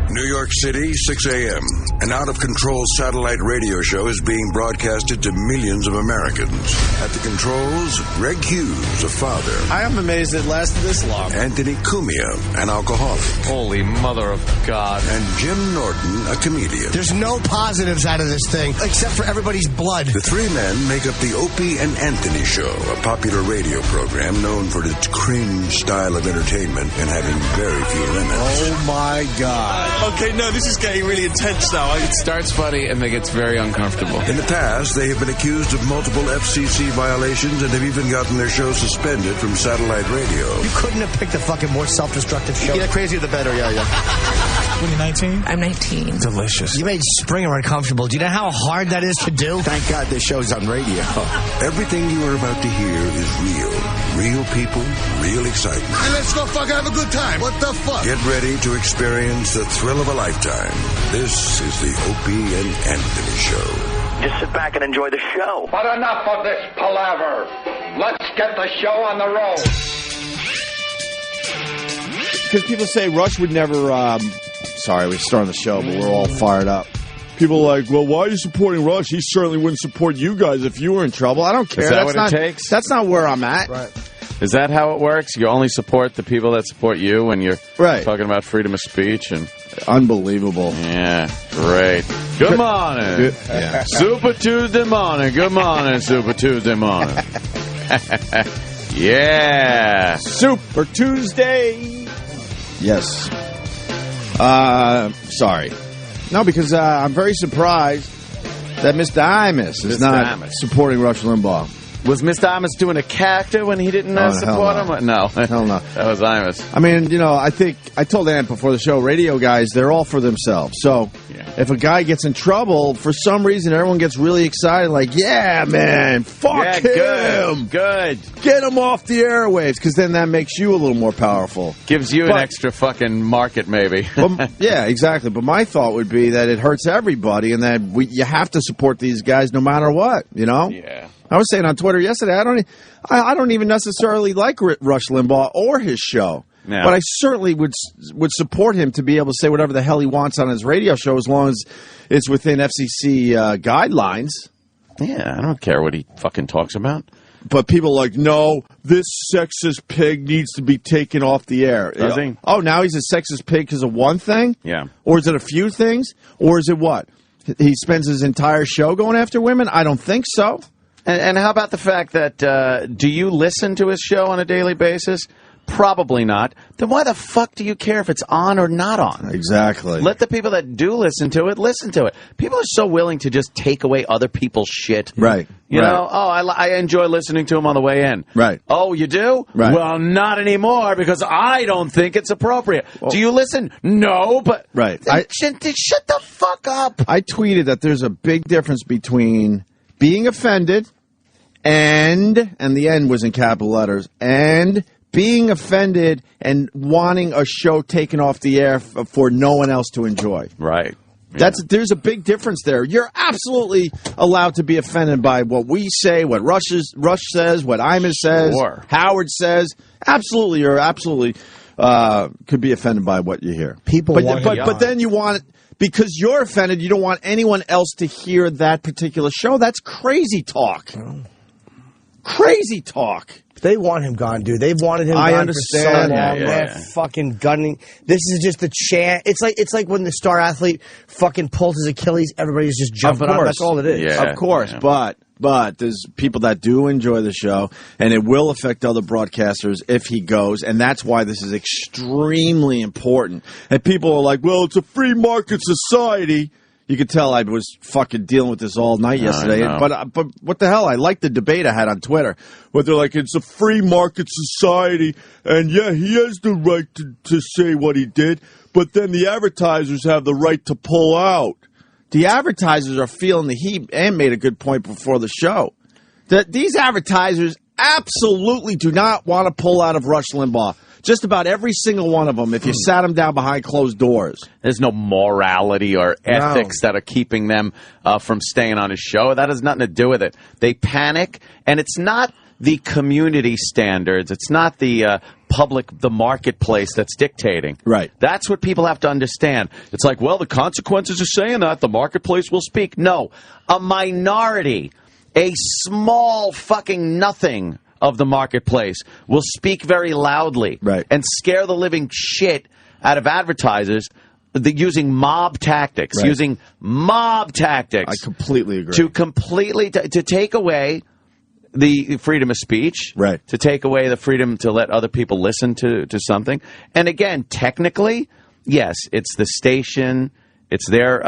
New York City, 6 a.m. An out-of-control satellite radio show is being broadcasted to millions of Americans. At the controls, Greg Hughes, a father. I am amazed it lasted this long. Anthony Cumia, an alcoholic. Holy mother of God. And Jim Norton, a comedian. There's no positives out of this thing, except for everybody's blood. The three men make up the Opie and Anthony Show, a popular radio program known for its cringe style of entertainment and having very few limits. Oh, my God. Okay, no, this is getting really intense now. It starts funny and then gets very uncomfortable. In the past, they have been accused of multiple FCC violations and have even gotten their show suspended from satellite radio. You couldn't have picked a fucking more self-destructive show. Yeah, crazier the better, yeah. What are you, 19? I'm 19. Delicious. You made Springer uncomfortable. Do you know how hard that is to do? Thank God this show's on radio. Everything you are about to hear is real. Real people, real excitement. And let's go fucking have a good time. What the fuck? Get ready to experience the thrill of a lifetime. This is the Opie and Anthony Show. Just sit back and enjoy the show. But enough of this palaver. Let's get the show on the road. Because people say Rush would never... Sorry, we're starting the show, but we're all fired up. People are like, well, why are you supporting Rush? He certainly wouldn't support you guys if you were in trouble. I don't care. Is that what it takes? That's not where I'm at. Right. Is that how it works? You only support the people that support you when you're talking about freedom of speech? And unbelievable. Yeah, great. Good morning. Yeah. Super Tuesday morning. Good morning, Super Tuesday morning. Yeah. Super Tuesday. Yes. Sorry. No, because I'm very surprised that Mr. Imus is not supporting Rush Limbaugh. Was Mr. Imus doing a character when he didn't support him? No. Hell no. That was Imus. I mean, you know, I think I told Ant before the show, radio guys, they're all for themselves. So if a guy gets in trouble, for some reason, everyone gets really excited, like, yeah, man, fuck him. Good. Get him off the airwaves, because then that makes you a little more powerful. Gives you an extra fucking market, maybe. Yeah, exactly. But my thought would be that it hurts everybody, and that you have to support these guys no matter what, you know? Yeah. I was saying on Twitter yesterday, I don't even necessarily like Rush Limbaugh or his show. No. But I certainly would support him to be able to say whatever the hell he wants on his radio show as long as it's within FCC guidelines. Yeah, I don't care what he fucking talks about. But people are like, no, this sexist pig needs to be taken off the air. Does he? Oh, now he's a sexist pig because of one thing? Yeah. Or is it a few things? Or is it what? He spends his entire show going after women? I don't think so. And how about the fact that, do you listen to his show on a daily basis? Probably not. Then why the fuck do you care if it's on or not on? Exactly. Let the people that do listen to it, listen to it. People are so willing to just take away other people's shit. Right. You know, I enjoy listening to him on the way in. Right. Oh, you do? Right. Well, not anymore, because I don't think it's appropriate. Well, do you listen? No, but... Right. Shut the fuck up. I tweeted that there's a big difference between being offended and the end was in capital letters, and being offended and wanting a show taken off the air for no one else to enjoy. Right. Yeah. There's a big difference there. You're absolutely allowed to be offended by what we say, what Rush says, what Imus says, Howard says. Absolutely, you're absolutely could be offended by what you hear. But then you want, because you're offended, you don't want anyone else to hear that particular show. That's crazy talk. Oh. Crazy talk. They want him gone, dude. They've wanted him gone for so long. They're fucking gunning. This is just a chant. It's like when the star athlete fucking pulls his Achilles, everybody's just jumping on. That's all it is. Yeah, of course, yeah. But there's people that do enjoy the show, and it will affect other broadcasters if he goes, and that's why this is extremely important. And people are like, well, it's a free market society. You could tell I was fucking dealing with this all night yesterday. But what the hell? I like the debate I had on Twitter where they're like, it's a free market society, and yeah, he has the right to say what he did, but then the advertisers have the right to pull out. The advertisers are feeling the heat, and made a good point before the show. That these advertisers absolutely do not want to pull out of Rush Limbaugh. Just about every single one of them, if you sat them down behind closed doors. There's no morality or ethics that are keeping them from staying on his show. That has nothing to do with it. They panic, and it's not the community standards. It's not the the marketplace that's dictating. Right. That's what people have to understand. It's like, well, the consequences of saying that, the marketplace will speak. No. A minority, a small fucking nothing of the marketplace will speak very loudly and scare the living shit out of advertisers using mob tactics. I completely agree. To take away the freedom of speech, to take away the freedom to let other people listen to something. And again, technically, yes, it's the station, it's their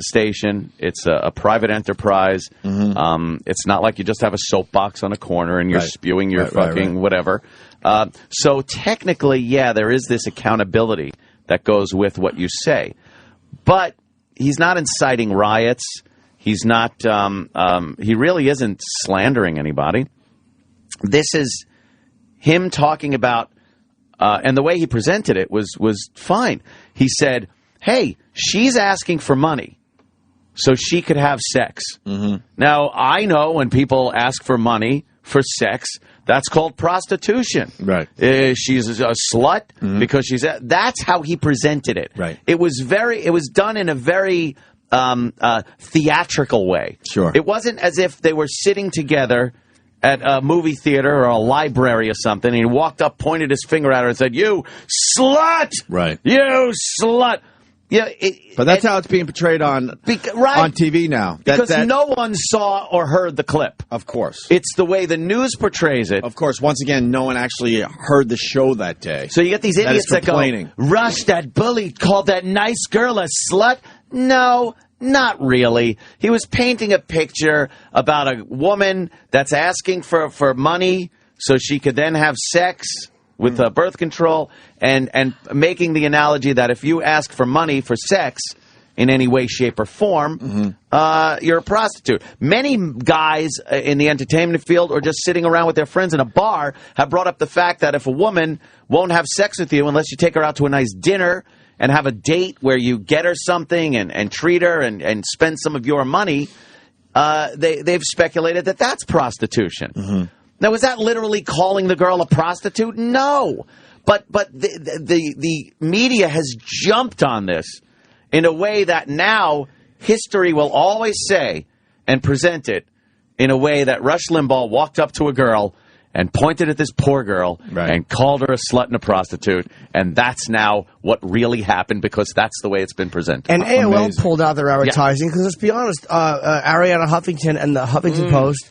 station, it's a private enterprise. It's not like you just have a soapbox on a corner and you're spewing your whatever. So technically, yeah, there is this accountability that goes with what you say. But he's not inciting riots. He's not, he really isn't slandering anybody. This is him talking about, and the way he presented it was fine. He said, hey, she's asking for money so she could have sex. Now, I know when people ask for money for sex, that's called prostitution. She's a slut because she's that's how he presented it. It was done in a very theatrical way. It wasn't as if they were sitting together at a movie theater or a library or something, and he walked up, pointed his finger at her, and said, "You slut! You slut!" Yeah, but that's how it's being portrayed on TV now. Because no one saw or heard the clip. Of course. It's the way the news portrays it. Of course. Once again, no one actually heard the show that day. So you get these idiots that go, Rush, that bully, called that nice girl a slut. No, not really. He was painting a picture about a woman that's asking for money so she could then have sex with birth control, and making the analogy that if you ask for money for sex in any way, shape, or form, you're a prostitute. Many guys in the entertainment field or just sitting around with their friends in a bar have brought up the fact that if a woman won't have sex with you unless you take her out to a nice dinner and have a date where you get her something and treat her and spend some of your money, they've speculated that that's prostitution. Now, is that literally calling the girl a prostitute? No. But the media has jumped on this in a way that now history will always say and present it in a way that Rush Limbaugh walked up to a girl and pointed at this poor girl and called her a slut and a prostitute, and that's now what really happened because that's the way it's been presented. And AOL pulled out their advertising because, let's be honest, Ariana Huffington and the Huffington Post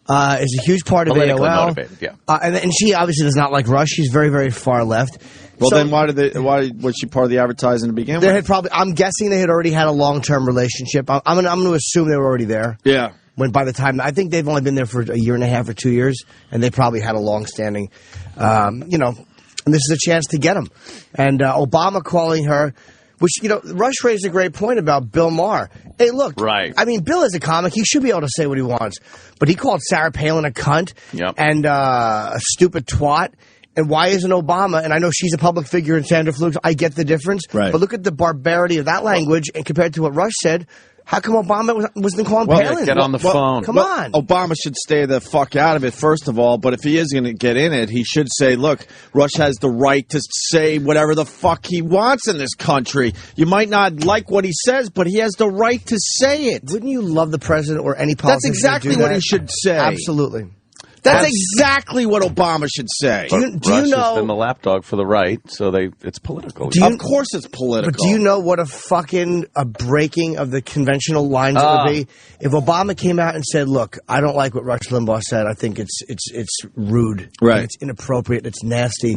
is a huge part of AOL. Motivated, and she obviously does not like Rush. She's very, very far left. Well, then why was she part of the advertising to begin with? I'm guessing they had already had a long-term relationship. I'm going to assume they were already there. Yeah. When by the time, I think they've only been there for a year and a half or 2 years, and they probably had a long-standing, and this is a chance to get them. And Obama calling her, which, Rush raised a great point about Bill Maher. Hey, look, I mean, Bill is a comic. He should be able to say what he wants. But he called Sarah Palin a cunt and a stupid twat. And why isn't Obama, and I know she's a public figure and Sandra Fluke, I get the difference. But look at the barbarity of that language and compared to what Rush said. How come Obama wasn't calling Palin? Get on the phone. Come on. Obama should stay the fuck out of it, first of all. But if he is going to get in it, he should say, look, Rush has the right to say whatever the fuck he wants in this country. You might not like what he says, but he has the right to say it. Wouldn't you love the president or any politician? That's exactly what he should say. Absolutely. That's exactly what Obama should say. Do you know? Has been the lapdog for the right, so it's political. Of course it's political. But do you know what a breaking of the conventional lines it would be? If Obama came out and said, look, I don't like what Rush Limbaugh said. I think it's rude. It's inappropriate. It's nasty.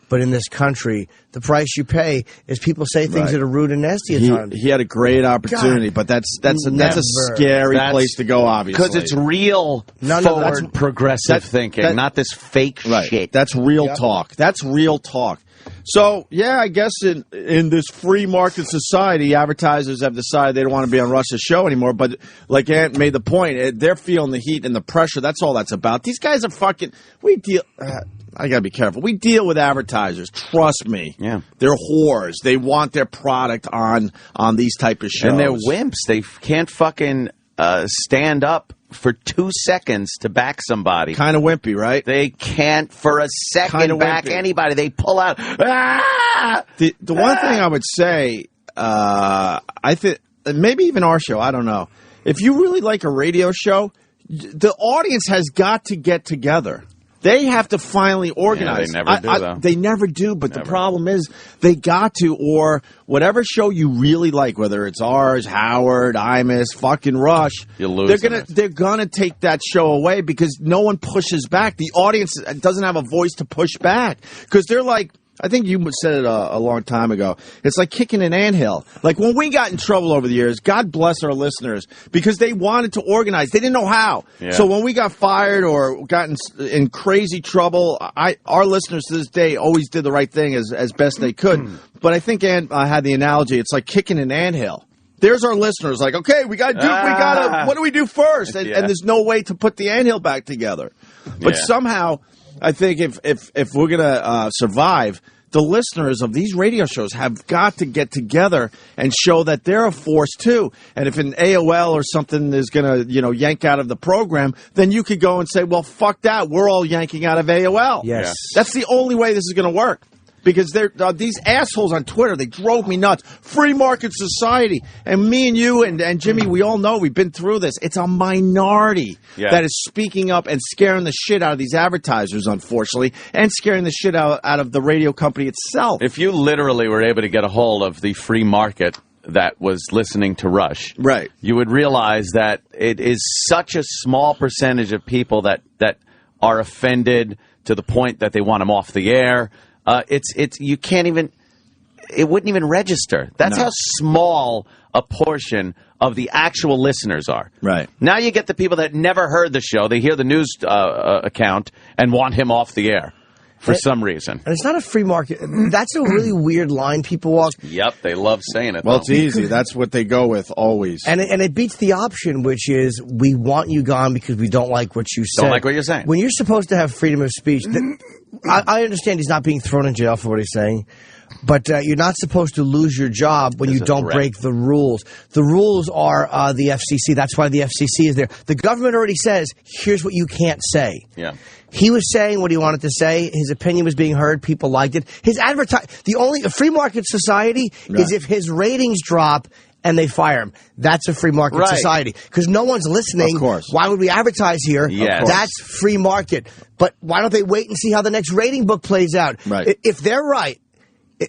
But in this country, the price you pay is people say things that are rude and nasty at times. He had a great opportunity, but that's a scary place to go, obviously. Because it's real forward progressive thinking, not this fake shit. That's real talk. That's real talk. So, yeah, I guess in this free market society, advertisers have decided they don't want to be on Rush's show anymore. But like Ant made the point, they're feeling the heat and the pressure. That's all that's about. These guys are fucking... I got to be careful. We deal with advertisers. Trust me. Yeah. They're whores. They want their product on these type of shows. And they're wimps. They can't fucking stand up for 2 seconds to back somebody. Kind of wimpy, right? They can't for a second back anybody. They pull out. Ah! The one thing I would say, I think maybe even our show, I don't know. If you really like a radio show, the audience has got to get together. They have to finally organize. Yeah, they never do, though. They never do, but the problem is they got to, or whatever show you really like, whether it's ours, Howard, Imus, fucking Rush, they're gonna take that show away because no one pushes back. The audience doesn't have a voice to push back because they're like, I think you said it a long time ago. It's like kicking an anthill. Like when we got in trouble over the years, God bless our listeners, because they wanted to organize. They didn't know how. Yeah. So when we got fired or got in crazy trouble, our listeners to this day always did the right thing as best they could. But I think I had the analogy. It's like kicking an anthill. There's our listeners like, okay, what do we do first? And there's no way to put the anthill back together. But somehow, I think if we're going to survive, the listeners of these radio shows have got to get together and show that they're a force too. And if an AOL or something is going to, yank out of the program, then you could go and say, well, fuck that. We're all yanking out of AOL. Yes. That's the only way this is going to work. Because these assholes on Twitter, they drove me nuts. Free market society. And me and you and Jimmy, we all know, we've been through this. It's a minority that is speaking up and scaring the shit out of these advertisers, unfortunately, and scaring the shit out of the radio company itself. If you literally were able to get a hold of the free market that was listening to Rush, right, you would realize that it is such a small percentage of people that are offended to the point that they want them off the air. You can't even, it wouldn't even register. That's how small a portion of the actual listeners are. Right. Now you get the people that never heard the show. They hear the news account and want him off the air for some reason. And it's not a free market. That's a really weird line people walk. Yep, they love saying it. Well, it's easy. That's what they go with always. And it beats the option, which is we want you gone because we don't like what you say. Don't like what you're saying. When you're supposed to have freedom of speech, I understand he's not being thrown in jail for what he's saying, but you're not supposed to lose your job when you don't break the rules. The rules are the FCC. That's why the FCC is there. The government already says, here's what you can't say. Yeah. He was saying what he wanted to say. His opinion was being heard. People liked it. A free market society is if his ratings drop and they fire him. That's a free market society. Because no one's listening. Of course. Why would we advertise here? Yes. That's free market. But why don't they wait and see how the next rating book plays out? Right. If they're right,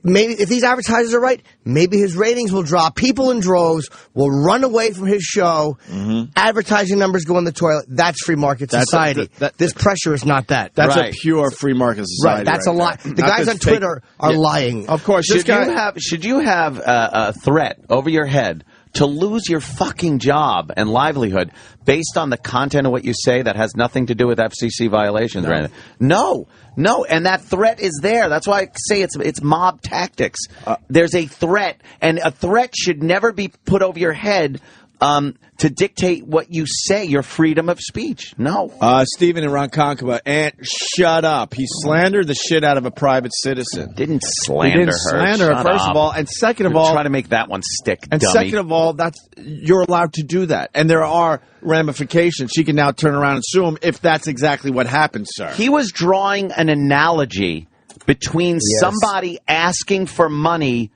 maybe if these advertisers are right, maybe his ratings will drop. People in droves will run away from his show. Mm-hmm. Advertising numbers go in the toilet. That's free market society. This pressure is not that. That's a pure free market society. Right. That's a lie. The guys on Twitter are lying. Of course. Should you have a threat over your head to lose your fucking job and livelihood based on the content of what you say that has nothing to do with FCC violations or anything? No, and that threat is there. That's why I say it's mob tactics. There's a threat, and a threat should never be put over your head to dictate what you say, your freedom of speech. No. Stephen in Ronkonkoma, shut up. He slandered the shit out of a private citizen. Didn't slander her. First of all, and second of all, try to make that one stick. And dummy. second of all, you're allowed to do that, and there are ramifications. She can now turn around and sue him if that's exactly what happened, sir. He was drawing an analogy between somebody asking for money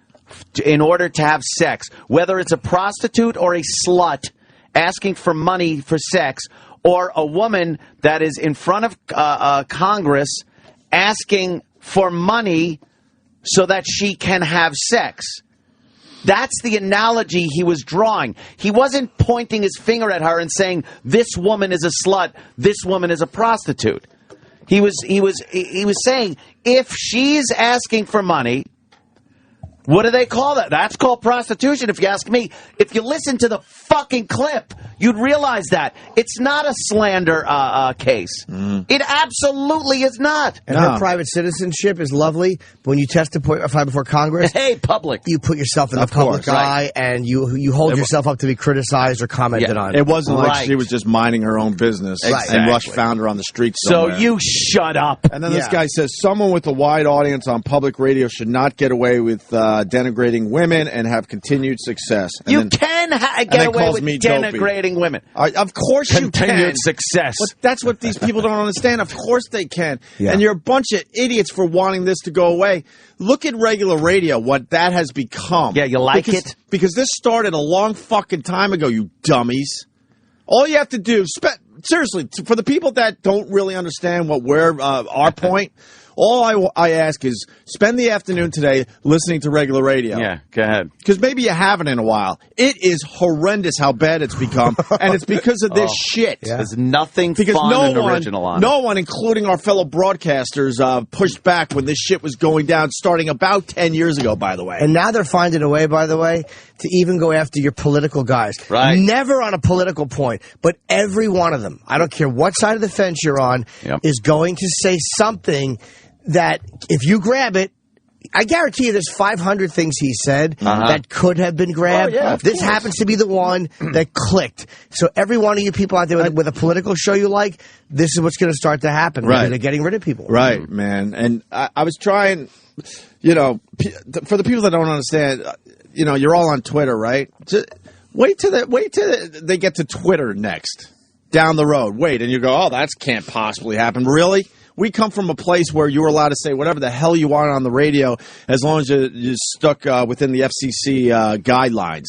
in order to have sex, whether it's a prostitute or a slut asking for money for sex, or a woman that is in front of Congress asking for money so that she can have sex. That's the analogy he was drawing. He wasn't pointing his finger at her and saying, this woman is a slut, this woman is a prostitute. He was saying, if she's asking for money, what do they call that? That's called prostitution, if you ask me. If you listen to the fucking clip, you'd realize that. It's not a slander case. It absolutely is not. And her private citizenship is lovely. But when you testify before Congress, public, you put yourself in the public eye, and you hold yourself up to be criticized or commented on. It wasn't like she was just minding her own business, and Rush found her on the street somewhere. So you shut up. And then this guy says, someone with a wide audience on public radio should not get away with denigrating women and have continued success. And you then, can get then away calls with me dopey. denigrating women. Of course you can. Continued success. But that's what these people don't understand. Of course they can. Yeah. And you're a bunch of idiots for wanting this to go away. Look at regular radio, what that has become. Yeah, you like it? Because this started a long fucking time ago, you dummies. All you have to do, seriously, for the people that don't really understand what we're, our point, all I ask is spend the afternoon today listening to regular radio. Yeah, go ahead. Because maybe you haven't in a while. It is horrendous how bad it's become, and it's because of this shit. Yeah. There's nothing because fun and original on it. No one, including our fellow broadcasters, pushed back when this shit was going down, starting about 10 years ago, by the way. And now they're finding a way, by the way, to even go after your political guys. Right. Never on a political point, but every one of them, I don't care what side of the fence you're on, is going to say something that if you grab it, I guarantee you there's 500 things he said that could have been grabbed. Oh, yeah, this happens to be the one that clicked. So every one of you people out there with a political show you like, this is what's going to start to happen. Right. They're getting rid of people. Right, man. And I was trying, you know, for the people that don't understand, you know, you're all on Twitter, right? Wait till they get to Twitter next, down the road. Wait, and you go, oh, that can't possibly happen. Really? We come from a place where you were allowed to say whatever the hell you want on the radio as long as you're stuck within the FCC guidelines.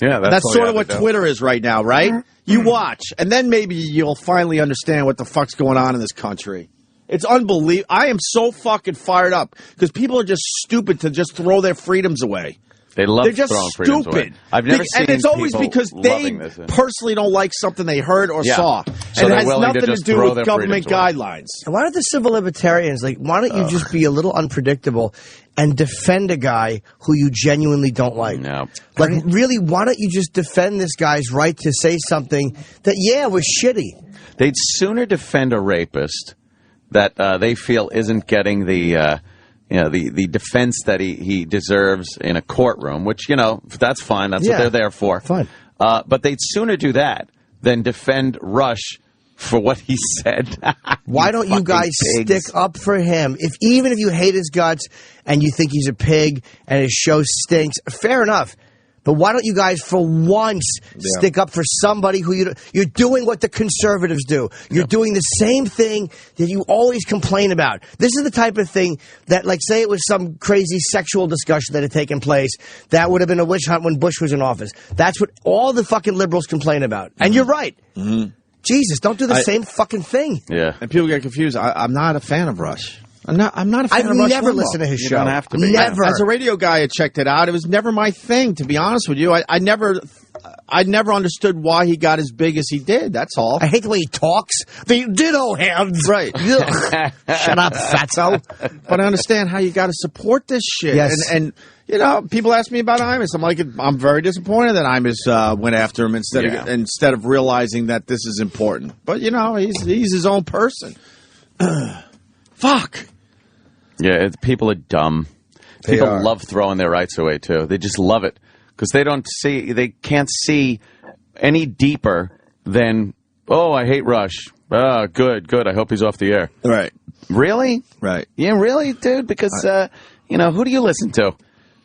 Yeah, that's sort of what Twitter is right now, right? You watch, and then maybe you'll finally understand what the fuck's going on in this country. It's unbelievable. I am so fucking fired up because people are just stupid to just throw their freedoms away. They're just stupid. I've never seen and it's always people because they personally don't like something they heard or saw. So and it has to nothing to do with government guidelines. And why don't the civil libertarians, why don't you just be a little unpredictable and defend a guy who you genuinely don't like? No. Really, why don't you just defend this guy's right to say something that, was shitty? They'd sooner defend a rapist that they feel isn't getting the defense that he deserves in a courtroom, which, that's fine. That's what they're there for. Fine. But they'd sooner do that than defend Rush for what he said. Why don't you guys stick up for him? Even if you hate his guts and you think he's a pig and his show stinks, fair enough. But why don't you guys, for once, stick up for somebody who you're doing what the conservatives do. You're doing the same thing that you always complain about. This is the type of thing that, say it was some crazy sexual discussion that had taken place, that would have been a witch hunt when Bush was in office. That's what all the fucking liberals complain about. And you're right. Mm-hmm. Jesus, don't do the same fucking thing. Yeah. And people get confused. I'm not a fan of Rush. I'm not a fan of Rush. I've never Limbaugh. listened to his show. You don't have to be. Never. As a radio guy, I checked it out. It was never my thing, to be honest with you. I never understood why he got as big as he did. That's all. I hate the way he talks. The ditto hands. Right. Shut up, fatso. But I understand how you got to support this shit. Yes. And people ask me about Imus. I'm like, I'm very disappointed that Imus went after him instead of realizing that this is important. But he's his own person. Fuck. Yeah, people are dumb. People love throwing their rights away too. They just love it because they can't see any deeper than, oh, I hate Rush. Good. I hope he's off the air. Right. Really? Right. Yeah, really, dude? Because who do you listen to?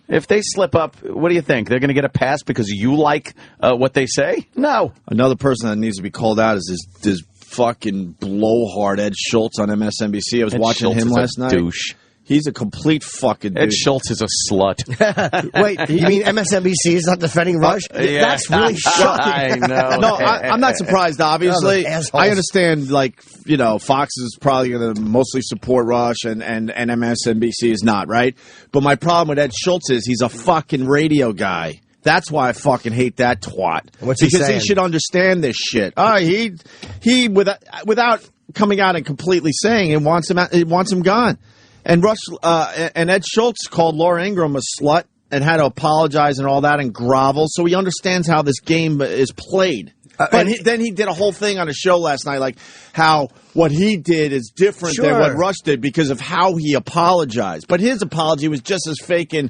If they slip up, what do you think? They're going to get a pass because you like what they say? No. Another person that needs to be called out is this fucking blowhard Ed Schultz on MSNBC. I was watching him last night. Douche. He's a complete fucking douche. Ed Schultz is a slut. Wait, you mean MSNBC is not defending Rush? That's really shocking. I know. No, I'm not surprised, obviously. I understand, Fox is probably going to mostly support Rush and MSNBC is not, right? But my problem with Ed Schultz is he's a fucking radio guy. That's why I fucking hate that twat. What's he saying? Because he should understand this shit. He without coming out and completely saying it wants him gone. And and Ed Schultz called Laura Ingraham a slut and had to apologize and all that and grovel, so he understands how this game is played. But then he did a whole thing on a show last night, like how what he did is different than what Rush did because of how he apologized. But his apology was just as fake and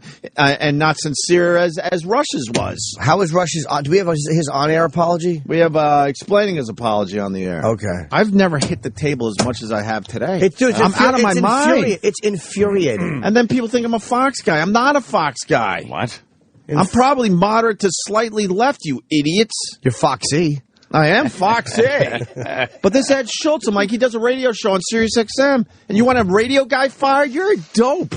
not sincere as Rush's was. How was Rush's? Do we have his on-air apology? We have explaining his apology on the air. Okay. I've never hit the table as much as I have today. I'm out of my mind. It's infuriating. And then people think I'm a Fox guy. I'm not a Fox guy. What? I'm probably moderate to slightly left, you idiots. You're Foxy. I am Foxy. But this Ed Schultz, I'm like, he does a radio show on Sirius XM, and you want a radio guy fired? You're a dope.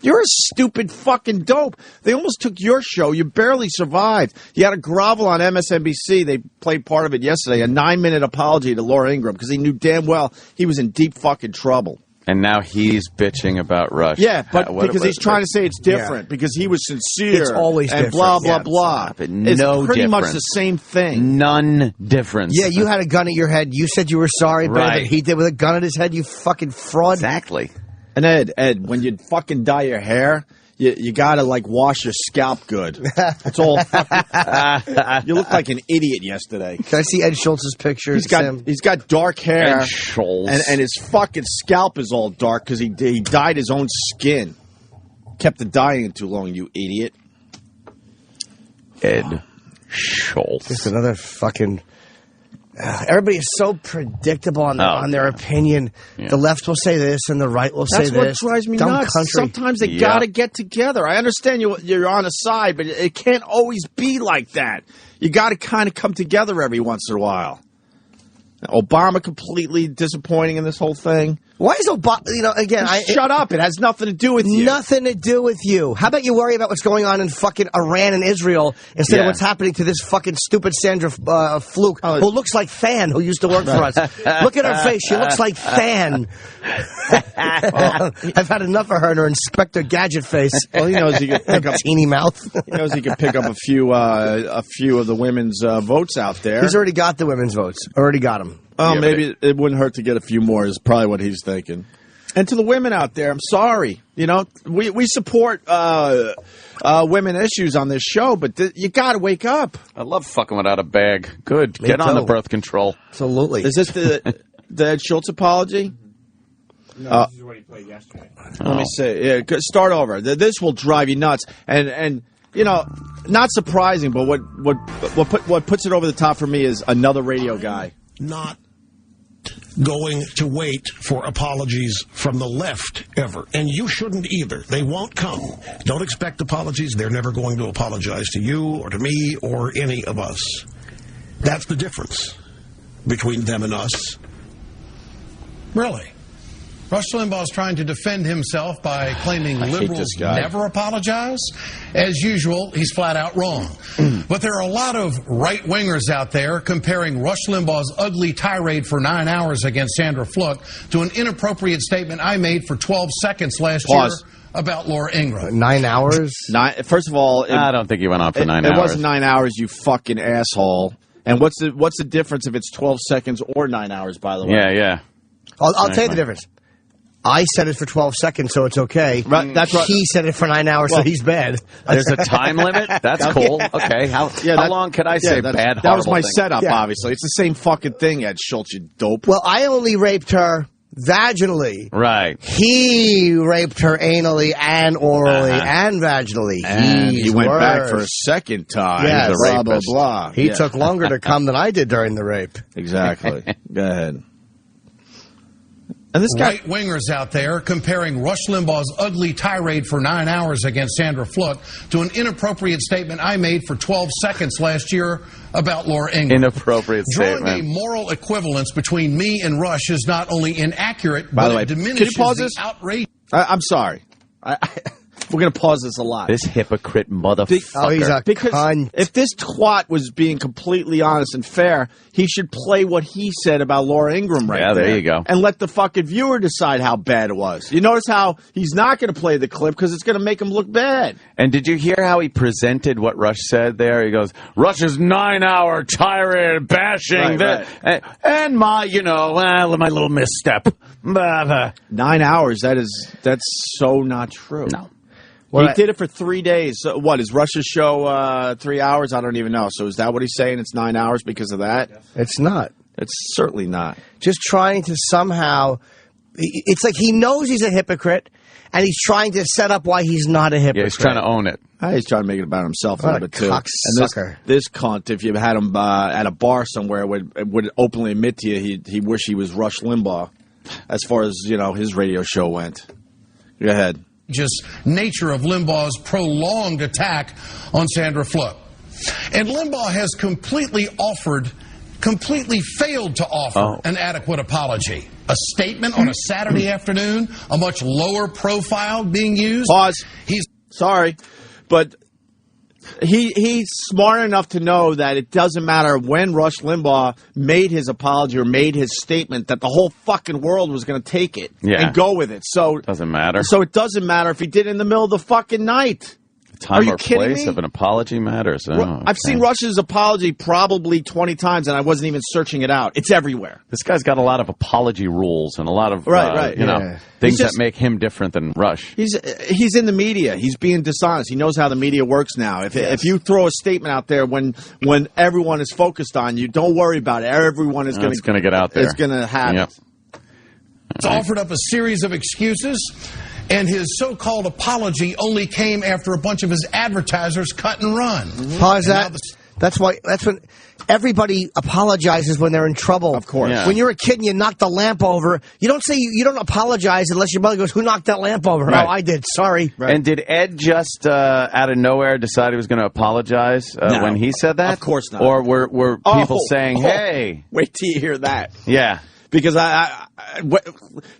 You're a stupid fucking dope. They almost took your show. You barely survived. You had to grovel on MSNBC. They played part of it yesterday, a 9-minute apology to Laura Ingraham, because he knew damn well he was in deep fucking trouble. And now he's bitching about Rush. Yeah, but because he's trying to say it's different, because he was sincere. It's always and different. blah, blah, blah. It's pretty much the same thing. None difference. Yeah, you had a gun at your head. You said you were sorry, but he did with a gun at his head, you fucking fraud. Exactly. And Ed, when you fucking dye your hair, you gotta like wash your scalp good. It's all fucking. You look like an idiot yesterday. Can I see Ed Schultz's picture? He's got dark hair. Ed Schultz. And his fucking scalp is all dark because he dyed his own skin. Kept the dyeing it too long, you idiot. Ed Schultz. Just another fucking. Everybody is so predictable on their opinion. Yeah. The left will say this, and the right will say this. That's what drives me nuts. Country. Sometimes they gotta get together. I understand you're on a side, but it can't always be like that. You gotta kind of come together every once in a while. Obama completely disappointing in this whole thing. Why is Obama, again... Shut up. It has nothing to do with you. Nothing to do with you. How about you worry about what's going on in fucking Iran and Israel instead of what's happening to this fucking stupid Sandra Fluke, who looks like Fan, who used to work for us. Look at her face. She looks like Fan. I've had enough of her and her Inspector Gadget face. Well, he knows he can pick up... teeny mouth. He knows he can pick up a few of the women's votes out there. He's already got the women's votes. Already got them. Oh, maybe it wouldn't hurt to get a few more is probably what he's thinking. And to the women out there, I'm sorry. We support women issues on this show, but you got to wake up. I love fucking without a bag. Good. Get on the birth control. Absolutely. Is this the Ed Schultz apology? No, this is what he played yesterday. Let me see. Yeah, start over. This will drive you nuts. And not surprising, but what puts it over the top for me is another radio guy. Not going to wait for apologies from the left ever. And you shouldn't either. They won't come. Don't expect apologies. They're never going to apologize to you or to me or any of us. That's the difference between them and us. Really? Rush Limbaugh is trying to defend himself by claiming liberals never apologize. As usual, he's flat out wrong. But there are a lot of right-wingers out there comparing Rush Limbaugh's ugly tirade for 9 hours against Sandra Fluke to an inappropriate statement I made for 12 seconds last year about Laura Ingraham. 9 hours? First of all... I don't think he went on for 9 hours. It wasn't 9 hours, you fucking asshole. And what's the difference if it's 12 seconds or 9 hours, by the way? Yeah. I'll tell you the difference. I said it for 12 seconds, so it's okay. Right, that's right. He said it for 9 hours, so he's bad. There's a time limit? That's cool. Okay. How long could I say bad, That was my thing? setup, obviously. It's the same fucking thing, Ed Schultz, you dope. Well, I only raped her vaginally. Right. He raped her anally and orally and vaginally. And he went back for a second time. Yes. Blah, blah, blah. He took longer to come than I did during the rape. Exactly. Go ahead. And this guy... Right-wingers out there comparing Rush Limbaugh's ugly tirade for 9 hours against Sandra Fluke to an inappropriate statement I made for 12 seconds last year about Laura Ingraham. Inappropriate statement. Drawing a moral equivalence between me and Rush is not only inaccurate, but it diminishes can you pause this? outrage. I'm sorry. We're going to pause this a lot. This hypocrite motherfucker. He's a cunt. If this twat was being completely honest and fair, he should play what he said about Laura Ingraham right there. Yeah, there you go. And let the fucking viewer decide how bad it was. You notice how he's not going to play the clip because it's going to make him look bad. And did you hear how he presented what Rush said there? He goes, Rush's 9-hour tirade bashing and my, my little misstep. 9 hours, that's so not true. No. He did it for 3 days. So what, is Rush's show 3 hours? I don't even know. So is that what he's saying? It's 9 hours because of that? It's not. It's certainly not. Just trying to somehow... It's like he knows he's a hypocrite, and he's trying to set up why he's not a hypocrite. Yeah, he's trying to own it. He's trying to make it about himself a What little a bit, too. cocksucker. And this cunt, if you had him at a bar somewhere, would openly admit to you he wished he was Rush Limbaugh as far as, his radio show went. Go ahead. Just nature of Limbaugh's prolonged attack on Sandra Fluke. And Limbaugh has completely failed to offer an adequate apology. A statement on a Saturday afternoon, a much lower profile being used. Pause. Sorry, but he's smart enough to know that it doesn't matter when Rush Limbaugh made his apology or made his statement that the whole fucking world was going to take it and go with it. So doesn't matter. So it doesn't matter if he did it in the middle of the fucking night. Time or place of an apology matters. I've seen Rush's apology probably 20 times, and I wasn't even searching it out. It's everywhere. This guy's got a lot of apology rules and a lot of things that make him different than Rush. He's in the media. He's being dishonest. He knows how the media works now. If you throw a statement out there when everyone is focused on you, don't worry about it. Everyone is going to get out there. It's going to happen. Yep. He's offered up a series of excuses. And his so-called apology only came after a bunch of his advertisers cut and run. Pause that. That's when everybody apologizes when they're in trouble. Of course. Yeah. When you're a kid and you knock the lamp over, you don't apologize unless your mother goes, "Who knocked that lamp over?" Right. "Oh, I did. Sorry." Right. And did Ed just out of nowhere decide he was going to apologize when he said that? Of course not. Or were people saying, "Hey, wait till you hear that"? Yeah. Because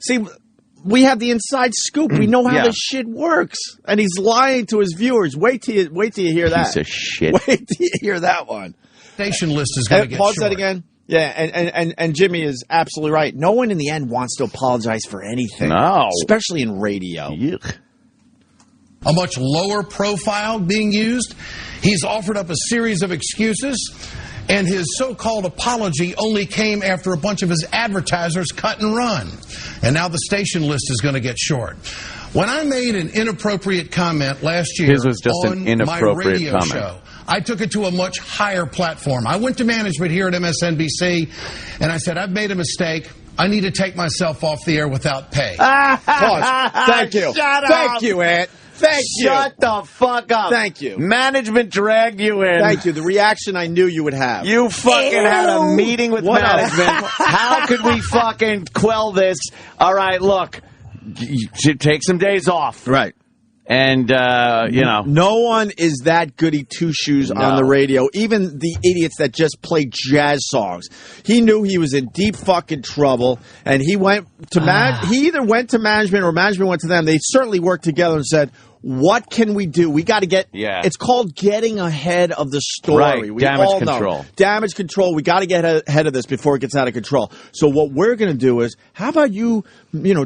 see. We have the inside scoop. We know how this shit works. And he's lying to his viewers. Wait till you hear that. Piece of shit. Wait till you hear that one. Station list is going to get pause short. that again. Yeah, and Jimmy is absolutely right. No one in the end wants to apologize for anything. No. Especially in radio. Yuck. A much lower profile being used. He's offered up a series of excuses. And his so-called apology only came after a bunch of his advertisers cut and run. And now the station list is going to get short. When I made an inappropriate comment last year His was just on an inappropriate my radio comment. show, I took it to a much higher platform. I went to management here at MSNBC, and I said, "I've made a mistake. I need to take myself off the air without pay." Pause. Thank you. Thank you, Ed. Thank you. Shut the fuck up. Thank you. Management dragged you in. Thank you. The reaction I knew you would have. You fucking had a meeting with management. How could we fucking quell this? All right, look. You should take some days off. Right. And, No one is that goody two-shoes on the radio. Even the idiots that just play jazz songs. He knew he was in deep fucking trouble, and he went to he either went to management or management went to them. They certainly worked together and said, "What can we do? We got to get." Yeah. It's called getting ahead of the story. Right. We Damage all control. know. Damage control. We got to get ahead of this before it gets out of control. So what we're going to do is, how about you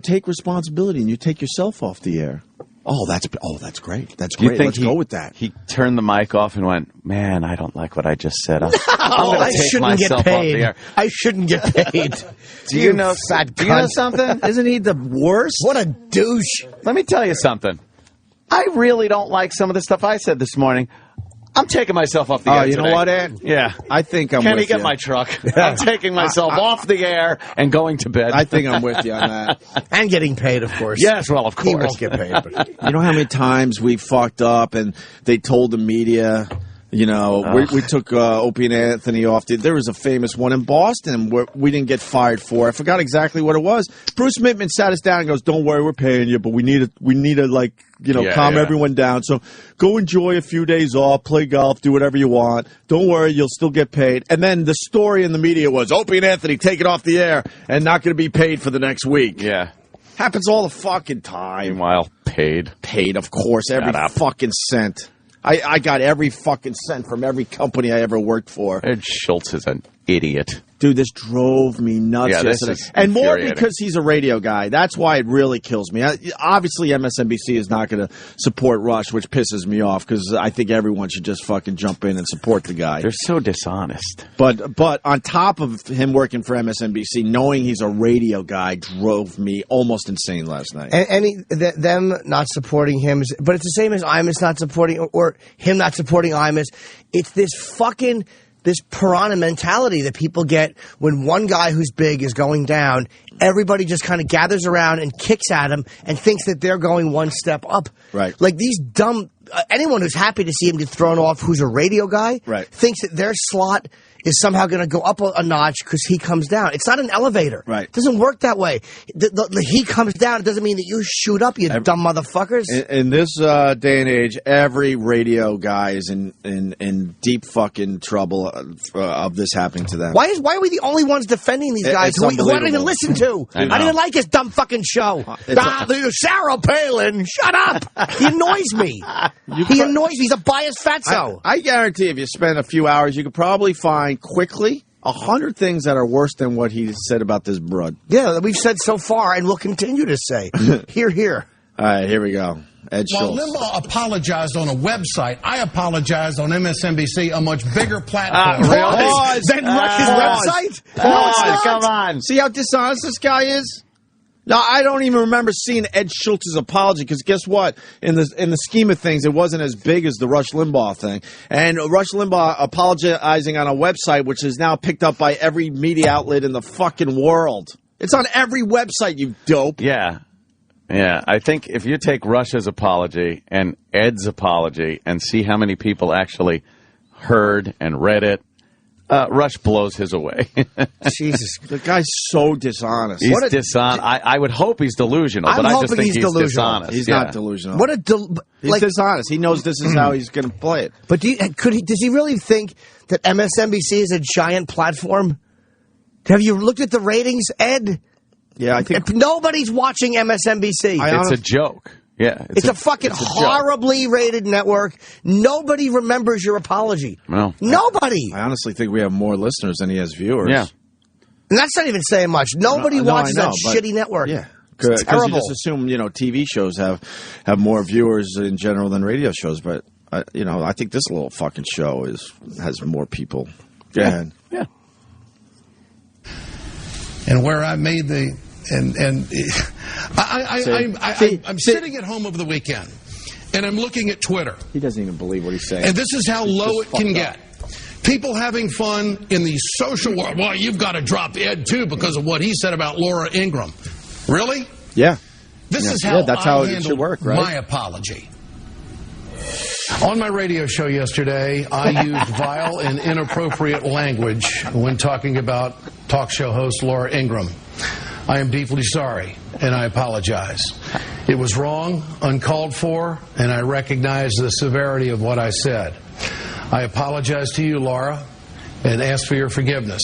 take responsibility and you take yourself off the air? Oh, that's great. That's great. Let's go with that. He turned the mic off and went, "Man, I don't like what I just said. I'm going to take shouldn't get myself off paid. the air." I shouldn't get paid. Do you know cunt. something? Isn't he the worst? What a douche. Let me tell you something. I really don't like some of the stuff I said this morning. I'm taking myself off the air you today. know what, Ed? Yeah. I think I'm Can with he get you. my truck? I'm taking myself off the air and going to bed. I think I'm with you on that. And getting paid, of course. Yes, well, of course. He won't get paid. But You know how many times we fucked up and they told the media, we took Opie and Anthony off. There was a famous one in Boston where we didn't get fired for. I forgot exactly what it was. Bruce Mittman sat us down and goes, "Don't worry, we're paying you, but we need to calm everyone down. So go enjoy a few days off, play golf, do whatever you want. Don't worry, you'll still get paid." And then the story in the media was Opie and Anthony taken off the air and not going to be paid for the next week. Yeah. Happens all the fucking time. Meanwhile, paid. Paid, of course, every fucking cent. I got every fucking cent from every company I ever worked for. Ed Schultz is an idiot. Dude, this drove me nuts yesterday. And more because he's a radio guy. That's why it really kills me. Obviously, MSNBC is not going to support Rush, which pisses me off because I think everyone should just fucking jump in and support the guy. They're so dishonest. But on top of him working for MSNBC, knowing he's a radio guy drove me almost insane last night. And them not supporting him, but it's the same as Imus not supporting, or him not supporting Imus. It's this piranha mentality that people get when one guy who's big is going down. Everybody just kind of gathers around and kicks at him and thinks that they're going one step up. Right. Like these dumb... anyone who's happy to see him get thrown off who's a radio guy thinks that their slot is somehow going to go up a notch because he comes down. It's not an elevator. Right. It doesn't work that way. He comes down. It doesn't mean that you shoot up, you dumb motherfuckers. In this day and age, every radio guy is in deep fucking trouble of this happening to them. Why are we the only ones defending these guys who I don't even listen to? I don't even like his dumb fucking show. Sarah Palin, shut up. He annoys me. He annoys me. He's a biased fatso. I guarantee if you spend a few hours, you could probably find quickly 100 things that are worse than what he said about this broad. Yeah, that we've said so far and will continue to say. Here. All right, here we go. Ed Schultz. While Limbaugh apologized on a website, I apologized on MSNBC, a much bigger platform. Than Rush's website? Come on. See how dishonest this guy is? No, I don't even remember seeing Ed Schultz's apology because guess what? In the scheme of things, it wasn't as big as the Rush Limbaugh thing. And Rush Limbaugh apologizing on a website which is now picked up by every media outlet in the fucking world. It's on every website, you dope. Yeah. I think if you take Rush's apology and Ed's apology and see how many people actually heard and read it, Rush blows his away. Jesus. The guy's so dishonest. He's dishonest. I would hope he's delusional, but I just think he's dishonest. He's not delusional. He's dishonest. He knows this is how he's going to play it. But does he really think that MSNBC is a giant platform? Have you looked at the ratings, Ed? Yeah, I think... Nobody's watching MSNBC. It's a joke. Yeah, it's a fucking horribly rated network. Nobody remembers your apology. No. Nobody. I honestly think we have more listeners than he has viewers. Yeah. And that's not even saying much. Nobody watches that shitty network. Yeah. It's terrible. You just assume, TV shows have more viewers in general than radio shows. But, I think this little fucking show has more people. Go ahead. Yeah. And where I made the... I'm sitting at home over the weekend, and I'm looking at Twitter. He doesn't even believe what he's saying. And this is how low it can get. People having fun in the social world. Well, you've got to drop Ed, too, because of what he said about Laura Ingraham. Really? Yeah. This is how that's how it should work, right? My apology. On my radio show yesterday, I used vile and inappropriate language when talking about talk show host Laura Ingraham. I am deeply sorry, and I apologize. It was wrong, uncalled for, and I recognize the severity of what I said. I apologize to you, Laura, and ask for your forgiveness.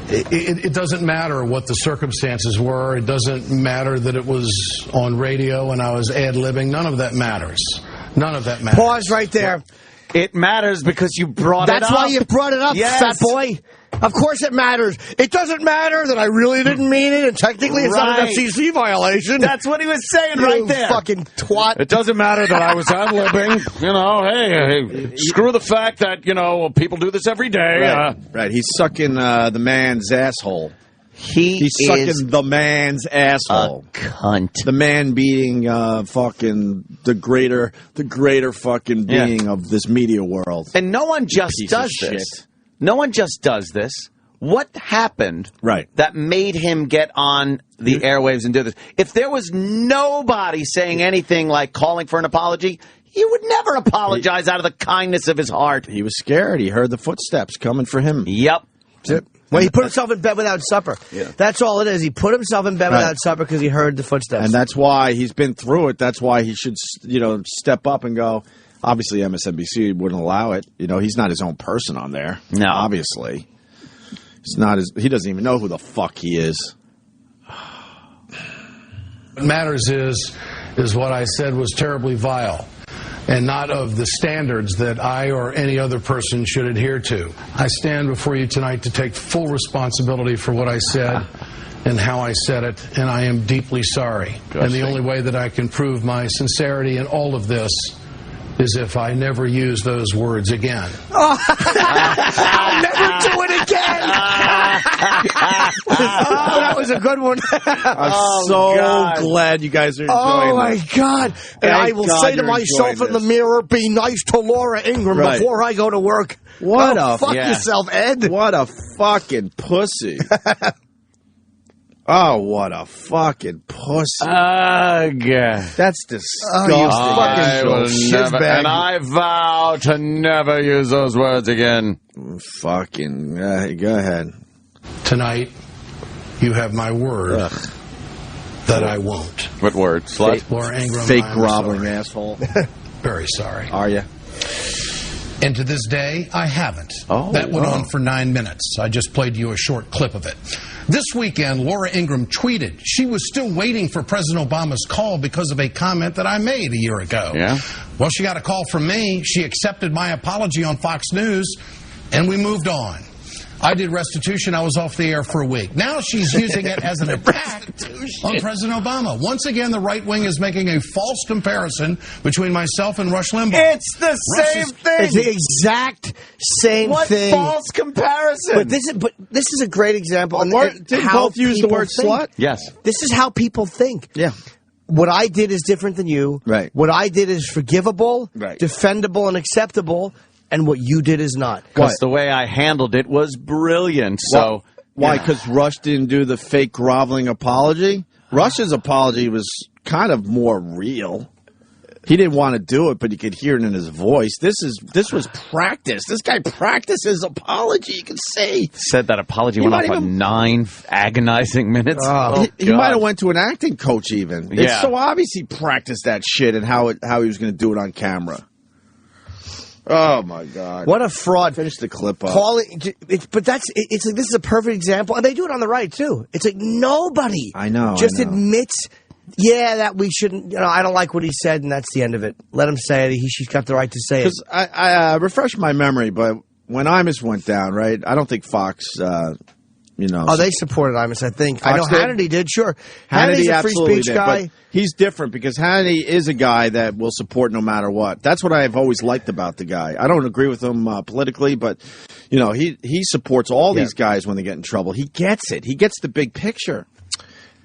It doesn't matter what the circumstances were. It doesn't matter that it was on radio and I was ad-libbing. None of that matters. None of that matters. Pause right there. It matters because you brought it up. That's why you brought it up, fat boy. Of course it matters. It doesn't matter that I really didn't mean it, and technically it's not an FCC violation. That's what he was saying right there. Fucking twat. It doesn't matter that I was ad-libbing. Hey, screw the fact that, people do this every day. Right. He's sucking the man's asshole. He's sucking the man's asshole. A cunt. The man being fucking the greater fucking being of this media world. And no one just does this. Shit. No one just does this. What happened that made him get on the airwaves and do this? If there was nobody saying anything like calling for an apology, he would never apologize out of the kindness of his heart. He was scared. He heard the footsteps coming for him. Yep. Well, he put himself in bed without supper. Yeah. That's all it is. He put himself in bed without supper because he heard the footsteps. And that's why he's been through it. That's why he should, step up and go. Obviously, MSNBC wouldn't allow it. He's not his own person on there. No. Obviously. He doesn't even know who the fuck he is. What matters is what I said was terribly vile. and not of the standards that I or any other person should adhere to. I stand before you tonight to take full responsibility for what I said and how I said it, and I am deeply sorry. And the only way that I can prove my sincerity in all of this is if I never use those words again. I'll never do it again. That was a good one. I'm so glad you guys are enjoying Oh, my God. And I will say to myself in the mirror, be nice to Laura Ingraham before I go to work. Fuck yourself, Ed. What a fucking pussy. Oh, what a fucking pussy. That's disgusting. I will never, and I vow to never use those words again. Fucking, go ahead. Tonight, you have my word that I won't. What word? Slut? Laura Ingraham, fake groveling asshole. Very sorry. Are you? And to this day, I haven't. That went on for 9 minutes. I just played you a short clip of it. This weekend, Laura Ingraham tweeted she was still waiting for President Obama's call because of a comment that I made a year ago. Yeah? Well, she got a call from me. She accepted my apology on Fox News, and we moved on. I did restitution. I was off the air for a week. Now she's using it as an attack on President Obama. Once again, the right wing is making a false comparison between myself and Rush Limbaugh. It's the same thing. It's the exact same thing. What false comparison? But this is a great example. Didn't both use the word slut? Yes. This is how people think. Yeah. What I did is different than you. Right. What I did is forgivable, defendable, and acceptable. And what you did is not. Because the way I handled it was brilliant. So why? Because Rush didn't do the fake groveling apology? Rush's apology was kind of more real. He didn't want to do it, but you could hear it in his voice. This was practice. This guy practiced his apology. You can see. Said that apology went off on 9 agonizing minutes. He might have went to an acting coach even. Yeah. It's so obvious he practiced that shit and how he was going to do it on camera. Oh, my God. What a fraud. Finish the clip up. It's like this is a perfect example. And they do it on the right, too. It's like nobody admits, that we shouldn't, I don't like what he said, and that's the end of it. Let him say it. She's got the right to say it. Because I refreshed my memory, but when Imus went down, right, I don't think Fox... they supported Imus, I think. Fox I know Hannity did, sure. Hannity Hannity's a free speech guy. But he's different because Hannity is a guy that will support no matter what. That's what I've always liked about the guy. I don't agree with him politically, but he supports all these guys when they get in trouble. He gets it. He gets the big picture.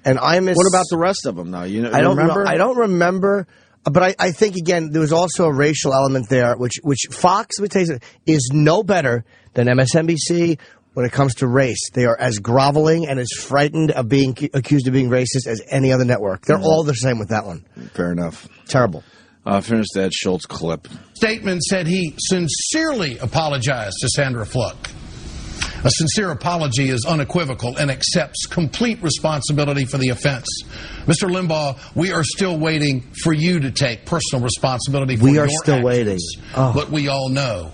And Imus. What about the rest of them, though? I don't remember. I don't remember. But I think, again, there was also a racial element there, which Fox, let me tell you something, is no better than MSNBC. When it comes to race, they are as groveling and as frightened of being accused of being racist as any other network. They're all the same with that one. Fair enough. Terrible. Finish the Ed Schultz clip. Statement said he sincerely apologized to Sandra Fluck. A sincere apology is unequivocal and accepts complete responsibility for the offense. Mr. Limbaugh, we are still waiting for you to take personal responsibility for your actions. We are still waiting. But we all know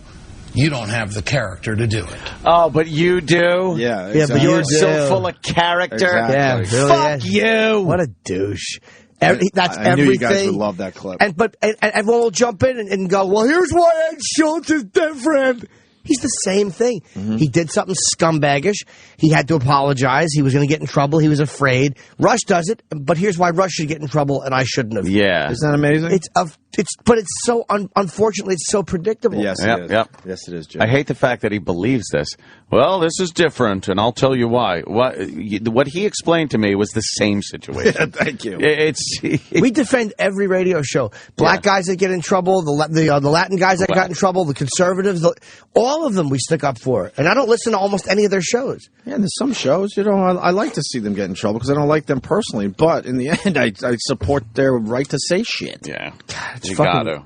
you don't have the character to do it. Oh, but you do? Yeah, exactly. Yeah, but you're so full of character. Exactly. Yeah, really, fuck you. What a douche. I That's everything. knew you guys would love that clip. And everyone will jump in and go, well, here's why Ed Schultz is different. He's the same thing. Mm-hmm. He did something scumbaggish. He had to apologize. He was going to get in trouble. He was afraid. Rush does it, but here's why Rush should get in trouble and I shouldn't have. Yeah. Isn't that amazing? But it's so, unfortunately, it's so predictable. Yes, it is. Yep. Yes, it is, Jay. I hate the fact that he believes this. Well, this is different, and I'll tell you why. What he explained to me was the same situation. Yeah, thank you. We defend every radio show. Black guys that get in trouble, the Latin guys that got in trouble, the conservatives, all of them we stick up for. And I don't listen to almost any of their shows. Yeah, and there's some shows, I like to see them get in trouble because I don't like them personally. But in the end, I support their right to say shit. Yeah. God,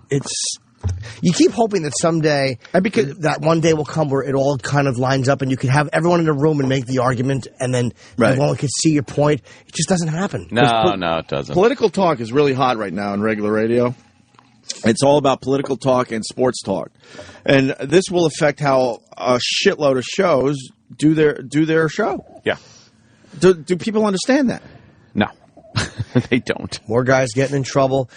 you keep hoping that someday, that one day will come where it all kind of lines up and you can have everyone in a room and make the argument and then everyone can see your point. It just doesn't happen. No, it doesn't. Political talk is really hot right now in regular radio. It's all about political talk and sports talk. And this will affect how a shitload of shows do their show. Yeah. Do people understand that? No. They don't. More guys getting in trouble.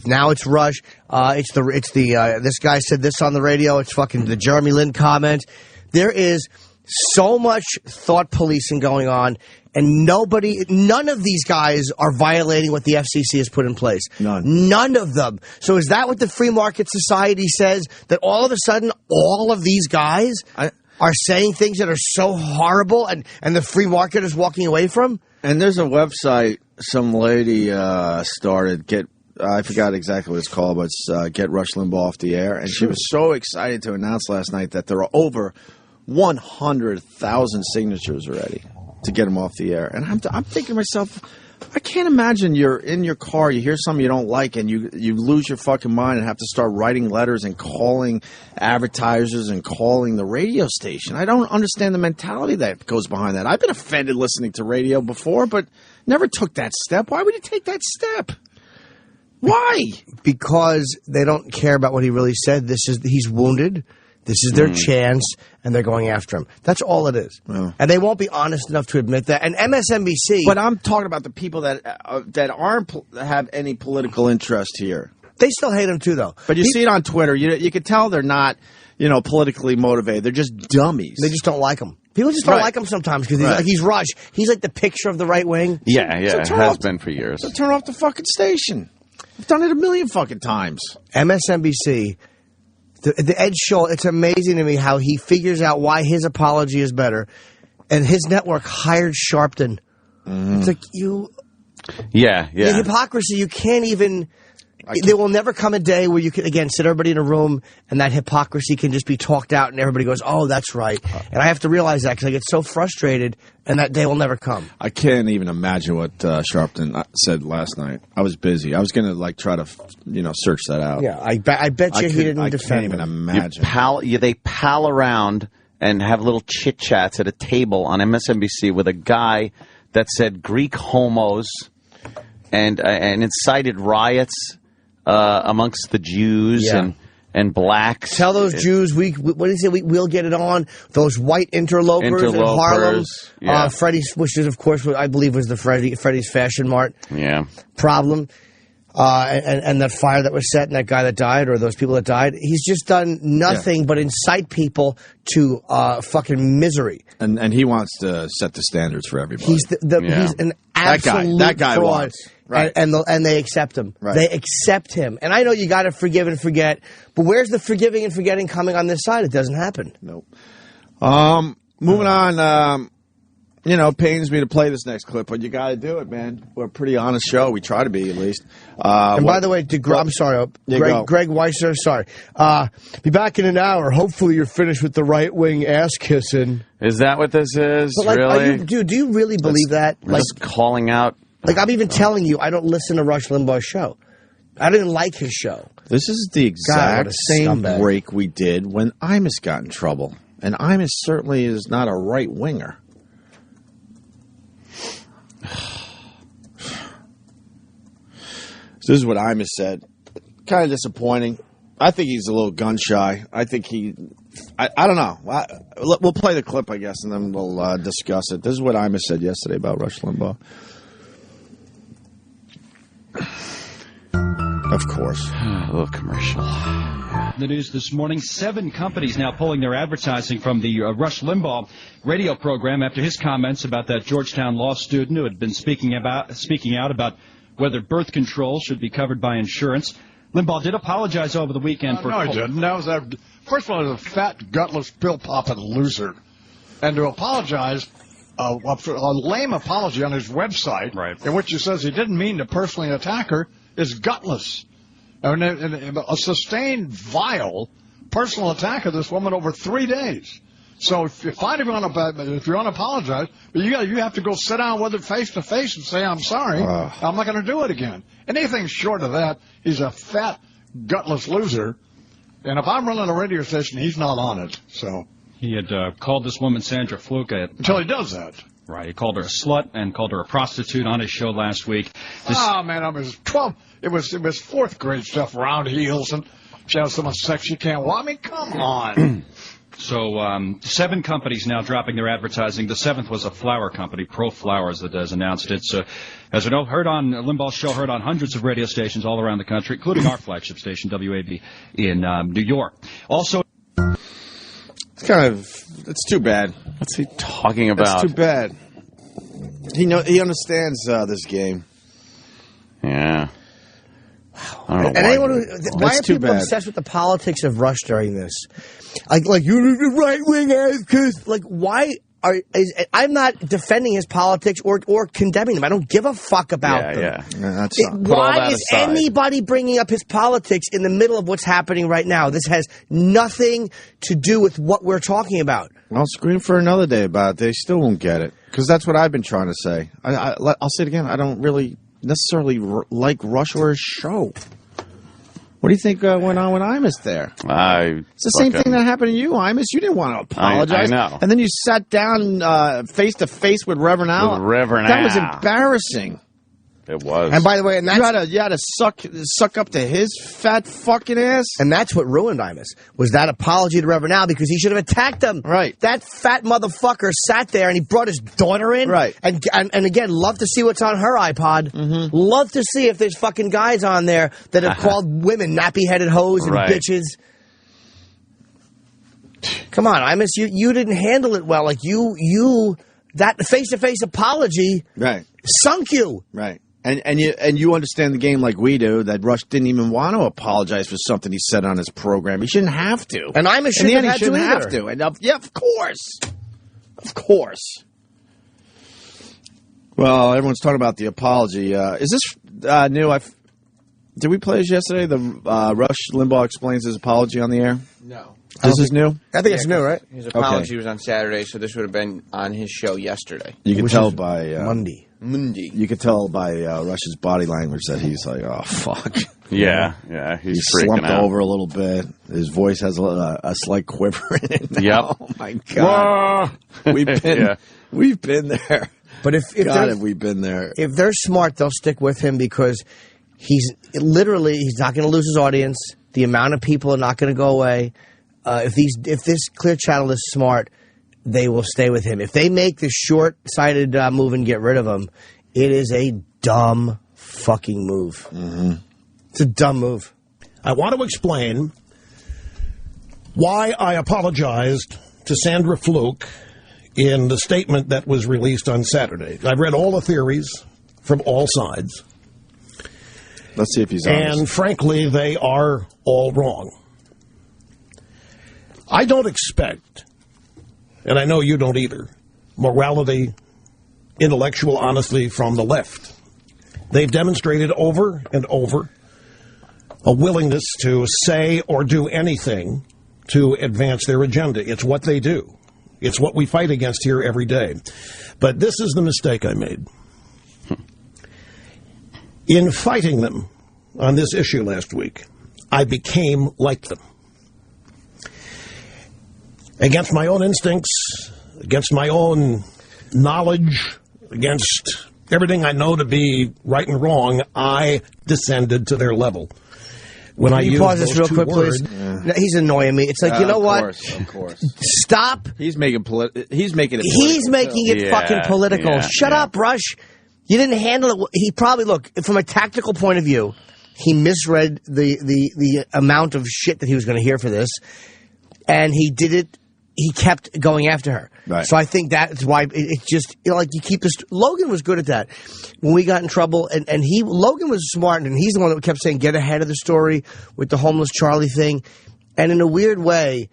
Now it's Rush. This guy said this on the radio. It's fucking the Jeremy Lin comment. There is so much thought policing going on, and none of these guys are violating what the FCC has put in place. None of them. So is that what the free market society says? That all of a sudden, all of these guys are saying things that are so horrible, and the free market is walking away from? And there's a website some lady started, I forgot exactly what it's called, but it's Get Rush Limbaugh Off the Air. And she was so excited to announce last night that there are over 100,000 signatures already to get him off the air. And I'm thinking to myself, I can't imagine you're in your car, you hear something you don't like, and you lose your fucking mind and have to start writing letters and calling advertisers and calling the radio station. I don't understand the mentality that goes behind that. I've been offended listening to radio before, but never took that step. Why would you take that step? Why? Because they don't care about what he really said. He's wounded. This is their chance, and they're going after him. That's all it is. And they won't be honest enough to admit that. And MSNBC... But I'm talking about the people that aren't have any political interest here. They still hate him, too, though. But you see it on Twitter. You can tell they're not, politically motivated. They're just dummies. They just don't like him. People just don't like him sometimes because he's Rush. He's like the picture of the right wing. Yeah, it has been for years. So turn off the fucking station. I've done it a million fucking times. MSNBC... The Ed Schultz, it's amazing to me how he figures out why his apology is better. And his network hired Sharpton. It's like Yeah. The hypocrisy, you can't even... There will never come a day where you can, again, sit everybody in a room and that hypocrisy can just be talked out and everybody goes, oh, that's right. And I have to realize that because I get so frustrated and that day will never come. I can't even imagine what Sharpton said last night. I was busy. I was going to try to, search that out. Yeah, I bet you he didn't defend him. I can't even imagine. They pal around and have little chit-chats at a table on MSNBC with a guy that said Greek homos and incited riots amongst the Jews and blacks. Tell those Jews, what do you say? We'll get it on. Those white interlopers in Harlem. Freddie's, which is, of course, what I believe was the Freddie's Fashion Mart problem. And that fire that was set and that guy that died or those people that died. He's just done nothing but incite people to fucking misery. And he wants to set the standards for everybody. He's he's an absolute that guy fraud. Wants. Right. And they accept him. Right. They accept him. And I know you got to forgive and forget, but where's the forgiving and forgetting coming on this side? It doesn't happen. Nope. Moving on, pains me to play this next clip, but you got to do it, man. We're a pretty honest show. We try to be, at least. And by the way, I'm sorry, Greg Weiser, sorry. Be back in an hour. Hopefully you're finished with the right-wing ass-kissing. Is that what this is? But really? Do you really believe that? Just calling out. Like, I'm even telling you, I don't listen to Rush Limbaugh's show. I didn't like his show. This is the exact same break we did when Imus got in trouble. And Imus certainly is not a right-winger. So this is what Imus said. Kind of disappointing. I think he's a little gun-shy. I think I don't know. We'll play the clip, I guess, and then we'll discuss it. This is what Imus said yesterday about Rush Limbaugh. Of course. A little commercial. The news this morning, 7 companies now pulling their advertising from the Rush Limbaugh radio program after his comments about that Georgetown law student who had been speaking out about whether birth control should be covered by insurance. Limbaugh did apologize over the weekend for... No, he didn't. First of all, he was a fat, gutless, pill-popping loser. And to apologize... a lame apology on his website, in which he says he didn't mean to personally attack her, is gutless. And a sustained, vile personal attack of this woman over 3 days. So if you want to apologize, but you have to go sit down with her face to face and say, I'm sorry, I'm not going to do it again. Anything short of that, he's a fat, gutless loser. And if I'm running a radio station, he's not on it. So he had called this woman Sandra Fluke until he does that. Right, he called her a slut and called her a prostitute on his show last week. Man, it was fourth grade stuff, round heels, and she has so much sex she can't walk. I mean, come on. So 7 companies now dropping their advertising. The 7th was a flour company, Pro Flowers, that has announced it. So, as you know, heard on Limbaugh's show, heard on hundreds of radio stations all around the country, including our flagship station, WAB, in New York. Also, it's too bad. What's he talking about? It's too bad. He understands this game. Yeah. I don't know and anyone why are people bad. obsessed with the politics of Rush during this? Like you're the right wing, because like why I'm not defending his politics or condemning them. I don't give a fuck about them. Why is anybody bringing up his politics in the middle of what's happening right now? This has nothing to do with what we're talking about. I'll scream for another day about it. They still won't get it because that's what I've been trying to say. I'll say it again. I don't really necessarily like Rush or his show. What do you think went on when Imus there? It's the same thing that happened to you, Imus. You didn't want to apologize. I know. And then you sat down face to face with Reverend Al. That was embarrassing. It was. And by the way, and that's, you had to suck up to his fat fucking ass. And that's what ruined Imus, was that apology to Reverend Al, because he should have attacked him. Right. That fat motherfucker sat there and he brought his daughter in. Right. And again, love to see what's on her iPod. Mm-hmm. Love to see if there's fucking guys on there that have called women nappy-headed hoes and bitches. Come on, Imus, you didn't handle it well. Like that face-to-face apology sunk you. Right. And you understand the game like we do, that Rush didn't even want to apologize for something he said on his program. He shouldn't have to. And Imus shouldn't have to either. Have to. And of course. Of course. Well, everyone's talking about the apology. Is this new? Did we play this yesterday? The Rush Limbaugh explains his apology on the air? No. This is new? I think it's new, right? His apology was on Saturday, so this would have been on his show yesterday. You can tell by... Monday. You could tell by Rush's body language that he's like, oh, fuck. Yeah, he's freaking slumped over a little bit. His voice has a slight quiver in it now. Yep. Oh, my God. We've been there. But if we've been there. If they're smart, they'll stick with him because he's not going to lose his audience. The amount of people are not going to go away. If this Clear Channel is smart, they will stay with him. If they make the short-sighted move and get rid of him, it is a dumb fucking move. Mm-hmm. It's a dumb move. I want to explain why I apologized to Sandra Fluke in the statement that was released on Saturday. I've read all the theories from all sides. Let's see if he's honest. And frankly, they are all wrong. I don't expect, and I know you don't either, morality, intellectual honesty from the left. They've demonstrated over and over a willingness to say or do anything to advance their agenda. It's what they do. It's what we fight against here every day. But this is the mistake I made. In fighting them on this issue last week, I became like them. Against my own instincts, against my own knowledge, against everything I know to be right and wrong, I descended to their level. When Can you pause this real quick, please? Yeah. He's annoying me. It's like, you know what? Of course. Stop. He's making it political. He's making it fucking political. Shut up, Rush. You didn't handle it. He probably, look, from a tactical point of view, he misread the amount of shit that he was going to hear for this, and he did it. He kept going after her. Right. So I think that's why it's just, like, you keep this. Logan was good at that. When we got in trouble, and Logan was smart, and he's the one that kept saying, get ahead of the story with the homeless Charlie thing. And in a weird way,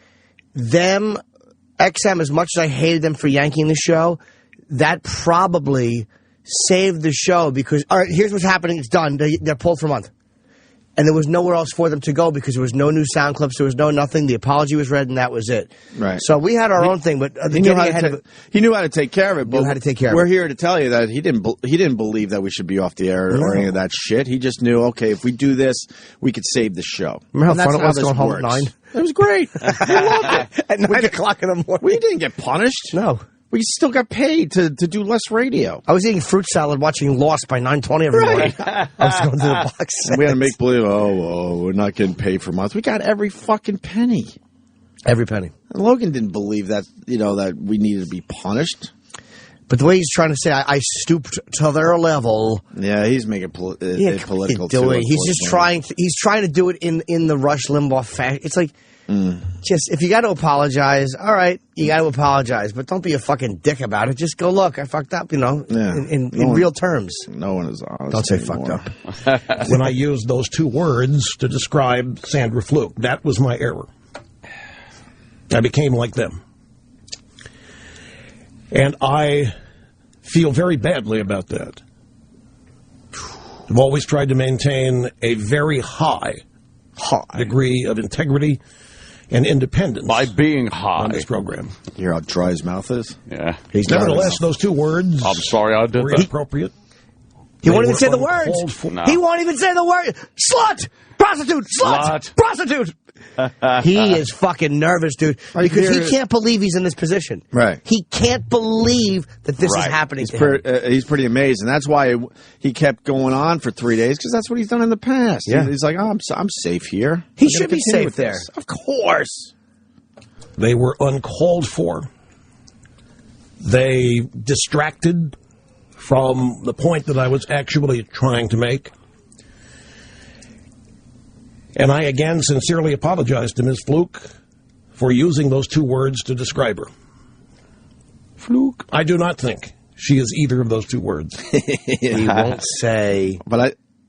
XM, as much as I hated them for yanking the show, that probably saved the show because, all right, here's what's happening. It's done. They're pulled for a month. And there was nowhere else for them to go because there was no new sound clips. There was no nothing. The apology was read, and that was it. Right. So we had our own thing, but he knew how to take care of it. Knew how to take care of it. We're here to tell you that he didn't believe that we should be off the air or any of that shit. He just knew, okay, if we do this, we could save the show. Remember how fun it was going home at 9? It was great. We loved it. At 9 o'clock in the morning. We didn't get punished. No. We still got paid to do less radio. I was eating fruit salad watching Lost by 9:20 every morning. I was going to the box. We had to make believe, we're not getting paid for months. We got every fucking penny. Every penny. And Logan didn't believe that, that we needed to be punished. But the way he's trying to say, I stooped to their level. Yeah, he's making it political too. He's just trying to do it in the Rush Limbaugh fashion. It's like, just, if you got to apologize, all right, you got to apologize. But don't be a fucking dick about it. Just go, look, I fucked up, in real terms. No one is honest. Don't say anymore. fucked up. When I used those two words to describe Sandra Fluke, that was my error. I became like them. And I feel very badly about that. I've always tried to maintain a very high degree of integrity and independence. By being high. On this program. You hear how dry his mouth is? Yeah. Nevertheless, those two words I'm sorry I did were that. inappropriate. He won't even say the words. No. He won't even say the word. Slut! Prostitute! Slut! Prostitute! He is fucking nervous, dude, because he can't believe he's in this position. Right. He can't believe that this is happening to him. He's pretty amazed, and that's why he kept going on for 3 days, because that's what he's done in the past. Yeah. He's like, I'm safe here. He should be safe there. This. Of course. They were uncalled for. They distracted from the point that I was actually trying to make. And I again sincerely apologize to Ms. Fluke for using those two words to describe her. Fluke. I do not think she is either of those two words. He won't say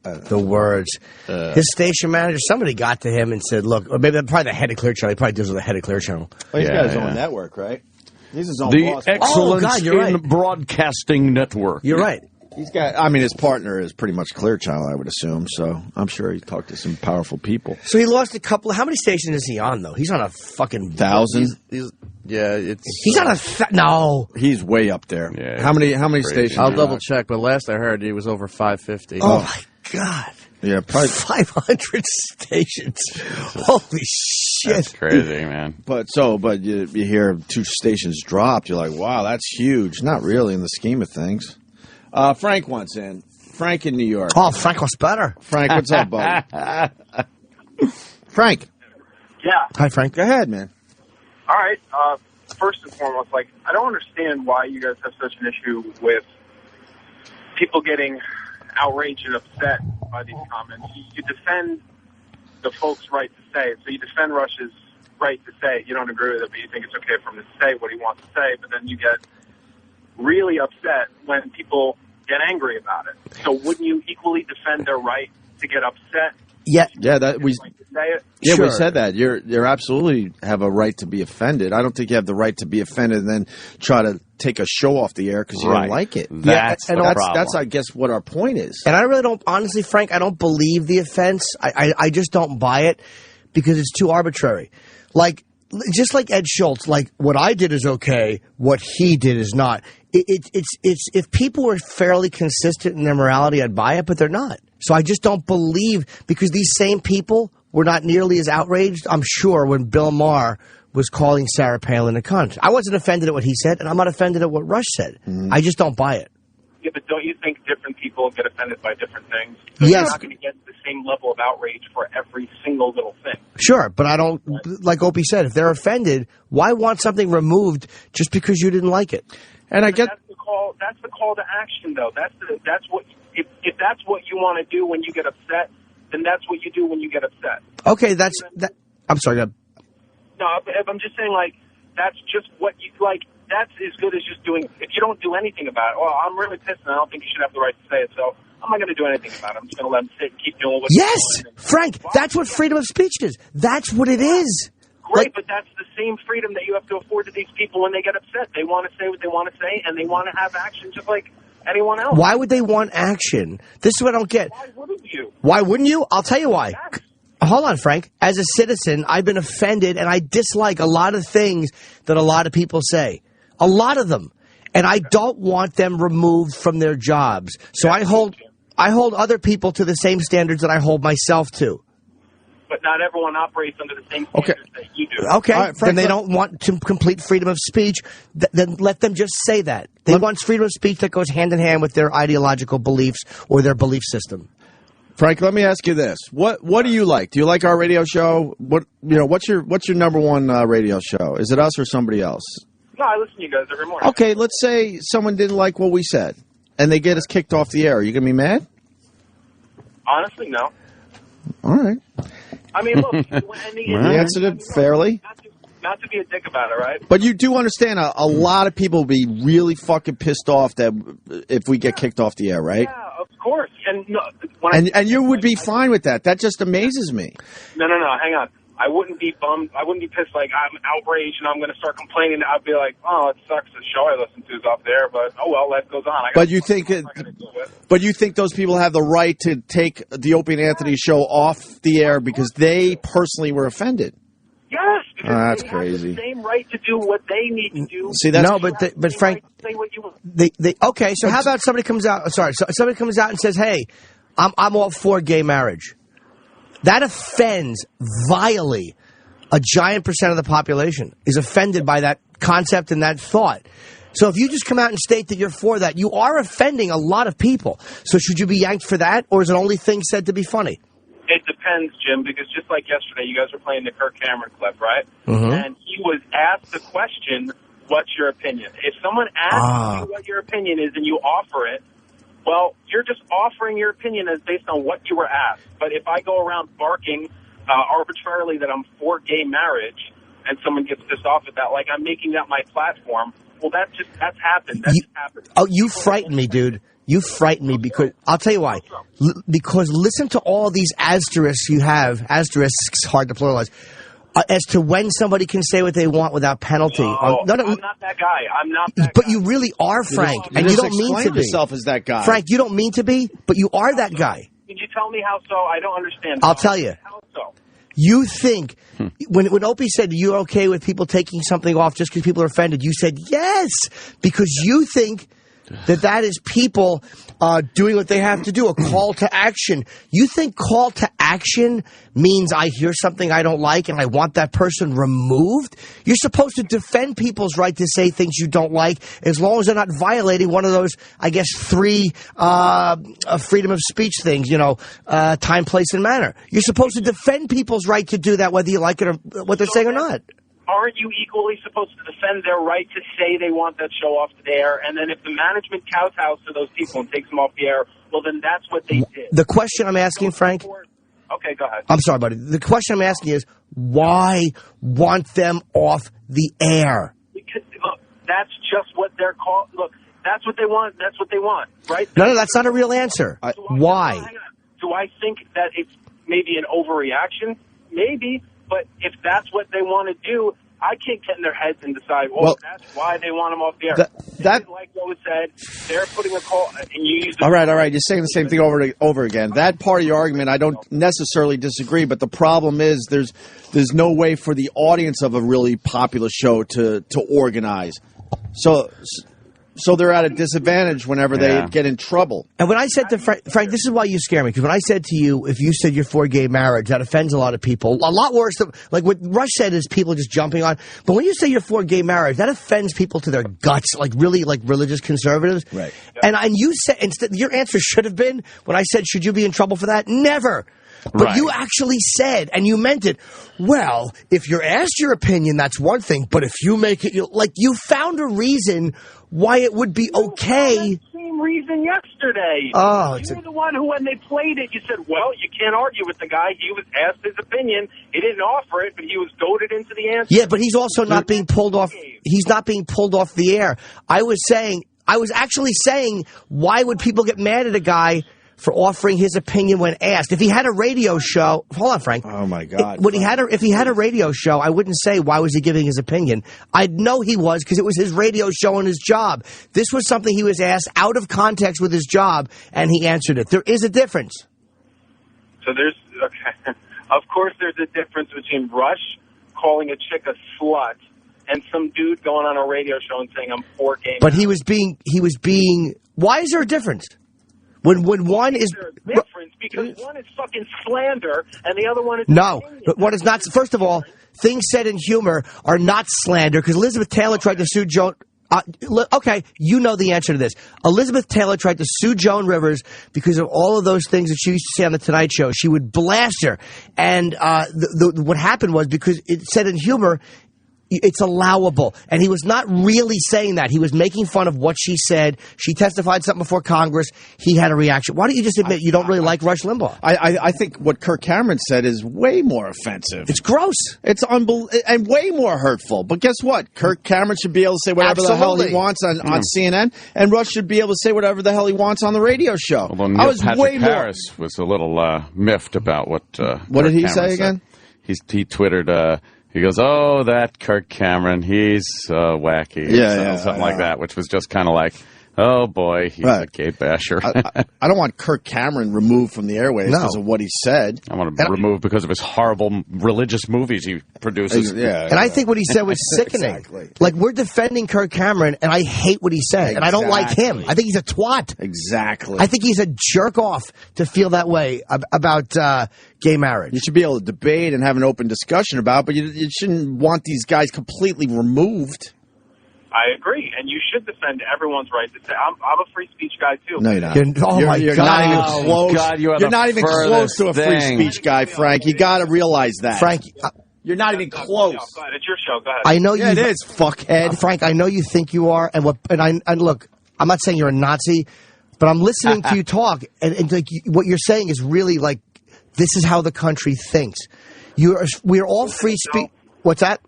the words. His station manager, somebody got to him and said, look, or maybe probably the head of Clear Channel. He probably deals with the head of Clear Channel. Well, he's got his own network, right? He's his own the boss. Excellence in Broadcasting Network. You're right. He's got. His partner is pretty much Clear Channel, I would assume. So I'm sure he talked to some powerful people. So he lost a couple. How many stations is he on though? He's on a fucking 1,000. He's on a no. He's way up there. Yeah, how many stations? I'll double check, but last I heard he was over 550. Oh my God. Yeah, probably 500 stations. Holy shit. That's crazy, man. But you hear 2 stations dropped, you're like, wow, that's huge. Not really in the scheme of things. Frank wants in. Frank in New York. Oh, Frank was better. Frank, what's up, buddy? Frank. Yeah. Hi, Frank. Go ahead, man. All right. First and foremost, I don't understand why you guys have such an issue with people getting outraged and upset by these comments. You defend the folks' right to say it. So you defend Rush's right to say it. You don't agree with it, but you think it's okay for him to say what he wants to say. But then you get really upset when people get angry about it. So wouldn't you equally defend their right to get upset? Yeah, that we. Yeah, we said that. You're absolutely have a right to be offended. I don't think you have the right to be offended and then try to take a show off the air because you don't like it. That's I guess what our point is. And I really don't, honestly, Frank, I don't believe the offense. I just don't buy it because it's too arbitrary. Just like Ed Schultz, what I did is okay, what he did is not. It's if people were fairly consistent in their morality, I'd buy it, but they're not. So I just don't believe, because these same people were not nearly as outraged, I'm sure, when Bill Maher was calling Sarah Palin a cunt. I wasn't offended at what he said, and I'm not offended at what Rush said. Mm-hmm. I just don't buy it. Yeah, but don't you think different people get offended by different things? So yes. You're not going to get the same level of outrage for every single little thing. Sure, but I don't, like Opie said, if they're offended, why want something removed just because you didn't like it? And I get that's the call to action, though. That's what if that's what you want to do when you get upset, then that's what you do when you get upset. Okay, I'm sorry. No, I'm just saying, that's just what you like. That's as good as just doing. If you don't do anything about it, well, I'm really pissed, and I don't think you should have the right to say it. So I'm not going to do anything about it. I'm just going to let them sit and keep doing what. Yes, Frank. That's what freedom of speech is. That's what it is. Great, but that's the same freedom that you have to afford to these people when they get upset. They want to say what they want to say, and they want to have action just like anyone else. Why would they want action? This is what I don't get. Why wouldn't you? Why wouldn't you? I'll tell you why. Yes. Hold on, Frank. As a citizen, I've been offended, and I dislike a lot of things that a lot of people say. A lot of them. And I don't want them removed from their jobs. So I hold other people to the same standards that I hold myself to. But not everyone operates under the same standards that you do. Okay, right, Frank, then they don't want complete freedom of speech. Then let them just say that. They want freedom of speech that goes hand in hand with their ideological beliefs or their belief system. Frank, let me ask you this: What do you like? Do you like our radio show? What's your number one radio show? Is it us or somebody else? No, I listen to you guys every morning. Okay, let's say someone didn't like what we said, and they get us kicked off the air. Are you gonna be mad? Honestly, no. All right. I mean, look, You answered it fairly. Not to be a dick about it, right? But you do understand a lot of people will be really fucking pissed off that if we get kicked off the air, right? Yeah, of course. And no, and you would be fine with that. That just amazes me. No, hang on. I wouldn't be bummed. I wouldn't be pissed like I'm outraged and I'm going to start complaining. I'd be like, oh, it sucks. The show I listen to is off there, but oh well, life goes on. But you think those people have the right to take the Opie and Anthony show off the air because they personally were offended? Yes. That's crazy. Have the same right to do what they need to do. See, that's but Frank, okay. So how about somebody comes out? Sorry, so somebody comes out and says, "Hey, I'm all for gay marriage." That offends vilely a giant percent of the population is offended by that concept and that thought. So if you just come out and state that you're for that, you are offending a lot of people. So should you be yanked for that, or is it only things said to be funny? It depends, Jim, because just like yesterday, you guys were playing the Kirk Cameron clip, right? Mm-hmm. And he was asked the question, what's your opinion? If someone asks you what your opinion is and you offer it, well, you're just offering your opinion as based on what you were asked. But if I go around barking arbitrarily that I'm for gay marriage and someone gets pissed off at that, like I'm making that my platform, well, that's happened. That's happened. Oh, you frighten me, dude. You frighten me because I'll tell you why. Because listen to all these asterisks you have. Asterisks, hard to pluralize. As to when somebody can say what they want without penalty. No, I'm not that guy. I'm not that But guy. you really are, Frank. You and you just don't mean to be. yourself as that guy. Frank, you don't mean to be, but you are that guy. Can you tell me how so? I don't understand. I'll tell you. How so? You think, when Opie said you're okay with people taking something off just because people are offended, you said yes, because you think that is people doing what they have to do, a call to action. You think call to action means I hear something I don't like and I want that person removed? You're supposed to defend people's right to say things you don't like as long as they're not violating one of those, I guess, 3 freedom of speech things, time, place, and manner. You're supposed to defend people's right to do that whether you like it or what they're saying or not. Aren't you equally supposed to defend their right to say they want that show off the air? And then if the management kowtows to those people and takes them off the air, well, then that's what they did. The question I'm asking, Frank... Okay, go ahead. I'm sorry, buddy. The question I'm asking is, why want them off the air? Because, look, that's just what they're called. Look, that's what they want. That's what they want, right? No, that's not a real answer. Why? Hang on. Do I think that it's maybe an overreaction? Maybe. But if that's what they want to do, I can't get in their heads and decide, well that's why they want them off the air. That like what was said, they're putting a call, and you use all right. You're saying the same thing over again. That part of your argument, I don't necessarily disagree, but the problem is there's no way for the audience of a really popular show to organize. So they're at a disadvantage whenever they get in trouble. And when I said to Frank, this is why you scare me, because when I said to you, if you said you're for gay marriage, that offends a lot of people. A lot worse than, like what Rush said is people just jumping on. But when you say you're for gay marriage, that offends people to their guts, like really like religious conservatives. Right. And you said, instead, your answer should have been, when I said, should you be in trouble for that? Never. But you actually said, and you meant it, well, if you're asked your opinion, that's one thing. But if you make it, you found a reason why it would be okay. Same reason yesterday. Oh, you were the one who, when they played it, you said, well, you can't argue with the guy. He was asked his opinion. He didn't offer it, but he was goaded into the answer. Yeah, but he's also not being pulled off. He's not being pulled off the air. I was actually saying, why would people get mad at a guy for offering his opinion when asked? If he had a radio show, hold on, Frank. Oh my God! If he had a radio show, I wouldn't say why was he giving his opinion. I'd know he was, because it was his radio show and his job. This was something he was asked out of context with his job, and he answered it. There is a difference. So of course there's a difference between Rush calling a chick a slut and some dude going on a radio show and saying I'm for gay. But he was being. Why is there a difference? When one is difference, because one is fucking slander and the other one is one is not. First of all, things said in humor are not slander, because Elizabeth Taylor tried to sue Okay, you know the answer to this. Elizabeth Taylor tried to sue Joan Rivers because of all of those things that she used to say on The Tonight Show. She would blast her. And what happened was, because it said in humor, it's allowable. And he was not really saying that. He was making fun of what she said. She testified something before Congress. He had a reaction. Why don't you just admit you don't really like Rush Limbaugh? I think what Kirk Cameron said is way more offensive. It's gross. It's and way more hurtful. But guess what? Kirk Cameron should be able to say whatever the hell he wants on CNN, and Rush should be able to say whatever the hell he wants on the radio show. Although Neil Patrick Harris was a little miffed about what did he say again? He Twittered... He goes, oh, that Kirk Cameron, he's wacky. Something like that, which was just kind of like, oh, boy, he's a gay basher. I don't want Kirk Cameron removed from the airwaves because of what he said. I want him removed because of his horrible religious movies he produces. And I think what he said was sickening. Exactly. Like, we're defending Kirk Cameron, and I hate what he said. And I don't like him. I think he's a twat. Exactly. I think he's a jerk-off to feel that way about gay marriage. You should be able to debate and have an open discussion about it, but you shouldn't want these guys completely removed. I agree, and you should defend everyone's right to say, I'm a free speech guy, too. No, you're not. You're not even close. God, you're not even close to a free speech guy, Frank. You got to realize that. Frank, you're not even close. Go ahead. It's your show. Go ahead. I know it is, fuckhead. Frank, I know you think you are, and look, I'm not saying you're a Nazi, but I'm listening to you talk, and like, what you're saying is really like, this is how the country thinks. We're all free speech. What's that?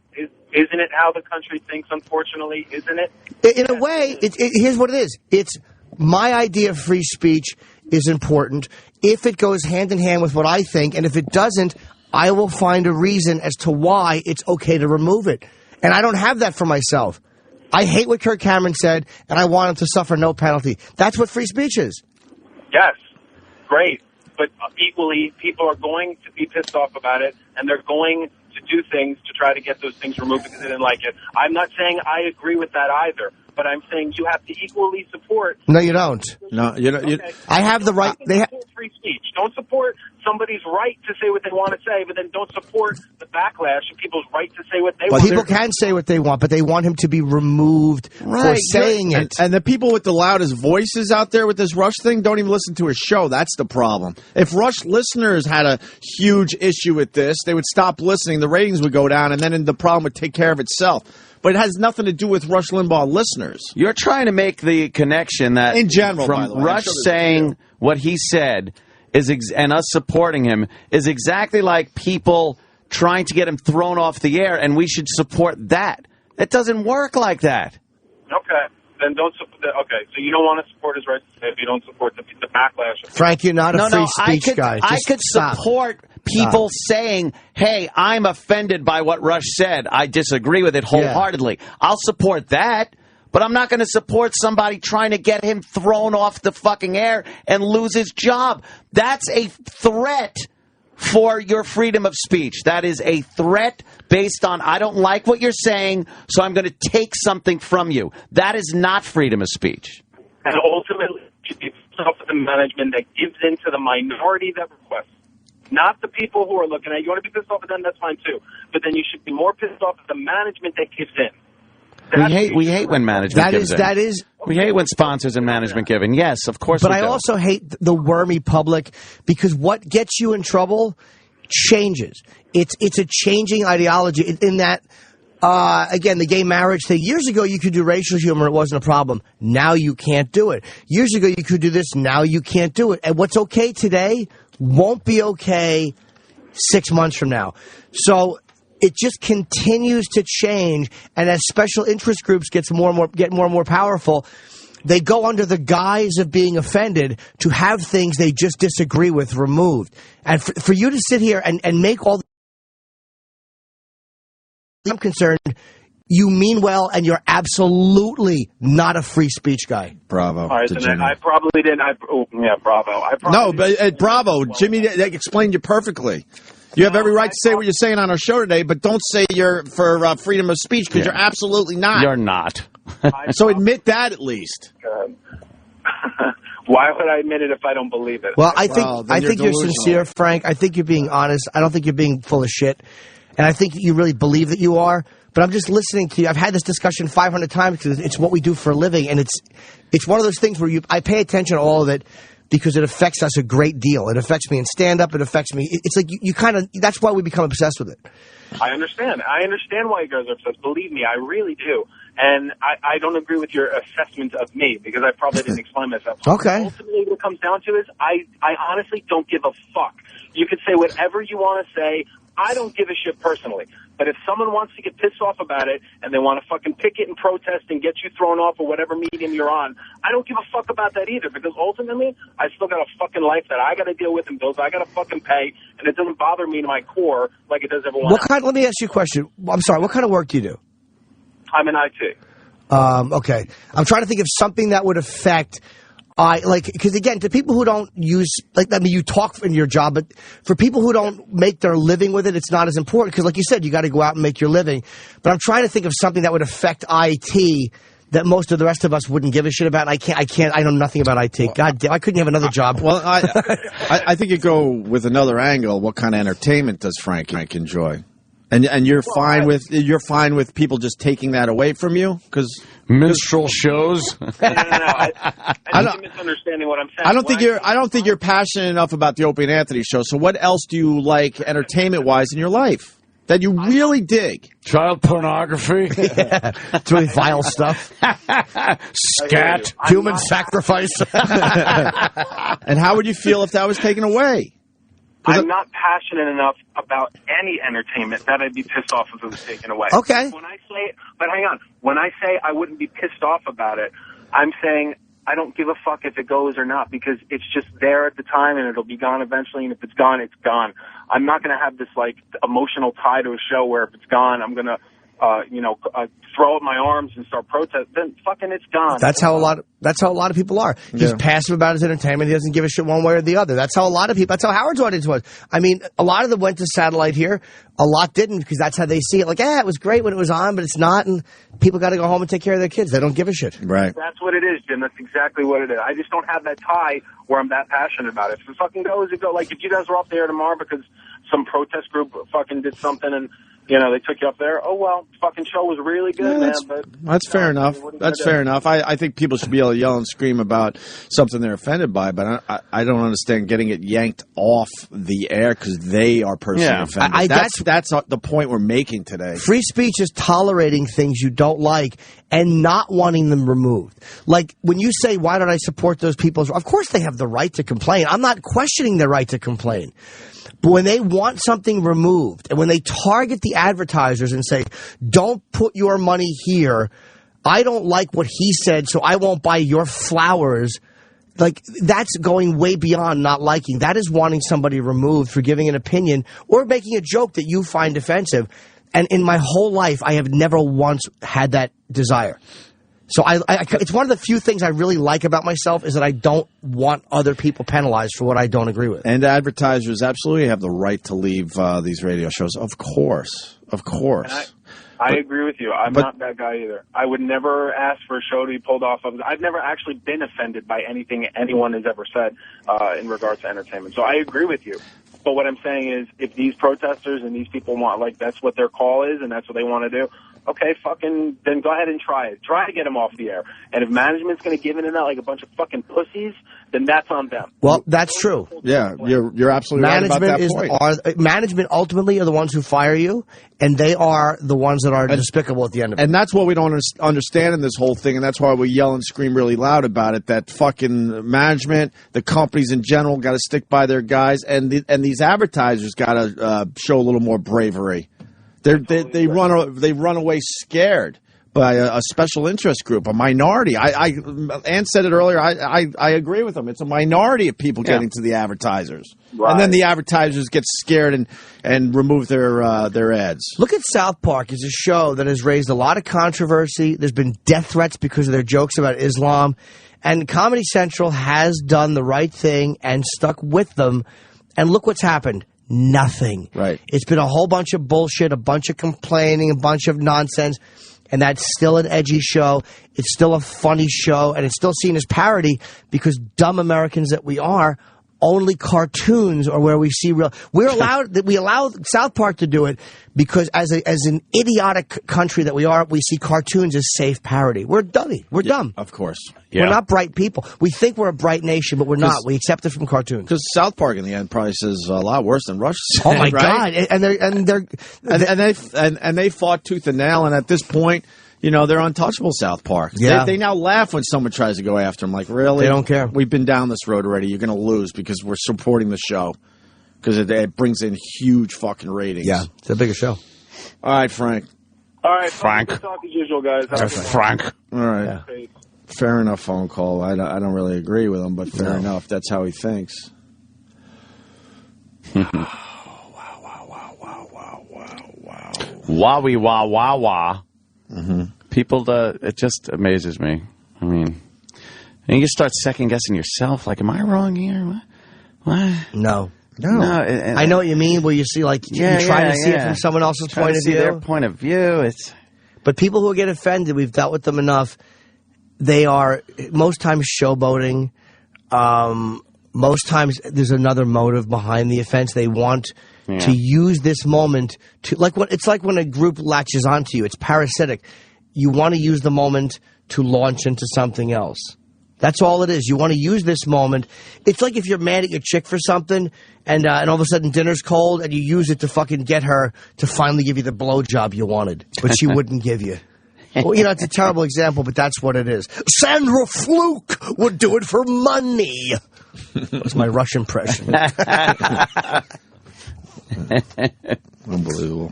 Isn't it how the country thinks, unfortunately? Isn't it? In a way, here's what it is. It's my idea of free speech is important if it goes hand in hand with what I think, and if it doesn't, I will find a reason as to why it's okay to remove it. And I don't have that for myself. I hate what Kirk Cameron said, and I want him to suffer no penalty. That's what free speech is. Yes. Great. But equally, people are going to be pissed off about it, and they're going to do things to try to get those things removed because they didn't like it. I'm not saying I agree with that either, but I'm saying you have to equally support. No, you don't. No, you don't. Okay. I have the right. They have free speech. Don't support somebody's right to say what they want to say, but then don't support the backlash of people's right to say what they want. People can say what they want, but they want him to be removed for saying it. And the people with the loudest voices out there with this Rush thing don't even listen to his show. That's the problem. If Rush listeners had a huge issue with this, they would stop listening. The ratings would go down, and then the problem would take care of itself. But it has nothing to do with Rush Limbaugh listeners. You're trying to make the connection that in general, from by the way, Rush saying what he said and us supporting him is exactly like people trying to get him thrown off the air, and we should support that. It doesn't work like that. Okay. Then don't support. Okay, so you don't want to support his right to say if you don't support the backlash. Frank, you're not a free speech guy. I could support people saying, hey, I'm offended by what Rush said. I disagree with it wholeheartedly. Yeah. I'll support that, but I'm not going to support somebody trying to get him thrown off the fucking air and lose his job. That's a threat for your freedom of speech. That is a threat based on, I don't like what you're saying, so I'm going to take something from you. That is not freedom of speech. And ultimately, you should be pissed off with the management that gives in to the minority that requests. Not the people who are looking at it. You want to be pissed off at them, that's fine too. But then you should be more pissed off at the management that gives in. We hate when management gives in. We hate when sponsors and management give in. Yes, of course. But I also hate the wormy public, because what gets you in trouble changes. It's a changing ideology in that. Again, the gay marriage thing. Years ago, you could do racial humor. It wasn't a problem. Now you can't do it. Years ago, you could do this. Now you can't do it. And what's okay today won't be okay 6 months from now. So it just continues to change. And as special interest groups get more and more powerful, they go under the guise of being offended to have things they just disagree with removed. And for you to sit here and make all I'm concerned, you mean well, and you're absolutely not a free speech guy. Bravo. All right, then I probably didn't. Bravo. Bravo. Jimmy explained you perfectly. You have every right to say what you're saying on our show today, but don't say you're for freedom of speech, because you're absolutely not. You're not. So admit that at least. Why would I admit it if I don't believe it? Well, I think you're sincere, Frank. I think you're being honest. I don't think you're being full of shit. And I think you really believe that you are, But I'm just listening to you. I've had this discussion 500 times because it's what we do for a living, and it's one of those things where I pay attention to all of it because it affects us a great deal. It affects me in stand-up. It affects me. It's like you kind of. That's why we become obsessed with it. I understand. I understand why you guys are obsessed. Believe me, I really do. And I don't agree with your assessment of me because I probably didn't explain myself. Okay. Ultimately, what it comes down to is I honestly don't give a fuck. You could say whatever you want to say. I don't give a shit personally. But if someone wants to get pissed off about it and they want to fucking picket and protest and get you thrown off or whatever medium you're on, I don't give a fuck about that either because ultimately I still got a fucking life that I got to deal with and bills I got to fucking pay, and it doesn't bother me to my core like it does everyone else. Let me ask you a question. I'm sorry. What kind of work do you do? I'm in IT. Okay. I'm trying to think of something that would affect... because again, to people who don't use, you talk in your job, but for people who don't make their living with it, it's not as important. Because like you said, you got to go out and make your living. But I'm trying to think of something that would affect IT that most of the rest of us wouldn't give a shit about. And I know nothing about IT. God damn, I couldn't have another job. Well, I think you go with another angle. What kind of entertainment does Frank enjoy? And you're fine with people just taking that away from you because minstrel shows. No. I think you're misunderstanding what I'm saying. I don't think you're passionate enough about the Opie and Anthony show. So what else do you like entertainment wise in your life that you really dig? Child pornography. Yeah. It's really vile stuff. Scat. Human sacrifice. And how would you feel if that was taken away? I'm not passionate enough about any entertainment that I'd be pissed off if it was taken away. Okay. But hang on. When I say I wouldn't be pissed off about it, I'm saying I don't give a fuck if it goes or not because it's just there at the time and it'll be gone eventually. And if it's gone, it's gone. I'm not going to have this emotional tie to a show where if it's gone, I'm going to throw up my arms and start protesting. Then fucking it's gone. That's how a lot of people are. He's passive about his entertainment. He doesn't give a shit one way or the other. That's how a lot of people. That's how Howard's audience was. I mean, a lot of them went to satellite here. A lot didn't because that's how they see it. It was great when it was on, but it's not. And people got to go home and take care of their kids. They don't give a shit. Right. That's what it is, Jim. That's exactly what it is. I just don't have that tie where I'm that passionate about it. If it fucking goes, it goes. Like if you guys were off the air tomorrow because some protest group fucking did something and they took you up there. Oh, well, fucking show was really good, man. But that's fair enough. That's fair enough. I think people should be able to yell and scream about something they're offended by, but I don't understand getting it yanked off the air because they are personally offended. That's the point we're making today. Free speech is tolerating things you don't like and not wanting them removed. Like when you say, why don't I support those people? Of course they have the right to complain. I'm not questioning their right to complain. But when they want something removed and when they target the advertisers and say, don't put your money here, I don't like what he said, so I won't buy your flowers. That's going way beyond not liking. That is wanting somebody removed for giving an opinion or making a joke that you find offensive. And in my whole life, I have never once had that desire. So it's one of the few things I really like about myself is that I don't want other people penalized for what I don't agree with. And advertisers absolutely have the right to leave these radio shows. Of course. I agree with you. I'm not that guy either. I would never ask for a show to be pulled off of. I've never actually been offended by anything anyone has ever said in regards to entertainment. So I agree with you. But what I'm saying is if these protesters and these people want, that's what their call is and that's what they want to do, okay, then go ahead and try it. Try to get them off the air. And if management's going to give in to that like a bunch of fucking pussies, then that's on them. Well, that's true. Yeah, you're absolutely right about that point. Management ultimately are the ones who fire you, and they are the ones that are despicable at the end of it. And that's what we don't understand in this whole thing, and that's why we yell and scream really loud about it, that fucking management, the companies in general got to stick by their guys, and these advertisers got to show a little more bravery. They run away scared by a special interest group, a minority. Ann said it earlier. I agree with him. It's a minority of people getting to the advertisers, and then the advertisers get scared and remove their ads. Look at South Park. It's a show that has raised a lot of controversy. There's been death threats because of their jokes about Islam, and Comedy Central has done the right thing and stuck with them. And look what's happened. Nothing. Right. It's been a whole bunch of bullshit, a bunch of complaining, a bunch of nonsense, and that's still an edgy show. It's still a funny show, and it's still seen as parody because dumb Americans that we are only cartoons are where we see real. We allow South Park to do it because as an idiotic country that we are, we see cartoons as safe parody. We're dummy. We're dumb. Of course. We're not bright people. We think we're a bright nation, but we're not. We accept it from cartoons. Because South Park in the end probably says a lot worse than Rush. Oh my right? God! And they fought tooth and nail, and at this point, they're untouchable. South Park. Yeah. They now laugh when someone tries to go after them. Like, really? They don't care. We've been down this road already. You're going to lose because we're supporting the show because it brings in huge fucking ratings. Yeah, it's a bigger show. All right, Frank. All right, Frank. Good talk as usual, guys. Frank. All right. Yeah. Fair enough phone call. I don't really agree with him, but fair enough. That's how he thinks. Wowie wah wah wah. Mm-hmm. People, it just amazes me. I mean, and you start second guessing yourself. Like, am I wrong here? What? No. I know what you mean. Where you see, like, you're trying to see it from someone else's point of view. Their point of view. But people who get offended, we've dealt with them enough. They are most times showboating. Most times there's another motive behind the offense. They want to use this moment to it's like when a group latches onto you. It's parasitic. You want to use the moment to launch into something else. That's all it is. You want to use this moment. It's like if you're mad at your chick for something, and all of a sudden dinner's cold, and you use it to fucking get her to finally give you the blowjob you wanted, but she wouldn't give you. Well, it's a terrible example, but that's what it is. Sandra Fluke would do it for money. That was my Rush impression. Unbelievable.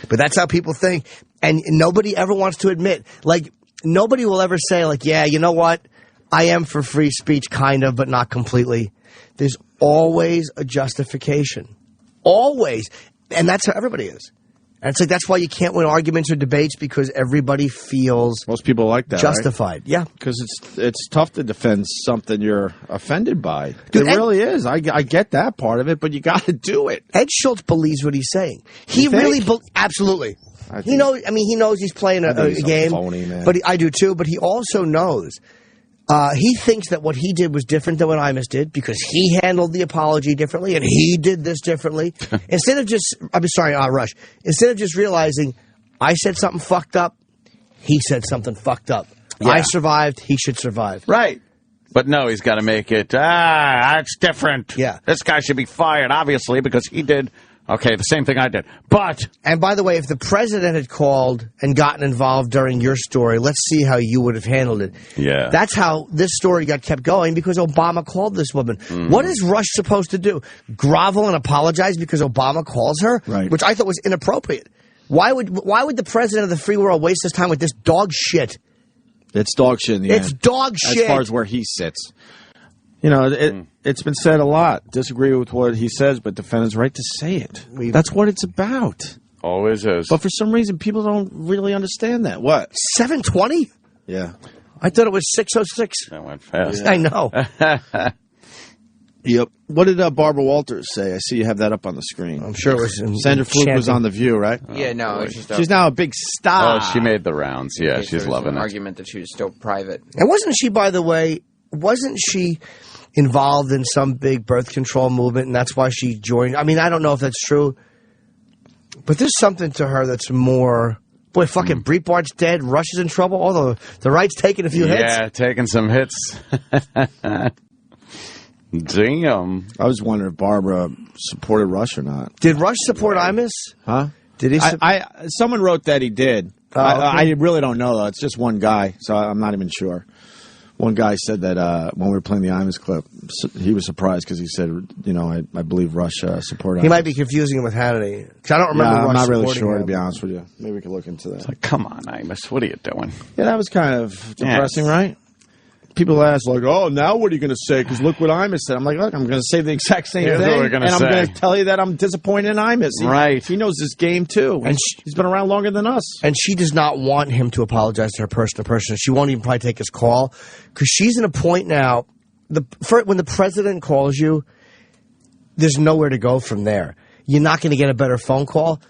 But that's how people think. And nobody ever wants to admit. Like, nobody will ever say, like, yeah, you know what? I am for free speech, kind of, but not completely. There's always a justification. Always. And that's how everybody is. And it's like that's why you can't win arguments or debates because everybody feels most people like that justified. Right? Yeah, because it's tough to defend something you're offended by. Dude, it really is. I get that part of it, but you got to do it. Ed Schultz believes what he's saying. He really absolutely. He knows. I mean, he knows he's playing a game. Phony, man. But I do too. But he also knows. He thinks that what he did was different than what Imus did because he handled the apology differently and he did this differently. Instead of just, Rush. Instead of just realizing I said something fucked up, he said something fucked up. Yeah. I survived, he should survive. Right. But no, he's got to make it, it's different. Yeah. This guy should be fired, obviously, because he did, okay, the same thing I did. But. And by the way, if the president had called and gotten involved during your story, let's see how you would have handled it. Yeah. That's how this story got kept going because Obama called this woman. What is Rush supposed to do? Grovel and apologize because Obama calls her? Right. Which I thought was inappropriate. Why would the president of the free world waste his time with this dog shit? It's dog shit in the end. It's dog shit. As far as where he sits. It's been said a lot. Disagree with what he says, but defend his right to say it. That's what it's about. Always is. But for some reason, people don't really understand that. What? 7:20? Yeah. I thought it was 6:06. That went fast. I know. Yep. What did Barbara Walters say? I see you have that up on the screen. I'm sure it was. Sandra Fluke was on The View, right? Yeah, no. She's now a big star. Oh, she made the rounds. Yeah, she's loving it. Argument that she was still private. And wasn't she, by the way, involved in some big birth control movement, and that's why she joined? I mean, I don't know if that's true, but there's something to her that's more. Boy, fucking Breitbart's dead. Rush is in trouble. Although the right's taking a few hits. Yeah, taking some hits. Damn. I was wondering if Barbara supported Rush or not. Did Rush support Imus? Huh? Did he? Someone wrote that he did. Oh, okay. I really don't know, though. It's just one guy, so I'm not even sure. One guy said that when we were playing the Imus clip, he was surprised because he said, I believe Rush supported Imus. He might be confusing him with Hannity. Because I don't remember Rush I'm not really supporting sure, him. to be honest with you. Maybe we could look into that. It's like, come on, Imus, what are you doing? Yeah, that was kind of depressing, right? People ask, like, oh, now what are you going to say? Because look what Imus said. I'm like, look, I'm going to say the exact same Here's thing. what we're gonna and say. I'm going to tell you that I'm disappointed in Imus. Right. He knows this game, too. And he's been around longer than us. And she does not want him to apologize to her person to person. She won't even probably take his call. Because she's in a point now, when the president calls you, there's nowhere to go from there. You're not going to get a better phone call.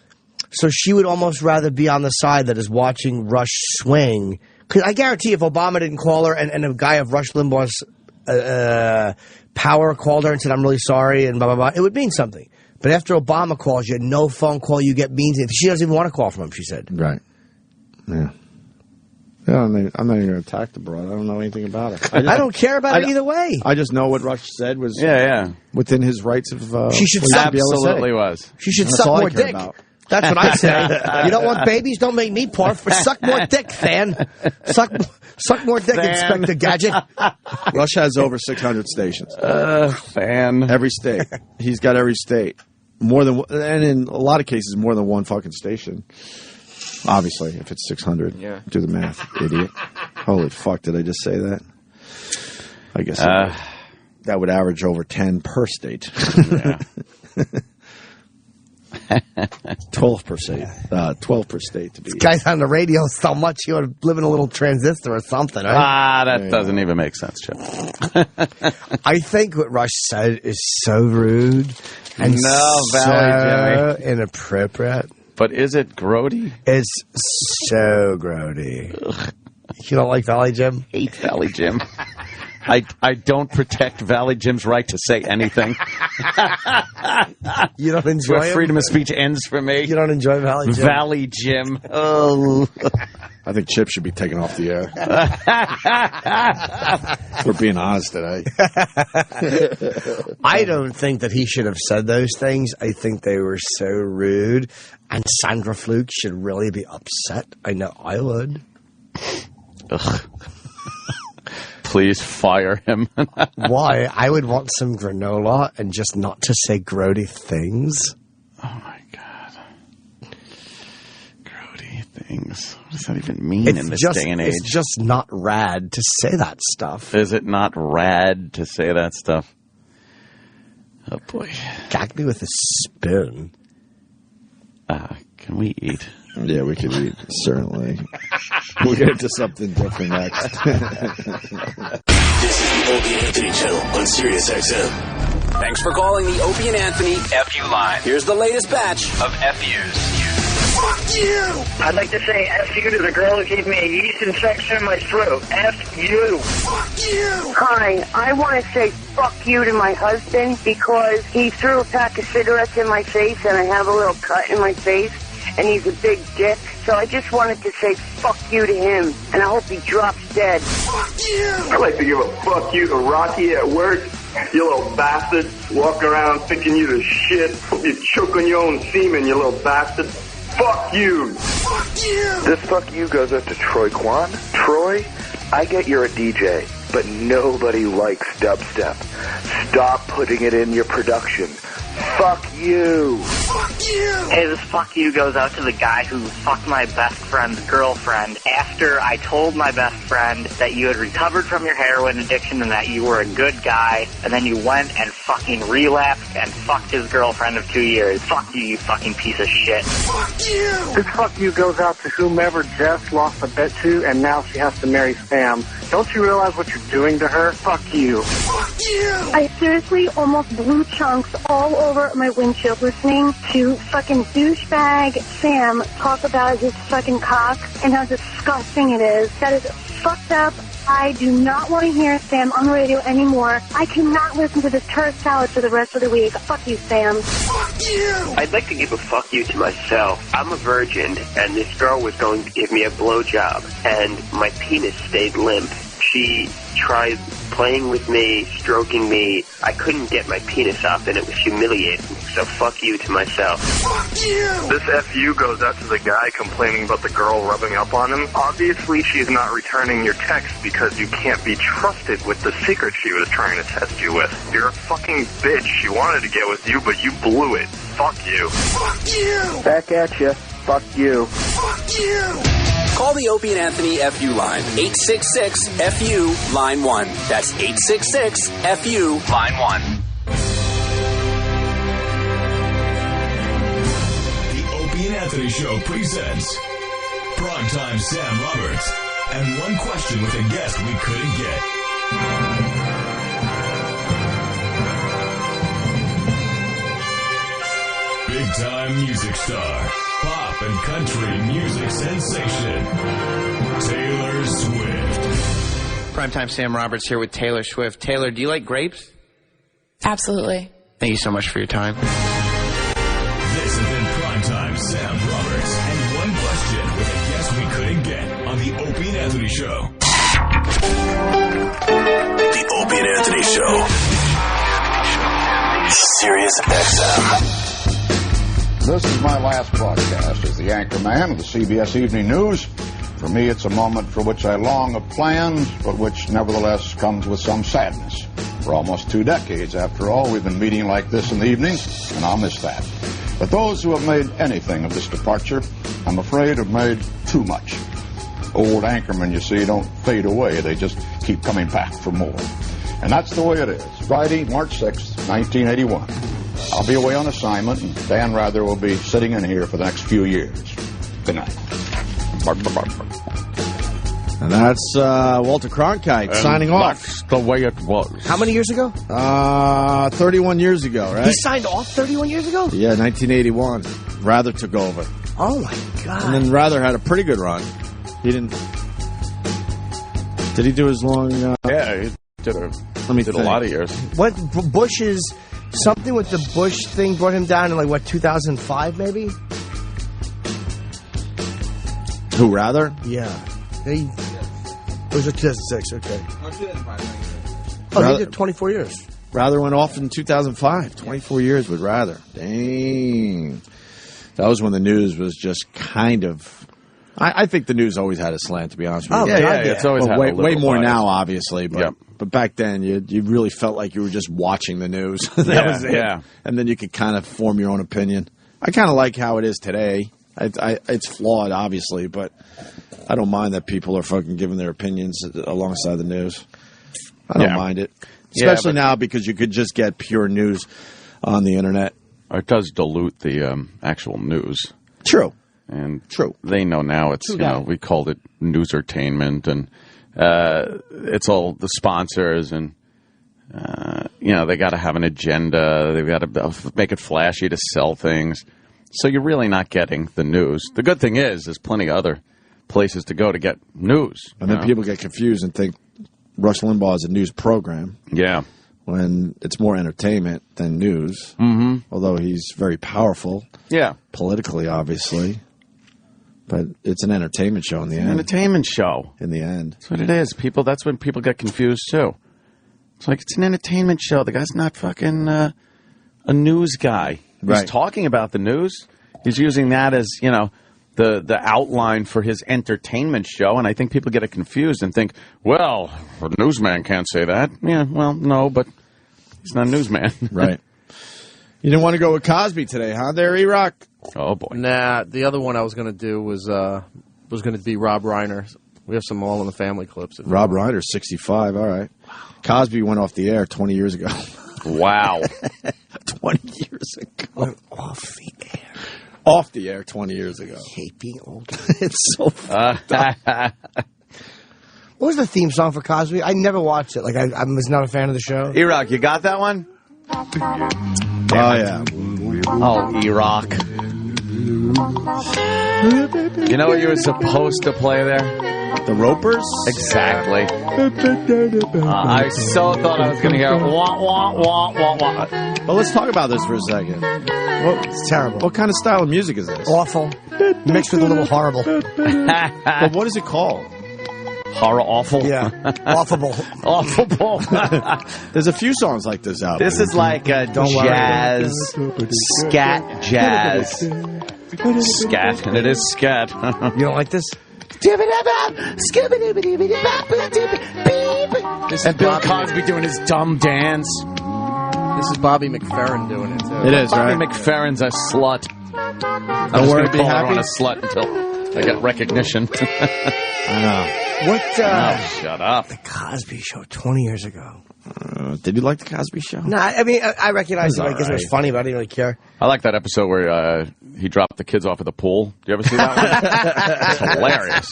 So she would almost rather be on the side that is watching Rush swing. Because I guarantee if Obama didn't call her and a guy of Rush Limbaugh's Power called her and said, I'm really sorry, and blah, blah, blah, it would mean something. But after Obama calls you, no phone call you get means anything. She doesn't even want to call from him, she said. Right. Yeah. Yeah, I'm not even going to attack the broad. I don't know anything about it. I don't care about it either way. I just know what Rush said was within his rights of... she should absolutely was. She should suck more dick. That's what I say. You don't want babies? Don't make me porf. Suck more dick, fan. Suck more dick, Inspector Gadget. Rush has over 600 stations. Fan. Every state. He's got every state. More than, and in a lot of cases, more than one fucking station. Obviously, if it's 600. Yeah. Do the math, idiot. Holy fuck, did I just say that? I guess that would average over 10 per state. Yeah. 12 per state. 12 per state to be. This guy's on the radio so much he ought to live in a little transistor or something, right? That doesn't even make sense, Chip. I think what Rush said is so rude and so inappropriate. But is it grody? It's so grody. Ugh. You don't like Valley Jim? Hate Valley Jim. I don't protect Valley Jim's right to say anything. You don't enjoy Where freedom of speech ends for me. You don't enjoy Valley Jim? Valley Jim. Oh. I think Chip should be taken off the air. We're being honest today. I don't think that he should have said those things. I think they were so rude. And Sandra Fluke should really be upset. I know I would. Ugh. Please fire him. Why? I would want some granola and just not to say grody things. Oh, my God. Grody things. What does that even mean in this day and age? It's just not rad to say that stuff. Is it not rad to say that stuff? Oh, boy. Gag me with a spoon. Can we eat? Yeah, we could eat, certainly. We'll get into something different next. This is the Opie and Anthony Show on Sirius XM. Thanks for calling the Opie and Anthony FU line. Here's the latest batch of FUs. Fuck you! I'd like to say F you to the girl who gave me a yeast infection in my throat. F you! Fuck you! Hi, I want to say fuck you to my husband because he threw a pack of cigarettes in my face and I have a little cut in my face and he's a big dick. So I just wanted to say fuck you to him and I hope he drops dead. Fuck you! I'd like to give a fuck you to Rocky at work. You little bastard. Walking around thinking you the shit. You choke on your own semen, you little bastard. Fuck you! Fuck you! This fuck you goes out to Troy Kwan. Troy, I get you're a DJ, but nobody likes dubstep. Stop putting it in your production. Fuck you! Fuck you! Hey, this fuck you goes out to the guy who fucked my best friend's girlfriend after I told my best friend that you had recovered from your heroin addiction and that you were a good guy, and then you went and fucking relapsed and fucked his girlfriend of 2 years. Fuck you, you fucking piece of shit. Fuck you! This fuck you goes out to whomever Jess lost a bet to, and now she has to marry Sam. Don't you realize what you're doing to her? Fuck you. Fuck you! I seriously almost blew chunks all over my windshield listening to fucking douchebag Sam talk about his fucking cock and how disgusting it is. That is fucked up. I do not want to hear Sam on the radio anymore. I cannot listen to this turd salad for the rest of the week. Fuck you, Sam. Fuck you! I'd like to give a fuck you to myself. I'm a virgin, and this girl was going to give me a blowjob, and my penis stayed limp. She tried playing with me, stroking me. I couldn't get my penis up, and it was humiliating. So fuck you to myself. Fuck you! This FU goes out to the guy complaining about the girl rubbing up on him. Obviously, she's not returning your text because you can't be trusted with the secret she was trying to test you with. You're a fucking bitch. She wanted to get with you, but you blew it. Fuck you. Fuck you! Back at you. Fuck you. Fuck you! Call the Opie and Anthony FU line. 866-FU, line 1. That's 866-FU, line 1. The Opie and Anthony Show presents Primetime Sam Roberts and One Question with a guest we couldn't get. Big-time music star, pop and country music sensation, Taylor Swift. Primetime Sam Roberts here with Taylor Swift. Taylor, do you like grapes? Absolutely. Thank you so much for your time. This has been Primetime Sam Roberts. And one question with a guest we couldn't get on the Opie and Anthony Show. The Opie and Anthony Show. Sirius XM. This is my last broadcast as the anchorman of the CBS Evening News. For me, it's a moment for which I long have planned, but which nevertheless comes with some sadness. For almost 2 decades, after all, we've been meeting like this in the evenings, and I'll miss that. But those who have made anything of this departure, I'm afraid, have made too much. Old anchormen, you see, don't fade away. They just keep coming back for more. And that's the way it is. Friday, March 6th, 1981. I'll be away on assignment, and Dan Rather will be sitting in here for the next few years. Good night. And that's Walter Cronkite signing off. That's the way it was. How many years ago? 31 years ago, right? He signed off 31 years ago? Yeah, 1981. Rather took over. Oh, my God. And then Rather had a pretty good run. He didn't... Did he do his long... Yeah, he did a lot of years. What, Bush's... Something with the Bush thing brought him down in, 2005, maybe? Who, Rather? Yeah. It was 2006, okay. Rather, he did 24 years. Rather went off in 2005. 24 years with Rather. Dang. That was when the news was just kind of... I think the news always had a slant, to be honest with you. Yeah, it's always had way more bias. now, obviously. But back then, you really felt like you were just watching the news. That was it. Yeah. And then you could kind of form your own opinion. I kind of like how it is today. It's flawed, obviously, but I don't mind that people are fucking giving their opinions alongside the news. I don't mind it. Especially now because you could just get pure news on the internet. It does dilute the actual news. True. And they know now it's, we called it newsertainment, and it's all the sponsors, and, they got to have an agenda. They've got to make it flashy to sell things. So you're really not getting the news. The good thing is there's plenty of other places to go to get news. And then people get confused and think Rush Limbaugh is a news program. Yeah. When it's more entertainment than news. Mm-hmm. Although he's very powerful. Yeah. Politically, obviously. But it's an entertainment show in the end. Entertainment show. In the end. That's what it is. That's when people get confused, too. It's like, it's an entertainment show. The guy's not fucking a news guy. He's talking about the news. He's using that as, the outline for his entertainment show. And I think people get it confused and think, well, a newsman can't say that. Yeah, well, no, but he's not a newsman. Right. You didn't want to go with Cosby today, huh, there, E-Rock? Oh, boy. Nah, the other one I was going to do was going to be Rob Reiner. We have some All in the Family clips. Rob Reiner, 65, all right. Cosby went off the air 20 years ago. Wow. 20 years ago. Went off the air. Off the air 20 years ago. I hate being old. It's so fucked up. What was the theme song for Cosby? I never watched it. I was not a fan of the show. E-Rock, you got that one? Oh, yeah. Oh, E-Rock. You know what you were supposed to play there? The Ropers? Exactly. I so thought I was going to hear wah, wah, wah, wah, wah. Well, let's talk about this for a second. It's terrible. What kind of style of music is this? Awful. Mixed with a little horrible. But what is it called? Horror awful? Yeah. Awful. Awful. There's a few songs like this out. This is like a jazz, scat jazz. Scat, and it is scat. You don't like this? And Bill Cosby doing his dumb dance. This is Bobby McFerrin doing it, too. It is, Bobby right? McFerrin's a slut. I'm Don't just worry, going to be call her happy. on a slut until I get recognition. I know. What? Shut up. The Cosby Show 20 years ago. Did you like the Cosby Show? No, I mean, I recognize it. I guess it was funny, but I didn't really care. I like that episode where he dropped the kids off at the pool. Do you ever see that one? It's hilarious.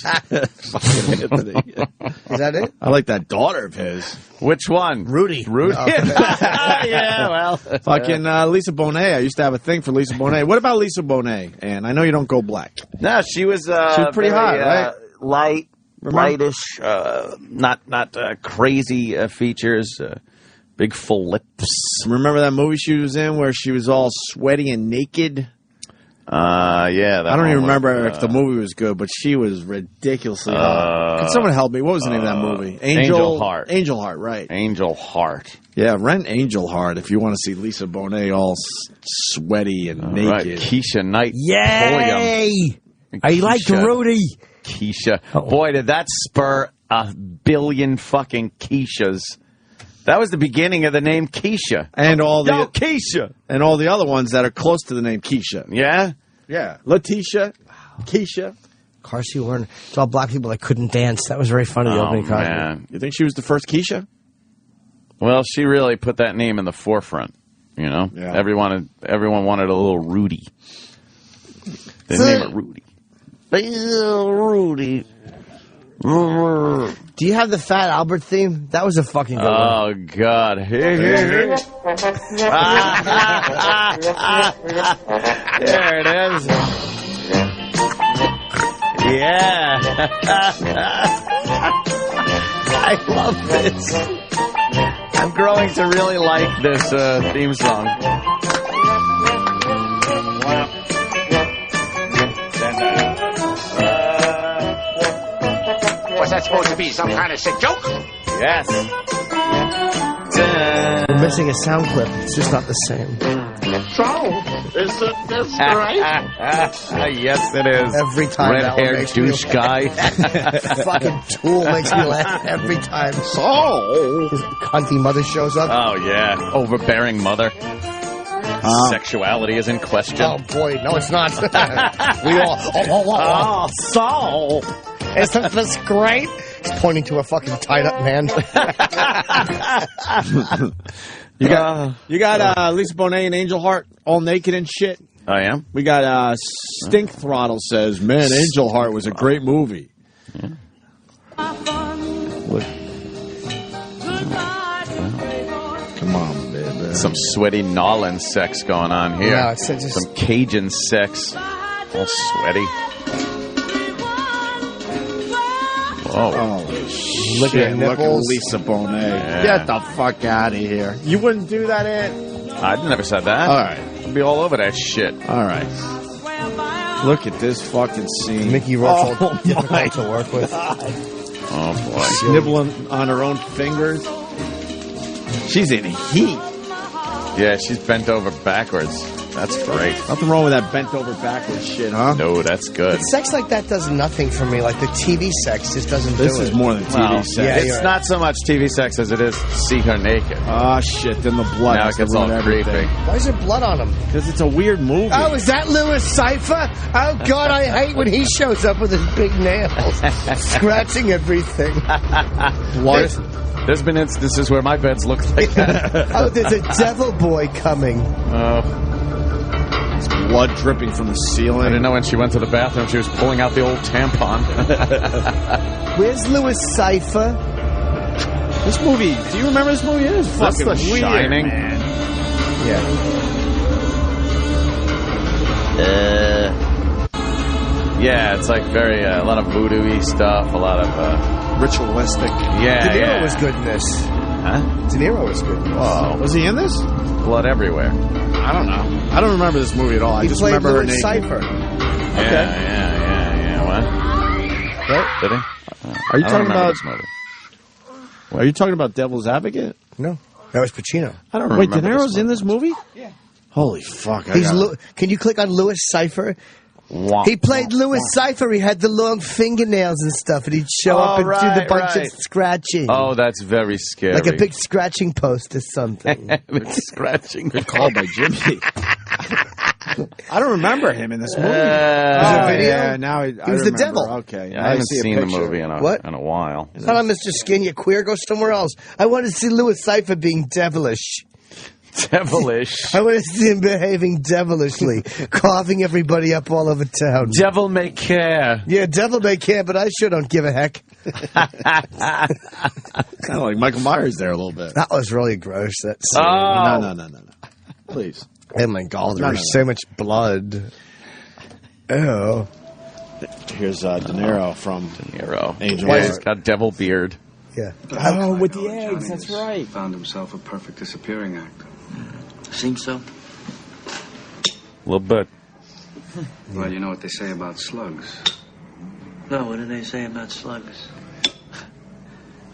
Is that it? I like that daughter of his. Which one? Rudy. Rudy. Oh. Yeah, well. Fucking Lisa Bonet. I used to have a thing for Lisa Bonet. What about Lisa Bonet? And I know you don't go black. No, she was pretty hot, right? Light, lightish, not crazy features. Big full lips. Remember that movie she was in where she was all sweaty and naked? Yeah. I don't even remember if the movie was good, but she was ridiculously hot. Can someone help me? What was the name of that movie? Angel Heart. Angel Heart, right. Angel Heart. Yeah, rent Angel Heart if you want to see Lisa Bonet all sweaty and naked. Right. Keisha Knight. Yay! I like Rudy. Keisha. Boy, did that spur a billion fucking Keishas. That was the beginning of the name Keisha. And all the Keisha. And all the other ones that are close to the name Keisha. Yeah? Yeah. Letitia, Keisha. Carsey Werner. It's all black people that couldn't dance. That was very funny, the opening card. Man. You think she was the first Keisha? Well, she really put that name in the forefront. You know? Yeah. Everyone wanted a little Rudy. They named it Rudy. Rudy. Do you have the Fat Albert theme? That was a fucking good one. Oh, God. Here. There it is. Yeah. I love this. I'm growing to really like this theme song. Was that supposed to be some kind of sick joke? Yes. We're missing a sound clip. It's just not the same. So, isn't this great? Yes, it is. Every time. Red-haired douche guy. Fucking Tool makes me laugh every time. So. His cunty mother shows up. Oh, yeah. Overbearing mother. Sexuality is in question. Oh, boy. No, it's not. We all... Oh, so... Isn't this great? He's pointing to a fucking tied-up man. You got Lisa Bonet and Angel Heart all naked and shit. I am. We got Stink Throttle says, man, Angel Heart was a great movie. Yeah. Look. Come on, baby. Some sweaty Nolan sex going on here. Yeah, it's just... Some Cajun sex. All sweaty. Oh, look shit. at Look at nipples. Lisa Bonet. Yeah. Get the fuck out of here. You wouldn't do that, Ed? I never said that. All right. I'd be all over that shit. All right. Look at this fucking scene. Mickey Rourke, difficult to work with. Oh, boy. Nibbling on her own fingers. She's in heat. Yeah, she's bent over backwards. That's great. Nothing wrong with that bent over backwards shit, huh? No, that's good. But sex like that does nothing for me. Like the TV sex just doesn't do it. This is more than TV sex. Yeah, It's not so much TV sex as it is see her naked. Oh, shit. Then the blood Now has it gets to ruin all everything. creepy. Why is there blood on him? Because it's a weird movie. Oh, is that Louis Cypher? Oh, God, I hate when he shows up with his big nails. Scratching everything. Blood. There's been instances where my beds look like that. Oh, there's a devil boy coming. Oh. Blood dripping from the ceiling. I didn't know when she went to the bathroom she was pulling out the old tampon. Where's Louis Cypher? This movie, do you remember this movie? It is fucking That's The weird, Shining. man. Yeah, it's like very, a lot of voodoo-y stuff, a lot of, ritualistic. Yeah, De Niro yeah. was good in this. Huh? De Niro was good in this. Whoa. Was he in this? Blood everywhere. I don't know. I don't remember this movie at all. I He just played remember her Louis naked. Cypher. Yeah. What? What? Did he? Are you I don't talking remember about? this movie. Are you talking about Devil's Advocate? No, that was Pacino. I don't remember. Wait, De Niro's this in this movie? Yeah. Holy fuck! Can you click on Louis Cypher? He played Louis Cypher. He had the long fingernails and stuff, and he'd show up and do the bunch of scratching. Oh, that's very scary. Like a big scratching post or something. scratching. Good call by Jimmy. I don't remember him in this movie. Was it a video? Yeah, now I He was the remember. devil. Okay, Yeah, I haven't see a seen the picture. movie in a while. Hold on, Mr. Skin, you queer. Go somewhere else. I want to see Louis Cypher being devilish. Devilish. I want to see him behaving devilishly, coughing everybody up all over town. Devil may care. Yeah, devil may care, but I sure don't give a heck. Kind of like Michael Myers there a little bit. That was really gross. That scene. No. Please. Oh my God, there was so much blood. Oh. Here's De Niro from Angel. Yeah, he's got devil beard. Yeah. Oh, with the eggs. That's right. Found himself a perfect disappearing act. Seems so. A little bit. Well, you know what they say about slugs. No, what do they say about slugs?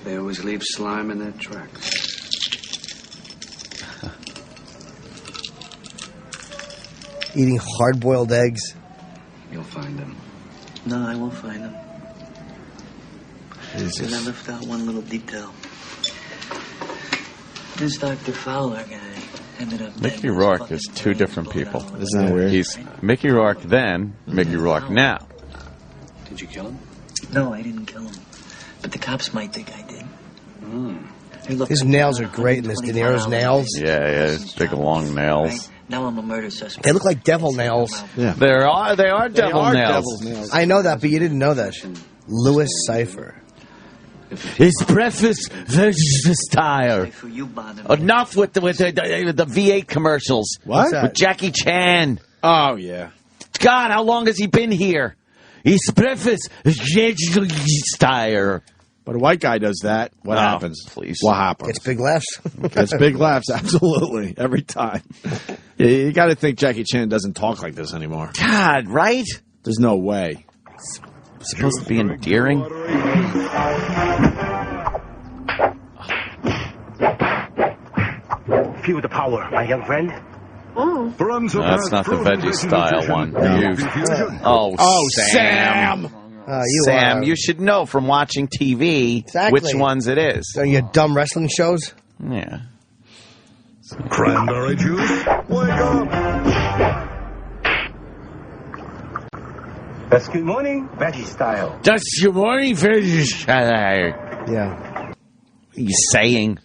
They always leave slime in their tracks. Eating hard-boiled eggs. You'll find them. No, I won't find them. Because I left out one little detail. This Dr. Fowler guy ended up... Mickey Rourke is two different people. Isn't that weird? He's Mickey Rourke then, Mickey Rourke now. Did you kill him? No, I didn't kill him. But the cops might think I did. Hey, look, His nails are great in this. De Niro's nails. Yeah, his big long nails. Now I'm a murder suspect. They look like devil nails. Yeah. They are devil nails. I know that, but you didn't know that. Louis Cypher. His breakfast style. Enough with the V8 commercials. What? With Jackie Chan. Oh, yeah. God, how long has he been here? His breakfast style. But a white guy does that. What happens? Please. What happens? It's big laughs. It's big laughs, absolutely. Every time. Yeah, you got to think Jackie Chan doesn't talk like this anymore. God, right? There's no way. It's supposed to be endearing. Feel the power, my young friend. No, that's not the veggie style one. Sam. Sam, you should know from watching TV which ones it is. So you dumb wrestling shows? Yeah. Cranberry juice? Wake up! That's good morning, veggie style. That's your morning veggie style. Yeah. What are you saying?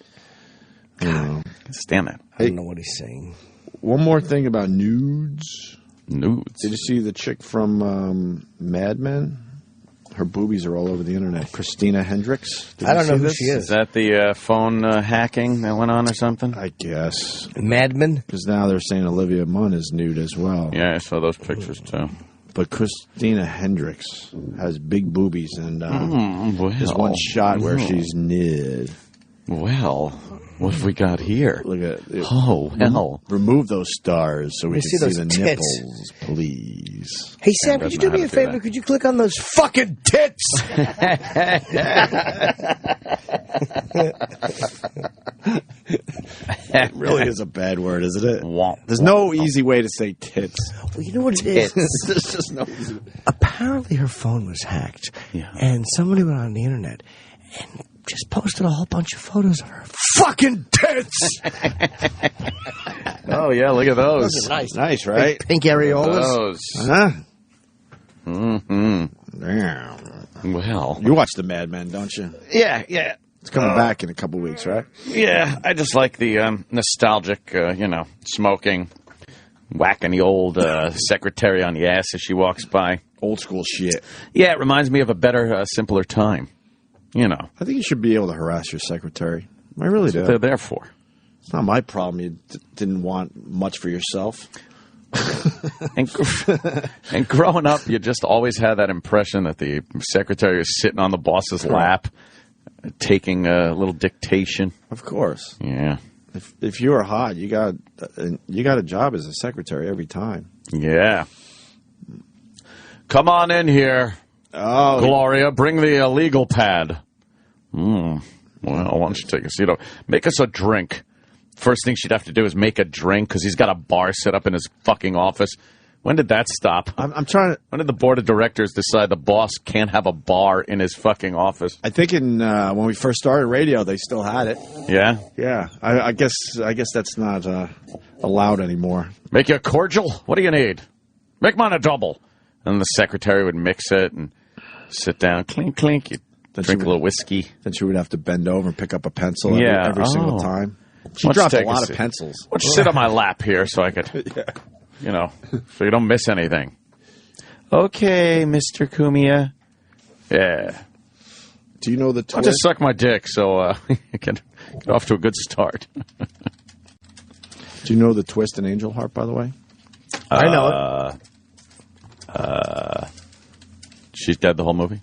I can't stand that. I don't know what he's saying. One more thing about nudes. Nudes? Did you see the chick from Mad Men? Her boobies are all over the internet. Christina Hendricks. I don't know who she is. Is that the phone hacking that went on or something? I guess. Mad Men? Because now they're saying Olivia Munn is nude as well. Yeah, I saw those pictures too. But Christina Hendricks has big boobies, and there's one shot where she's nude. Well, what have we got here? Look at it. Oh, hell. Remove those stars so we can see those the tits. nipples, please. Hey, Sam, could you do me a favor? Could you click on those fucking tits? It really is a bad word, isn't it? There's no easy way to say tits. Well, you know what it is? There's just no easy way. Apparently her phone was hacked, and somebody went on the internet and just posted a whole bunch of photos of her fucking tits. Oh, yeah, look at those. Those are nice. Nice, right? Big pink areolas. Those. Huh? Mm-hmm. Damn. Well. You watch the Mad Men, don't you? Yeah. It's coming back in a couple weeks, right? Yeah, I just like the nostalgic, smoking, whacking the old secretary on the ass as she walks by. Old school shit. Yeah, it reminds me of a better, simpler time. You know. I think you should be able to harass your secretary. I really do. That's what they're there for. It's not my problem. You didn't want much for yourself. and growing up, you just always had that impression that the secretary was sitting on the boss's lap, taking a little dictation. Of course. Yeah. If you were hot, you got a job as a secretary every time. Yeah. Come on in here. Oh, Gloria, bring the legal pad. Well, why don't you take a seat? Make us a drink. First thing she'd have to do is make a drink because he's got a bar set up in his fucking office. When did that stop? I'm trying to... When did the board of directors decide the boss can't have a bar in his fucking office? I think when we first started radio, they still had it. Yeah? Yeah. I guess that's not allowed anymore. Make you a cordial? What do you need? Make mine a double. And the secretary would mix it and sit down, clink, clink. You'd drink a little whiskey. Then she would have to bend over and pick up a pencil every single time. She Let's dropped take a lot seat. of pencils. Why don't you sit on my lap here so I could, so you don't miss anything. Okay, Mr. Kumia. Yeah. Do you know the twist? I'll just suck my dick so you can get off to a good start. Do you know the twist in Angel Heart, by the way? I know it. She's dead the whole movie?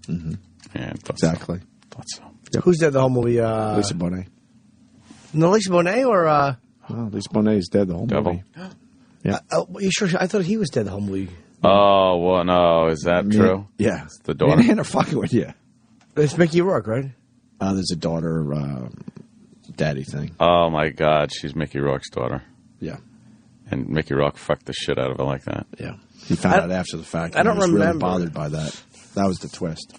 Mm-hmm. Yeah, exactly. Thought so. Yep. Who's dead the whole movie? Lisa Bonet. No, Lisa Bonet or... Oh, Lisa Bonet is dead the whole movie. Yeah. You sure? I thought he was dead the whole movie. Oh, well, no. Is that true? Yeah. It's the daughter. Me and are fucking with you. It's Mickey Rourke, right? There's a daughter daddy thing. Oh, my God. She's Mickey Rourke's daughter. Yeah. And Mickey Rourke fucked the shit out of her like that. Yeah. He found out after the fact. I don't He was remember. really bothered by that. That was the twist.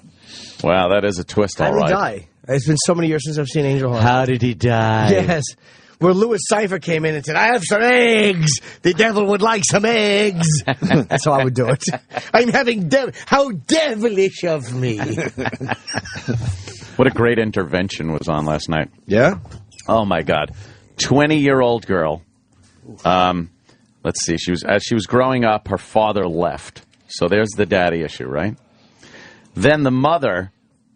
Wow, that is a twist, all How did right. he die? It's been so many years since I've seen Angel Heart. How did he die? Yes. Where Louis Cypher came in and said, I have some eggs. The devil would like some eggs. That's how I would do it. I'm having how devilish of me. What a great intervention was on last night. Yeah? Oh, my God. 20-year-old girl. Let's see. As she was growing up, her father left. So there's the daddy issue, right? Then the mother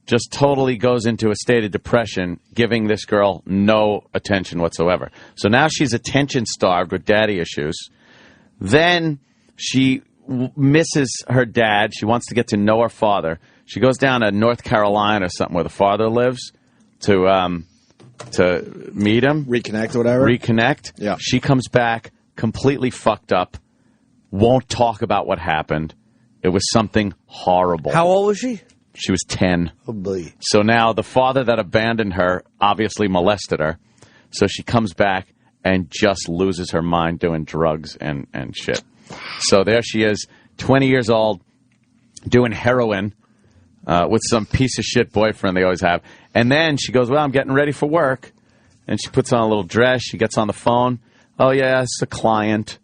just totally goes into a state of depression, giving this girl no attention whatsoever. So now she's attention-starved with daddy issues. Then she misses her dad. She wants to get to know her father. She goes down to North Carolina or something where the father lives to meet him. Reconnect or whatever. Reconnect. Yeah. She comes back completely fucked up, won't talk about what happened. It was something horrible. How old was she? She was 10. Oh, boy. So now the father that abandoned her obviously molested her. So she comes back and just loses her mind doing drugs and shit. So there she is, 20 years old, doing heroin with some piece of shit boyfriend they always have. And then she goes, well, I'm getting ready for work. And she puts on a little dress. She gets on the phone. Oh, yeah, it's a client.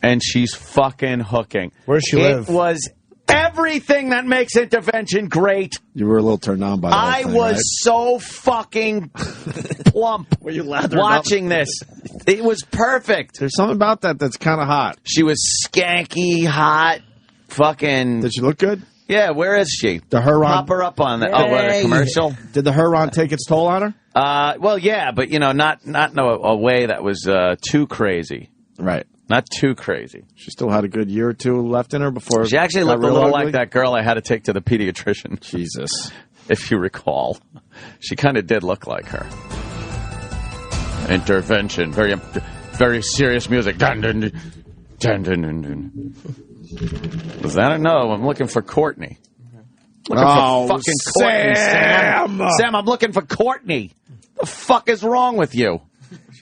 And she's fucking hooking. Where does she live? It was everything that makes intervention great. You were a little turned on by that. I was so fucking plump Were you lathering watching this. It was perfect. There's something about that that's kind of hot. She was skanky, hot, fucking... Did she look good? Yeah, where is she? The Huron. Pop her up on that. Oh, what, a commercial? Did the Huron take its toll on her? Well, yeah, but, not in a way that was too crazy. Right. Not too crazy. She still had a good year or two left in her before. She actually looked a little like that girl I had to take to the pediatrician. Jesus. If you recall. She kind of did look like her. Intervention. Very, very serious music. Dun, dun, dun, dun, dun, dun, dun. Was that a no? I'm looking for Courtney. Looking for fucking Courtney, Sam. Sam, I'm looking for Courtney. The fuck is wrong with you?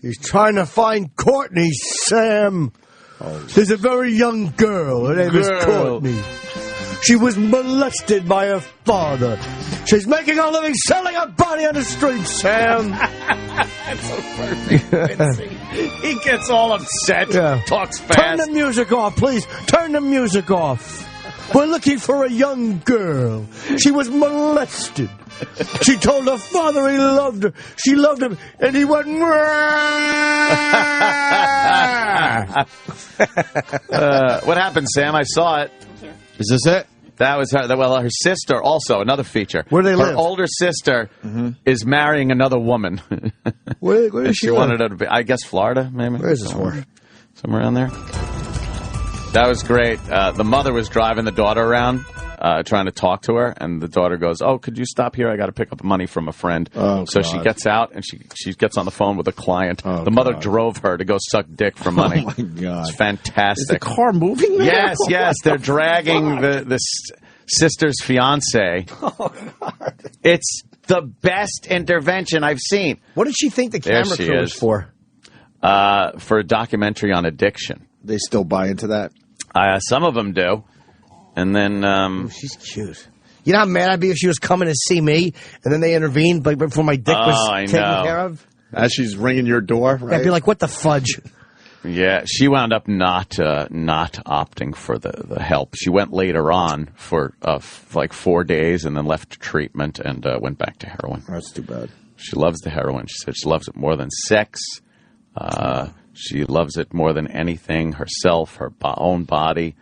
She's trying to find Courtney, Sam. There's a very young girl. Her name is Courtney. She was molested by her father. She's making a living selling her body on the street, Sam. That's so perfect. He gets all upset. Yeah. Talks fast. Turn the music off, please. Turn the music off. We're looking for a young girl. She was molested. She told her father he loved her. She loved him, and he went... What happened, Sam? I saw it. Is this it? That was her. Well, her sister also, another feature. Where do they her live? older sister is marrying another woman. Where does she she wanted live? her to be, I guess, Florida, maybe? Where is this for? Somewhere around there. That was great. The mother was driving the daughter around, trying to talk to her, and the daughter goes, "Oh, could you stop here? I got to pick up money from a friend." Oh, so God. she gets out, and she gets on the phone with a client. Oh, the mother God. drove her to go suck dick for money. Oh, my God. It's fantastic. Is the car moving now? Yes, yes. They're dragging the sister's fiance. Oh, God. It's the best intervention I've seen. What did she think the There camera she crew was is. for? For a documentary on addiction. They still buy into that? Some of them do. And then... she's cute. You know how mad I'd be if she was coming to see me, and then they intervened before my dick was taken care of? As she's ringing your door, right? I'd be like, what the fudge? Yeah, she wound up not opting for the help. She went later on for like 4 days and then left treatment and went back to heroin. That's too bad. She loves the heroin. She said she loves it more than sex. She loves it more than anything, herself, her own body.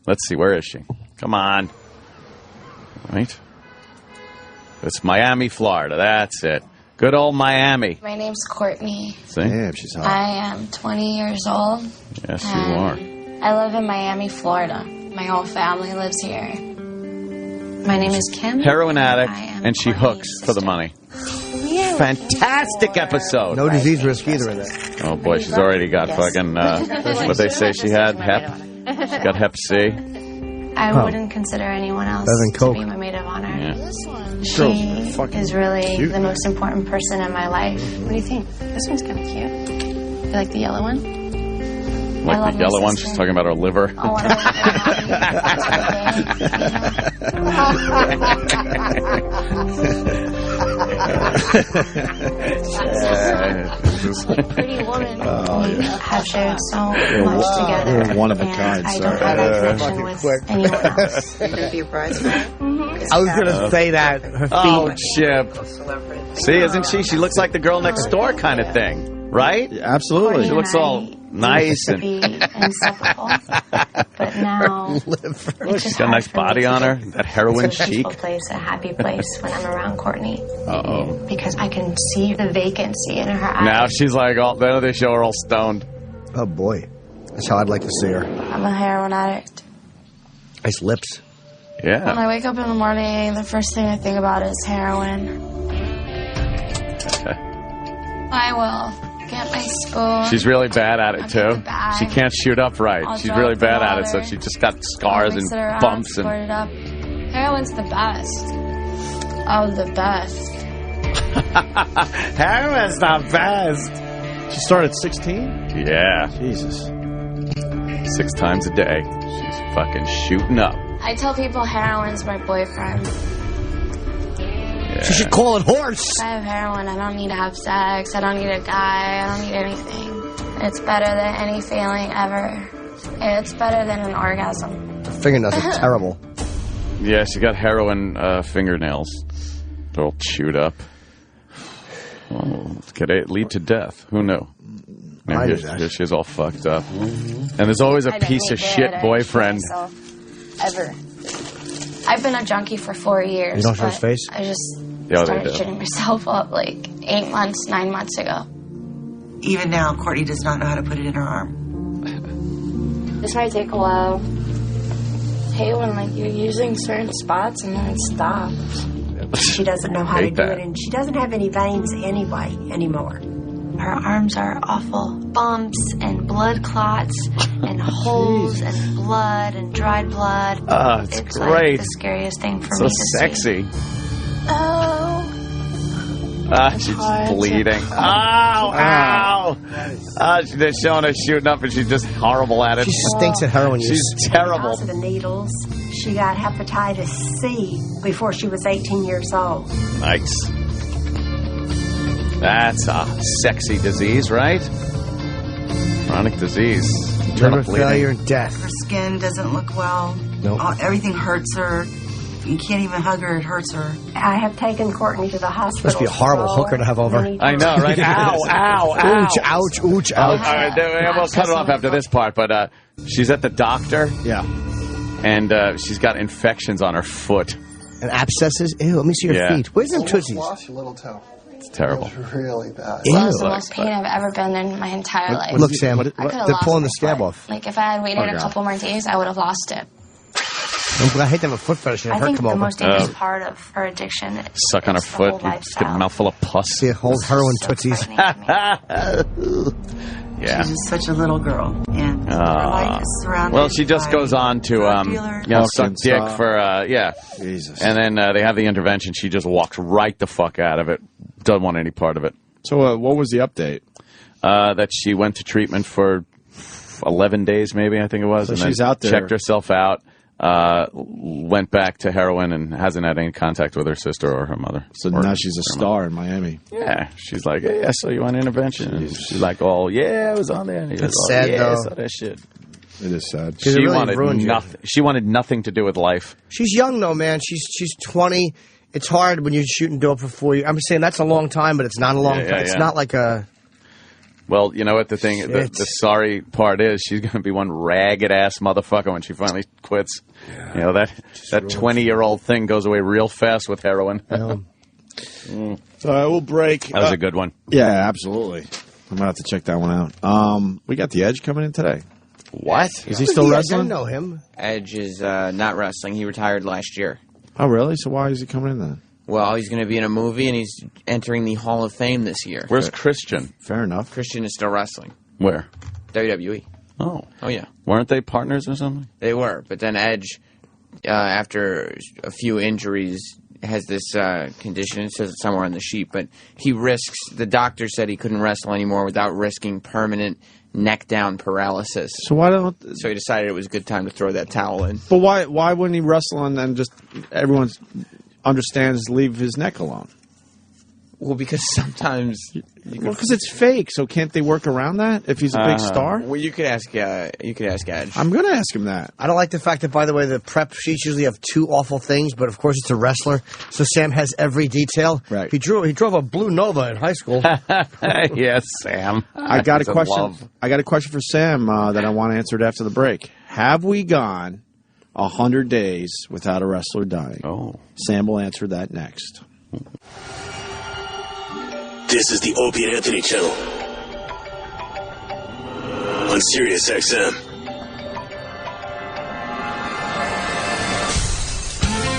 Let's see, where is she? Come on. Right? It's Miami, Florida. That's it. Good old Miami. My name's Courtney. See? Damn, she's hot. I am 20 years old. Yes, you are. I live in Miami, Florida. My whole family lives here. My name is Kim. Heroin addict, and she hooks for the money. Fantastic episode. No disease risk either in that. Oh boy, she's already got fucking what they say she had, hep. She got hep C. I wouldn't consider anyone else to be my maid of honor. Yeah. She is really the most important person in my life. What do you think? This one's kind of cute. You like the yellow one? Like the yellow one, she's talking about her liver. Oh, she's a pretty woman. We have shared so much together. You're one of a kind, I don't have that connection with anyone else. You're going to be a bridesmaid? I was going to say that. Her feet. Oh, Chip. See, isn't she? She looks like the girl next door kind of thing, right? Yeah, absolutely. She looks all nice and. Inseparable. But now, She's got a nice body on her. That heroin it's a chic. peaceful place, a happy place when I'm around Courtney. Uh-oh. Because I can see the vacancy in her eyes. Now she's like, then they show her all stoned. Oh, boy. That's how I'd like to see her. I'm a heroin addict. Nice lips. Yeah. When I wake up in the morning, the first thing I think about is heroin. I will get my spoon. She's really bad at it, too. bag. She can't shoot up right. I'll She's drop really the bad at it, so water. she just got scars and Mix it around, bumps. squirt it up. Heroin's the best. Oh, the best. Heroin's the best. She started at 16? Yeah. Jesus. 6 times a day. She's fucking shooting up. I tell people heroin's my boyfriend. Yeah. She should call it horse. If I have heroin, I don't need to have sex. I don't need a guy. I don't need anything. It's better than any feeling ever. It's better than an orgasm. Fingernails are terrible. Yeah, she got heroin fingernails. They're all chewed up. Oh, could it lead to death? Who knew? I knew Here she's all fucked up. And there's always a piece of shit boyfriend. Ever. I've been a junkie for 4 years. You don't show his face? I just Yeah, they started do. shitting myself up like 8 months, 9 months ago. Even now, Courtney does not know how to put it in her arm. This might take a while. Hey, when like you're using certain spots and then it stops. She doesn't know how to Hate do that. it, and she doesn't have any veins anyway anymore. Her arms are awful. Bumps and blood clots and holes and blood and dried blood. It's like great. the scariest thing for So me to see. sexy. Oh. She's bleeding. Ow! Ow! They're showing her shooting up, and she's just horrible at it. She stinks at heroin use. She's terrible. Because of the needles, she got hepatitis C before she was 18 years old. Nice. That's a sexy disease, right? Chronic disease. Internal Liver failure and death. Her skin doesn't look well. Nope. Everything hurts her. You can't even hug her. It hurts her. I have taken Courtney to the hospital. Must be a horrible hooker to have over. I know, right? Ow, ow, ow. Ouch, ouch, ouch, ouch. All right, we'll cut it off after this part, but she's at the doctor. Yeah. And she's got infections on her foot. And abscesses? Ew, let me see your feet. Where's them tootsies? Lost your little toe. It's terrible. It's really bad. Ew. That was the most pain I've ever been in my entire life. Look, Sam, I could've they're lost pulling my the scab foot. off. Like, if I had waited Oh, a God. couple more days, I would have lost it. I hate to have a foot fetish and I have her think come the over. most dangerous part of her addiction is Suck on her the whole foot, get a lifestyle. mouthful of pus. See, hold heroin tootsies. Yeah. She's just such a little girl. And her life is surrounded Well, she just by goes on to suck Hawkins, dick for Jesus. and then they have the intervention. She just walks right the fuck out of it. Doesn't want any part of it. So what was the update? That she went to treatment for 11 days, maybe I think it was. So and she's then out there. checked herself out. Went back to heroin and hasn't had any contact with her sister or her mother. So Or now she's a her star in Miami. Yeah, she's like, hey, I saw you on intervention. And she's like, oh, yeah, I was on there. And he That's goes, sad, yeah, I though. saw that shit. It is sad. Because it She really wanted ruined you. nothing. She wanted nothing to do with life. She's young, though, man. She's 20. It's hard when you're shooting dope for 4 years. I'm saying that's a long time, but it's not a long Yeah, time. yeah, It's yeah. not like a... Well, you know what the thing, the sorry part is, she's going to be one ragged ass motherfucker when she finally quits. You know that 20-year-old thing goes away real fast with heroin. So we'll break. That was a good one. Yeah, absolutely. I'm gonna have to check that one out. We got the Edge coming in today. What? Is he still I wrestling? know him. Edge is not wrestling. He retired last year. Oh, really? So why is he coming in then? Well, he's going to be in a movie, and he's entering the Hall of Fame this year. Where's Christian? Fair enough. Christian is still wrestling. Where? WWE. Oh. Oh, yeah. Weren't they partners or something? They were, but then Edge, after a few injuries, has this condition. It says it somewhere on the sheet, but he risks, the doctor said he couldn't wrestle anymore without risking permanent neck-down paralysis. So why don't... So he decided it was a good time to throw that towel in. But why wouldn't he wrestle and then just everyone understands leave his neck alone? Well, because sometimes... because it's fake, so can't they work around that if he's a big star? Well, you could ask Edge. I'm going to ask him that. I don't like the fact that, by the way, the prep sheets usually have two awful things, but of course it's a wrestler, so Sam has every detail. Right. He drove a blue Nova in high school. Yes, Sam. I got a question. Love. I got a question for Sam that I want answered after the break. Have we gone 100 days without a wrestler dying? Oh. Sam will answer that next. This is the Opie and Anthony channel on Sirius XM.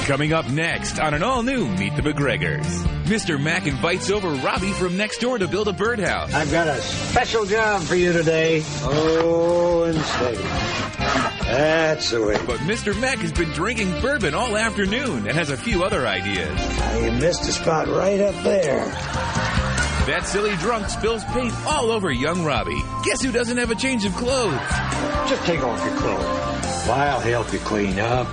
Coming up next on an all-new Meet the McGregors, Mr. Mac invites over Robbie from next door to build a birdhouse. I've got a special job for you today. Oh, and steady. That's the way. But Mr. Mac has been drinking bourbon all afternoon and has a few other ideas. You missed a spot right up there. That silly drunk spills paint all over young Robbie. Guess who doesn't have a change of clothes? Just take off your clothes. I'll help you clean up.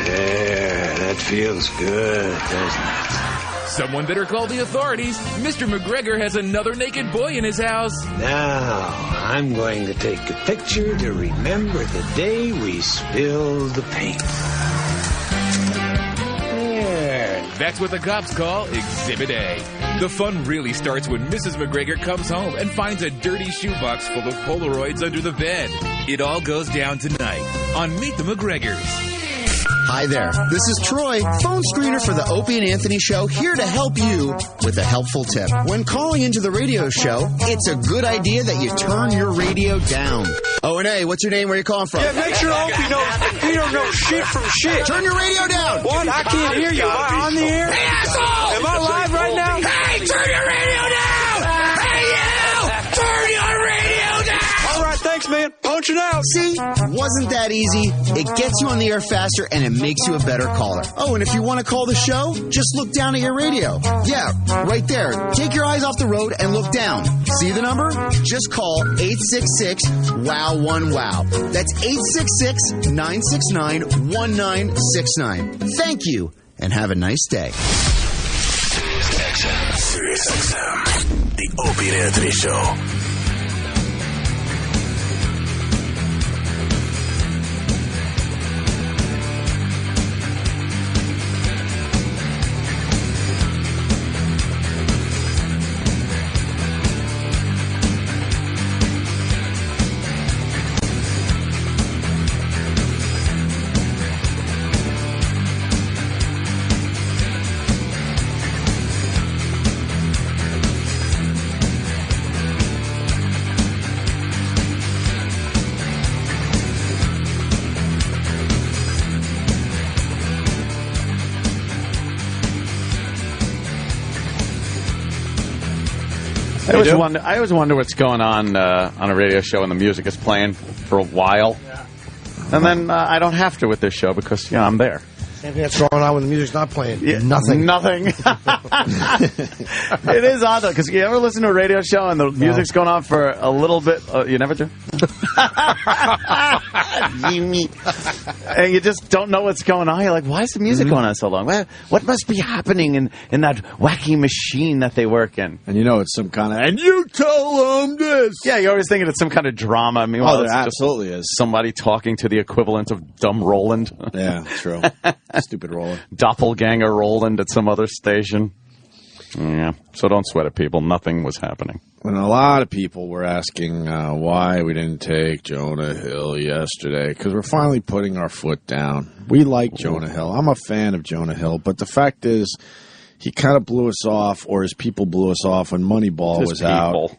Yeah, that feels good, doesn't it? Someone better call the authorities. Mr. McGregor has another naked boy in his house. Now, I'm going to take a picture to remember the day we spilled the paint. That's what the cops call Exhibit A. The fun really starts when Mrs. McGregor comes home and finds a dirty shoebox full of Polaroids under the bed. It all goes down tonight on Meet the McGregors. Hi there, this is Troy, phone screener for the Opie and Anthony Show, here to help you with a helpful tip. When calling into the radio show, it's a good idea that you turn your radio down. O&A, what's your name? Where are you calling from? Yeah, make sure Opie knows he don't know shit from shit. Turn your radio down. What? I can't hear you. Am I on the air? Hey, asshole! Am I live right now? Hey, turn your radio down! Hey, you! Turn your radio down! All right, thanks, man. Punching out. See? Wasn't that easy? It gets you on the air faster, and it makes you a better caller. Oh, and if you want to call the show, just look down at your radio. Yeah, right there. Take your eyes off the road and look down. See the number? Just call 866-WOW-1-WOW. That's 866-969-1969. Thank you, and have a nice day. Sirius XM. The Opie and Anthony Show. I always wonder what's going on a radio show when the music is playing for a while. And then I don't have to with this show because, I'm there. Same thing that's going on when the music's not playing. Yeah, Nothing. It is odd, though, because you ever listen to a radio show and the music's going on for a little bit? You never do? And you just don't know what's going on. You're like, why is the music going on so long? What must be happening in that wacky machine that they work in? And it's some kind of, and you tell them this. Yeah, you're always thinking it's some kind of drama. I mean, there absolutely is. Somebody talking to the equivalent of dumb Roland. Yeah, true. Stupid Roland. Doppelganger Roland at some other station. Yeah, so don't sweat it, people. Nothing was happening. And a lot of people were asking why we didn't take Jonah Hill yesterday, because we're finally putting our foot down. We like Jonah Hill. I'm a fan of Jonah Hill, but the fact is he kind of blew us off, or his people blew us off when Moneyball was out.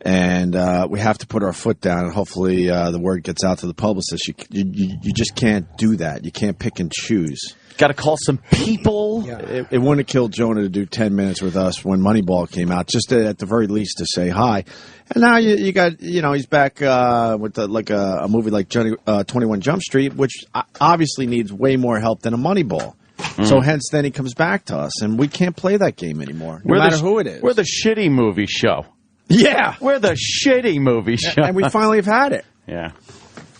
And we have to put our foot down, and hopefully the word gets out to the publicist. You just can't do that. You can't pick and choose. Got to call some people. Yeah. It wouldn't have killed Jonah to do 10 minutes with us when Moneyball came out, just at the very least to say hi. And now you got, he's back with a movie like 21 Jump Street, which obviously needs way more help than a Moneyball. So hence then he comes back to us, and we can't play that game anymore, no matter who it is. We're the shitty movie show. Yeah. We're the shitty movie show. And we finally have had it. Yeah.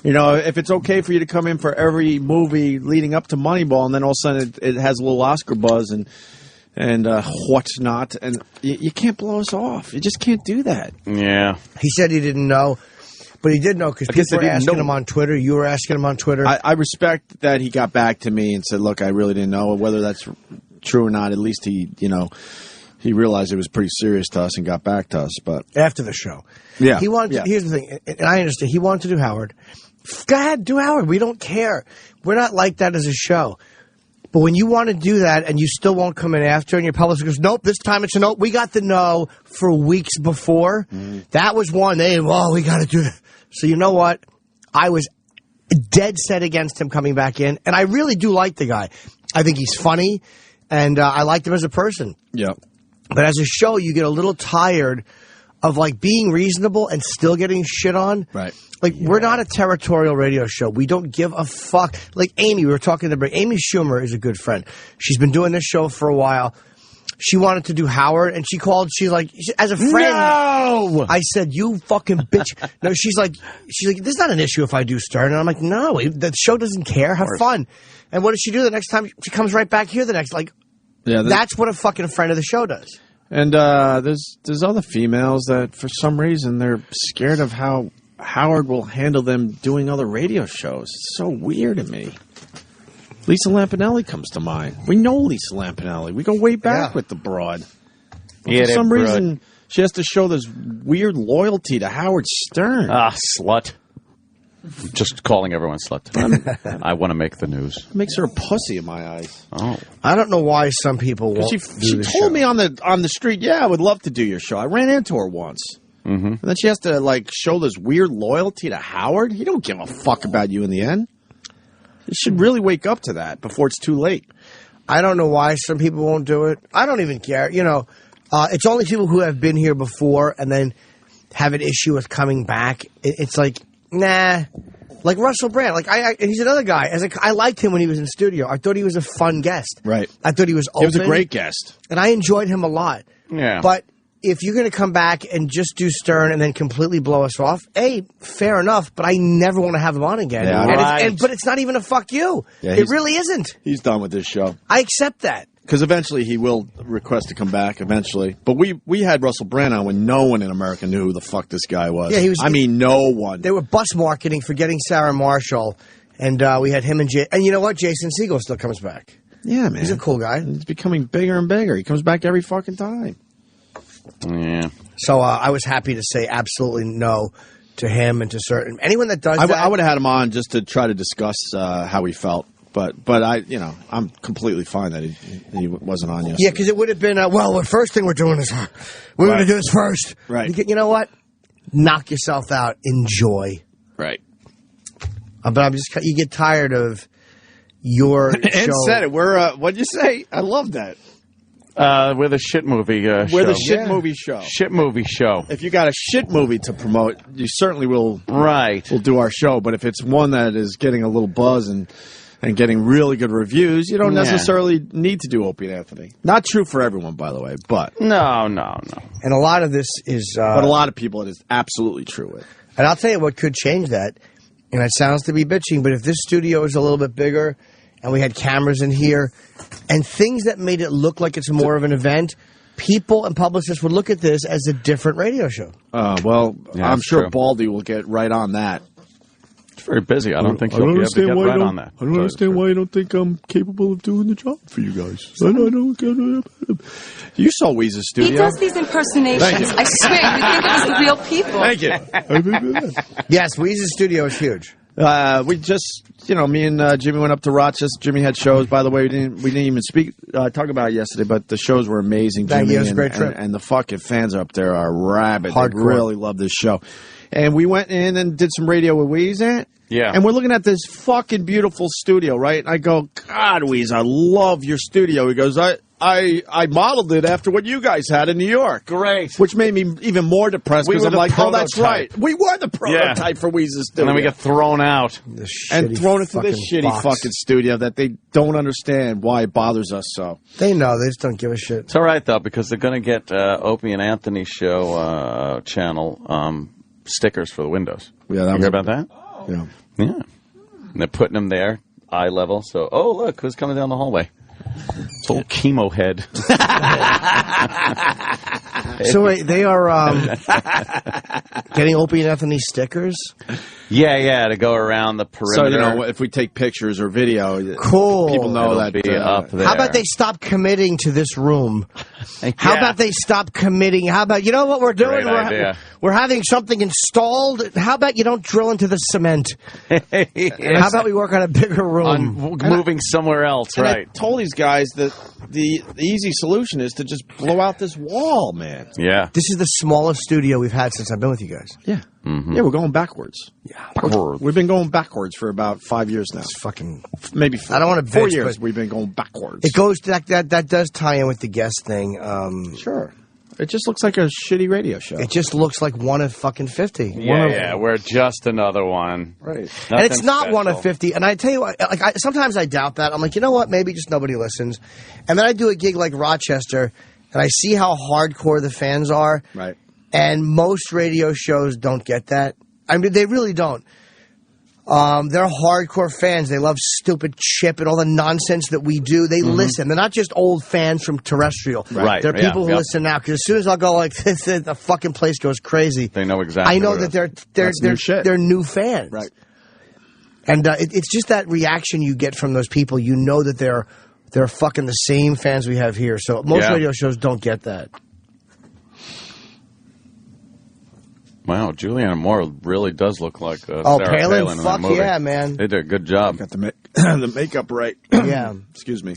If it's okay for you to come in for every movie leading up to Moneyball, and then all of a sudden it has a little Oscar buzz and what's not, and you can't blow us off. You just can't do that. Yeah. He said he didn't know, but he did know because people were asking him on Twitter. You were asking him on Twitter. I respect that he got back to me and said, look, I really didn't know whether that's true or not. At least he realized it was pretty serious to us and got back to us. But after the show. Yeah. He wanted to, here's the thing, and I understand. He wanted to do Howard. Go ahead, do Howard. We don't care. We're not like that as a show. But when you want to do that and you still won't come in after and your publicist goes, nope, this time it's a no. We got the no for weeks before. That was one. We got to do that. So you know what? I was dead set against him coming back in. And I really do like the guy. I think he's funny. And I liked him as a person. Yeah. But as a show, you get a little tired of being reasonable and still getting shit on. Right. We're not a territorial radio show. We don't give a fuck. Like Amy, we were talking to her. Amy Schumer is a good friend. She's been doing this show for a while. She wanted to do Howard, and she called. She's like, as a friend. No! I said, you fucking bitch. No, she's like, this is not an issue if I do Stern. And I'm like, no, the show doesn't care. Have fun. And what does she do the next time? She comes right back here the next. That's what a fucking friend of the show does. And there's other females that for some reason they're scared of how Howard will handle them doing other radio shows. It's so weird to me. Lisa Lampanelli comes to mind. We know Lisa Lampanelli. We go way back with the broad. For some reason, she has to show this weird loyalty to Howard Stern. Ah, slut. Just calling everyone slut. I want to make the news. It makes her a pussy in my eyes. Oh, I don't know why some people won't. She told me on the street, I would love to do your show. I ran into her once. Mm-hmm. And then she has to show this weird loyalty to Howard. He don't give a fuck about you in the end. You should really wake up to that before it's too late. I don't know why some people won't do it. I don't even care. It's only people who have been here before and then have an issue with coming back. It's like, nah. Like Russell Brand. He's another guy. I liked him when he was in studio. I thought he was a fun guest. Right. I thought he was open. He was a great guest. And I enjoyed him a lot. Yeah. But if you're going to come back and just do Stern and then completely blow us off, fair enough, but I never want to have him on again. Yeah, but it's not even a fuck you. Yeah, it really isn't. He's done with this show. I accept that. Because eventually he will request to come back, eventually. But we had Russell Brand on when no one in America knew who the fuck this guy was. Yeah, he was. No one. They were bus marketing for getting Sarah Marshall, and we had him and and you know what? Jason Segel still comes back. Yeah, man. He's a cool guy. He's becoming bigger and bigger. He comes back every fucking time. Yeah. So I was happy to say absolutely no to him and to anyone that does that. I would have had him on just to try to discuss how he felt. But I'm completely fine that he wasn't on yesterday. Yeah, because it would have been, the first thing we're doing is we're going to do this first. Right. You know what? Knock yourself out. Enjoy. Right. But you get tired of your and show. Said it. What'd you say? I love that. We're the shit movie show. We're the shit movie show. Shit movie show. If you got a shit movie to promote, you certainly will. Right. We'll do our show. But if it's one that is getting a little buzz and getting really good reviews, you don't necessarily need to do Opie and Anthony. Not true for everyone, by the way, but... No. And a lot of this is... but a lot of people it is absolutely true with. And I'll tell you what could change that, and it sounds to be bitching, but if this studio is a little bit bigger and we had cameras in here and things that made it look like it's more of an event, people and publicists would look at this as a different radio show. I'm sure true. Baldy will get right on that. Very busy. I don't think he'll be able to get right on that. I don't understand why you don't think I'm capable of doing the job for you guys. I don't get it. You saw Weeze's studio. He does these impersonations. I swear, you think it was the real people. Thank you. Yes, Weeze's studio is huge. We just, me and Jimmy went up to Rochester. Jimmy had shows. By the way, we didn't even talk about it yesterday, but the shows were amazing. Thank Jimmy you. It was a great trip. And the fucking fans up there are rabid. Hardcore. They really love this show. And we went in and did some radio with Weez at. Yeah. And we're looking at this fucking beautiful studio, right? And I go, God, Weez, I love your studio. He goes, I modeled it after what you guys had in New York. Great. Which made me even more depressed because I'm like, oh, that's right. We were the prototype for Weez's studio. And then we get thrown out. And thrown into this shitty fucking studio that they don't understand why it bothers us so. They know. They just don't give a shit. It's all right, though, because they're going to get Opie and Anthony show channel stickers for the windows. Yeah, you hear about that? Yeah. Yeah. And they're putting them there, eye level. So, oh, look, who's coming down the hallway? It's old chemo head. So wait, they are getting Opie and Anthony stickers? Yeah, to go around the perimeter. So, if we take pictures or video, cool. people know that. Be up there. How about they stop committing to this room? How about they stop committing? How about, you know what we're doing? Great idea. We're having something installed. How about you don't drill into the cement? How about we work on a bigger room? Moving somewhere else, and right. I told these guys that the easy solution is to just blow out this wall, man. Yeah. This is the smallest studio we've had since I've been with you guys. Yeah. Mm-hmm. Yeah, we're going backwards. Yeah. We've been going backwards for about 5 years now. It's fucking... Maybe 4. I don't want to 4 bitch, years but we've been going backwards. It goes to that does tie in with the guest thing. Sure. It just looks like a shitty radio show. It just looks like one of fucking 50. Yeah, we're just another one. Right. And it's not one of 50. And I tell you what, sometimes I doubt that. I'm like, you know what? Maybe just nobody listens. And then I do a gig like Rochester, and I see how hardcore the fans are. Right. And most radio shows don't get that. I mean, they really don't. They're hardcore fans. They love Stupid Chip and all the nonsense that we do. They listen. They're not just old fans from terrestrial. Right. They're people who listen now. Because as soon as I'll go like this, the fucking place goes crazy. They know exactly. I know that they're new fans. Right. And it's just that reaction you get from those people. You know that they're fucking the same fans we have here. So most radio shows don't get that. Wow, Julianne Moore really does look like Sarah Palin? in that Fuck movie. yeah, man. They did a good job. Got the makeup right. Yeah. Excuse me.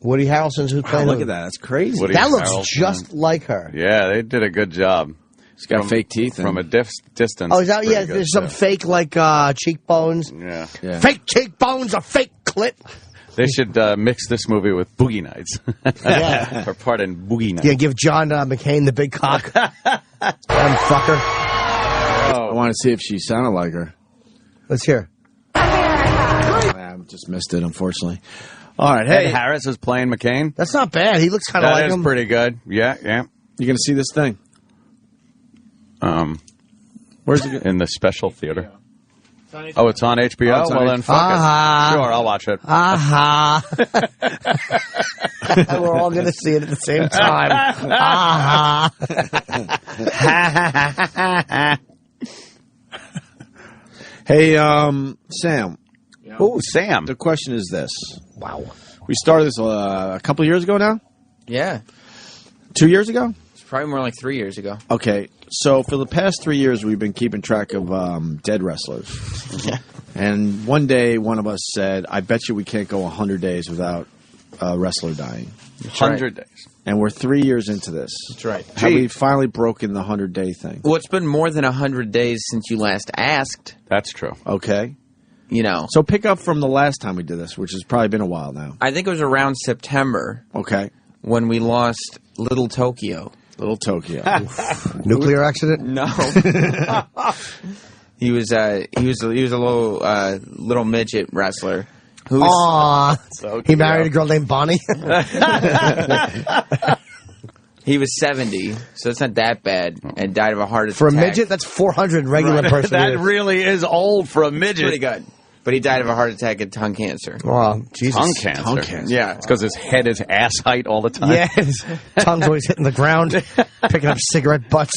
Woody Harrelson's who's playing Look at that. That's crazy. That looks just like her. Yeah, they did a good job. She's got fake teeth. From a distance. Oh, is that, yeah, there's some fake, cheekbones. Yeah. Fake cheekbones, a fake clit. They should mix this movie with Boogie Nights. Yeah. Or part in Boogie Nights. Yeah, give John McCain the big cock. Fucker. I want to see if she sounded like her. Let's hear. I just missed it, unfortunately. All right, hey. Ed Harris is playing McCain. That's not bad. He looks kind of like him. That is pretty good. Yeah. You going to see this thing? Where's it? In the special theater. Oh, it's on HBO? Oh, well, then fuck it. Sure, I'll watch it. We're all going to see it at the same time. Hey, Sam. Oh, Sam. The question is this. Wow. We started this a couple of years ago now? Yeah. 2 years ago? It's probably more like 3 years ago. Okay. So for the past 3 years, we've been keeping track of dead wrestlers. Yeah. And one day, one of us said, I bet you we can't go 100 days without a wrestler dying. 100 days. And we're 3 years into this. That's right. Have we finally broken the 100-day thing? Well, it's been more than 100 days since you last asked. That's true. Okay. You know. So pick up from the last time we did this, which has probably been a while now. I think it was around September. Okay. When we lost Little Tokyo. Little Tokyo. Nuclear accident? No. He was a little midget wrestler. Aww. So he married a girl named Bonnie? He was 70, so it's not that bad, and died of a heart attack. For a midget, that's 400 regular person. That really is old for a midget. Pretty good. But he died of a heart attack and tongue cancer. Wow, Jesus. Tongue cancer. Yeah, it's because his head is ass height all the time. Yeah, his tongue's always hitting the ground, picking up cigarette butts.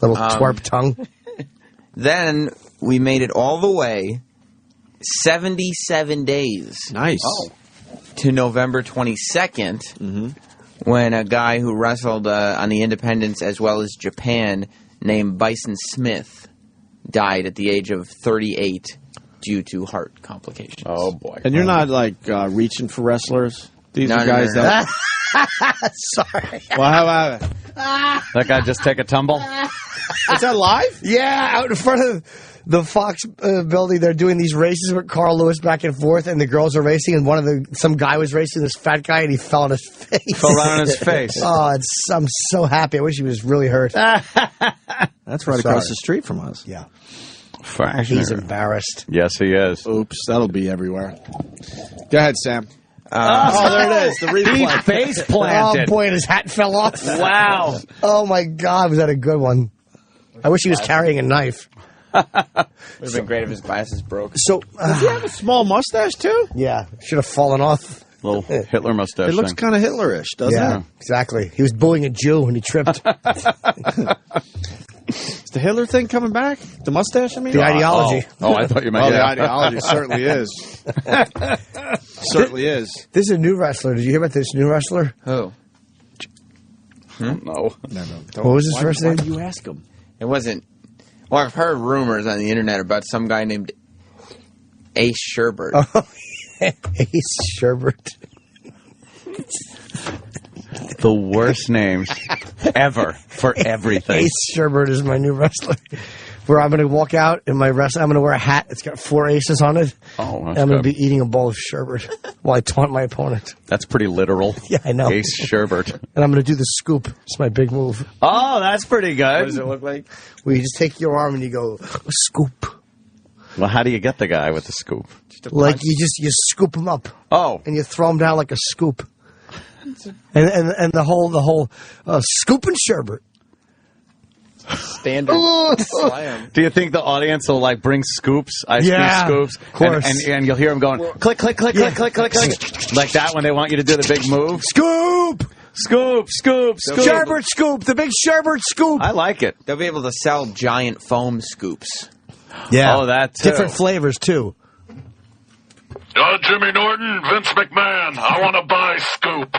Little twerp tongue. Then we made it all the way 77 days. Nice. To November 22nd, when a guy who wrestled on the Independents as well as Japan named Bison Smith died at the age of 38 due to heart complications. Oh, boy. And you're not, like, reaching for wrestlers? These No, are no, guys no, no. that... Sorry. Well, how about it? That guy just take a tumble? Is that live? Yeah, out in front of the Fox building, they're doing these races with Carl Lewis back and forth, and the girls are racing, and some guy was racing, this fat guy, and he fell on his face. Fell right on his face. Oh, I'm so happy. I wish he was really hurt. That's right across the street from us. Yeah. Fractioner. He's embarrassed. Yes, he is. Oops, that'll be everywhere. Go ahead, Sam. There it is. The replay. He face planted. Oh, boy, and his hat fell off. Wow. Oh, my God, was that a good one? I wish he was carrying a knife. Would have been great if his glasses broke. So, does he have a small mustache, too? Yeah, should have fallen off. Little Hitler mustache. It looks thing. kind of Hitlerish, doesn't Yeah, it? exactly. He was bullying a Jew when he tripped. Is the Hitler thing coming back? The mustache, I mean? The ideology. Oh, I thought you meant the ideology certainly is. Certainly is. This is a new wrestler. Did you hear about this new wrestler? Who? No. What was his first name? Why do you ask him? It wasn't. Well, I've heard rumors on the internet about some guy named Ace Sherbert. Oh, Ace Sherbert. The worst names ever for everything. Ace Sherbert is my new wrestler. Where I'm going to walk out in my wrestling. I'm going to wear a hat. It's got 4 aces on it. Oh, and I'm going to be eating a bowl of sherbet while I taunt my opponent. That's pretty literal. Yeah, I know. Ace Sherbert. And I'm going to do the scoop. It's my big move. Oh, that's pretty good. What does it look like? Where you just take your arm and you go, scoop. Well, how do you get the guy with the scoop? Like you scoop him up. Oh. And you throw him down like a scoop. And the whole scoop and sherbet. Standard slam. Do you think the audience will like bring scoops, ice cream scoops, of course. and you'll hear them going click, click, click, click, click, click, click, like that when they want you to do the big move? Scoop! Scoop, scoop, scoop. Sherbert scoop, the big sherbet scoop. I like it. They'll be able to sell giant foam scoops. Yeah. Oh, that too. Different flavors, too. Jimmy Norton, Vince McMahon, I want to buy Scoop.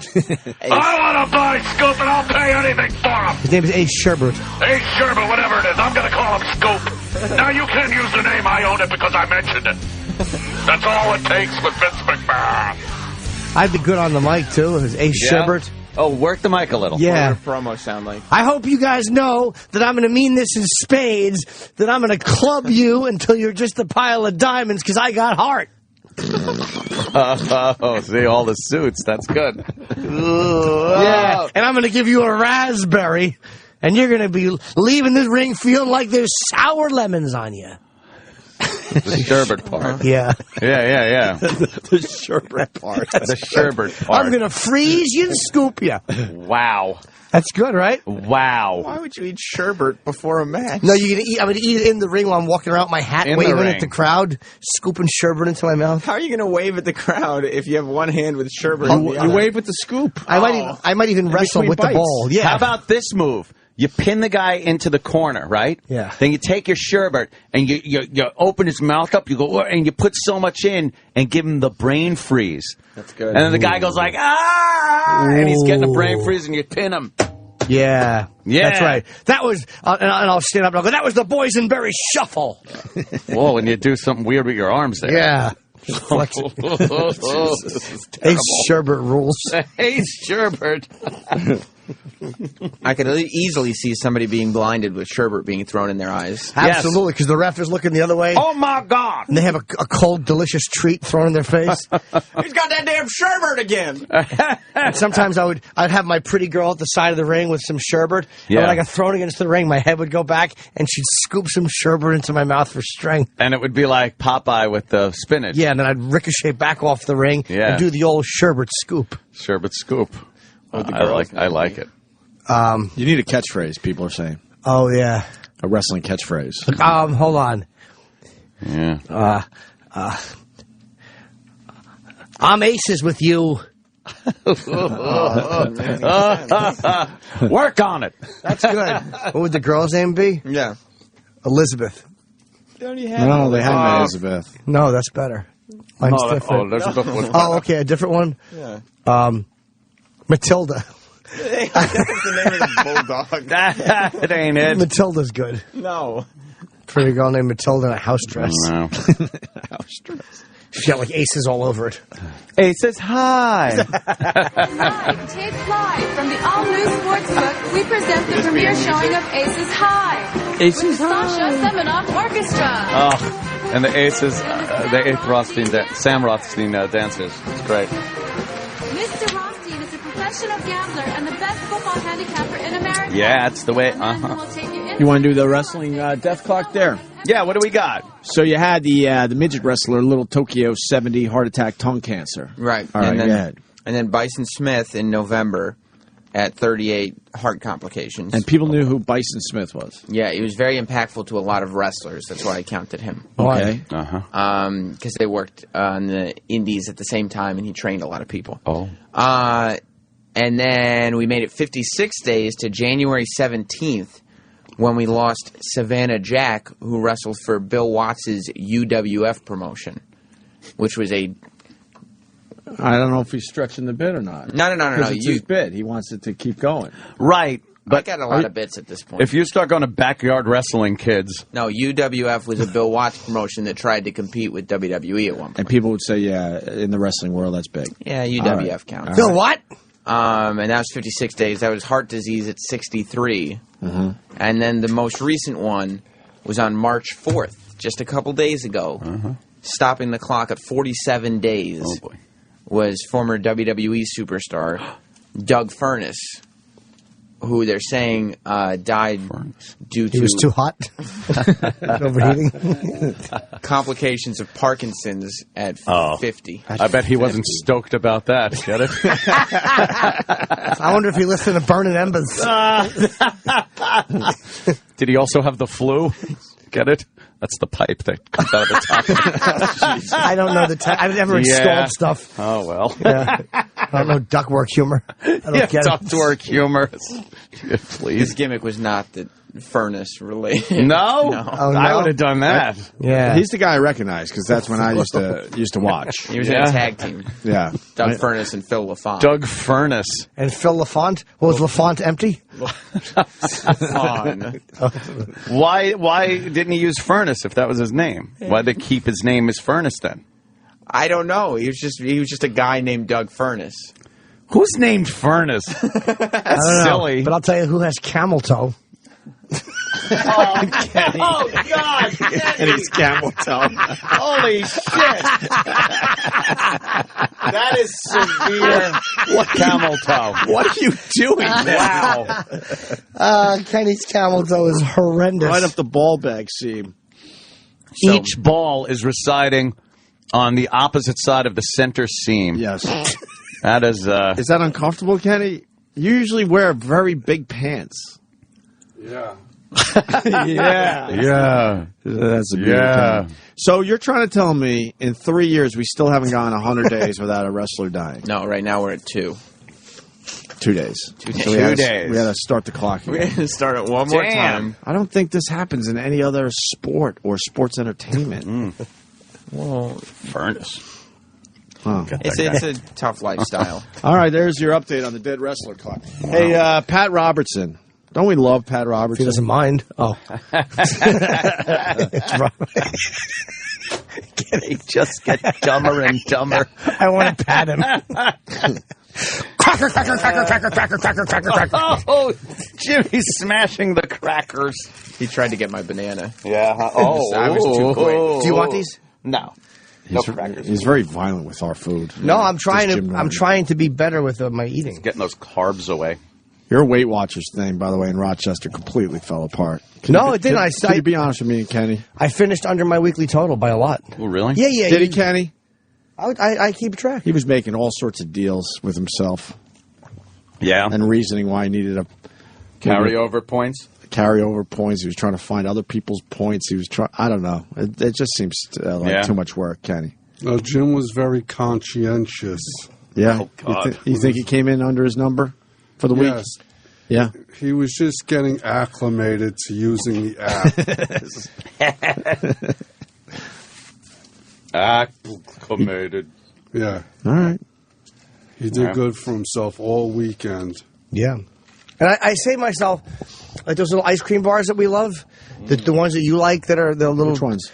I want to buy Scoop, and I'll pay anything for him. His name is Ace Sherbert. Ace Sherbert, whatever it is, I'm going to call him Scoop. Now, you can't use the name. I own it because I mentioned it. That's all it takes with Vince McMahon. I'd be good on the mic, too. It was Ace Sherbert. Oh, work the mic a little. Yeah. What would a promo sound like? I hope you guys know that I'm going to mean this in spades, that I'm going to club you until you're just a pile of diamonds because I got heart. Oh, see, all the suits. That's good. Yeah, and I'm going to give you a raspberry, and you're going to be leaving this ring feeling like there's sour lemons on you. The sherbet part. Yeah. Yeah. The sherbet part. The sherbet part. I'm going to freeze you and scoop you. Wow. That's good, right? Wow. Why would you eat sherbet before a match? No, you're going to eat. I'm going to eat it in the ring while I'm walking around with my hat, In the waving ring. at the crowd, scooping sherbet into my mouth. How are you going to wave at the crowd if you have one hand with sherbet? You wave with the scoop. I might even wrestle between with bites. the ball. Yeah. How about this move? You pin the guy into the corner, right? Yeah. Then you take your sherbet and you open his mouth up. You go and you put so much in and give him the brain freeze. That's good. And then the guy goes like and he's getting a brain freeze, and you pin him. Yeah. That's right. That was, and I'll stand up and I'll go, that was the boysenberry shuffle. Whoa, and you do something weird with your arms there. Yeah. Ace Sherbert rules. Ace Sherbert. I could easily see somebody being blinded with sherbet being thrown in their eyes. Absolutely, because the ref is looking the other way. Oh, my God. And they have a cold, delicious treat thrown in their face. He's got that damn sherbet again. And sometimes I'd have my pretty girl at the side of the ring with some sherbet. Yeah. And when I got thrown against the ring, my head would go back, and she'd scoop some sherbet into my mouth for strength. And it would be like Popeye with the spinach. Yeah, and then I'd ricochet back off the ring Yeah. and do the old sherbet scoop. Sherbet scoop. I like it. You need a catchphrase, people are saying. Oh, yeah. A wrestling catchphrase. Hold on. Yeah. I'm aces with you. Work on it. That's good. What would the girl's name be? Yeah. Elizabeth. No, they had Elizabeth. No, that's better. Mine's different. Elizabeth was Oh, okay, a different one? Yeah. Matilda. That's the name of the bulldog. It ain't it. Matilda's good. No. Pretty girl named Matilda in a house dress. No. House dress. She's got like aces all over it. Aces high. Live, taped live from the all-new Sportsbook, we present the premiere showing of Aces High. Aces with the Sasha Semenoff Orchestra. Oh, and the Aces, Sam Rothstein dances. It's great. Mr. Rothstein is a professional gambler and the best football handicapper in America. Yeah, it's the way. You want to do the wrestling death clock there? Yeah, what do we got? So you had the midget wrestler, Little Tokyo 70, heart attack, tongue cancer. Right. All right, go ahead. And then Bison Smith in November at 38, heart complications. And people knew who Bison Smith was. Yeah, he was very impactful to a lot of wrestlers. That's why I counted him. Okay. Because they worked on the indies at the same time, and he trained a lot of people. Oh. And then we made it 56 days to January 17th when we lost Savannah Jack, who wrestled for Bill Watts' UWF promotion, which was a... I don't know if he's stretching the bit or not. No. It's his bit. He wants it to keep going. Right. But I got a lot of bits at this point. If you start going to backyard wrestling, kids. No, UWF was a Bill Watts promotion that tried to compete with WWE at one point. And people would say, yeah, in the wrestling world, that's big. Yeah, UWF counts. Bill what? And that was 56 days. That was heart disease at 63. Mm-hmm. And then the most recent one was on March 4th, just a couple days ago. Stopping the clock at 47 days. Oh, boy. Was former WWE superstar Doug Furness, who they're saying died due to... He was too hot? Overheating? Complications of Parkinson's at 50. I bet he wasn't stoked about that. Get it? I wonder if he listened to Burning Embers. Did he also have the flu? Get it? That's the pipe that comes out of the top. I don't know I've never installed stuff. Oh, well. Yeah. I don't know ductwork humor. I don't get it. Ductwork humor. Please. His gimmick was not the furnace related. No? Oh, no? I would have done that. Yeah. He's the guy I recognize because that's when I used to watch. He was in a tag team. Yeah. Doug Furness and Phil LaFont. Doug Furness. And Phil LaFont? Was LaFont empty? Why didn't he use Furness if that was his name? Why did they keep his name as Furness then? I don't know. He was just a guy named Doug Furness. Who's named Furness? That's silly. But I'll tell you who has camel toe. Oh, Kenny. Oh, God. Kenny's camel toe. Holy shit. That is severe. What camel toe? What are you doing? Wow. Kenny's camel toe is horrendous. Right up the ball bag seam. Each ball is residing on the opposite side of the center seam. Yes. That is... Is that uncomfortable, Kenny? You usually wear very big pants. Yeah. Yeah. That's a beautiful thing. So you're trying to tell me in 3 years we still haven't gone 100 days without a wrestler dying? No, right now we're at 2. 2 days. 2 days. So we had to start the clock again. We had to start it one more time. I don't think this happens in any other sport or sports entertainment. Well, Furnace. Huh. It's a tough lifestyle. All right, there's your update on the dead wrestler clock. Wow. Hey, Pat Robertson. Don't we love Pat Robertson? He doesn't mind. Oh. He just get dumber and dumber. I want to pat him. Cracker, cracker, cracker, cracker, cracker, cracker, cracker, cracker. Oh, Jimmy's smashing the crackers. He tried to get my banana. Yeah. I was too quick. Do you want these? No. He's very violent with our food. No, I'm trying to be better with my eating. He's getting those carbs away. Your Weight Watchers thing, by the way, in Rochester completely fell apart. It didn't. Can you be honest with me and Kenny? I finished under my weekly total by a lot. Oh, really? Yeah. Did he, Kenny? I keep track. He was making all sorts of deals with himself. Yeah. And reasoning why he needed a carryover points. Carryover points. He was trying to find other people's points. He was trying. I don't know. It just seems like too much work, Kenny. Jim was very conscientious. Yeah. Oh, God. You think he came in under his number for the week? Yeah. He was just getting acclimated to using the app. Acclimated. Yeah. All right. He did good for himself all weekend. Yeah. And I say to myself, Like those little ice cream bars that we love? The ones that you like that are the little... Which ones?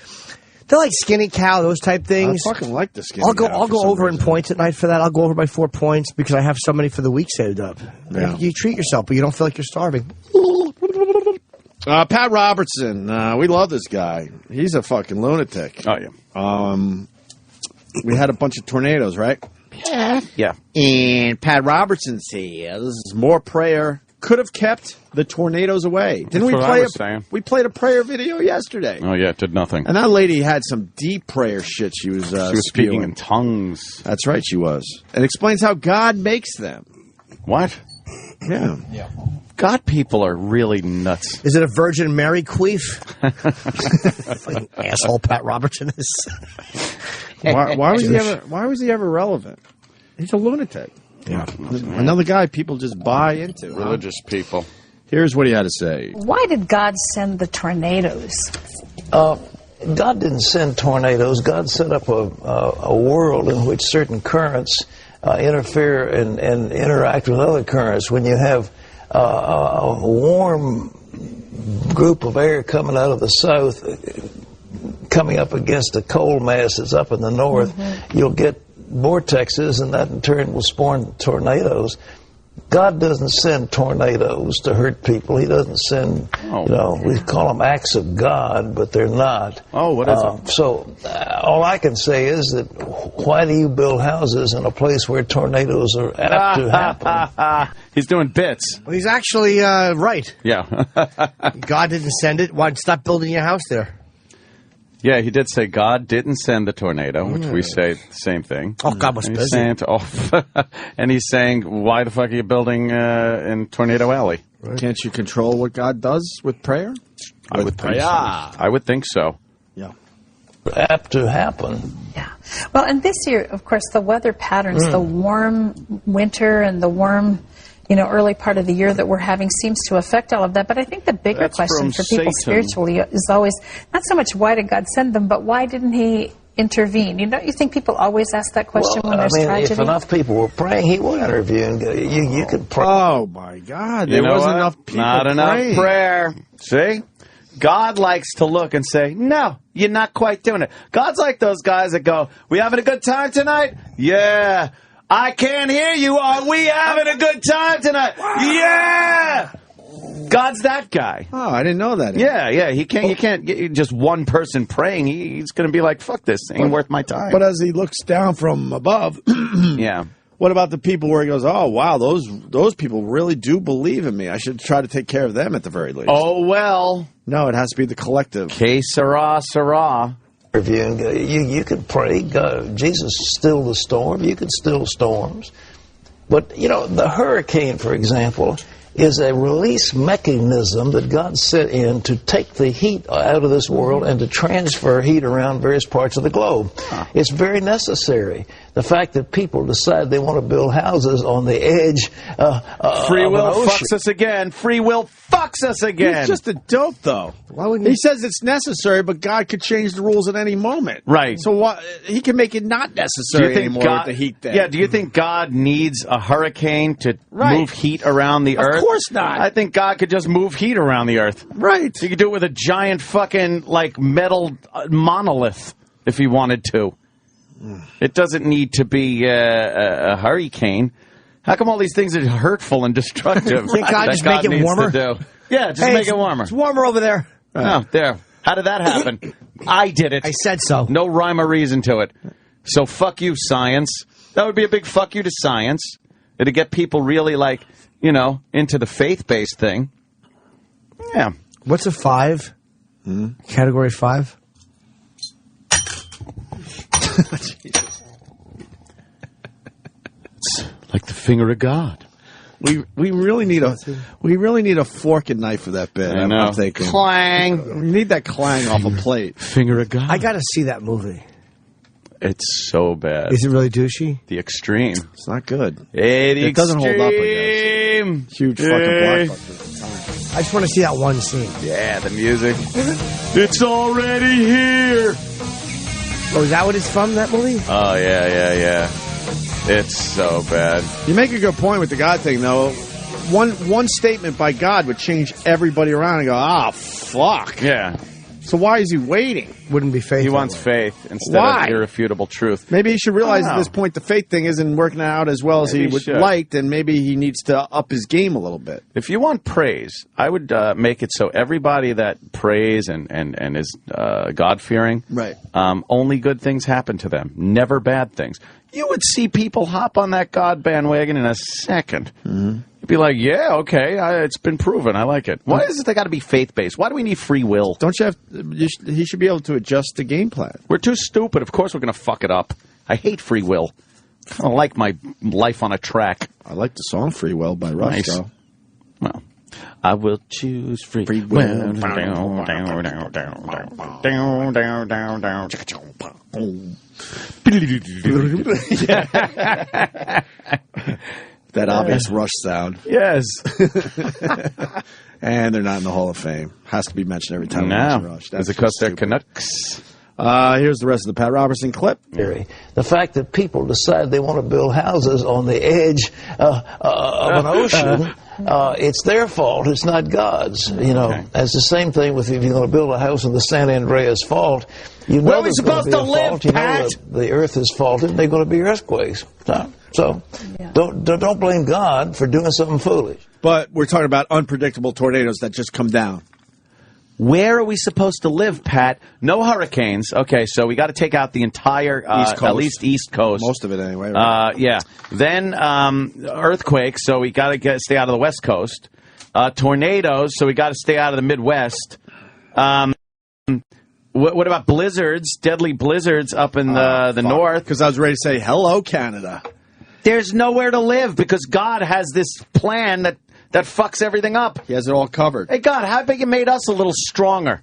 They're like Skinny Cow, those type things. I fucking like the Skinny Cow. Cow. I'll go over in points at night for that. I'll go over by 4 points because I have so many for the week saved up. Yeah. You treat yourself, but you don't feel like you're starving. Pat Robertson. We love this guy. He's a fucking lunatic. Oh, yeah. We had a bunch of tornadoes, right? Yeah. And Pat Robertson says more prayer could have kept the tornadoes away. Didn't we play we played a prayer video yesterday. Oh, yeah, it did nothing. And that lady had some deep prayer shit she was speaking in tongues. That's right, she was. And explains how God makes them. What? Yeah. God people are really nuts. Is it a Virgin Mary queef? Fucking asshole Pat Robertson is. Why was he ever relevant? He's a lunatic. Yeah. Another guy people just buy into. Religious people. Here's what he had to say. Why did God send the tornadoes? God didn't send tornadoes. God set up a world in which certain currents interfere and interact with other currents. When you have a warm group of air coming out of the south, coming up against a cold mass that's up in the north, you'll get vortexes, and that in turn will spawn tornadoes. God doesn't send tornadoes to hurt people. He doesn't send, we call them acts of God, but they're not. Oh, what is it? So all I can say is that why do you build houses in a place where tornadoes are apt to happen? He's doing bits. Well, he's actually right. Yeah. God didn't send it. Why'd stop building your house there? Yeah, he did say God didn't send the tornado, which we say the same thing. Oh, God was busy. And he's saying, why the fuck are you building in Tornado Alley? Right. Can't you control what God does with prayer? I would think so. I would think so. Yeah. Apt to happen. Yeah. Well, and this year, of course, the weather patterns, the warm winter and the warm, early part of the year that we're having seems to affect all of that. But I think the bigger question for people spiritually is always not so much why did God send them, but why didn't he intervene? Don't you think people always ask that question when there's tragedy? If enough people were praying, he would intervene. You could pray. Oh, my God. There wasn't enough people Not enough praying. prayer. See? God likes to look and say, no, you're not quite doing it. God's like those guys that go, we having a good time tonight? Yeah. I can't hear you. Are we having a good time tonight? Yeah! God's that guy. Oh, I didn't know that. Yeah. You can't get just one person praying. He's going to be like, fuck this. Ain't worth my time. But as he looks down from above, yeah. What about the people where he goes, oh, wow, those people really do believe in me. I should try to take care of them at the very least. Oh, well. No, it has to be the collective. Que sera, sera. You could pray. God, Jesus stilled the storm. You could still storms. But, the hurricane, for example, is a release mechanism that God set in to take the heat out of this world and to transfer heat around various parts of the globe. It's very necessary. The fact that people decide they want to build houses on the edge Free of will an ocean. fucks us again. Free will fucks us again. He's just a dope, though. He says it's necessary, but God could change the rules at any moment. Right. So he can make it not necessary anymore with the heat thing. Yeah, do you think God needs a hurricane to move heat around the earth? Of course not. I think God could just move heat around the earth. Right. He could do it with a giant fucking, metal monolith if he wanted to. It doesn't need to be a hurricane. How come all these things are hurtful and destructive? Can't God just make it warmer? Yeah, just make it warmer. It's warmer over there. Oh, there. How did that happen? I did it. I said so. No rhyme or reason to it. So fuck you, science. That would be a big fuck you to science. It'd get people really, into the faith-based thing. Yeah. What's a 5? Category 5? It's like the finger of God. We really need a fork and knife for that bit. I'm thinking clang. We need that clang off a plate. Finger of God. I got to see that movie. It's so bad. Is it really douchey? The extreme. It's not good. It doesn't hold up, I guess. Huge fucking blockbuster at the time. I just want to see that one scene. Yeah, the music. It's already here. Oh, is that what it's from, that movie? Oh, yeah. It's so bad. You make a good point with the God thing, though. one statement by God would change everybody around and go, fuck. Yeah. So why is he waiting? Wouldn't be faith. He wants faith instead Why? of irrefutable truth. Maybe he should realize at this point the faith thing isn't working out as well as he would like, and maybe he needs to up his game a little bit. If you want praise, I would make it so everybody that prays and is God-fearing, right? Only good things happen to them, never bad things. You would see people hop on that God bandwagon in a second. Mm-hmm. You'd be like, yeah, okay, it's been proven. I like it. Why is it they got to be faith-based? Why do we need free will? Don't you have? He should be able to adjust the game plan. We're too stupid. Of course we're going to fuck it up. I hate free will. I don't like my life on a track. I like the song "Free Will" by Rush, though. Well, I will choose free will. That obvious Rush sound. Yes. And they're not in the Hall of Fame. Has to be mentioned every time. No. Rush. Is it because they're Canucks? Here's the rest of the Pat Robertson clip. The fact that people decide they want to build houses on the edge of an ocean, it's their fault. It's not God's. You know, it's the same thing with if you're going to build a house on the San Andreas Fault. You know where are we supposed to live, Pat? You know the earth is faulted. They're going to be earthquakes. So don't blame God for doing something foolish. But we're talking about unpredictable tornadoes that just come down. Where are we supposed to live, Pat? No hurricanes. Okay, so we got to take out the entire East Coast. at least East Coast. Most of it anyway. Right? Yeah. Then earthquakes, so we got to stay out of the West Coast. Tornadoes, so we got to stay out of the Midwest. What about blizzards? Deadly blizzards up in the north? Because I was ready to say hello, Canada. There's nowhere to live because God has this plan that fucks everything up. He has it all covered. Hey, God, how about you made us a little stronger?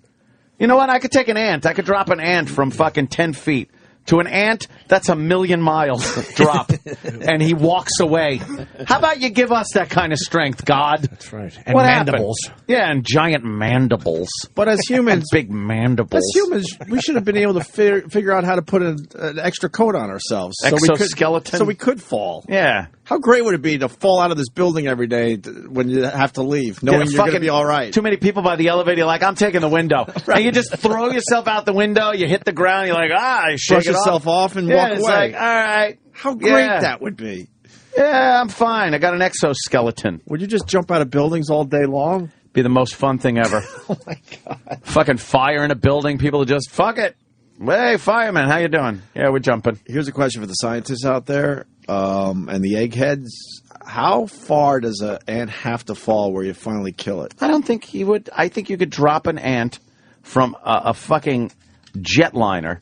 You know what? I could take an ant. I could drop an ant from fucking 10 feet. To an ant, that's 1,000,000 miles drop. And he walks away. How about you give us that kind of strength, God? That's right. And what mandibles. Happened? Yeah, and giant mandibles. But as humans... big mandibles. As humans, we should have been able to figure out how to put an extra coat on ourselves. Exoskeleton? So we could fall. Yeah. How great would it be to fall out of this building every day when you have to leave, knowing you're going to be all right? Too many people by the elevator, like, I'm taking the window. Right. And you just throw yourself out the window, you hit the ground, you're like, you shake brush yourself off and walk away. It's like, all right. How great that would be. Yeah, I'm fine. I got an exoskeleton. Would you just jump out of buildings all day long? Be the most fun thing ever. Oh, my God. Fucking fire in a building, people just, fuck it. Hey, fireman, how you doing? Yeah, we're jumping. Here's a question for the scientists out there and the eggheads. How far does an ant have to fall where you finally kill it? I don't think he would. I think you could drop an ant from a fucking jetliner,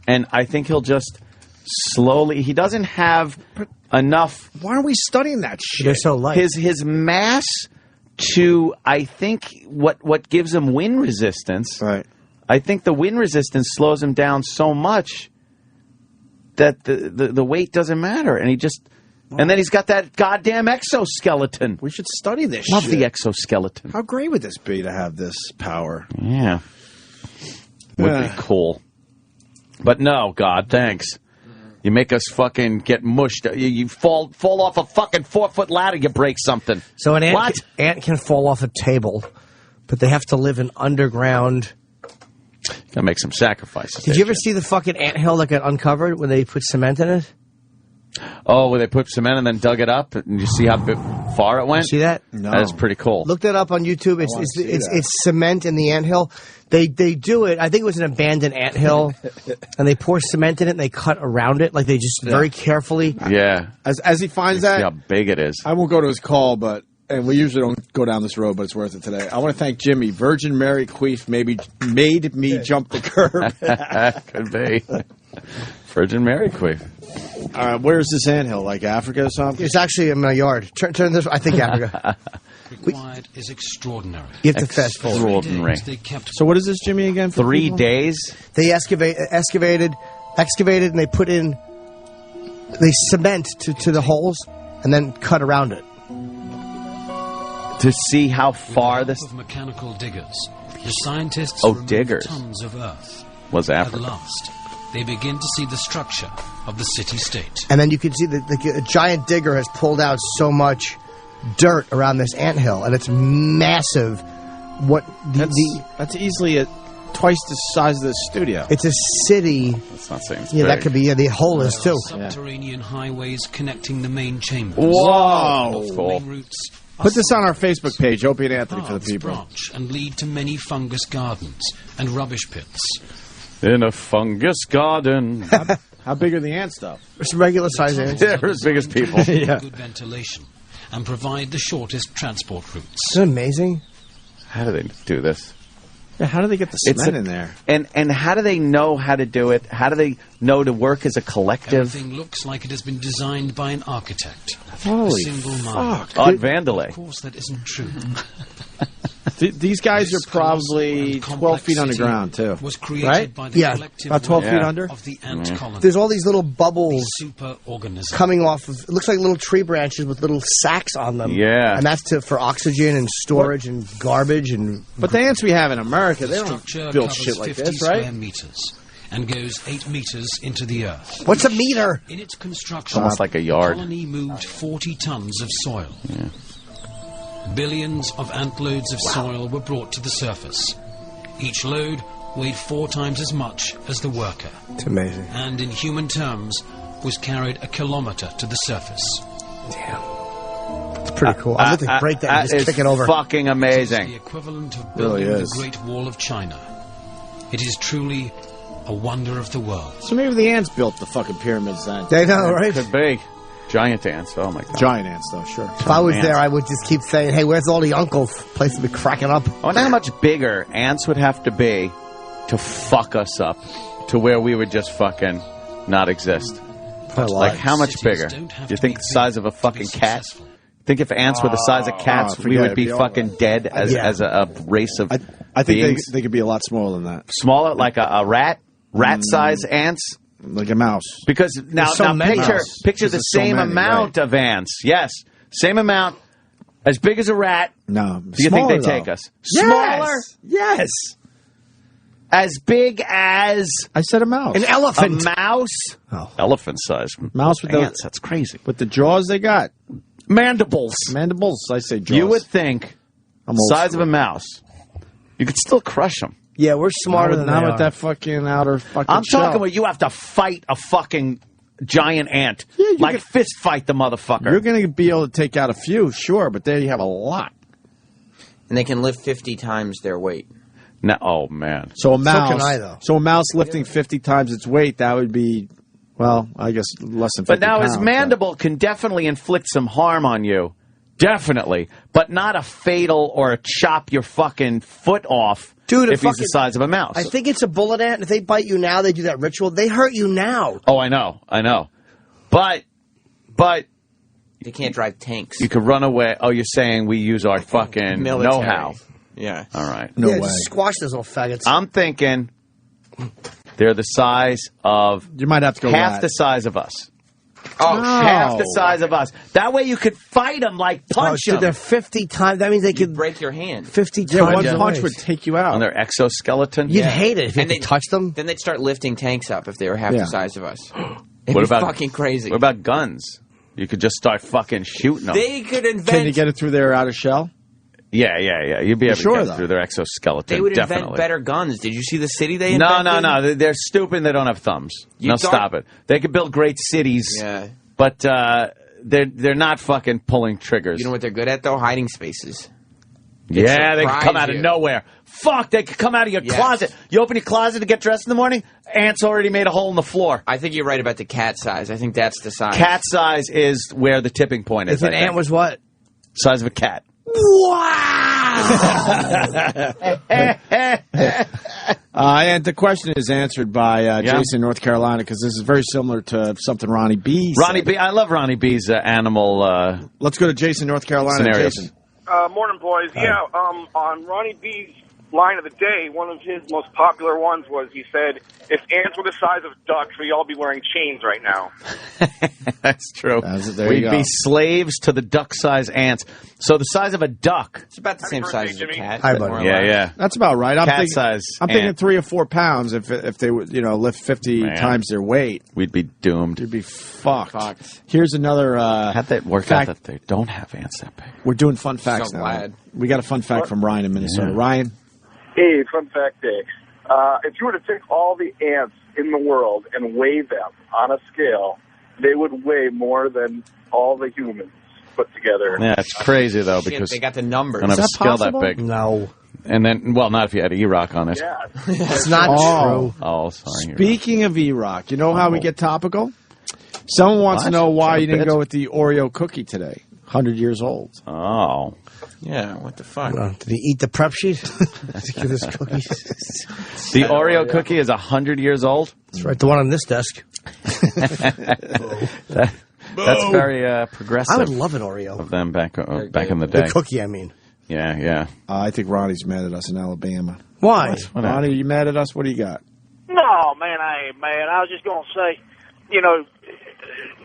and I think he'll just slowly... He doesn't have enough... Why are we studying that shit? They're so light. His mass to, I think, what gives him wind resistance... Right. I think the wind resistance slows him down so much that the weight doesn't matter, and he just... And then he's got that goddamn exoskeleton. We should study this Love shit. the exoskeleton. How great would this be to have this power? Yeah. Would be cool. But no, God, thanks. You make us fucking get mushed. You fall off a fucking 4-foot ladder, you break something. So an ant can fall off a table, but they have to live in underground... Gotta make some sacrifices. Did you ever see the fucking anthill that got uncovered when they put cement in it? Oh, where they put cement and then dug it up, and you see how far it went? You see that? No. That's pretty cool. Look that up on YouTube. It's cement in the anthill. They do it. I think it was an abandoned anthill, and they pour cement in it and they cut around it, like they just very carefully. Yeah. As he finds that, see how big it is. I won't go to his call, and we usually don't go down this road, but it's worth it today. I want to thank Jimmy. Virgin Mary Queef made me jump the curb. Could be. Virgin Mary Queef. Where's this anthill? Like Africa or something? It's actually in my yard. Turn this. I think Africa. Required is extraordinary. You have to fast forward. Extraordinary. So what is this, Jimmy, again? For 3 people? days? They excavated, and they put in. They cement to the holes, and then cut around it. To see how far this... Of mechanical diggers, the scientists diggers. tons of earth. Was Africa. At last, they begin to see the structure of the city-state. And then you can see that the giant digger has pulled out so much dirt around this anthill, and it's massive. That's easily twice the size of this studio. It's a city. That's not saying it's Yeah, big. that could be. Yeah, the hole is too. Subterranean highways connecting the main chambers. Whoa! The falling roots Put this on our Facebook page, Opie and Anthony, for the people. branch and lead to many fungus gardens and rubbish pits. In a fungus garden. How big are the ants, though? It's regular size ants. Yeah, they're as big as people. Yeah. Good ventilation and provide the shortest transport routes. Isn't it amazing? How do they do this? Yeah, how do they get the cement in there? And how do they know how to do it? How do they know to work as a collective? Everything looks like it has been designed by an architect. Holy a single mind. Art Vandelay. Of course, that isn't true. These guys are probably 12 feet underground, too. Was created right? by the Yeah, collective about 12 will feet under. of the ant colony. There's all these little bubbles Superorganism. coming off of. It looks like little tree branches with little sacs on them. Yeah. And that's for oxygen and storage and garbage and. But the ants we have in America, they don't Structure build covers shit like 50 this, right? square meters and goes 8 meters into the earth. What's a meter? In its construction, Almost like a yard. the colony moved 40 tons of soil. Yeah. Billions of antloads of soil were brought to the surface. Each load weighed 4 times as much as the worker. It's amazing. And in human terms, was carried a kilometer to the surface. Damn. It's pretty cool. I'm going to break that and just kick it over. Fucking amazing. It is the equivalent of Really building is. the Great Wall of China. It is truly a wonder of the world. So maybe the ants built the fucking pyramids then. They know, right? Could be. Giant ants. Oh, my God. Giant ants, though, sure. If I was there, I would just keep saying, hey, where's all the uncles? Place would be cracking up. I wonder how much bigger ants would have to be to fuck us up to where we would just fucking not exist. Like, how much bigger? Do you think the size of a fucking cat? Think if ants were the size of cats, we would be fucking dead as a race of I think beings? they could be a lot smaller than that. Smaller, like a rat? Rat-size ants? Like a mouse. Because now picture the same amount of ants. Yes. Same amount. As big as a rat. No. Do you think they take us? Yes. Smaller? Yes. As big as... I said a mouse. An elephant. A mouse? Oh. Elephant size. Mouse with ants. That's crazy. With the jaws they got. Mandibles. Mandibles, I say jaws. You would think I'm the old size school. of a mouse. You could still crush them. Yeah, we're smarter than not they with are. that fucking outer fucking I'm shell. talking about you have to fight a fucking giant ant. Yeah, like fist fight the motherfucker. You're going to be able to take out a few, sure, but there you have a lot. And they can lift 50 times their weight. No, oh, man. So a mouse, can I, though. So a mouse lifting 50 times its weight, that would be, well, I guess less than 50 But now pounds, his mandible can definitely inflict some harm on you. Definitely. But not a fatal or a chop your fucking foot off. Dude, if he's the size of a mouse. I think it's a bullet ant. If they bite you now, they do that ritual. They hurt you now. Oh, I know. But they can't drive tanks. You could run away. Oh, you're saying we use our fucking Military. know-how. Yeah. All right. No way. Just squash those little faggots. I'm thinking they're the size of... You might have to go half rat. the size of us. Oh, half the size of us. That way you could fight them, like punch dude, them. they're 50 times. That means they could break your hand. 50 Yeah, times. one punch away. would take you out. On their exoskeleton. You'd hate it if you could touch them. Then they'd start lifting tanks up if they were half Yeah. the size of us. It'd What be about fucking crazy. What about guns? You could just start fucking shooting them. They could invent. Can you get it through their outer shell? Yeah. You'd be able to sure, get though? through their exoskeleton. They would definitely. invent better guns. Did you see the city they No, invented? no. They're stupid. They don't have thumbs. You No, don't- stop it. They could build great cities. Yeah. But they're not fucking pulling triggers. You know what they're good at though? Hiding spaces. Yeah, they could come surprise out of you. nowhere. Fuck, they could come out of your Yes. closet. You open your closet to get dressed in the morning, ants already made a hole in the floor. I think you're right about the cat size. I think that's the size. Cat size is where the tipping point is. If an ant was what? Size of a cat. And the question is answered by Jason, North Carolina, because this is very similar to something Ronnie B said. Ronnie B. I love Ronnie B's animal Let's go to Jason, North Carolina. scenarios. Jason. Morning, boys. Yeah, on Ronnie B's line of the day, one of his most popular ones was, he said, if ants were the size of ducks, we'd all be wearing chains right now. That's true. There We'd you be go. slaves to the duck-size ants. So the size of a duck. It's about the same size as a cat. Hi, buddy. Yeah. That's about right. I'm Cat-size thinking ant. 3 or 4 pounds if they would, lift 50 times their weight. We'd be doomed. We'd be fucked. Here's another How'd that work fact. out that they don't have ants that big? We're doing fun facts So now. glad. We got a fun fact from Ryan in Minnesota. Yeah. Ryan? Hey, fun fact day. If you were to take all the ants in the world and weigh them on a scale, they would weigh more than all the humans put together. Yeah, it's crazy, though, Shit, because they got the numbers. I don't have a scale that big. No. And then, well, not if you had E-Rock on it. Yeah. It's not true. Oh, sorry. Speaking of E-Rock, you know how we get topical? Someone wants to know why you didn't go with the Oreo cookie today. 100 years old. Oh. Yeah, what the fuck? Did he eat the prep sheet? To give us cookies. The Oreo cookie is 100 years old? That's right. The one on this desk. That's very progressive. I would love an Oreo. Of them back in the day. The cookie, I mean. Yeah. I think Ronnie's mad at us in Alabama. Why? Ronnie, you mad at us? What do you got? No, man, I ain't mad. I was just going to say,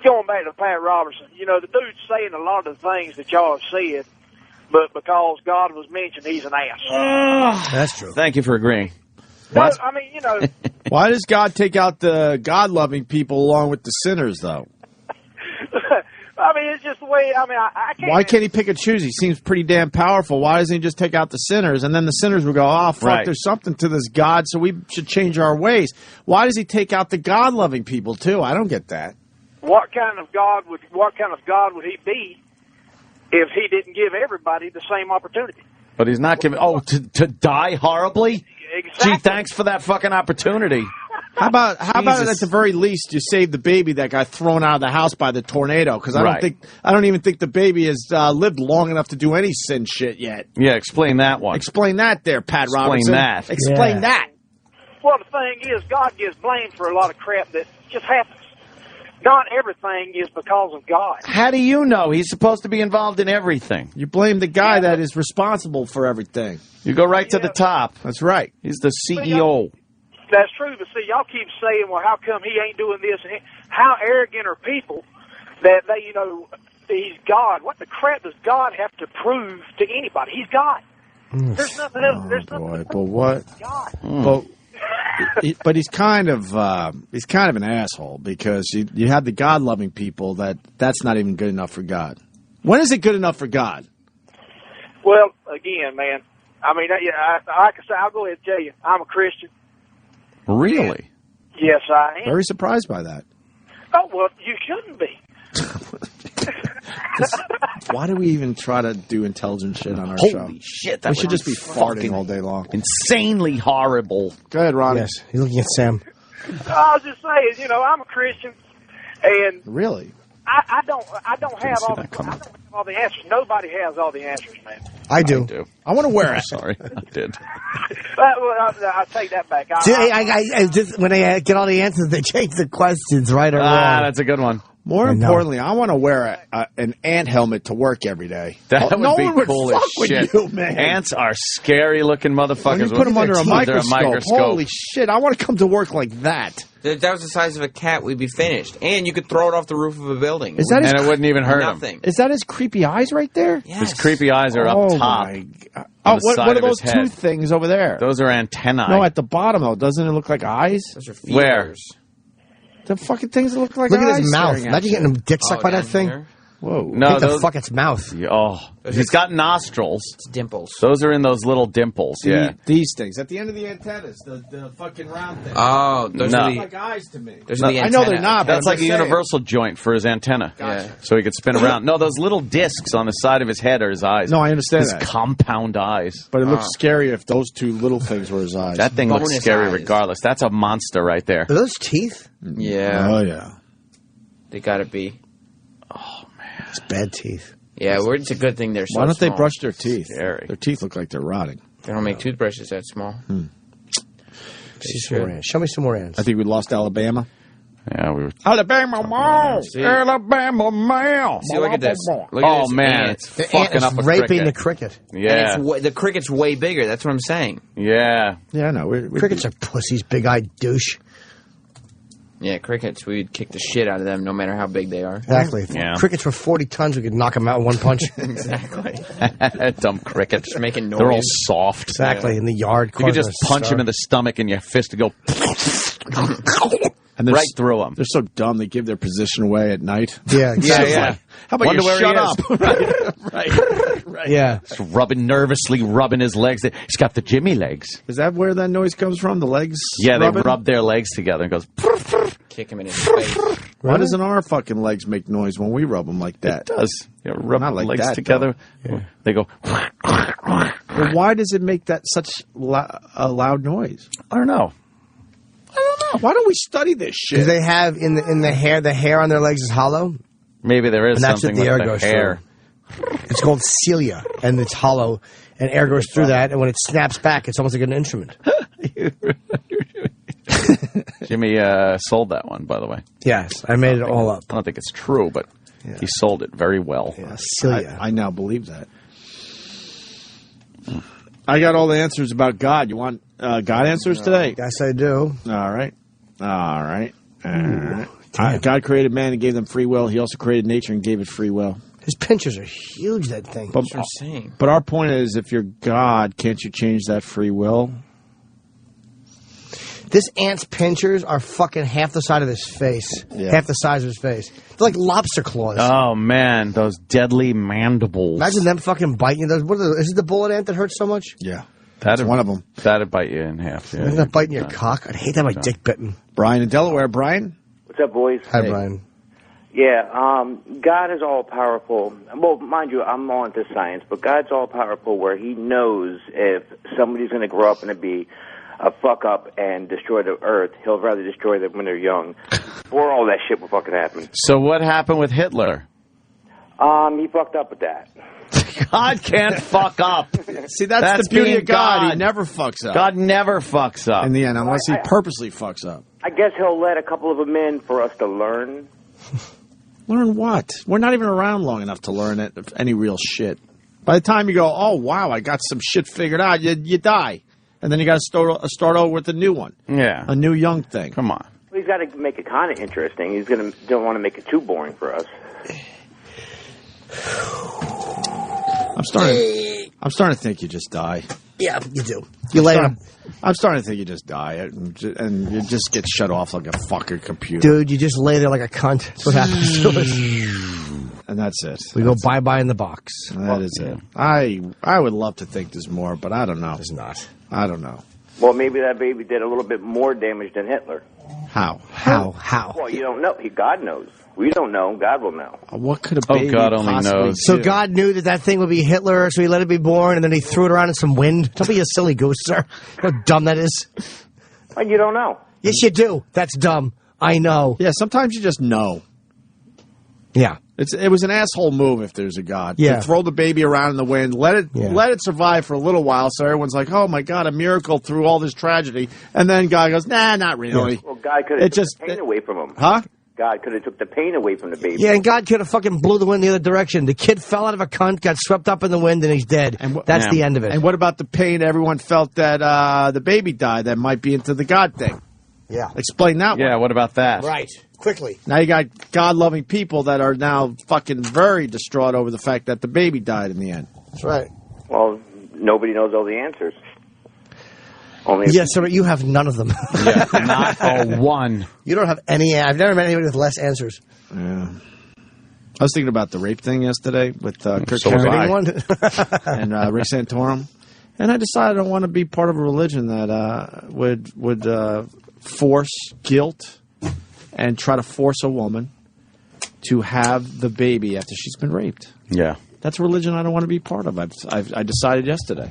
going back to Pat Robertson, the dude's saying a lot of the things that y'all have said, but because God was mentioned, he's an ass. That's true. Thank you for agreeing. But, I mean, Why does God take out the God-loving people along with the sinners, though? I mean, it's just the way, I can't. Why can't he pick and choose? He seems pretty damn powerful. Why doesn't he just take out the sinners? And then the sinners will go, oh, fuck, Right. There's something to this God, so we should change our ways. Why does he take out the God-loving people, too? I don't get that. What kind of God would he be if he didn't give everybody the same opportunity? But he's not giving... Oh, to die horribly? Exactly. Gee, thanks for that fucking opportunity. How about at the very least you save the baby that got thrown out of the house by the tornado? Because I don't even think the baby has lived long enough to do any sin shit yet. Yeah, explain that one. Explain that there, Pat Explain Robertson. that. Explain that. Well, the thing is, God gets blamed for a lot of crap that just happens. Not everything is because of God. How do you know? He's supposed to be involved in everything. You blame the guy that is responsible for everything. You go right to the top. That's right. He's the CEO. That's true, but see, y'all keep saying, well, how come he ain't doing this? And how arrogant are people that they, he's God. What the crap does God have to prove to anybody? He's God. There's nothing else. There's nothing. But what? God. But he's kind of an asshole because you have the God-loving people that's not even good enough for God. When is it good enough for God? Well, again, man, I mean, I can say, I'll go ahead and tell you, I'm a Christian. Really? Yes, I am. Very surprised by that. Oh, well, you shouldn't be. Why do we even try to do intelligent shit on our Holy show? shit, we should just be farting all day long. Insanely horrible. Go ahead, Ronnie. Yes, he's looking at Sam. I was just saying, I'm a Christian, and Really? I don't have all the answers. Nobody has all the answers, man. I do. I want to wear it. Sorry, I did. I'll take that back. When they get all the answers, they change the questions right or wrong. That's a good one. More I know. importantly, I want to wear an ant helmet to work every day. That would no be one would cool fuck as with shit. you, man. Ants are scary-looking motherfuckers. When you put them under a Under microscope. Holy shit, I want to come to work like that. If that was the size of a cat, we'd be finished. And you could throw it off the roof of a building. Is that and it wouldn't even hurt Nothing. him. Is that his creepy eyes right there? Yes. His creepy eyes are up top. My God. What are those two things over there? Those are antennae. No, at the bottom, though. Doesn't it look like eyes? Those are Where? feelers. The fucking things that look like Look eyes. at his mouth. staring at Imagine you. getting a dick sucked by that down thing. here. Whoa. No, Take the fuck its mouth. Oh, he's got nostrils. It's dimples. Those are in those little dimples. Yeah. These things. At the end of the antennas, the fucking round thing. Oh, those No. are Look the... like eyes to me. Those are the I know they're antennae. not, but That's I'm like a just saying. universal joint for his antenna. Yeah. So he could spin around. No, those little discs on the side of his head are his eyes. No, I understand his that. compound eyes. But it looks scary if those two little things were his eyes. That thing looks Bonus scary eyes. regardless. That's a monster right there. Are those teeth? Yeah. Oh, yeah. They gotta be. It's bad teeth. Yeah, it's a good thing they're so Why don't they small. brush their teeth? Scary. Their teeth look like they're rotting. They don't make toothbrushes that small. See some more ants. Show me some more ants. I think we lost Alabama. Yeah, we were. Alabama Mall. Alabama Mall. See, look at this. Look at Oh, this man, ant. it's fucking up a raping cricket. the cricket. Yeah. And the cricket's way bigger. That's what I'm saying. Yeah. Yeah, no. Crickets are pussies, big-eyed douche. Yeah, crickets, we'd kick the shit out of them no matter how big they are. Exactly. If crickets were 40 tons, we could knock them out in one punch. Exactly. Dumb crickets. Just making noise. They're all soft. Exactly, in the yard. You could just punch them in the stomach and your fist to go And right through them. They're so dumb. They give their position away at night. Yeah, exactly. Yeah. How about Wonder you where shut he up? is. Right. Yeah. Just nervously rubbing his legs. He's got the Jimmy legs. Is that where that noise comes from? The legs? Yeah, rubbing? they rub their legs together and goes. Kick him in his face. Why doesn't our fucking legs make noise when we rub them like that? It does. You know, rub Not like legs that, together. Yeah. They go. Well, why does it make that such a loud noise? I don't know. Why don't we study this shit? Do they have in the hair on their legs is hollow? Maybe there is And that's something what the with air the goes hair. through. It's called cilia, and it's hollow, and air goes through that, and when it snaps back, it's almost like an instrument. Jimmy sold that one, by the way. Yes, I made it all up. I don't think it's true, but he sold it very well. Yeah, cilia. I now believe that. I got all the answers about God. You want God answers today? Yes, I do. All right. God created man and gave them free will. He also created nature and gave it free will. His pinchers are huge, that thing. But, That's what I'm saying. But our point is, if you're God, can't you change that free will? This ant's pinchers are fucking half the side of his face. Yeah. Half the size of his face. They're like lobster claws. Oh, man, those deadly mandibles. Imagine them fucking biting you. Is it the bullet ant that hurts so much? Yeah. That's one of them. That'd bite you in half. Yeah. Imagine that biting your cock. I'd hate to have my dick bitten. Brian in Delaware. Brian? What's up, boys? Hi, Brian. Yeah, God is all-powerful. Well, mind you, I'm all into science, but God's all-powerful where he knows if somebody's going to grow up and be a fuck-up and destroy the earth, he'll rather destroy them when they're young before all that shit will fucking happen. So what happened with Hitler? He fucked up with that. God can't fuck up. See, that's the beauty being of God. He never fucks up. God never fucks up. In the end, unless he purposely fucks up. I guess he'll let a couple of them in for us to learn. Learn what? We're not even around long enough to learn any real shit. By the time you go, oh, wow, I got some shit figured out, you die. And then you got to start over with a new one. Yeah. A new young thing. Come on. Well, he's got to make it kind of interesting. He's don't want to make it too boring for us. I'm starting to think you just die. Yeah, you do. You lay him. I'm starting to think you just die and you just get shut off like a fucking computer. Dude, you just lay there like a cunt. That's what happens to us. And that's it. We go bye-bye in the box. That is it. I would love to think there's more, but I don't know. There's not. I don't know. Well, maybe that baby did a little bit more damage than Hitler. How? Well, you don't know. God knows. We don't know. God will know. What could a baby God only knows. So God knew that thing would be Hitler, so he let it be born, and then he threw it around in some wind. Don't be a silly goose, sir. How dumb that is. Well, you don't know. Yes, you do. That's dumb. I know. Yeah, sometimes you just know. Yeah. It was an asshole move if there's a God. Yeah. To throw the baby around in the wind, let it survive for a little while so everyone's like, oh my God, a miracle through all this tragedy. And then God goes, nah, not really. Well, God could have took the pain away from him. Huh? God could have took the pain away from the baby. Yeah, and God could have fucking blew the wind the other direction. The kid fell out of a cunt, got swept up in the wind, and he's dead. And that's the end of it. And what about the pain everyone felt that the baby died that might be into the God thing? Yeah. Explain that one. Yeah, what about that? Right. Quickly. Now you got God-loving people that are now fucking very distraught over the fact that the baby died in the end. That's right. Well, nobody knows all the answers. Only Yes, sir, but you have none of them. Yeah, not a one. You don't have any. I've never met anybody with less answers. Yeah. I was thinking about the rape thing yesterday with Kirk So was I. and Rick Santorum. And I decided I want to be part of a religion that would force guilt and try to force a woman to have the baby after she's been raped. Yeah. That's a religion I don't want to be part of. I decided yesterday.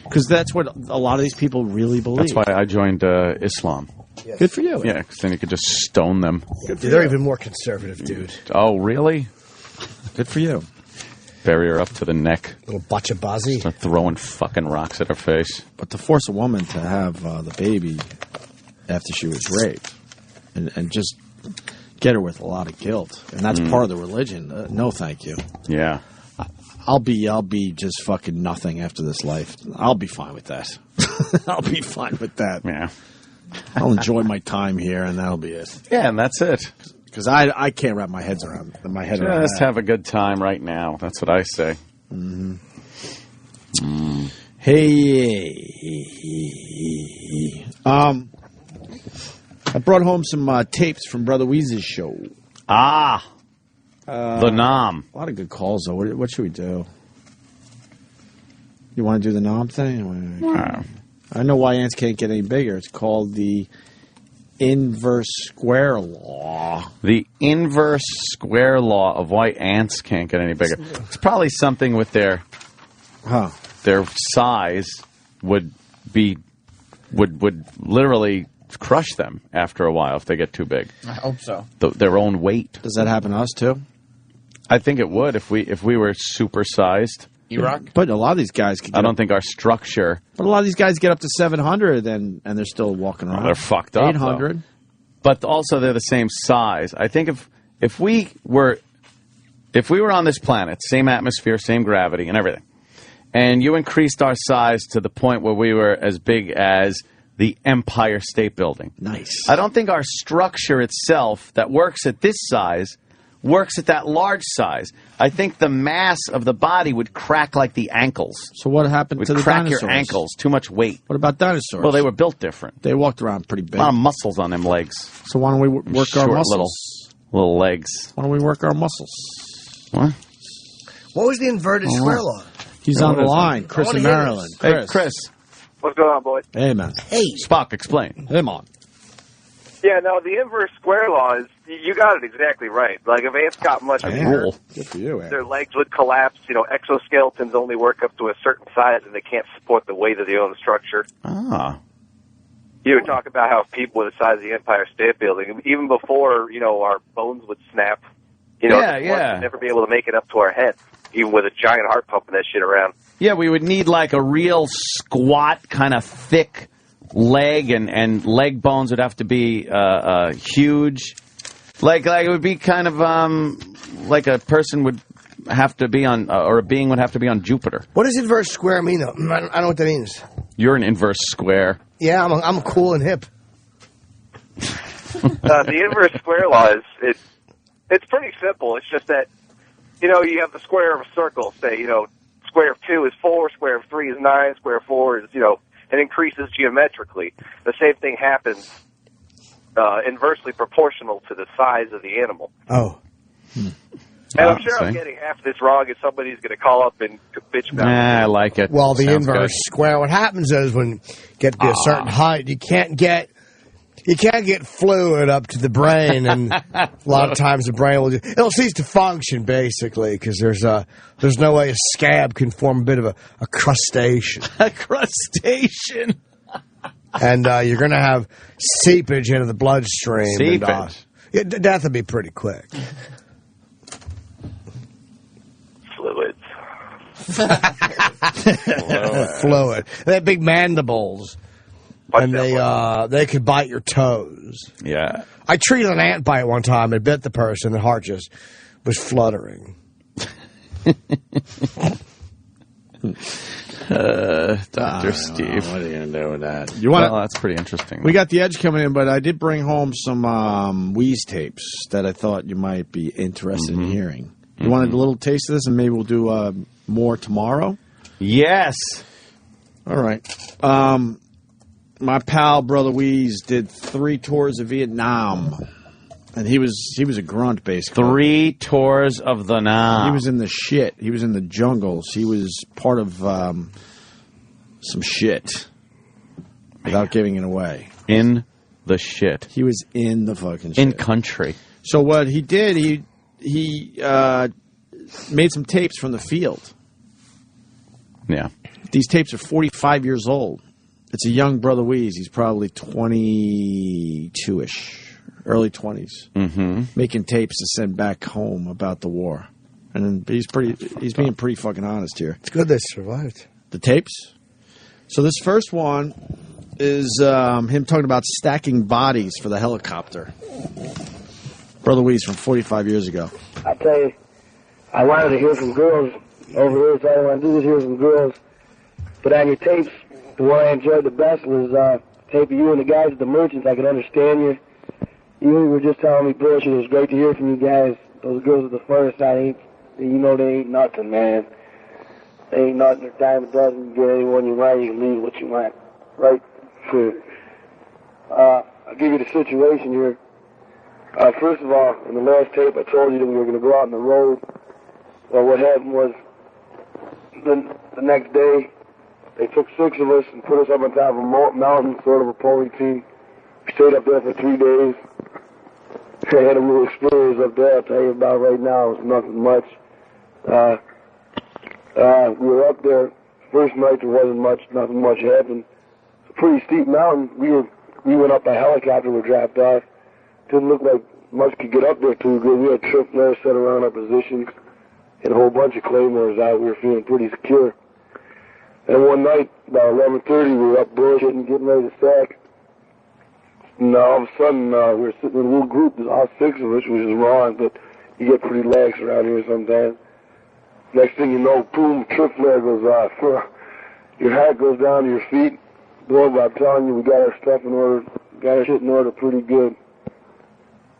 Because that's what a lot of these people really believe. That's why I joined Islam. Yes. Good for you. Yeah, because then you could just stone them. They're even more conservative, dude. Oh, really? Good for you. Bury her up to the neck. Little bachabazi. Start throwing fucking rocks at her face. But to force a woman to have the baby after she was raped and just get her with a lot of guilt, and that's part of the religion. No, thank you. Yeah. I'll be just fucking nothing after this life. I'll be fine with that. I'll be fine with that. Yeah. I'll enjoy my time here, and that'll be it. Yeah, and that's it. Because I can't wrap my head around Just have a good time right now. That's what I say. Mm-hmm. Hey, I brought home some tapes from Brother Weeze's show. The Nom. A lot of good calls, though. What should we do? You want to do the Nom thing? I know why ants can't get any bigger. It's called the inverse square law. The inverse square law of why ants can't get any bigger. It's probably something with their size would literally crush them after a while if they get too big. I hope so. Their own weight. Does that happen to us too? I think it would if we were supersized. Iraq? But a lot of these guys I don't think our structure. But a lot of these guys get up to 700 and they're still walking around. They're fucked up. 800. But also they're the same size. I think if we were on this planet, same atmosphere, same gravity and everything, and you increased our size to the point where we were as big as the Empire State Building. Nice. I don't think our structure itself that works at this size works at that large size. I think the mass of the body would crack like the ankles. So what happened to the crack dinosaurs? your ankles. Too much weight. What about dinosaurs? Well, they were built different. They walked around pretty big. A lot of muscles on them legs. So why don't we work our muscles? Little legs. Why don't we work our muscles? What? What was the inverted square law? He's on the line. Chris in Maryland. Hey, Chris. What's going on, boys? Hey, man. Hey. Spock, explain. Hey, man. Yeah, no, the inverse square law is, you got it exactly right. Like, if ants got much bigger, good for you, their legs would collapse. You know, exoskeletons only work up to a certain size, and they can't support the weight of their own structure. You were talking about how people were the size of the Empire State Building, even before, you know, our bones would snap, you know, we'd never be able to make it up to our head, even with a giant heart pumping that shit around. Yeah, we would need like a real squat, kind of thick leg, and leg bones would have to be huge. Like it would be kind of like a person would have to be on, or a being would have to be on Jupiter. What does inverse square mean, though? I don't know what that means. You're an inverse square. Yeah, I'm cool and hip. The inverse square law is it's pretty simple. It's just that, you know, you have the square of a circle. Say, you know, square of 2 is 4, square of 3 is 9, square of 4 is, you know, it increases geometrically. The same thing happens inversely proportional to the size of the animal. Oh. And I'm sure I'm getting half this wrong, and somebody's going to call up and bitch about it. I like it. Well, the Sounds inverse good. square, what happens is when you get to be a certain height, you can't get fluid up to the brain, and a lot of times the brain it'll cease to function, basically, because there's no way a scab can form a bit of a crustacean. A crustacean. And you're going to have seepage into the bloodstream. Seepage? And, death would be pretty quick. Fluids. Fluid. They have big mandibles. And they could bite your toes. Yeah. I treated an ant bite one time. It bit the person. The heart just was fluttering. Dr. Steve. What are you going to do with that? Well, that's pretty interesting. We got the Edge coming in, but I did bring home some Wheeze tapes that I thought you might be interested in hearing. You wanted a little taste of this, and maybe we'll do more tomorrow? Yes. All right. My pal, Brother Wheeze, did 3 tours of Vietnam. And he was a grunt, basically. 3 tours of the Nam. He was in the shit. He was in the jungles. He was part of some shit without giving it away. In the shit. He was in the fucking shit. In country. So what he did, he made some tapes from the field. Yeah. These tapes are 45 years old. It's a young Brother Wheeze. He's probably 22-ish. Early 20s, making tapes to send back home about the war, and he's being pretty fucking honest here. It's good they survived. The tapes. So this first one is him talking about stacking bodies for the helicopter. Brother Weeze from 45 years ago. I tell you, I wanted to hear from girls over here, so all I want to do is hear from girls. But on your tapes, the one I enjoyed the best was tape of you and the guys at the Merchants. I could understand you. You were just telling me bullshit. It was great to hear from you guys. Those girls at the furnace, they ain't nothing, man. They ain't nothing. Their time a dozen. You get anyone you want, you can leave what you want. Right? Sure. I'll give you the situation here. First of all, in the last tape, I told you that we were going to go out on the road. Well, what happened was, the next day, they took 6 of us and put us up on top of a mountain, sort of a pony team. We stayed up there for 3 days. I had a little experience up there I'll tell you about right now. It was nothing much. We were up there. First night there wasn't much, nothing much happened. It's a pretty steep mountain. We went up by helicopter, we dropped off. Didn't look like much could get up there too good. We had trip there, set around our positions, and a whole bunch of claymores out. We were feeling pretty secure. And one night, about 11:30, we were up bullshitting, getting ready to sack. And all of a sudden, we were sitting in a little group. There's all 6 of us, which is wrong, but you get pretty lax around here sometimes. Next thing you know, boom, trip flare goes off. Your hat goes down to your feet. Boy, I'm telling you, we got our stuff in order, got our shit in order pretty good.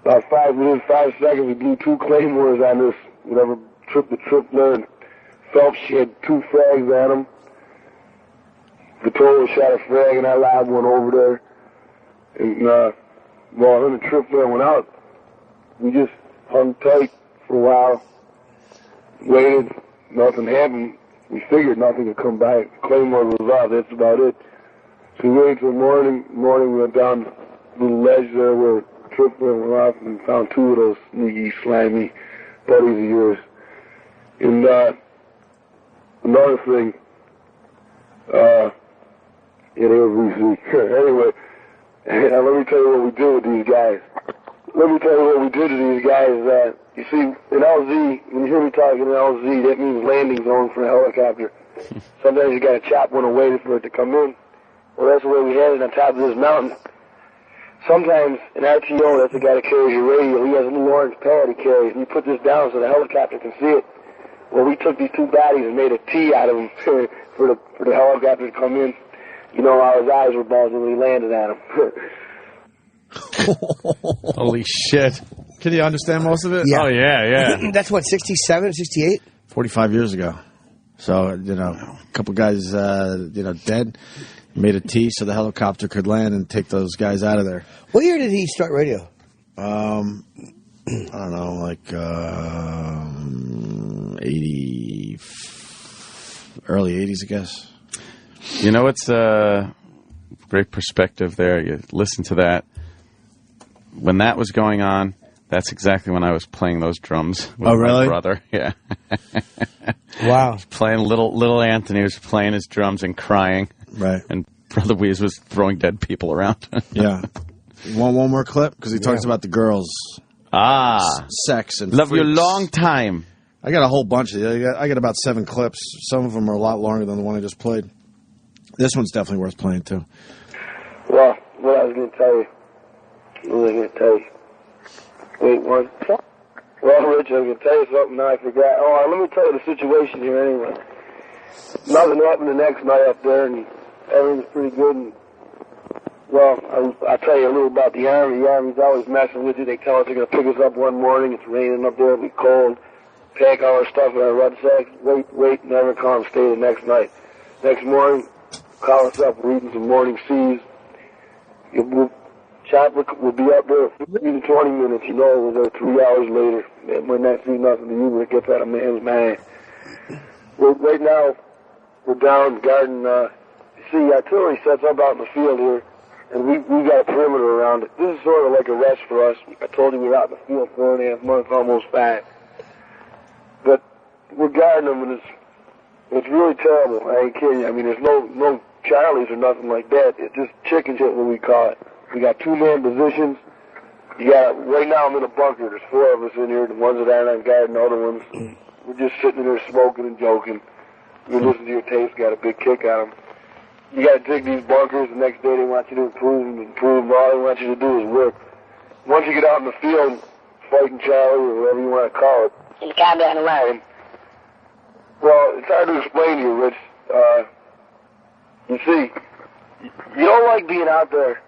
About 5 minutes, 5 seconds, we blew 2 claymores on this, whatever, trip flare, and Phelps had 2 frags at him. Betel shot a frag, and I lobbed one over there. And, well, then the trip flare went out. We just hung tight for a while, waited, nothing happened. We figured nothing would come back. Claymore was off, that's about it. So we waited till morning. We went down a little ledge there where trip flare went off and found 2 of those sneaky, slimy buddies of yours. And, another thing, anyway, let me tell you what we did with these guys. You see, in LZ, when you hear me talking in LZ, that means landing zone for a helicopter. Sometimes you got to chop one away for it to come in. Well, that's the way we had it on top of this mountain. Sometimes an RTO, that's the guy that carries your radio, he has a little orange pad he carries, and you put this down so the helicopter can see it. Well, we took these 2 bodies and made a T out of them for the helicopter to come in. You know how his eyes were bulging when he landed at him. Holy shit. Can you understand most of it? Yeah. Oh, yeah. That's what, 67, 68? 45 years ago. So, a couple guys, dead. Made a T so the helicopter could land and take those guys out of there. What year did he start radio? I don't know, like 80, early 80s, I guess. You know, it's a great perspective there. You listen to that. When that was going on, that's exactly when I was playing those drums with my brother. Yeah. Wow. Playing little Anthony was playing his drums and crying. Right. And Brother Weeze was throwing dead people around. Yeah. You want one more clip? Because he talks about the girls. Sex and love freaks. you long time. I got a whole bunch of I got about 7 clips. Some of them are a lot longer than the one I just played. This one's definitely worth playing, too. Well, what I was going to tell you. Wait, one. Well, Rich, I was going to tell you something, now I forgot. Oh, let me tell you the situation here anyway. Nothing happened the next night up there, and everything was pretty good. And, well, I'll tell you a little about the Army. The Army's always messing with you. They tell us they're going to pick us up one morning. It's raining up there. It'll be cold. Pack all our stuff in our rucksacks. Wait, never come. Stay the next night. Next morning, call us up. We're eating some morning seas. Chopper will be up there 15 to 20 minutes. You know, we're there 3 hours later. That might not see nothing to you, but it gets out of man's mind. Right now, we're down guarding, see, artillery sets up out in the field here, and we got a perimeter around it. This is sort of like a rest for us. I told you we were out in the field 4.5 months, almost 5. But we're guarding them, and it's really terrible. I ain't kidding you. I mean, there's no Charlies or nothing like that. It's just chicken shit, what we call it. We got 2-man positions. Right now I'm in a bunker. There's 4 of us in here. The ones that aren't on guard and the other ones. We're just sitting in there smoking and joking. You listen to your tapes, got a big kick out of them. You got to dig these bunkers. The next day they want you to improve. All they want you to do is work. Once you get out in the field, Fighting Charlie, or whatever you want to call it. He's goddamn right. Well, it's hard to explain to you, Rich. You see, you don't like being out there.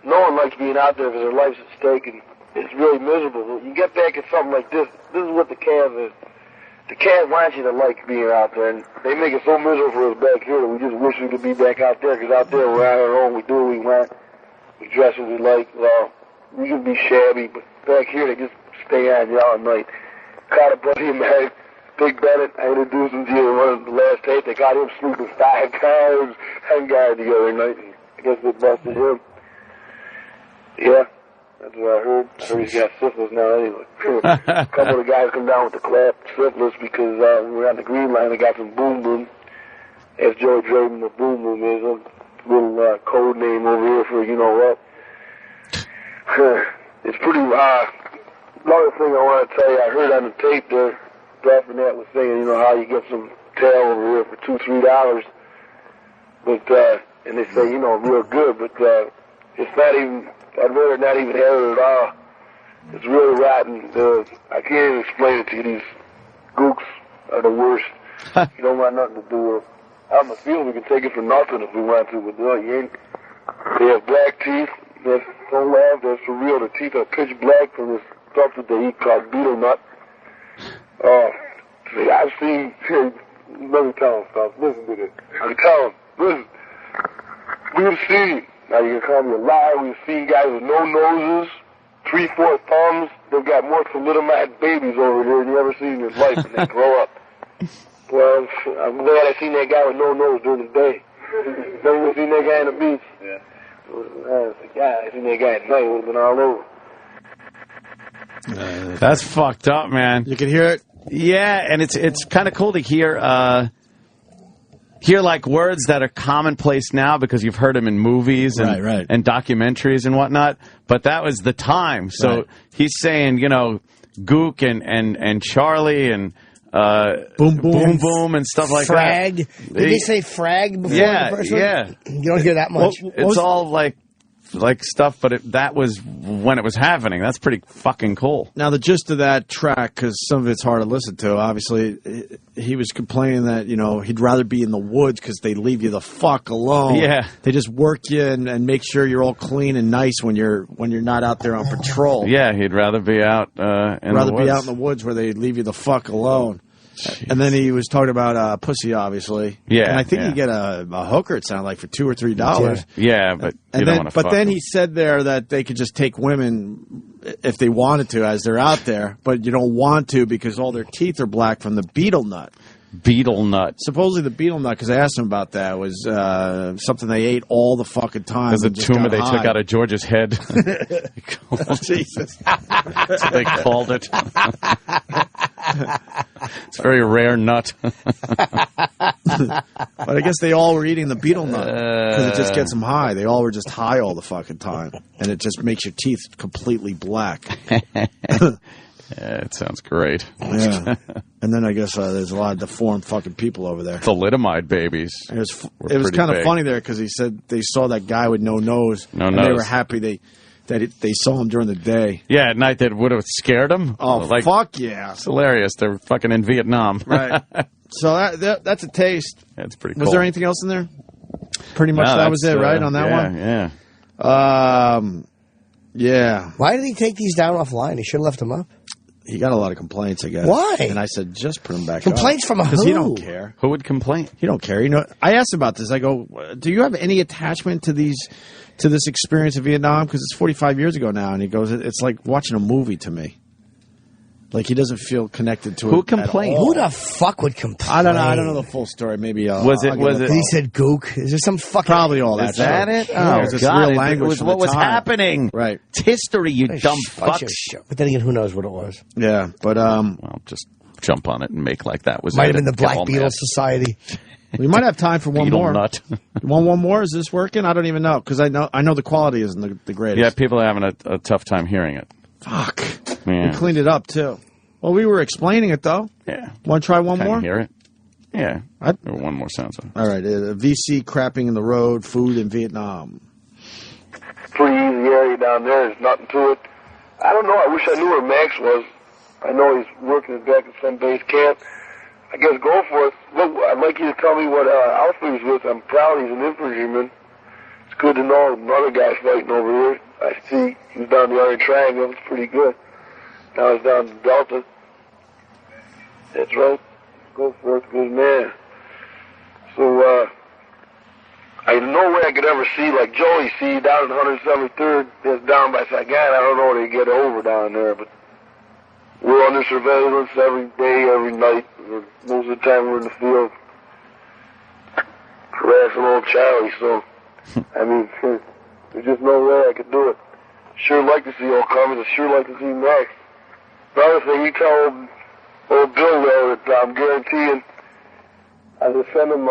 No one likes being out there because their life's at stake, and it's really miserable. You get back at something like this. This is what the Cavs is. The Cavs want you to like being out there, and they make it so miserable for us back here that we just wish we could be back out there, because out there we're on our own. We do what we want. We dress what we like. Well, we can be shabby, but back here they just stay on you all night. Caught a buddy of mine, Big Bennett. I introduced him to you in one of the last tapes. They got him sleeping 5 times and guy the other night. And I guess they busted him. Yeah, that's what I heard. I heard he's got syphilis now anyway. A couple of the guys come down with the clap syphilis because we were on the green line. They got some boom boom. As Joey Jordan, the boom boom is a little code name over here for you know what. It's pretty. Another thing I want to tell you, I heard on the tape there, Bradford was saying, you know, how you get some tail over here for $2-3, but and they say, you know, real good, but it's not even. I'd rather not even have it at all. It's really rotten. I can't even explain it to you. These gooks are the worst. You don't want nothing to do with it. Out in the field, we can take it for nothing if we want to, but you ain't. They have black teeth. Don't laugh. That's for real. The teeth are pitch black from this stuff that they eat called betel nut. I've seen. Let me tell them stuff. Listen to this. I tell them. Listen. We've seen. Now you can call me a liar. We've seen guys with no noses, 3-4 thumbs. They've got more thalidomide babies over here than you ever seen in your life when they grow up. Well, I'm glad I seen that guy with no nose during the day. Never seen that guy on the beach. Yeah. I seen that guy at night. It would have been all over. That's fucked up, man. You can hear it? Yeah, and it's kind of cool to hear like words that are commonplace now because you've heard them in movies and and documentaries and whatnot. But that was the time. So he's saying, you know, Gook and Charlie and boom boom and stuff like frag. that. Did they say frag before the first one? Yeah. You don't hear that much. It's all like stuff, but that was when it was happening. That's pretty fucking cool. Now, the gist of that track, because some of it's hard to listen to, obviously, he was complaining that, you know, he'd rather be in the woods because they leave you the fuck alone. Yeah. They just work you and make sure you're all clean and nice when you're not out there on patrol. Yeah, he'd rather be out in the woods. Be out in the woods where they leave you the fuck alone. Jeez. And then he was talking about pussy, obviously. Yeah, and I think you get a hooker. It sounded like for $2 or $3. Yeah, but then he said there that they could just take women if they wanted to as they're out there, but you don't want to because all their teeth are black from the betel nut. Betel nut. Supposedly the betel nut, because I asked him about that, was something they ate all the fucking time. There's a tumor they took out of George's head. Jesus. That's what they called it. It's a very rare nut. But I guess they all were eating the betel nut because it just gets them high. They all were just high all the fucking time. And it just makes your teeth completely black. Yeah, it sounds great. Yeah. And then I guess there's a lot of deformed fucking people over there. Thalidomide babies. It was kind of funny there because he said they saw that guy with no nose. No and nose. They were happy they saw him during the day. Yeah, at night that would have scared them. Oh, fuck yeah. It's hilarious. They're fucking in Vietnam. Right. So that's a taste. That's pretty cool. Was there anything else in there? Pretty much that was it, right, on that one? Yeah. Yeah. Why did he take these down offline? He should have left them up. He got a lot of complaints, I guess. Why? And I said, just put them back Complaints up. from who? Because he don't care. Who would complain? He don't care. You know, I asked about this. I go, do you have any attachment to this experience in Vietnam? Because it's 45 years ago now. And he goes, it's like watching a movie to me. Like he doesn't feel connected to it. Who complained? Who the fuck would complain? I don't know. I don't know the full story. Maybe was it? He said "gook." Is there some fucking? Probably all that. Is that it? Oh God! Real language was what was happening. Right. It's history. You dumb fucks. But then again, who knows what it was? Yeah, but well, just jump on it and make like that was. Might have been the Black Beetle Society. We might have time for one Beetle more. Nut. You want one more? Is this working? I don't even know because I know the quality isn't the greatest. Yeah, people are having a tough time hearing it. Fuck. Yeah. We cleaned it up too. Well, we were explaining it, though. Yeah. Want to try one more? Hear it? Yeah. One more sounds. All right. VC crapping in the road, food in Vietnam. Pretty easy area down there. There's nothing to it. I don't know. I wish I knew where Max was. I know he's working back at some base camp. I guess go for it. Look, I'd like you to tell me what outfit he's with. I'm proud he's an infantryman. It's good to know another guy's fighting over here. I see he was down the Iron Triangle. It's pretty good. Now he's down to Delta. That's right. Go for it. Good man. So, I no way I could ever see, like Joey, see down at 173rd, that's down by Saigon. I don't know how they get over down there, but we're under surveillance every day, every night. Most of the time we're in the field harassing old Charlie, so, I mean, there's just no way I could do it. Sure like to see old Cummings. I sure like to see Max. Another thing, you tell old Bill there that I'm guaranteeing I will send him,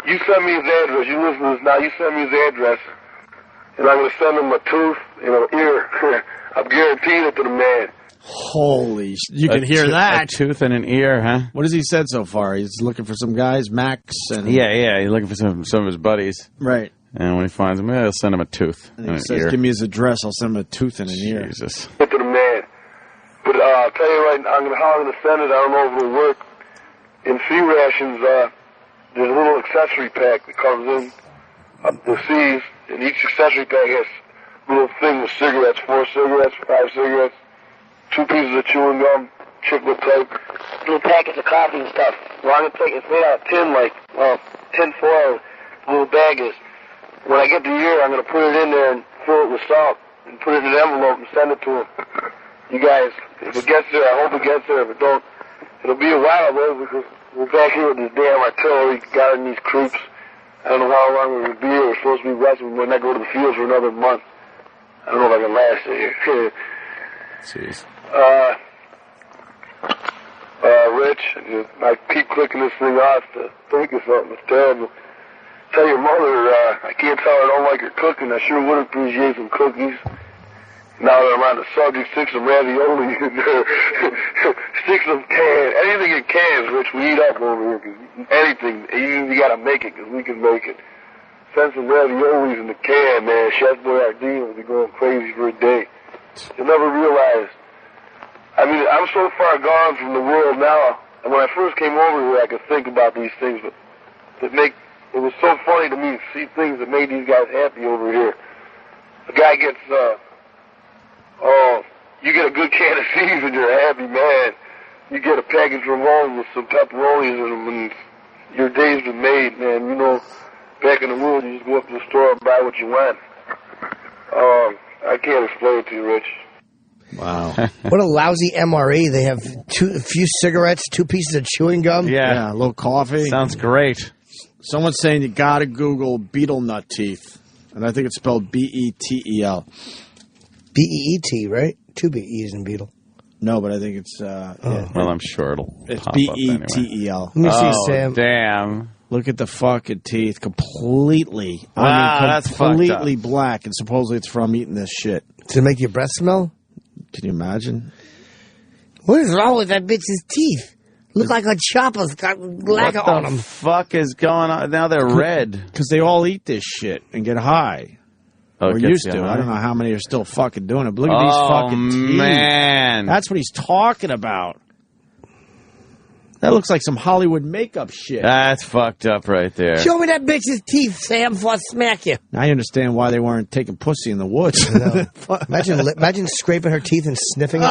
you send me his address, you listen to this now, you send me his address, and I'm going to send him a tooth and an ear. I'm guaranteeing it to the man. Holy, you can hear that. A tooth and an ear, huh? What has he said so far? He's looking for some guys, Max, and... Yeah, he's looking for some of his buddies. Right. And when he finds them, he'll send him a tooth and he an says, ear. give me his address, I'll send him a tooth and an ear. Jesus. Get to the man. But I'll tell you right now, how I'm going to send it, I don't know if it'll work. In sea rations, there's a little accessory pack that comes in the seas, and each accessory pack has a little thing with cigarettes, 4 cigarettes, 5 cigarettes, 2 pieces of chewing gum, chiclet type, little packets of coffee and stuff. Well, I'm going to take it's made out of tin, like tin foil, little bag is. When I get the year, I'm going to put it in there and fill it with salt and put it in an envelope and send it to him. You guys, if it gets there, I hope it gets there. If it don't, it'll be a while, though, because we're back here with this damn artillery guarding these creeps. I don't know how long we'll be here. We're supposed to be resting. We might not go to the field for another month. I don't know if I can last it here. Jeez. Rich, I keep clicking this thing off to think of something. It's terrible. Tell your mother, I can't tell her I don't like her cooking. I sure would appreciate some cookies. Now that I'm on the subject, stick some ravioli in there. Stick some cans. Anything in cans, Rich, we eat up over here. Cause anything, you gotta make it, because we can make it. Send some raviolis in the can, man. Chef Boyardee will be going crazy for a day. You'll never realize. I mean, I'm so far gone from the world now. And when I first came over here, I could think about these things, but it was so funny to me to see things that made these guys happy over here. A guy gets, you get a good can of C's and you're a happy man. You get a package from home with some pepperonis in them and your day's been made, man. You know, back in the world, you just go up to the store and buy what you want. I can't explain it to you, Rich. Wow. What a lousy MRE. They have a few cigarettes, 2 pieces of chewing gum. Yeah, a little coffee. Sounds great. Someone's saying you got to Google beetle nut teeth. And I think it's spelled B-E-T-E-L. B-E-E-T, right? 2 B-E's in beetle. No, but I think it's... yeah. Well, I'm sure it's pop B-E-T-E-L. Let me see, Sam. Damn. Look at the fucking teeth. Completely. That's completely black. And supposedly it's from eating this shit. Does it make your breath smell? Can you imagine? What is wrong with that bitch's teeth? Look like a chopper's got lacquer on them. What the fuck is going on? Now they're red. Because they all eat this shit and get high. Or used to. I don't know how many are still fucking doing it. But look at these fucking teeth. Man. That's what he's talking about. That looks like some Hollywood makeup shit. That's fucked up right there. Show me that bitch's teeth, Sam, before I smack you. Now I understand why they weren't taking pussy in the woods. Imagine scraping her teeth and sniffing it.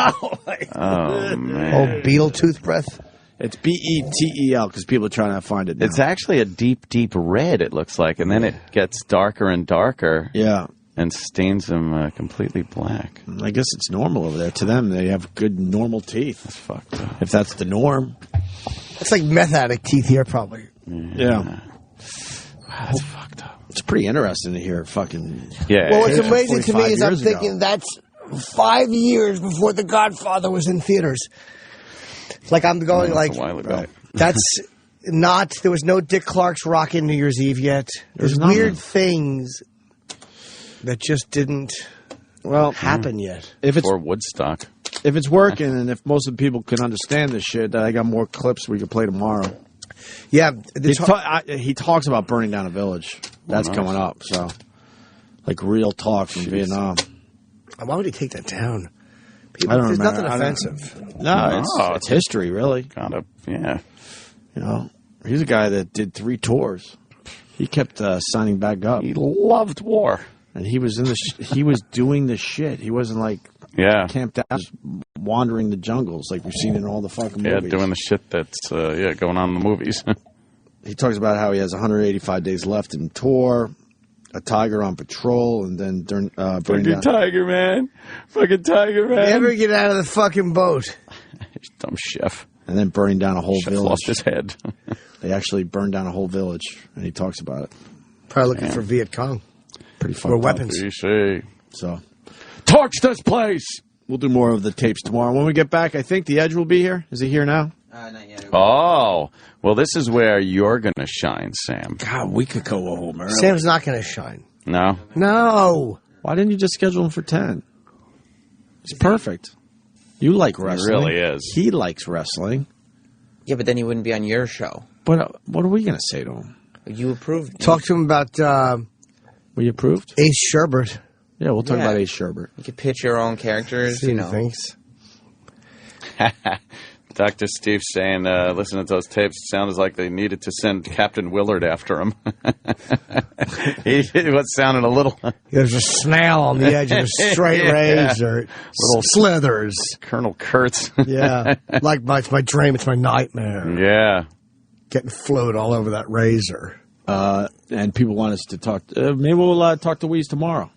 Oh, man. Oh, beetle tooth breath. It's B-E-T-E-L because people are trying to find it now. It's actually a deep, deep red, it looks like. And then it gets darker and darker. Yeah. And stains them completely black. I guess it's normal over there. To them, they have good, normal teeth. That's fucked up. If that's the norm. It's like meth addict teeth here, probably. Yeah. That's fucked up. It's pretty interesting to hear fucking... Yeah. Well, what's amazing to me is I'm thinking that's 5 years before The Godfather was in theaters. Like, I'm going like... a while ago. That's not... There was no Dick Clark's Rockin' New Year's Eve yet. There's weird things that just didn't happen yet. Or Woodstock. If it's working and if most of the people can understand this shit, I got more clips we could play tomorrow. Yeah. He talks about burning down a village. That's coming up. So, like real talk from Vietnam. Why would he take that down? I don't There's remember. nothing offensive. No, it's history, really. Kind of, yeah. You know, he's a guy that did 3 tours. He kept signing back up. He loved war. And he was in the he was doing the shit. He wasn't like camped out, just wandering the jungles like we've seen in all the fucking movies. Yeah, doing the shit that's going on in the movies. He talks about how he has 185 days left in tour, a tiger on patrol, and then burning down. Tiger, man. Fucking tiger, man. Never get out of the fucking boat. Dumb chef. And then burning down a whole Chef village. lost his head. They actually burned down a whole village, and he talks about it. Probably looking for Viet Cong. Pretty fucked Or up. weapons. So, torch this place! We'll do more of the tapes tomorrow. When we get back, I think the Edge will be here. Is he here now? Not yet. Oh, well, this is where you're going to shine, Sam. God, we could go home early. Sam's not going to shine. No? No. Why didn't you just schedule him for 10? He's perfect. You like wrestling. He really is. He likes wrestling. Yeah, but then he wouldn't be on your show. But what are we going to say to him? You approved. Talk to him about we approved? Ace Sherbert. Yeah, we'll talk about Ace Sherbert. You could pitch your own characters, See what he thinks. Dr. Steve saying, listening to those tapes, it sounded like they needed to send Captain Willard after him. He was sounding a little... There's a snail on the edge of a straight razor. Little slithers. Colonel Kurtz. Yeah. Like it's my dream, it's my nightmare. Yeah. Getting fluid all over that razor. And people want us to talk... maybe we'll talk to Weeze tomorrow.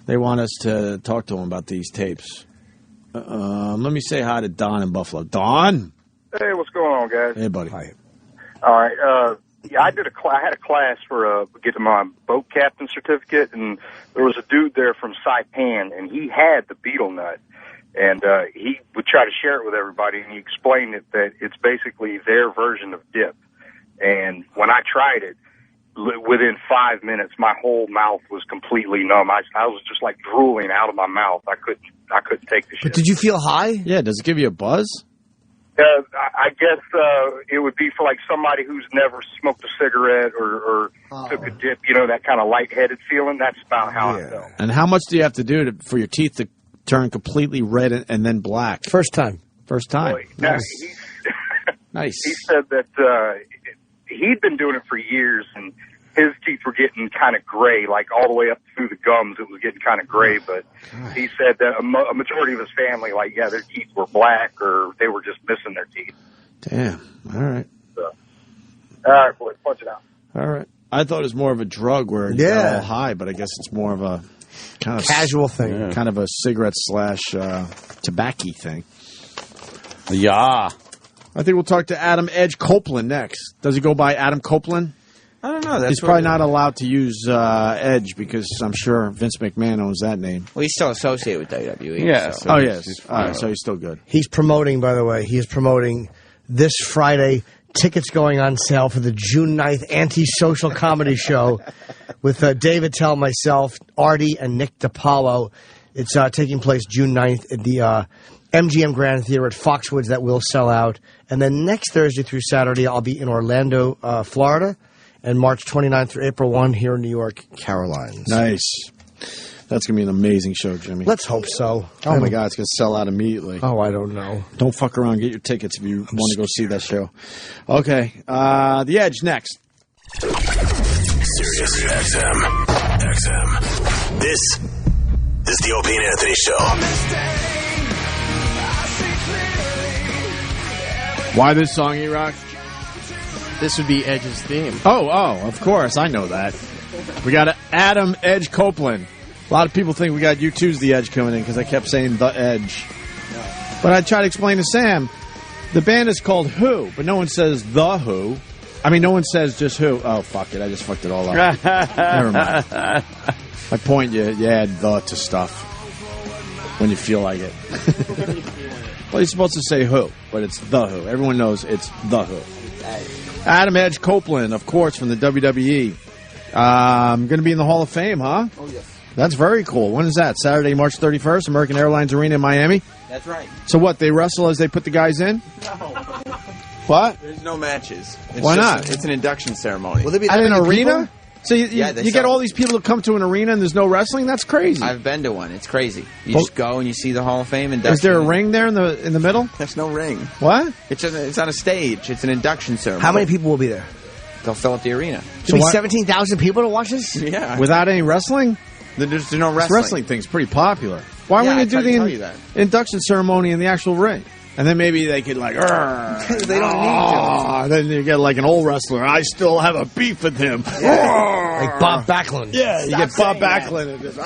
They want us to talk to him about these tapes. Let me say hi to Don in Buffalo. Don? Hey, what's going on, guys? Hey, buddy. Hi. All right. Yeah, I had a class for getting my boat captain certificate, and there was a dude there from Saipan, and he had the beetle nut, and he would try to share it with everybody, and he explained that it's basically their version of dip. And when I tried it, within 5 minutes, my whole mouth was completely numb. I was just like drooling out of my mouth. I couldn't take the shit. But did you feel high? Yeah, does it give you a buzz? I guess it would be for like somebody who's never smoked a cigarette or took a dip, that kind of lightheaded feeling. That's about how I felt. And how much do you have to do for your teeth to turn completely red and then black? First time. First time. Boy, Nice. Nice. He said that he'd been doing it for years, and his teeth were getting kind of gray, like all the way up through the gums. It was getting kind of gray, but he said that a majority of his family, their teeth were black or they were just missing their teeth. Damn. All right. So, all right, boys, punch it out. All right. I thought it was more of a drug where you got all high, but I guess it's more of a kind of casual thing. Kind of a cigarette / tobacco thing. Yeah. I think we'll talk to Adam Edge Copeland next. Does he go by Adam Copeland? I don't know. He's probably not allowed to use Edge because I'm sure Vince McMahon owns that name. Well, he's still associated with WWE. Yeah. So. Oh, yes. So he's still good. He's promoting, by the way, this Friday, tickets going on sale for the June 9th Antisocial Comedy Show with Dave Betel, myself, Artie, and Nick DiPaolo. It's taking place June 9th at the MGM Grand Theater at Foxwoods. That will sell out. And then next Thursday through Saturday, I'll be in Orlando, Florida, and March 29th through April 1 here in New York, Carolines. Nice. That's going to be an amazing show, Jimmy. Let's hope so. Oh, my God. It's going to sell out immediately. Oh, I don't know. Don't fuck around. Get your tickets if you want to go see that show. Okay. The Edge next. Sirius XM. This is the Opie and Anthony Show. Why this song, E-Rock? This would be Edge's theme. Oh, of course. I know that. We got Adam Edge Copeland. A lot of people think we got U2's The Edge coming in because I kept saying The Edge. But I tried to explain to Sam, the band is called Who, but no one says The Who. I mean, no one says just Who. Oh, fuck it. I just fucked it all up. Never mind. My point, you add the to stuff when you feel like it. Well, you're supposed to say Who, but it's The Who. Everyone knows it's The Who. Adam Edge Copeland, of course, from the WWE. Going to be in the Hall of Fame, huh? Oh, yes. That's very cool. When is that? Saturday, March 31st, American Airlines Arena in Miami? That's right. So what, they wrestle as they put the guys in? No. What? There's no matches. Why not? It's an induction ceremony. Will there be at an arena? So you get all these people to come to an arena and there's no wrestling? That's crazy. I've been to one. It's crazy. You just go and you see the Hall of Fame induction. Is there a ring there in the middle? There's no ring. What? It's on a stage. It's an induction ceremony. How many people will be there? They'll fill up the arena. There'll be 17,000 people to watch this? Yeah. Without any wrestling? There's no wrestling. This wrestling thing's pretty popular. Why wouldn't you do the induction ceremony in the actual ring? And then maybe they could like, they don't need to. Then you get like an old wrestler. I still have a beef with him. Like Bob Backlund. Yeah, you get Bob Backlund. And just,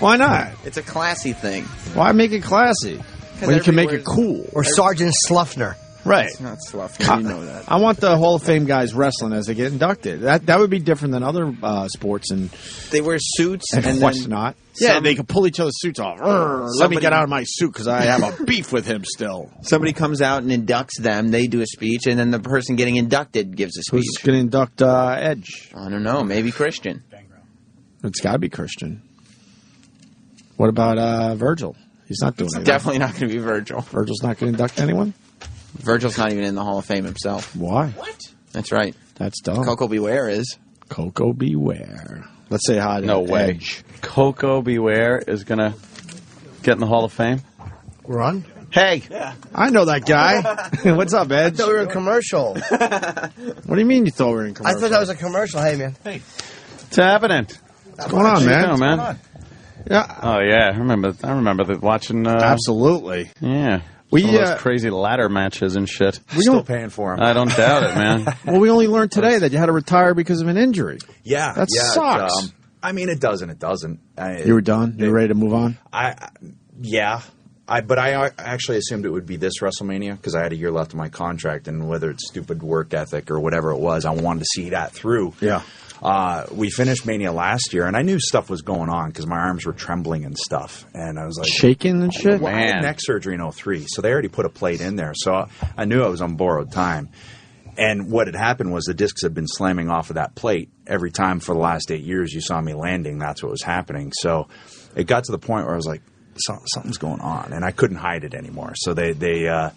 why not? It's a classy thing. Why make it classy when you can make it cool? Or Sergeant Sluffner. Right. It's not Sluffner. You know that. I want the Hall of Fame guys wrestling as they get inducted. That would be different than other sports. And they wear suits and whatnot. Yeah, they can pull each other's suits off. Let me get out of my suit because I have a beef with him still. Somebody comes out and inducts them. They do a speech, and then the person getting inducted gives a speech. Who's going to induct Edge? I don't know. Maybe Christian. It's got to be Christian. What about Virgil? He's not doing it. It's definitely not going to be Virgil. Virgil's not going to induct anyone? Virgil's not even in the Hall of Fame himself. Why? What? That's right. That's dumb. Coco Beware is. Coco Beware. Let's say hi to No way. Edge. Coco Beware is going to get in the Hall of Fame? We're on? Hey. Yeah. I know that guy. What's up, Edge? I thought we were in commercial. What do you mean you thought we were in commercial? I thought that was a commercial. Hey, man. Hey. It's happening. What's going on, man? What's going on? Yeah. Oh, yeah. I remember watching... Absolutely. Yeah. Some of those crazy ladder matches and shit. We're still paying for them. I don't doubt it, man. Well, we only learned today that you had to retire because of an injury. Yeah. That sucks. I mean, it doesn't. It doesn't. You were done? You were ready to move on? But I actually assumed it would be this WrestleMania because I had a year left of my contract, and whether it's stupid work ethic or whatever it was, I wanted to see that through. Yeah. We finished Mania last year, and I knew stuff was going on because my arms were trembling and stuff. And I was like... Shaking and shit? Well, I had neck surgery in 2003, so they already put a plate in there. So I knew I was on borrowed time. And what had happened was the discs had been slamming off of that plate every time for the last 8 years you saw me landing. That's what was happening. So it got to the point where I was like, something's going on, and I couldn't hide it anymore. So they got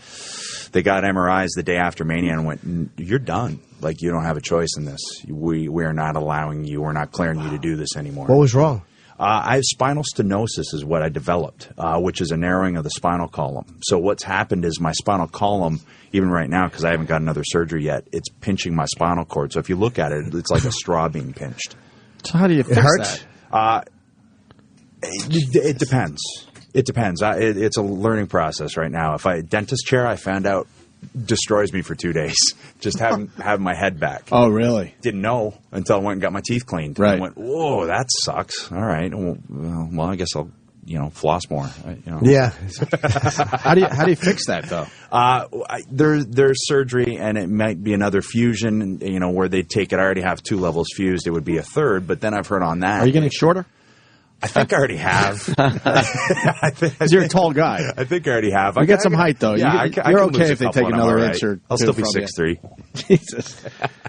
MREs the day after Mania and went, "You're done. Like, you don't have a choice in this. We are not allowing you. We're not clearing you to do this anymore." What was wrong? I have spinal stenosis is what I developed, which is a narrowing of the spinal column. So what's happened is my spinal column, even right now, because I haven't got another surgery yet, it's pinching my spinal cord. So if you look at it, it's like a straw being pinched. So how do you fix that? It depends. It depends. It's a learning process right now. If dentist chair, I found out destroys me for 2 days. Just having my head back. Oh, really? Didn't know until I went and got my teeth cleaned. Right. I went, whoa, that sucks. All right. Well, I guess I'll floss more. Yeah. How do you fix that though? There's surgery, and it might be another fusion. Where they take it. I already have 2 levels fused. It would be a third, but then I've heard on that. Are you getting shorter? I think I already have. You're a tall guy. I think I already have. You get some height, though. Yeah, you're okay if they take another inch or two. I'll still be from 6'3". Jesus.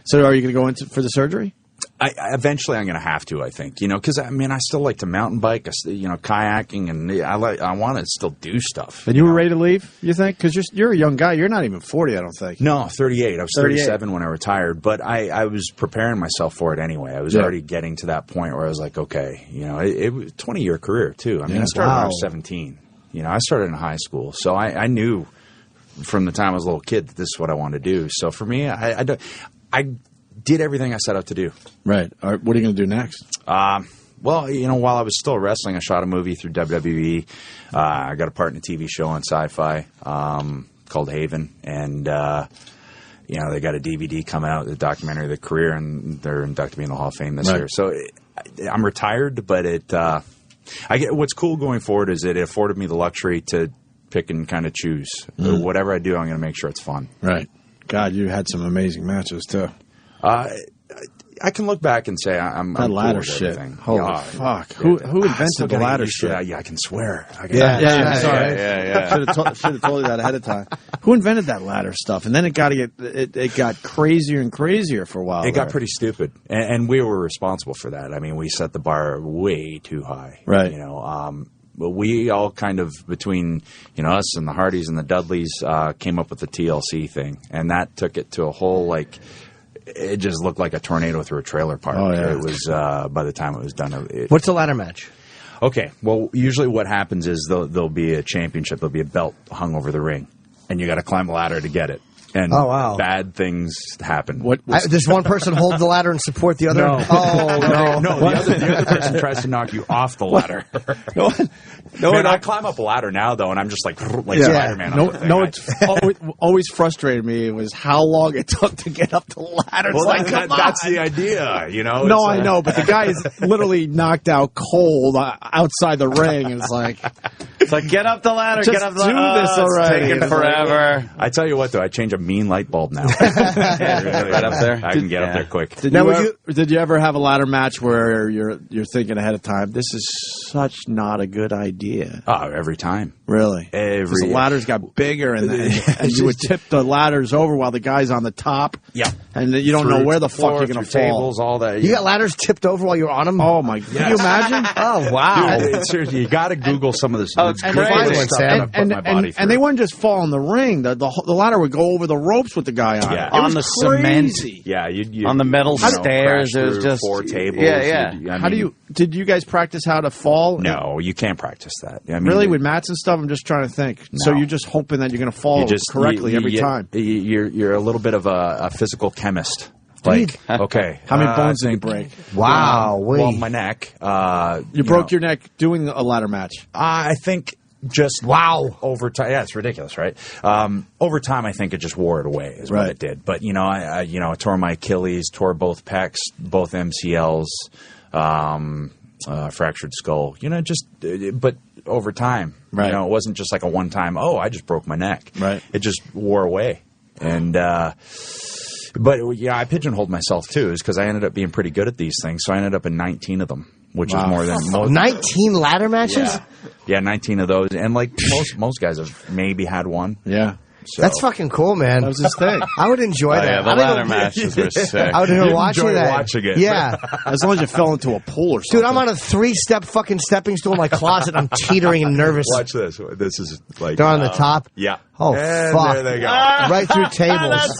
So are you going to go in for the surgery? Eventually I'm going to have to, I think, because I still like to mountain bike, kayaking, and I want to still do stuff. And you were ready to leave, you think? Because you're a young guy. You're not even 40, I don't think. No, 38. I was 37 when I retired, but I was preparing myself for it anyway. I was already getting to that point where I was like, okay, it was a 20-year career too. I started when I was 17. I started in high school, so I knew from the time I was a little kid that this is what I wanted to do. So for me, I did everything I set out to do. Right. All right. What are you going to do next? Well, while I was still wrestling, I shot a movie through WWE. I got a part in a TV show on Sci-Fi called Haven, and they got a DVD coming out, the documentary of the career, and they're inducting me in the Hall of Fame this year. So I'm retired, but what's cool going forward is it afforded me the luxury to pick and kind of choose. Whatever I do, I'm going to make sure it's fun. Right. God, you had some amazing matches too. I can look back and say I'm that ladder cool with shit. everything. Holy fuck! Who invented the ladder shit? Yeah, I can swear. Sorry. Should have told you that ahead of time. Who invented that ladder stuff? And then it got crazier and crazier for a while. It got pretty stupid, and we were responsible for that. I mean, we set the bar way too high. Right. But we all kind of, between us and the Hardys and the Dudleys, came up with the TLC thing, and that took it to a whole it just looked like a tornado through a trailer park. Oh, yeah. It was by the time it was done. What's the ladder match? Okay, well, usually what happens is there'll be a championship. There'll be a belt hung over the ring, and you got to climb a ladder to get it. And bad things happen. Does one person hold the ladder and support the other? No. Oh, no. No, the other person tries to knock you off the ladder. Man, I climb up a ladder now, though, and I'm just like Spider-Man. It's always frustrated me was how long it took to get up the ladder. Well, like, that's the idea, you know? No, I know, but the guy is literally knocked out cold outside the ring. And it's like, get up the ladder, just get up the ladder. do this already. It's taking forever. I tell you what, though, I change a mean light bulb now. Right up there? I can get up there quick. Did you ever have a ladder match where you're thinking ahead of time, this is such not a good idea? Oh, every time. Really? The ladders got bigger, and you would tip the ladders over while the guy's on the top. Yeah. And you don't know where the fuck you're going to fall. Tables, all that. You got ladders tipped over while you're on them? Oh, my God. Can you imagine? Oh, wow. Dude, seriously, you got to Google some of this. And they wouldn't just fall in the ring. The ladder would go over the ropes with the guy on it. On the cement. Yeah. On the metal stairs. It was just 4 tables. Yeah. Did you guys practice how to fall? No, you can't practice that. I mean, really, with mats and stuff? I'm just trying to think. No. So you're just hoping that you're going to fall correctly every time. You're a little bit of a physical chemist. Like, okay. How many bones did you break? Wow. Well, my neck. You broke your neck doing a ladder match? I think just over time. Yeah, it's ridiculous, right? Over time, I think it just wore it away is what it did. But, I tore my Achilles, tore both pecs, both MCLs, fractured skull. But over time, it wasn't just like a one-time, I just broke my neck. Right. It just wore away. And, but I pigeonholed myself too, is because I ended up being pretty good at these things. So I ended up in 19 of them, which is more than most. 19 ladder matches? Yeah, 19 of those. And like most guys have maybe had one. Yeah. So. That's fucking cool, man. That was his thing. I would enjoy that. Yeah, the ladder matches were sick. I would enjoy watching it. Yeah. As long as you fell into a pool or something. Dude, I'm on a 3-step fucking stepping stool in my closet. I'm teetering and nervous. Watch this. This is like... They're on the top? Yeah. Oh, and fuck. there they go. Right through tables.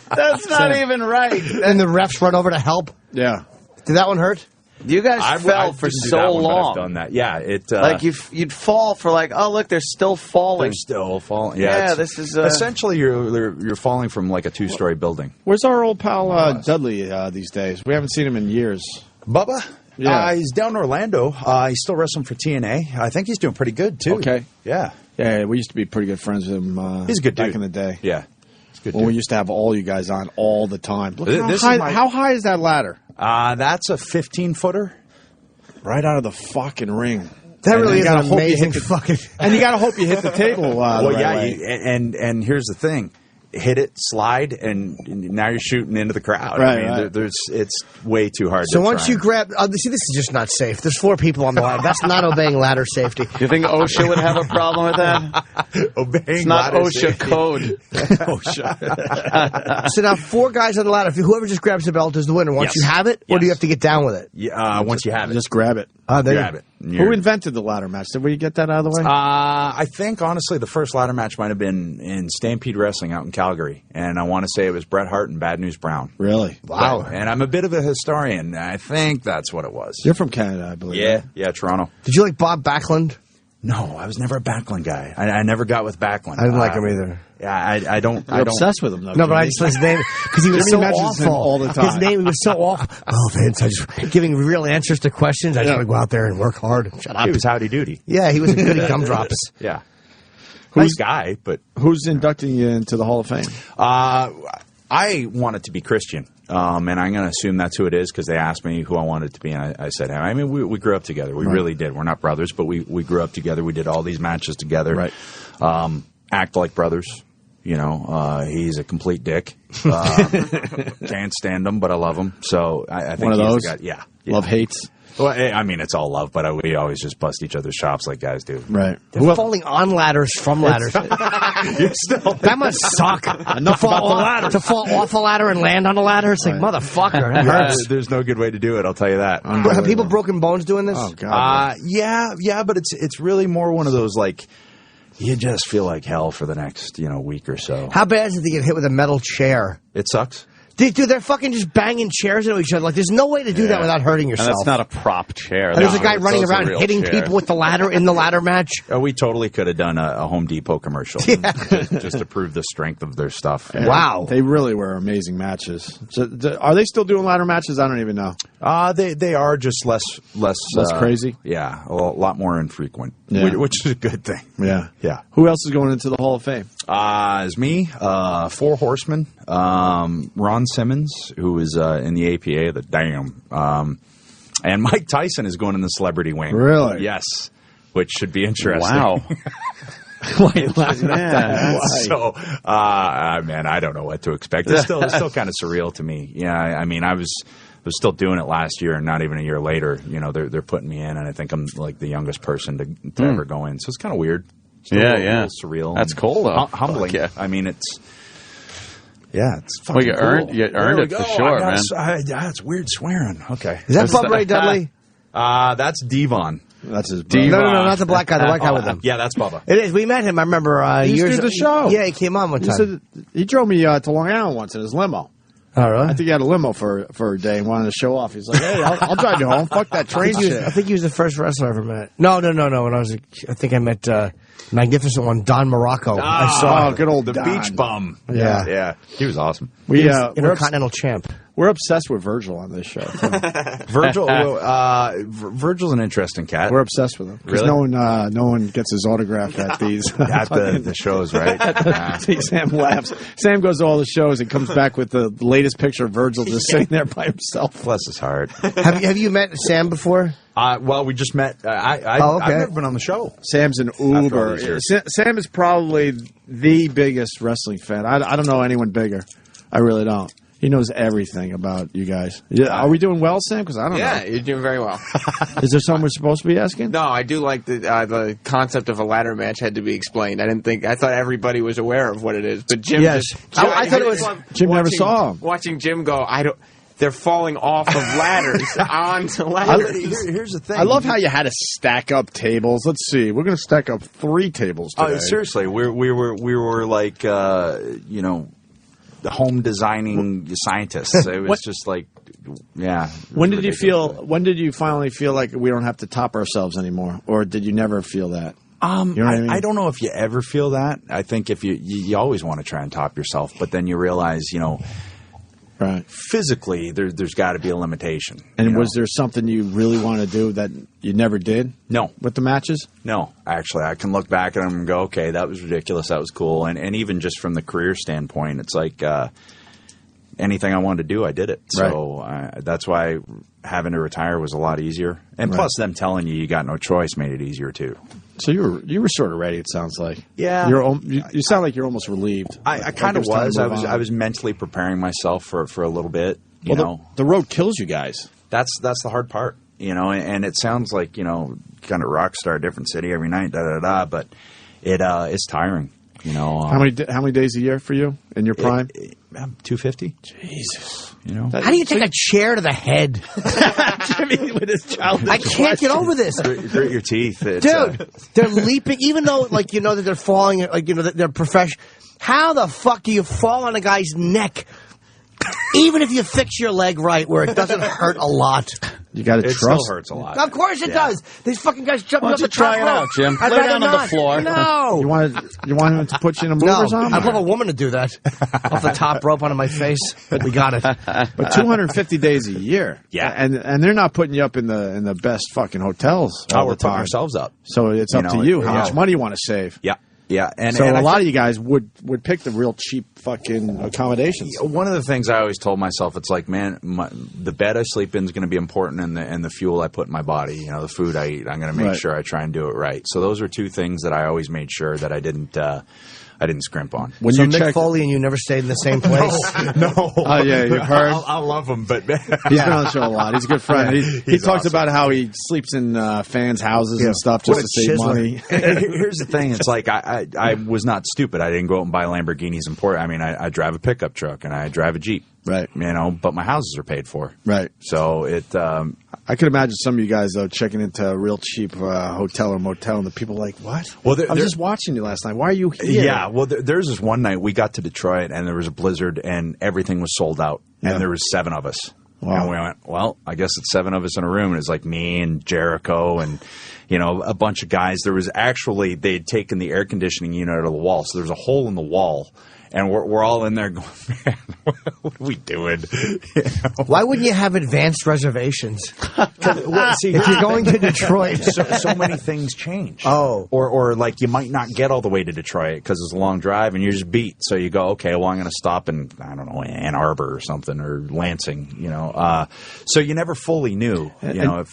That's not even right. And the refs run over to help. Yeah. Did that one hurt? You guys fell for so long. I've done that. Yeah, like you'd fall for look, they're still falling. They're still falling. Yeah, this is essentially you're falling from like a 2-story building. Where's our old pal Dudley these days? We haven't seen him in years. Bubba? Yeah, he's down in Orlando. He's still wrestling for TNA. I think he's doing pretty good too. Okay. Yeah. Yeah, we used to be pretty good friends with him. He's a good dude. Back in the day. Yeah. Good we used to have all you guys on all the time. Look how high is that ladder? That's a 15-footer. Right out of the fucking ring. That really is an amazing fucking... And you got to hope you hit the table and here's the thing. Hit it, slide, and now you're shooting into the crowd. Right, it's way too hard so once you grab... see, this is just not safe. There's 4 people on the ladder. That's not obeying ladder safety. You think OSHA would have a problem with that? Obeying it's not OSHA safety. code. OSHA. So now 4 guys on the ladder. Whoever just grabs the belt is the winner. Once you have it, or do you have to get down with it? Yeah, once you have it. Just grab it. Grab it. Who invented the ladder match? Did we get that out of the way? I think, honestly, the first ladder match might have been in Stampede Wrestling out in Calgary. And I want to say it was Bret Hart and Bad News Brown. Really? Wow. And I'm a bit of a historian. I think that's what it was. You're from Canada, I believe. Yeah. Right? Yeah, Toronto. Did you like Bob Backlund? No, I was never a Backlund guy. I never got with Backlund. I didn't like him either. Yeah, I don't. You're obsessed with him, though. No, but I just like his name because he was so awful all the time. His name was so awful. Oh, Vince, I just giving real answers to questions. I just want to go out there and work hard. Shut up. He was howdy doody. Yeah, he was a goody gumdrops. Yeah. Nice guy, but who's inducting you into the Hall of Fame? I want it to be Christian, and I'm going to assume that's who it is because they asked me who I wanted it to be, and I said, I mean, we grew up together. We really did. We're not brothers, but we grew up together. We did all these matches together. Right. Act like brothers. He's a complete dick. Can't stand him, but I love him. So I think one of those. The guy. Yeah. Love hates. Well, I mean, it's all love, but we always just bust each other's chops like guys do. Right. They're falling on ladders from ladders. That must suck. To fall off a ladder and land on a ladder. It's like, motherfucker. That hurts. There's no good way to do it, I'll tell you that. Have people broken bones doing this? Oh, God. Yeah, but it's really more one of those, like, you just feel like hell for the next, week or so. How bad is it to get hit with a metal chair? It sucks. Dude, they're fucking just banging chairs into each other. Like, there's no way to do that without hurting yourself. And that's not a prop chair. And there's a guy running around hitting people with the ladder in the ladder match. We totally could have done a Home Depot commercial just to prove the strength of their stuff. Yeah. Wow. They really were amazing matches. So, are they still doing ladder matches? I don't even know. They are just less crazy? Yeah, a lot more infrequent, which is a good thing. Yeah. Yeah. Who else is going into the Hall of Fame? Is me, Four Horsemen, Ron Simmons, who is in the APA, the Damn, and Mike Tyson is going in the celebrity wing. Really? Yes, which should be interesting. Wow. So, man, I don't know what to expect. It's still kind of surreal to me. Yeah, I mean, I was still doing it last year, and not even a year later, they're putting me in, and I think I'm like the youngest person to ever go in. So it's kind of weird. Still a little surreal. That's cool, though. Humbling. Yeah. I mean, it's fucking well, you cool. earned it for sure, man. It's weird swearing. Okay. Is that Bubba Ray Dudley? That's Devon. That's his brother. No, not the black guy. The white guy with him. Yeah, that's Bubba. It is. We met him. I remember he used to do the show. Yeah, he came on one time. He drove me to Long Island once in his limo. Oh, really? I think he had a limo for a day and wanted to show off. He's like, "Hey, I'll drive you home. Fuck that train shit." I think he was the first wrestler I ever met. No. When I think I met Magnificent One, Don Morocco. I saw good old the Don. beach bum. Yeah, he was awesome. He was Intercontinental champ. We're obsessed with Virgil on this show. Virgil's an interesting cat. We're obsessed with him because Really? no one gets his autograph at these at the shows, right? See, Sam laughs. Sam goes to all the shows and comes back with the latest picture of Virgil just sitting there by himself. Bless his heart. Have you met Sam before? Well, we just met. I've never been on the show. Sam's an uber. Sam is probably the biggest wrestling fan. I don't know anyone bigger. I really don't. He knows everything about you guys. Are we doing well, Sam? Because I don't know. Yeah, you're doing very well. Is there something we're supposed to be asking? No, I do like the concept of a ladder match had to be explained. I thought everybody was aware of what it is, but Jim. Yes, I thought it was. Jim never saw him. Watching Jim go, they're falling off of ladders onto ladders. Here's the thing. I love how you had to stack up tables. Let's see. We're going to stack up 3 tables today. Oh, seriously, we were like the home designing scientists. It was just like, yeah. When did you finally feel like we don't have to top ourselves anymore, or did you never feel that? You know what I mean? I don't know if you ever feel that. I think if you always want to try and top yourself, but then you realize, right. Physically, there's got to be a limitation. And was there something you really want to do that you never did? No. With the matches? No. Actually, I can look back at them and go, okay, that was ridiculous. That was cool. And even just from the career standpoint, it's like anything I wanted to do, I did it. Right. So that's why having to retire was a lot easier. And plus, them telling you got no choice made it easier, too. So you were sort of ready, it sounds like. Yeah. You sound like you're almost relieved. I kind of was. I was mentally preparing myself for a little bit. You know, the road kills you guys. That's the hard part. And it sounds like, kind of rock star, different city every night, but it's tiring. How many days a year for you in your prime? 250. Jesus. How do you take a chair to the head? Jimmy with his childish I can't get over this. Grit your teeth. Dude, they're leaping, even though, that they're falling, that they're professional. How the fuck do you fall on a guy's neck? Even if you fix your leg right where it doesn't hurt a lot. You got to trust. It still hurts a lot. Of course it does. These fucking guys jumping up the try top it rope. out, Jim. I'd Lay rather down on not. the floor. No. You want him to put you in a movers arm? I'd love a woman to do that. Off the top rope onto my face. We got it. But 250 days a year. Yeah. And they're not putting you up in the best fucking hotels all we're the time. putting ourselves up. So it's up to you how much money you want to save. Yeah. Yeah, and a lot of you guys would pick the real cheap fucking accommodations. One of the things I always told myself, it's like, man, the bed I sleep in is going to be important, and the fuel I put in my body, the food I eat, I'm going to make sure I try and do it right. So those are 2 things that I always made sure that I didn't scrimp on. When so Mick Foley and you never stayed in the same place? No. Oh, yeah, you've heard? I love him, but he's been on the show a lot. He's a good friend. He talks about how he sleeps in fans' houses and stuff just to save money. Here's the thing. It's like I was not stupid. I didn't go out and buy Lamborghinis and Porsche. I mean, I drive a pickup truck and I drive a Jeep. Right. You know, but my houses are paid for. Right. So I could imagine some of you guys, though, checking into a real cheap hotel or motel, and the people are like, what? Well, I was just watching you last night. Why are you here? Yeah, well, there's this one night we got to Detroit, and there was a blizzard, and everything was sold out, and there was 7 of us. Wow. And we went, well, I guess it's 7 of us in a room. And it's like me and Jericho and, you know, a bunch of guys. There was actually, they had taken the air conditioning unit out of the wall, so there's a hole in the wall. And we're all in there going, man, what are we doing? You know? Why wouldn't you have advanced reservations? See, if you're going to Detroit. so many things change. Oh. Or like you might not get all the way to Detroit because it's a long drive and you're just beat. So you go, okay, well, I'm going to stop in, I don't know, Ann Arbor or something or Lansing, you know. So you never fully knew, you know,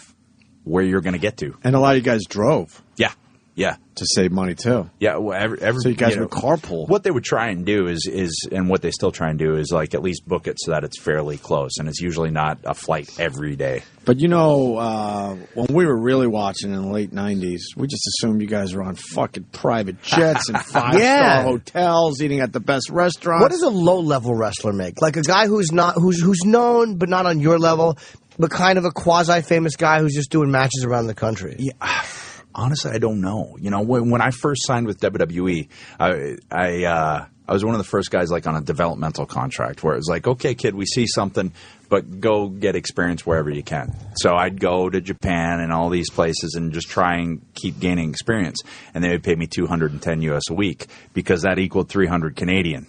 where you're going to get to. And a lot of you guys drove. Yeah. Yeah, to save money too. Yeah, well, so you guys would carpool. What they would try and do is, and what they still try and do is like at least book it so that it's fairly close, and it's usually not a flight every day. But you know, when we were really watching in the late '90s, we just assumed you guys were on fucking private jets and 5-star hotels, eating at the best restaurants. What does a low-level wrestler make? Like a guy who's known but not on your level, but kind of a quasi-famous guy who's just doing matches around the country. Yeah. Honestly, I don't know. You know, when I first signed with WWE, I was one of the first guys like on a developmental contract where it was like, okay, kid, we see something, but go get experience wherever you can. So I'd go to Japan and all these places and just try and keep gaining experience. And they would pay me $210 US a week because that equaled 300 Canadian.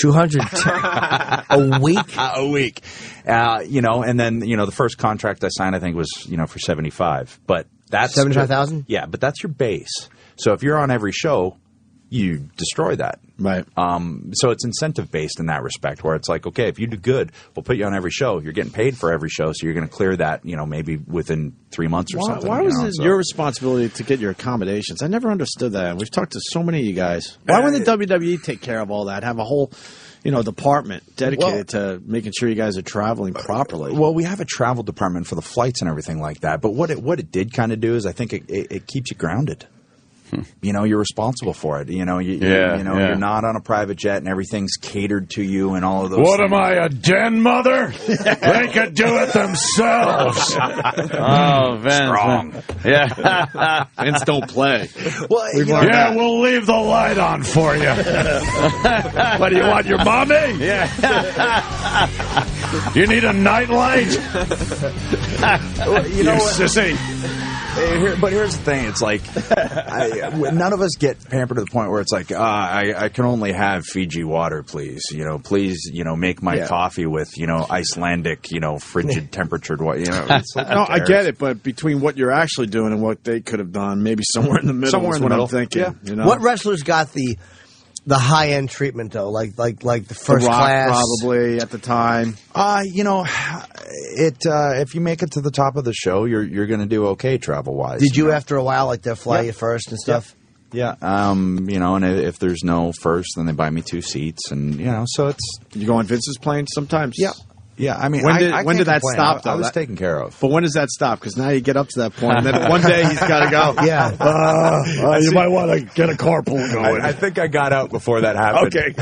200 a week? A week. You know, and then, you know, the first contract I signed, I think was, you know, for 75. But that's 75,000? Yeah, but that's your base. So if you're on every show, you destroy that. Right. So it's incentive based in that respect, where it's like, okay, if you do good, we'll put you on every show. You're getting paid for every show, so you're going to clear that, you know, maybe within 3 months or something. Why was it your responsibility to get your accommodations? I never understood that. We've talked to so many of you guys. Why wouldn't the WWE take care of all that? Have a whole, you know, department dedicated to making sure you guys are traveling properly. Well, we have a travel department for the flights and everything like that. But what it did kind of do is I think it keeps you grounded. You know, you're responsible for it. You know, you're not on a private jet and everything's catered to you and all of those What things. am I, a den mother? They could do it themselves. Oh, Vince. Strong. Yeah. Vince don't play. Well, we'll leave the light on for you. What, do you want your mommy? Yeah. You need a nightlight? You know, sissy. But here's the thing. It's like none of us get pampered to the point where it's like, I can only have Fiji water, please. You know, please, you know, make my coffee with, you know, Icelandic, you know, frigid temperatured water. You know, it's like, no, I get it. But between what you're actually doing and what they could have done, maybe somewhere in the middle Somewhere is in the what middle. I'm thinking. Yeah. You know? What wrestlers got the high-end treatment, though? Like the first The Rock, class? probably, at the time. You know, if you make it to the top of the show, you're going to do okay travel-wise. Did you, after a while, like, they'll fly you first and stuff? Yeah. You know, and if there's no first, then they buy me 2 seats. And, you know, so it's... You go on Vince's plane sometimes? Yeah. Yeah, I mean, when did can't that complain. stop, though? I was taken care of. But when does that stop? Because now you get up to that point, and then one day he's got to go. Yeah. You might want to get a carpool going. I think I got out before that happened. Okay.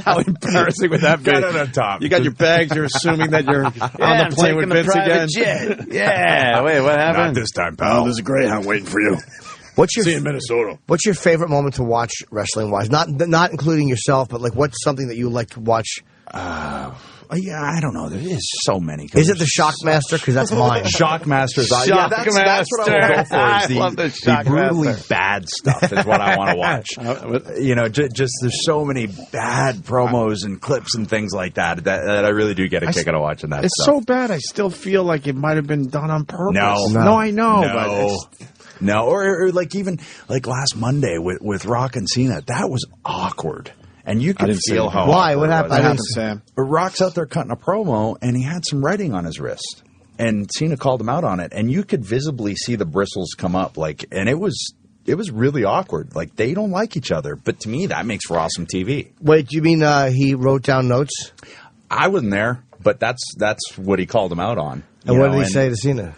How embarrassing would that be? Got it on top. You got your bags. You're assuming that you're on the plane with Vince again. Jet. Yeah. Wait, what happened? Not this time, pal. Oh, there's a Greyhound waiting for you. What's your See you in Minnesota. What's your favorite moment to watch wrestling-wise? Not including yourself, but like what's something that you like to watch? Yeah, I don't know. There is so many. Is it the Shockmaster? Because that's mine. Shockmasters. Yeah, that's what I would go for. Is the brutally bad stuff is what I want to watch. You know, just there's so many bad promos and clips and things like that I really do get a kick out of watching that. It's stuff. so bad. I still feel like it might have been done on purpose. No, I know. No. But it's... No, or like even like last Monday with Rock and Cena, that was awkward. And you could feel how. Why? What happened? What happened, Sam? Rock's out there cutting a promo, and he had some writing on his wrist, and Cena called him out on it, and you could visibly see the bristles come up, and it was really awkward. Like they don't like each other, but to me that makes for awesome TV. Wait, do you mean he wrote down notes? I wasn't there, but that's what he called him out on. And what did he say to Cena?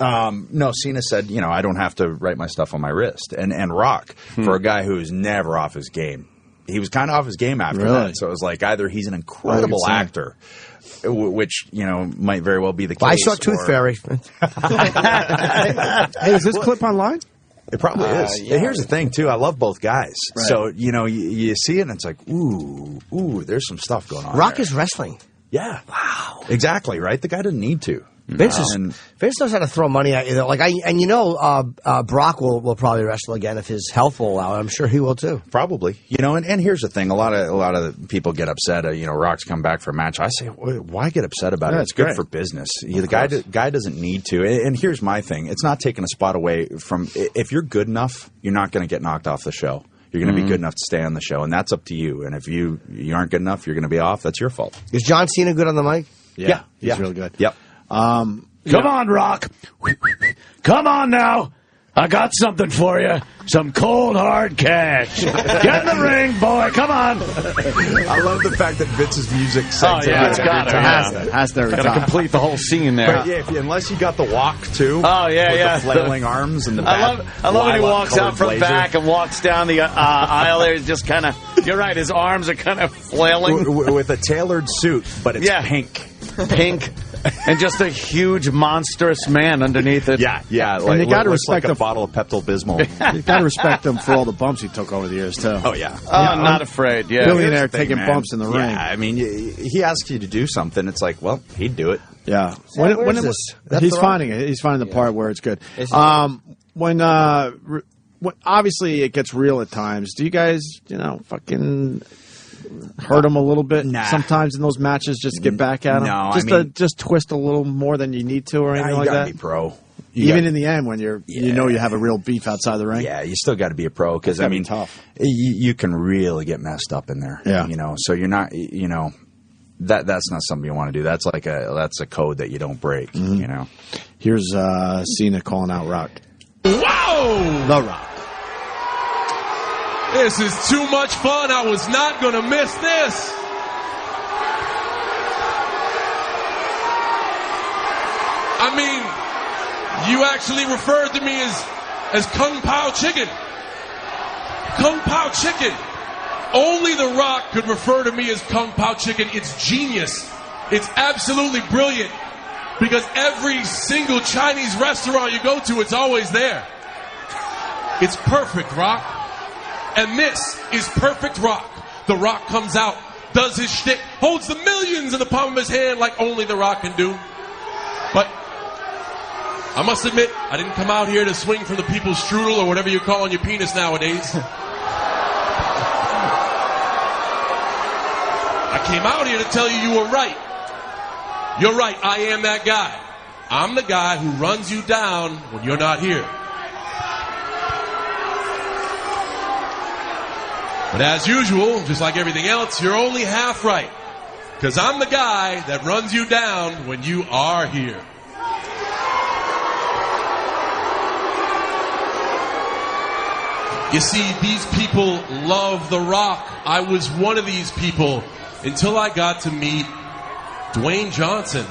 No, Cena said, I don't have to write my stuff on my wrist. And Rock, for a guy who's never off his game, he was kind of off his game after that. So it was like either he's an incredible actor, which might very well be the case. Well, I saw Tooth Fairy. Hey, is this clip online? It probably is. Yeah. Here's the thing, too. I love both guys. Right. So, you see it, and it's like, ooh, there's some stuff going on. Rock is wrestling. Yeah. Wow. Exactly, right? The guy doesn't need to. Vince knows how to throw money at you. Brock will probably wrestle again if his health will allow it. I'm sure he will too. Probably. And here's the thing: a lot of people get upset. Rock's come back for a match. I say, why get upset about it? It's good for business. The guy doesn't need to. And here's my thing: it's not taking a spot away from. If you're good enough, you're not going to get knocked off the show. You're going to be good enough to stay on the show, and that's up to you. And if you aren't good enough, you're going to be off. That's your fault. Is John Cena good on the mic? Yeah. He's real good. Yep. Come on, Rock. Come on now. I got something for you. Some cold, hard cash. Get in the ring, boy. Come on. I love the fact that Vince's music it's got to. Has to Got to complete the whole scene there. But unless you got the walk, too. Oh, yeah, with the flailing arms and the back. I love when he walks out from back and walks down the aisle there. He's just kind of, you're right, his arms are kind of flailing. With a tailored suit, but it's pink. Pink. And just a huge, monstrous man underneath it. Yeah. And you got to respect a bottle of Pepto-Bismol. You got to respect him for all the bumps he took over the years, too. Oh, yeah. I'm not afraid, yeah. Billionaire taking bumps in the ring. Yeah, I mean, he asks you to do something. It's like, well, he'd do it. Yeah. Where is this? He's finding it. He's finding the part where it's good. When obviously it gets real at times, do you guys, fucking hurt him a little bit sometimes in those matches just to get back at him? No, just twist a little more than you need to or anything like that? You gotta be pro. Even in the end when you have a real beef outside the ring? Yeah, you still got to be a pro because, tough. You can really get messed up in there. Yeah. So you're not, that's not something you want to do. That's that's a code that you don't break, Here's Cena calling out Rock. Whoa! The Rock. This is too much fun. I was not going to miss this. I mean, you actually referred to me as Kung Pao Chicken. Kung Pao Chicken. Only The Rock could refer to me as Kung Pao Chicken. It's genius. It's absolutely brilliant. Because every single Chinese restaurant you go to, it's always there. It's perfect, Rock. And this is perfect Rock. The Rock comes out, does his shtick, holds the millions in the palm of his hand like only The Rock can do. But I must admit, I didn't come out here to swing from the people's strudel or whatever you're calling your penis nowadays. I came out here to tell you were right. You're right, I am that guy. I'm the guy who runs you down when you're not here. But as usual, just like everything else, you're only half right. Because I'm the guy that runs you down when you are here. You see, these people love The Rock. I was one of these people until I got to meet Dwayne Johnson.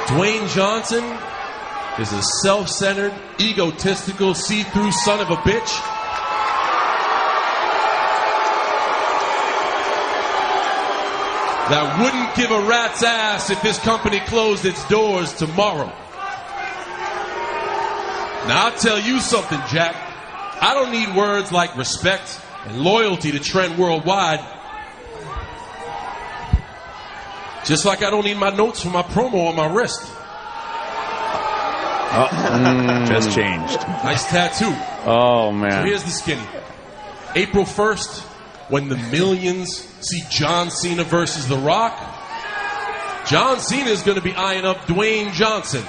Dwayne Johnson is a self-centered, egotistical, see-through son of a bitch. That wouldn't give a rat's ass if this company closed its doors tomorrow. Now, I'll tell you something, Jack. I don't need words like respect and loyalty to trend worldwide. Just like I don't need my notes for my promo on my wrist. Just changed. Nice tattoo. Oh, man. So here's the skinny. April 1st, when the millions see John Cena versus The Rock, John Cena is going to be eyeing up Dwayne Johnson.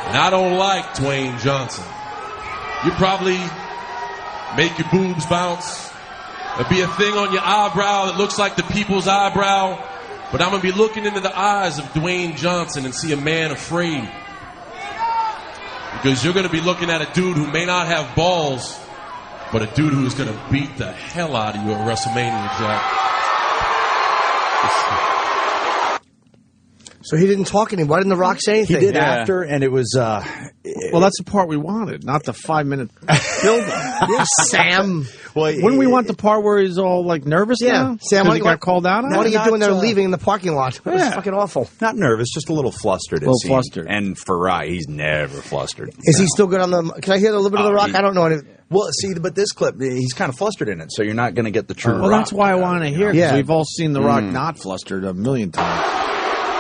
And I don't like Dwayne Johnson. You probably make your boobs bounce. There'll be a thing on your eyebrow that looks like the people's eyebrow. But I'm going to be looking into the eyes of Dwayne Johnson and see a man afraid. Because you're going to be looking at a dude who may not have balls, but a dude who is going to beat the hell out of you at WrestleMania, Jack. So he didn't talk anymore. Why didn't The Rock say anything? He did after, and it was Well, that's the part we wanted, not the 5-minute build-up. Yeah, Sam. Well, wouldn't we want the part where he's all like nervous now? Sam, Because he got called out on What are it? you doing there leaving in the parking lot? It was Yeah. fucking awful. Not nervous, just a little flustered. Flustered. And for Rye, he's never flustered. Is he still good on the... Can I hear a little bit of The Rock? I don't know any... Well, see, but this clip, he's kind of flustered in it, so you're not going to get the true Well, Rock. that's why I want to hear, because Yeah. we've all seen The Rock not flustered a million times.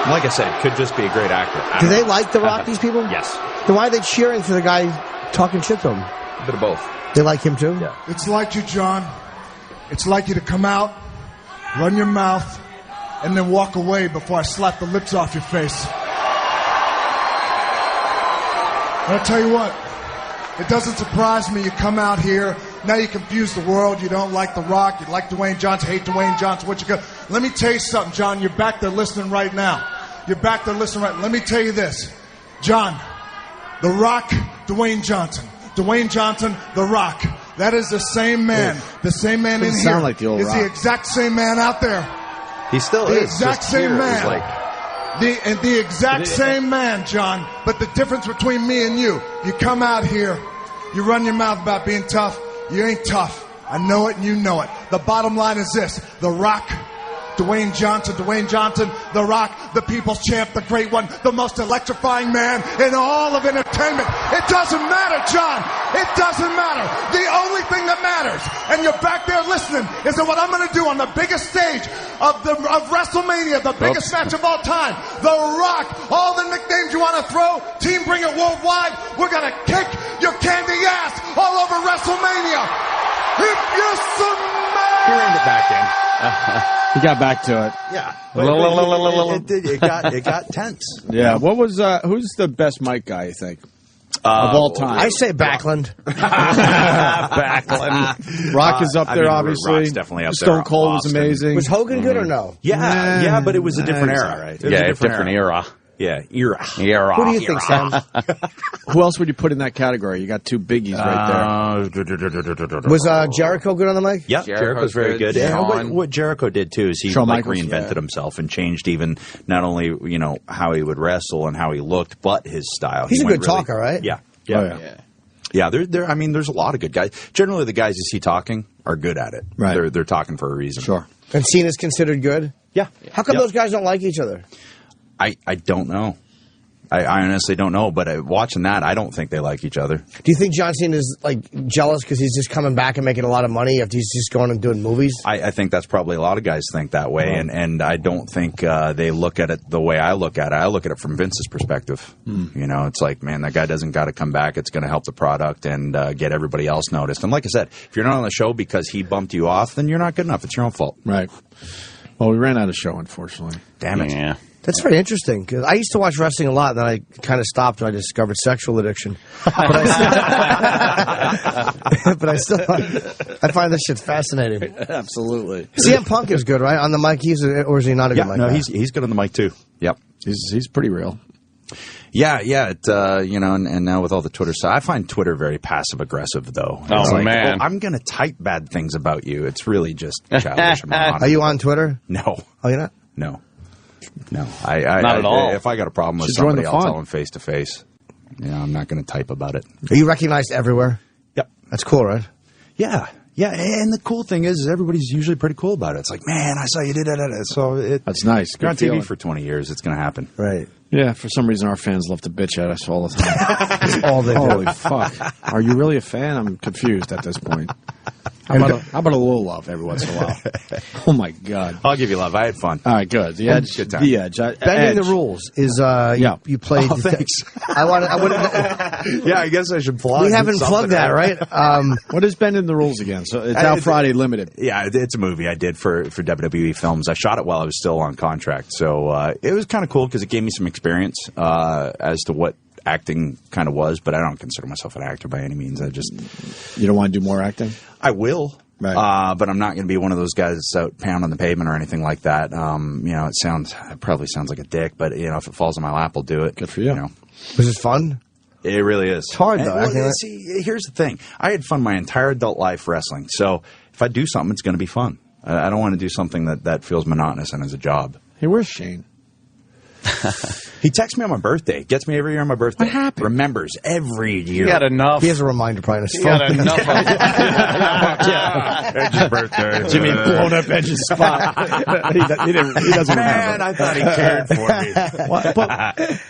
Like I said, could just be a great actor. Do they like The Rock, these people? Yes. Then why are they cheering for the guy talking shit to him? A bit of both. They like him too? Yeah. It's like you, John. It's like you to come out, run your mouth, and then walk away before I slap the lips off your face. And I'll tell you what, it doesn't surprise me you come out here, now you confuse the world, you don't like The Rock, you like Dwayne Johnson, hate Dwayne Johnson, what you got? Let me tell you something, John, you're back there listening right now. You're back there listening right now. Let me tell you this, John, The Rock, Dwayne Johnson. Dwayne Johnson, The Rock. That is the same man. The same man in Doesn't here sound like the old is Rock. the exact same man out there. He still The is. exact Just same here, it was man. like- The exact same man, John. But the difference between me and you come out here, you run your mouth about being tough. You ain't tough. I know it and you know it. The bottom line is this. The Rock, Dwayne Johnson, The Rock, the people's champ, the great one, the most electrifying man in all of entertainment. It doesn't matter, John. It doesn't matter. The only thing that matters, and you're back there listening, is that what I'm going to do on the biggest stage of WrestleMania, the biggest match of all time, The Rock, all the nicknames you want to throw, Team Bring It Worldwide, we're going to kick your candy ass all over WrestleMania. If you smell... He reined it back in. He got back to it. Yeah. It got tense. Yeah. What was who's the best mic guy, you think? Of all time. I say Backlund. Backlund. Rock is up there, obviously. Rock's definitely up there. Stone Cold was Austin. amazing. Was Hogan good or no? Yeah, but it was a different era. Right. It was a different era. Yeah, era. Who do you think, Sam? Who else would you put in that category? You got two biggies right there. Was Jericho good on the mic? Yeah, Jericho's very good. And what Jericho did too is he Shawn like Michaels, reinvented himself and changed even not only how he would wrestle and how he looked, but his style. He's He a went good talker, right? Yeah. Oh, yeah. Yeah, I mean, there's a lot of good guys. Generally, the guys you see talking are good at it. Right. They're talking for a reason. Sure. And Cena's considered good? Yeah. How come those guys don't like each other? I don't know. I honestly don't know, but watching that, I don't think they like each other. Do you think John Cena is jealous because he's just coming back and making a lot of money after he's just going and doing movies? I think that's probably a lot of guys think that way, and I don't think they look at it the way I look at it. I look at it from Vince's perspective. It's like, man, that guy doesn't got to come back. It's going to help the product and get everybody else noticed. And like I said, if you're not on the show because he bumped you off, then you're not good enough. It's your own fault. Right. Well, we ran out of show, unfortunately. Damn it. Yeah. That's very interesting because I used to watch wrestling a lot, then I kind of stopped when I discovered sexual addiction. But I still I find this shit fascinating. Absolutely. CM Punk is good, right? On the mic, or is he not a good mic? No, guy? he's good on the mic too. Yep, he's pretty real. Yeah. And now with all the Twitter stuff, I find Twitter very passive aggressive though. It's man, I'm going to type bad things about you. It's really just childish. Are you on Twitter? No. Oh, you're not? No. Not at all. If I got a problem with somebody, I'll tell them face to face. I'm not going to type about it. Are you recognized everywhere? Yep. That's cool, right? Yeah. And the cool thing is everybody's usually pretty cool about it. It's like, man, I saw you did that. So that's nice. You're on Good TV feeling. for 20 years. It's going to happen. Right. Yeah, for some reason our fans love to bitch at us all the time. That's all they do. Holy fuck. Are you really a fan? I'm confused at this point. How about a little love every once in a while? Oh, my God. I'll give you love. I had fun. All right, good. The Edge. Good time. The Edge. Bending the rules is you played. Oh, thanks. I guess I should plug. We haven't plugged that, right? What is Bending the Rules again? So it's out Friday, limited. Yeah, it's a movie I did for WWE Films. I shot it while I was still on contract, so it was kind of cool because it gave me some experience as to what acting kind of was. But I don't consider myself an actor by any means. You don't want to do more acting? I will. Right. But I'm not going to be one of those guys that's out pounding the pavement or anything like that. It probably sounds like a dick, but if it falls in my lap, I'll do it. Good for you. Was it fun? It really is. It's hard though. See, here's the thing. I had fun my entire adult life wrestling. So if I do something, it's going to be fun. I don't want to do something that feels monotonous and is a job. Hey, where's Shane? He texts me on my birthday. Gets me every year on my birthday. What happened? Remembers every year. He got enough. He has a reminder probably on his He phone. got enough of Edge's birthday. Jimmy blown up Edge's spot. he doesn't Man, remember. I thought he cared for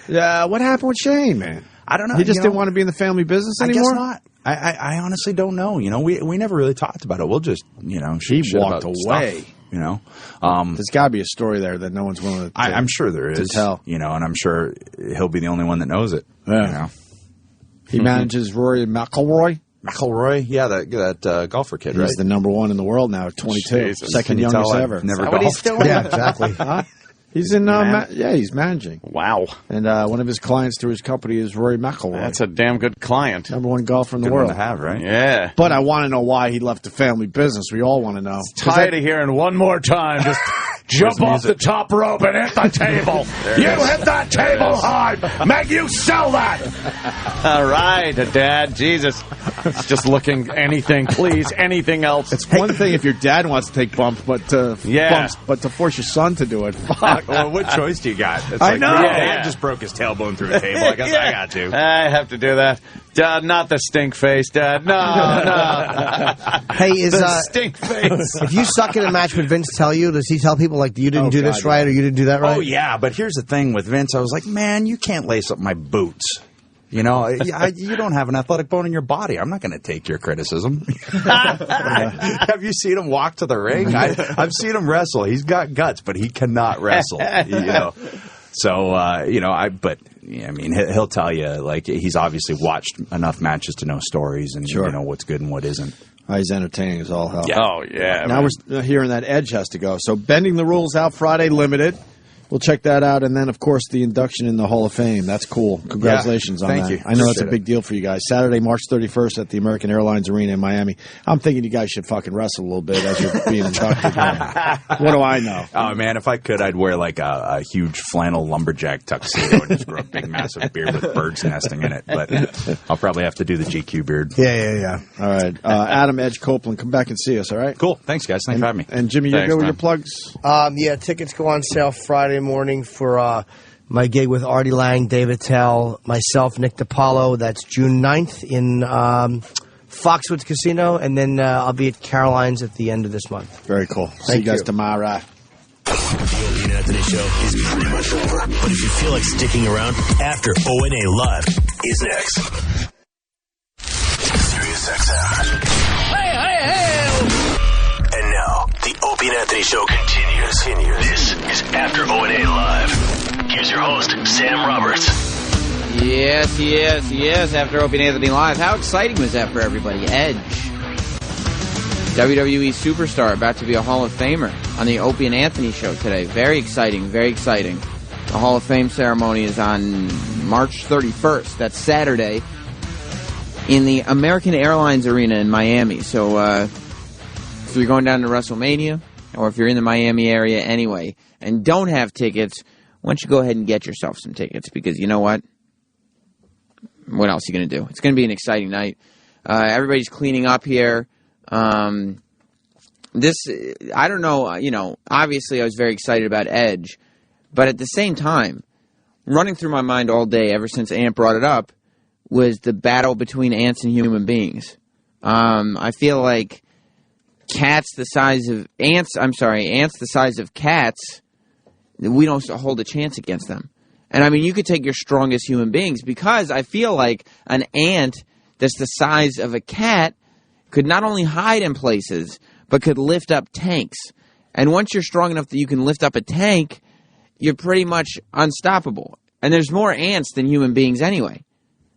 me. What happened with Shane, man? I don't know. He just didn't want to be in the family business anymore? I guess not. I honestly don't know. We never really talked about it. We'll just, He walked away. Stuff, There's got to be a story there that no one's willing to I'm sure there is. To tell. And I'm sure he'll be the only one that knows it. Yeah. He manages Rory McIlroy. McIlroy? Yeah, that golfer kid, right? He's the number one in the world now at 22. Jesus. Second Can you youngest tell ever. Never golfed. He's doing? Yeah, exactly. He's in, he's managing. Wow. And one of his clients through his company is Rory McIlroy. That's a damn good client. Number one golfer in the Good world. one to have, right? Yeah. But I want to know why he left the family business. We all want to know. Tired of hearing one more time. Just jump off the top rope and hit the table. You hit that table hard. Make you sell that. All right, Dad. Jesus. It's just looking anything, please. Anything else. It's one thing if your dad wants to take bumps, but to force your son to do it. Fuck. Well, what choice do you got? It's I know. Your dad just broke his tailbone through a table. I guess I got to. I have to do that. Dad, not the stink face, Dad. No. Hey, is the stink face. If you suck in a match, would Vince tell you? Does he tell people like you didn't do this right or you didn't do that right? Oh yeah, but here's the thing with Vince. I was like, man, you can't lace up my boots. You don't have an athletic bone in your body. I'm not going to take your criticism. Have you seen him walk to the ring? I've seen him wrestle. He's got guts, but he cannot wrestle. So, he'll tell you, like, he's obviously watched enough matches to know stories and what's good and what isn't. He's entertaining as all hell. Yeah. Oh, yeah. Now we're hearing that Edge has to go. So Bending the Rules out Friday, limited. We'll check that out. And then, of course, the induction in the Hall of Fame. That's cool. Congratulations on that. Thank you. I know that's a big deal for you guys. Saturday, March 31st at the American Airlines Arena in Miami. I'm thinking you guys should fucking wrestle a little bit as you're being inducted. What do I know? Oh, man, if I could, I'd wear like a huge flannel lumberjack tuxedo and just grow a big, massive beard with birds nesting in it. But I'll probably have to do the GQ beard. Yeah. All right. Adam Edge Copeland, come back and see us, all right? Cool. Thanks, guys. Thanks for having me. And Jimmy, you go with your plugs? Yeah, tickets go on sale Friday morning for my gig with Artie Lang, David Tell, myself, Nick DiPaolo. That's June 9th in Foxwoods Casino, and then I'll be at Caroline's at the end of this month. Very cool. See you guys tomorrow. The Opie and Anthony Show is pretty much over, but if you feel like sticking around, after O&A Live is next. Sirius XM. And now, the Opie and Anthony Show continues. This is After O&A Live. Here's your host, Sam Roberts. Yes. After Opie and Anthony Live. How exciting was that for everybody? Edge, WWE superstar, about to be a Hall of Famer on the Opie and Anthony Show today. Very exciting, very exciting. The Hall of Fame ceremony is on March 31st. That's Saturday in the American Airlines Arena in Miami. So if you're going down to WrestleMania, or if you're in the Miami area anyway, and don't have tickets, why don't you go ahead and get yourself some tickets? Because you know what? What else are you going to do? It's going to be an exciting night. Everybody's cleaning up here. I don't know, obviously I was very excited about Edge, but at the same time, running through my mind all day ever since Ant brought it up was the battle between ants and human beings. I feel like ants the size of cats, we don't hold a chance against them. And I mean, you could take your strongest human beings, because I feel like an ant that's the size of a cat could not only hide in places, but could lift up tanks. And once you're strong enough that you can lift up a tank, you're pretty much unstoppable. And there's more ants than human beings anyway.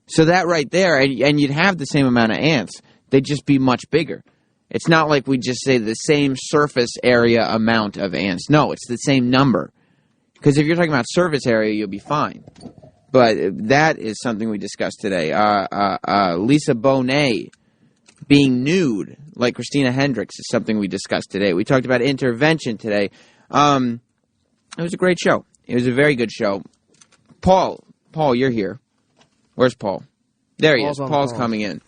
So that right there, and you'd have the same amount of ants, they'd just be much bigger. It's not like we just say the same surface area amount of ants. No, it's the same number. Because if you're talking about surface area, you'll be fine. But that is something we discussed today. Lisa Bonet being nude, like Christina Hendricks, is something we discussed today. We talked about intervention today. It was a great show. It was a very good show. Paul, you're here. Where's Paul? There he is. Paul's coming in.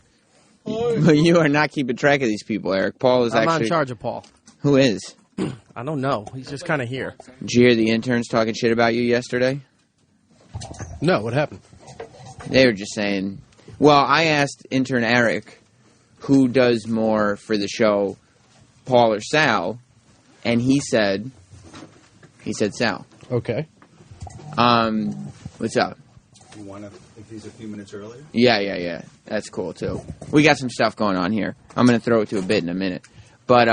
But you are not keeping track of these people, Eric. Paul is I'm actually... not in charge of Paul. Who is? I don't know. He's just kind of here. Did you hear the interns talking shit about you yesterday? No, what happened? They were just saying. Well, I asked intern Eric who does more for the show, Paul or Sal, and he said Sal. Okay. What's up? You want to, if he's a few minutes earlier? Yeah. That's cool, too. We got some stuff going on here. I'm going to throw it to a bit in a minute. But,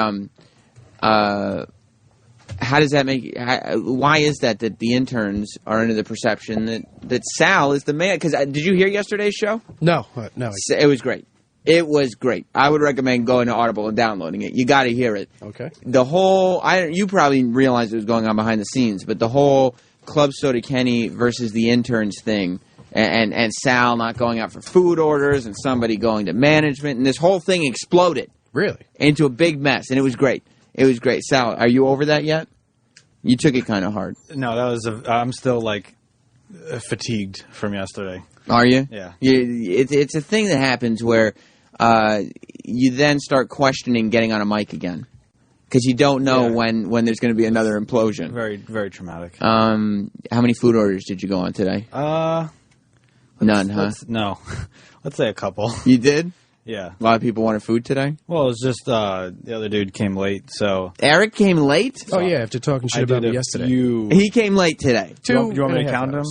how does that make... why is that the interns are under the perception that Sal is the man? Because did you hear yesterday's show? No. It was great. It was great. I would recommend going to Audible and downloading it. You got to hear it. Okay. The whole... you probably realized what was going on behind the scenes, but the whole Club Soda Kenny versus the interns thing, and Sal not going out for food orders, and somebody going to management, and this whole thing exploded. Really? Into a big mess, and it was great. It was great. Sal, are you over that yet? You took it kind of hard. No, that was. I'm still fatigued from yesterday. Are you? Yeah. It's a thing that happens where you then start questioning getting on a mic again because you don't know when there's going to be another implosion. Very, very traumatic. How many food orders did you go on today? None, huh? No. Let's say a couple. You did? Yeah. A lot of people wanted food today? Well, it was just the other dude came late, so... Eric came late? Oh, yeah, after talking shit about me yesterday. He came late today. Do you want me to count him?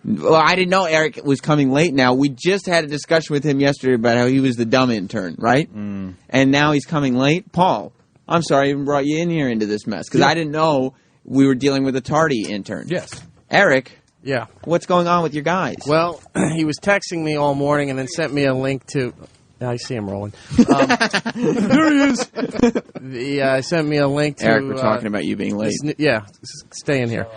Well, I didn't know Eric was coming late now. We just had a discussion with him yesterday about how he was the dumb intern, right? Mm. And now he's coming late? Paul, I'm sorry I even brought you in here into this mess, because I didn't know we were dealing with a tardy intern. Yes. Eric... Yeah. What's going on with your guys? Well, he was texting me all morning and then sent me a link to... I see him rolling. There he is! He sent me a link to... Eric, we're talking about you being late. Stay in here.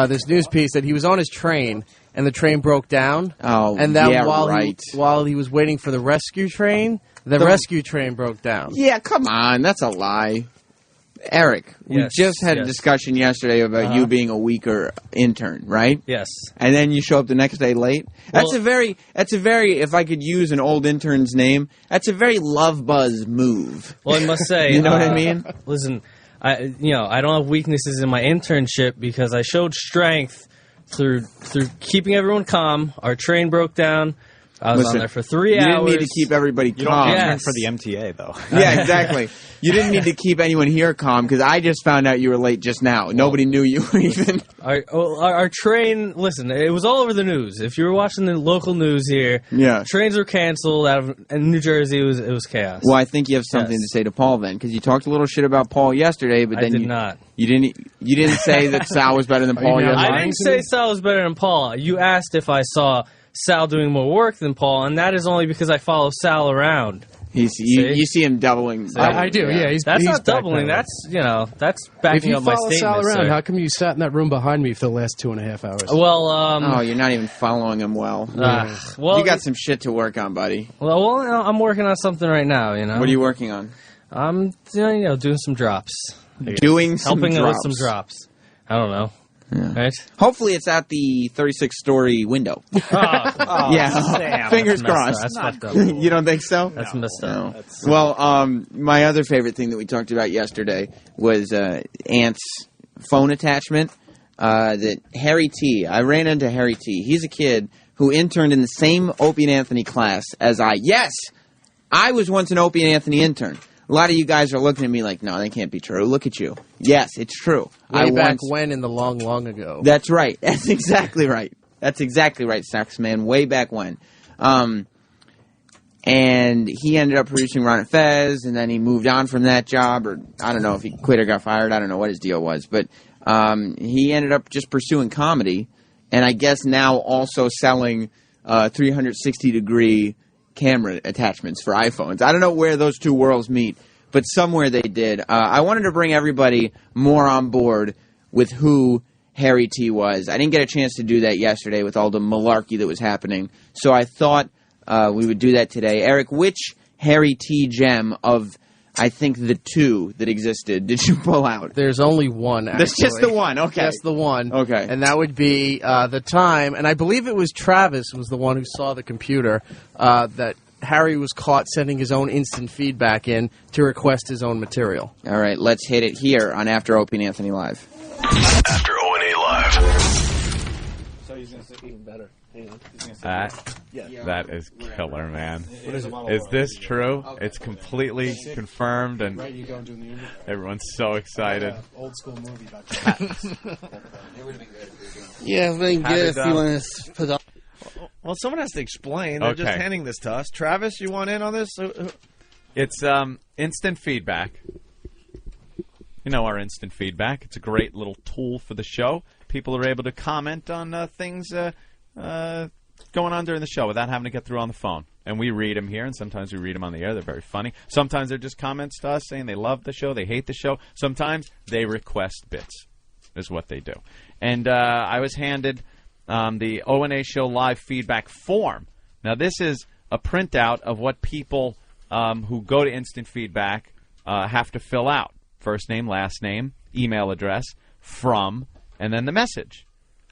This news piece that he was on his train and the train broke down. Oh, and then yeah, while he was waiting for the rescue train, the rescue train broke down. Yeah, come on. That's a lie. Eric, we just had a discussion yesterday about you being a weaker intern, right? Yes. And then you show up the next day late? That's a very, if I could use an old intern's name, that's a very love buzz move. Well, I must say... You know what I mean? Listen, I don't have weaknesses in my internship because I showed strength through keeping everyone calm. Our train broke down. I was on there for 3 hours. You didn't need to keep everybody calm. You don't intern for the MTA, though. Yeah, exactly. You didn't need to keep anyone here calm, because I just found out you were late just now. Nobody knew you were even... Our train, listen, it was all over the news. If you were watching the local news here, trains were canceled in New Jersey. It was chaos. Well, I think you have something to say to Paul then, because you talked a little shit about Paul yesterday, but then I did not. You didn't say that Sal was better than Paul yesterday? I didn't say Sal was better than Paul. You asked if I saw Sal doing more work than Paul, and that is only because I follow Sal around. You see him doubling. I do, yeah. That's not doubling. That's backing up my statement. If you follow Sal around, how come you sat in that room behind me for the last 2.5 hours? Well, you're not even following him well. Well, you got some shit to work on, buddy. Well, I'm working on something right now. What are you working on? I'm doing some drops. Doing some helping drops. with some drops. I don't know. Yeah. Right? Hopefully it's at the 36-story window. Damn, fingers crossed. That's fucked up. You don't think so? That's messed up. No. Well, my other favorite thing that we talked about yesterday was Ant's phone attachment. That Harry T. I ran into Harry T. He's a kid who interned in the same Opie and Anthony class as I. Yes! I was once an Opie and Anthony intern. A lot of you guys are looking at me like, no, that can't be true. Look at you. Yes, it's true. Back when in the long, long ago. That's right. That's exactly right. That's exactly right, Saxman. Way back when. And he ended up producing Ron and Fez, and then he moved on from that job, or I don't know if he quit or got fired. I don't know what his deal was. But he ended up just pursuing comedy, and I guess now also selling 360-degree camera attachments for iPhones. I don't know where those two worlds meet, but somewhere they did. I wanted to bring everybody more on board with who Harry T was. I didn't get a chance to do that yesterday with all the malarkey that was happening, so I thought we would do that today. Eric, which Harry T gem of, I think, the two that existed did you pull out? There's only one, actually. There's just the one, okay. Just the one. Okay. And that would be the time, and I believe it was Travis was the one who saw the computer, that Harry was caught sending his own instant feedback in to request his own material. All right, let's hit it here on After Opie and Anthony Live. After O&A Live. So he's going to say even better. Hang on. That is killer, man. What is it? Is this true? It's completely confirmed, and Right, you go and do the interview? everyone's so excited. Old school movie about Travis. Yeah, I guess you want to put up. Well, someone has to explain. They're just Okay. handing this to us. Travis, you want in on this? It's instant feedback. You know our instant feedback. It's a great little tool for the show. People are able to comment on things going on during the show without having to get through on the phone. And we read them here, and sometimes we read them on the air. They're very funny. Sometimes they're just comments to us saying they love the show, they hate the show. Sometimes they request bits, is what they do. And I was handed the O&A Show live feedback form. Now, this is a printout of what people who go to instant feedback have to fill out. First name, last name, email address, from, and then the message.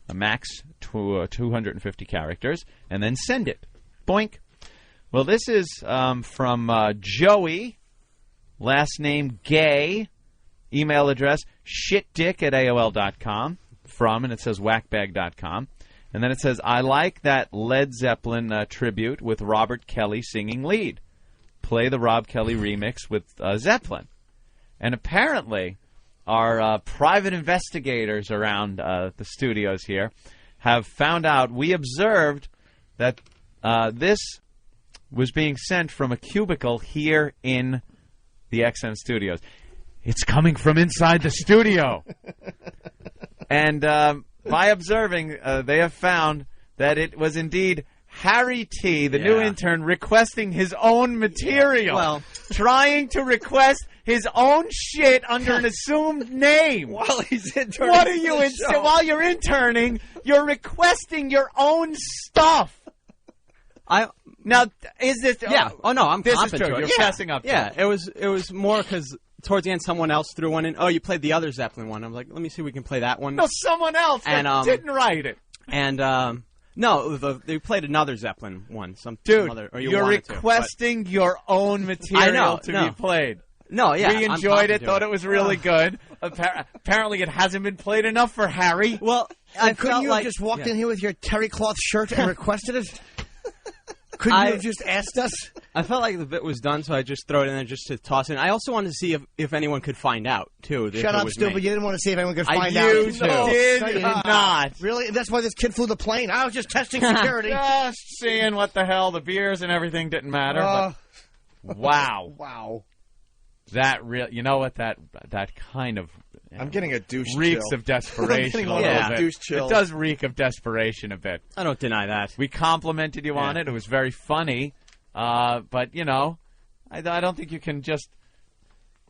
A max to 250 characters, and then send it. Boink. Well, this is from Joey, last name Gay, email address shitdick@AOL.com, from, and it says whackbag.com. And then it says, I like that Led Zeppelin tribute with Robert Kelly singing lead. Play the Rob Kelly remix with Zeppelin. And apparently, our private investigators around the studios here have found out, we observed that this was being sent from a cubicle here in the XM studios. It's coming from inside the studio. And by observing, they have found that it was indeed Harry T., the new intern, requesting his own material. Well, trying to request his own shit under an assumed name. While he's interning. What are you while you're interning, you're requesting your own stuff. Now, is this... Yeah. Oh, no, I'm this competent is true. to it. You're fessing up to Yeah, it. it was more because towards the end someone else threw one in. Oh, you played the other Zeppelin one. I'm like, let me see if we can play that one. No, someone else that didn't write it. And, no, they played another Zeppelin one. Some other, or you're requesting your own material to be played. No, yeah. We enjoyed it, thought it was really good. Apparently it hasn't been played enough for Harry. Well, couldn't you have just walked in here with your terry cloth shirt and requested it? Couldn't you have just asked us? I felt like the bit was done, so I just throw it in there just to toss it in. I also wanted to see if anyone could find out, too. Shut up, stupid. You didn't want to see if anyone could find I out. You did not. Really? That's why this kid flew the plane? I was just testing security. Just seeing what the hell, the beers and everything didn't matter. But wow. Wow. That you know what, that kind of... I'm getting a douche reeks chill. of desperation a little bit. Douche chill. It does reek of desperation a bit. I don't deny that. We complimented you on it. It was very funny. But, you know, I don't think you can just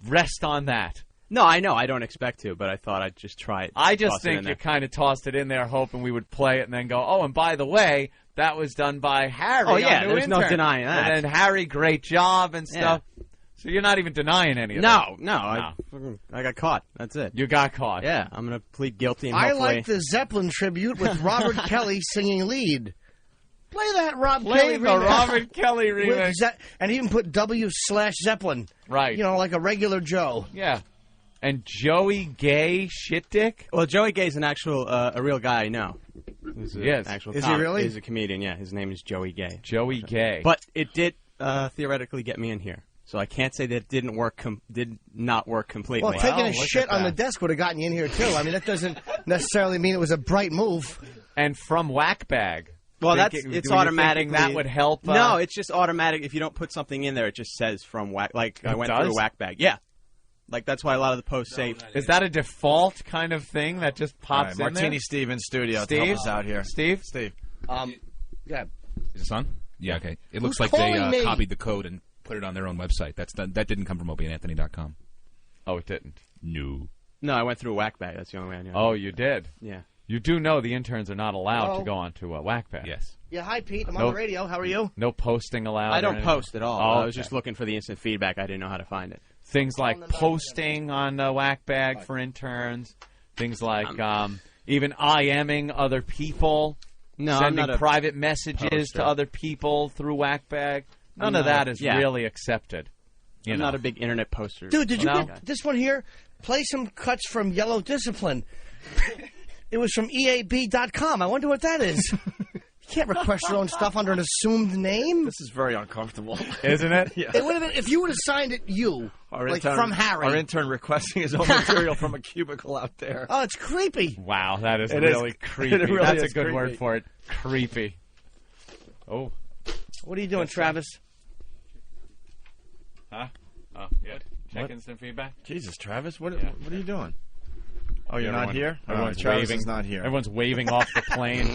rest on that. No, I know. I don't expect to, but I thought I'd just try it. I just think you kind of tossed it in there hoping we would play it and then go, oh, and by the way, that was done by Harry. Oh, yeah, there's no denying that. And then Harry, great job and stuff. So you're not even denying any of that? No. I got caught. That's it. You got caught. Yeah, I'm going to plead guilty. And I like the Zeppelin tribute with Robert Kelly singing lead. Play that Kelly the remix. Robert Kelly remix. And even put W/Zeppelin. Right. You know, like a regular Joe. Yeah. And Joey Gay Shitdick? Well, Joey Gay's an actual, a real guy I know. Yes. Is he really? He's a comedian, yeah. His name is Joey Gay. Joey Gay. But it did theoretically get me in here. So I can't say that it did not work completely. Well, taking a shit on the desk would have gotten you in here, too. I mean, that doesn't necessarily mean it was a bright move. And from Whackbag. Well, it's automatic. That would help. No, it's just automatic. If you don't put something in there, it just says from Whack. Like I went through Whackbag. Yeah, like that's why a lot of the posts say. Is that a default kind of thing that just pops in there? Martini Steve in studio to help us out here. Steve. Yeah. Is this on? Yeah. Okay. It looks like they copied the code and put it on their own website. That didn't come from opieandanthony.com. Oh, it didn't. No. No, I went through Whackbag. That's the only way I knew. Oh, you did. Yeah. You do know the interns are not allowed to go on to Whackbag. Yes. Yeah, hi, Pete. I'm on the radio. How are you? No posting allowed. I don't post at all. Oh, I was just looking for the instant feedback. I didn't know how to find it. Things like posting on Whackbag for interns. Things like even IMing other people. No, sending I'm not private messages to other people through Whackbag. None of that is really accepted. I'm not a big internet poster. Dude, did you get this one here? Play some cuts from Yellow Discipline. It was from EAB.com. I wonder what that is. You can't request your own stuff under an assumed name. This is very uncomfortable. Isn't it? Yeah. It would have been if you would have signed it, from Harry. Our intern requesting his own material from a cubicle out there. Oh, it's creepy. Wow, that is It really is. creepy. It really That's is a good creepy. word for it. Creepy. Oh. What are you doing, Travis? Huh? Oh, good. Check instant feedback. Jesus, Travis, what are you doing? Oh, you're not here? Everyone's Travis waving. is not here. Everyone's waving off the plane.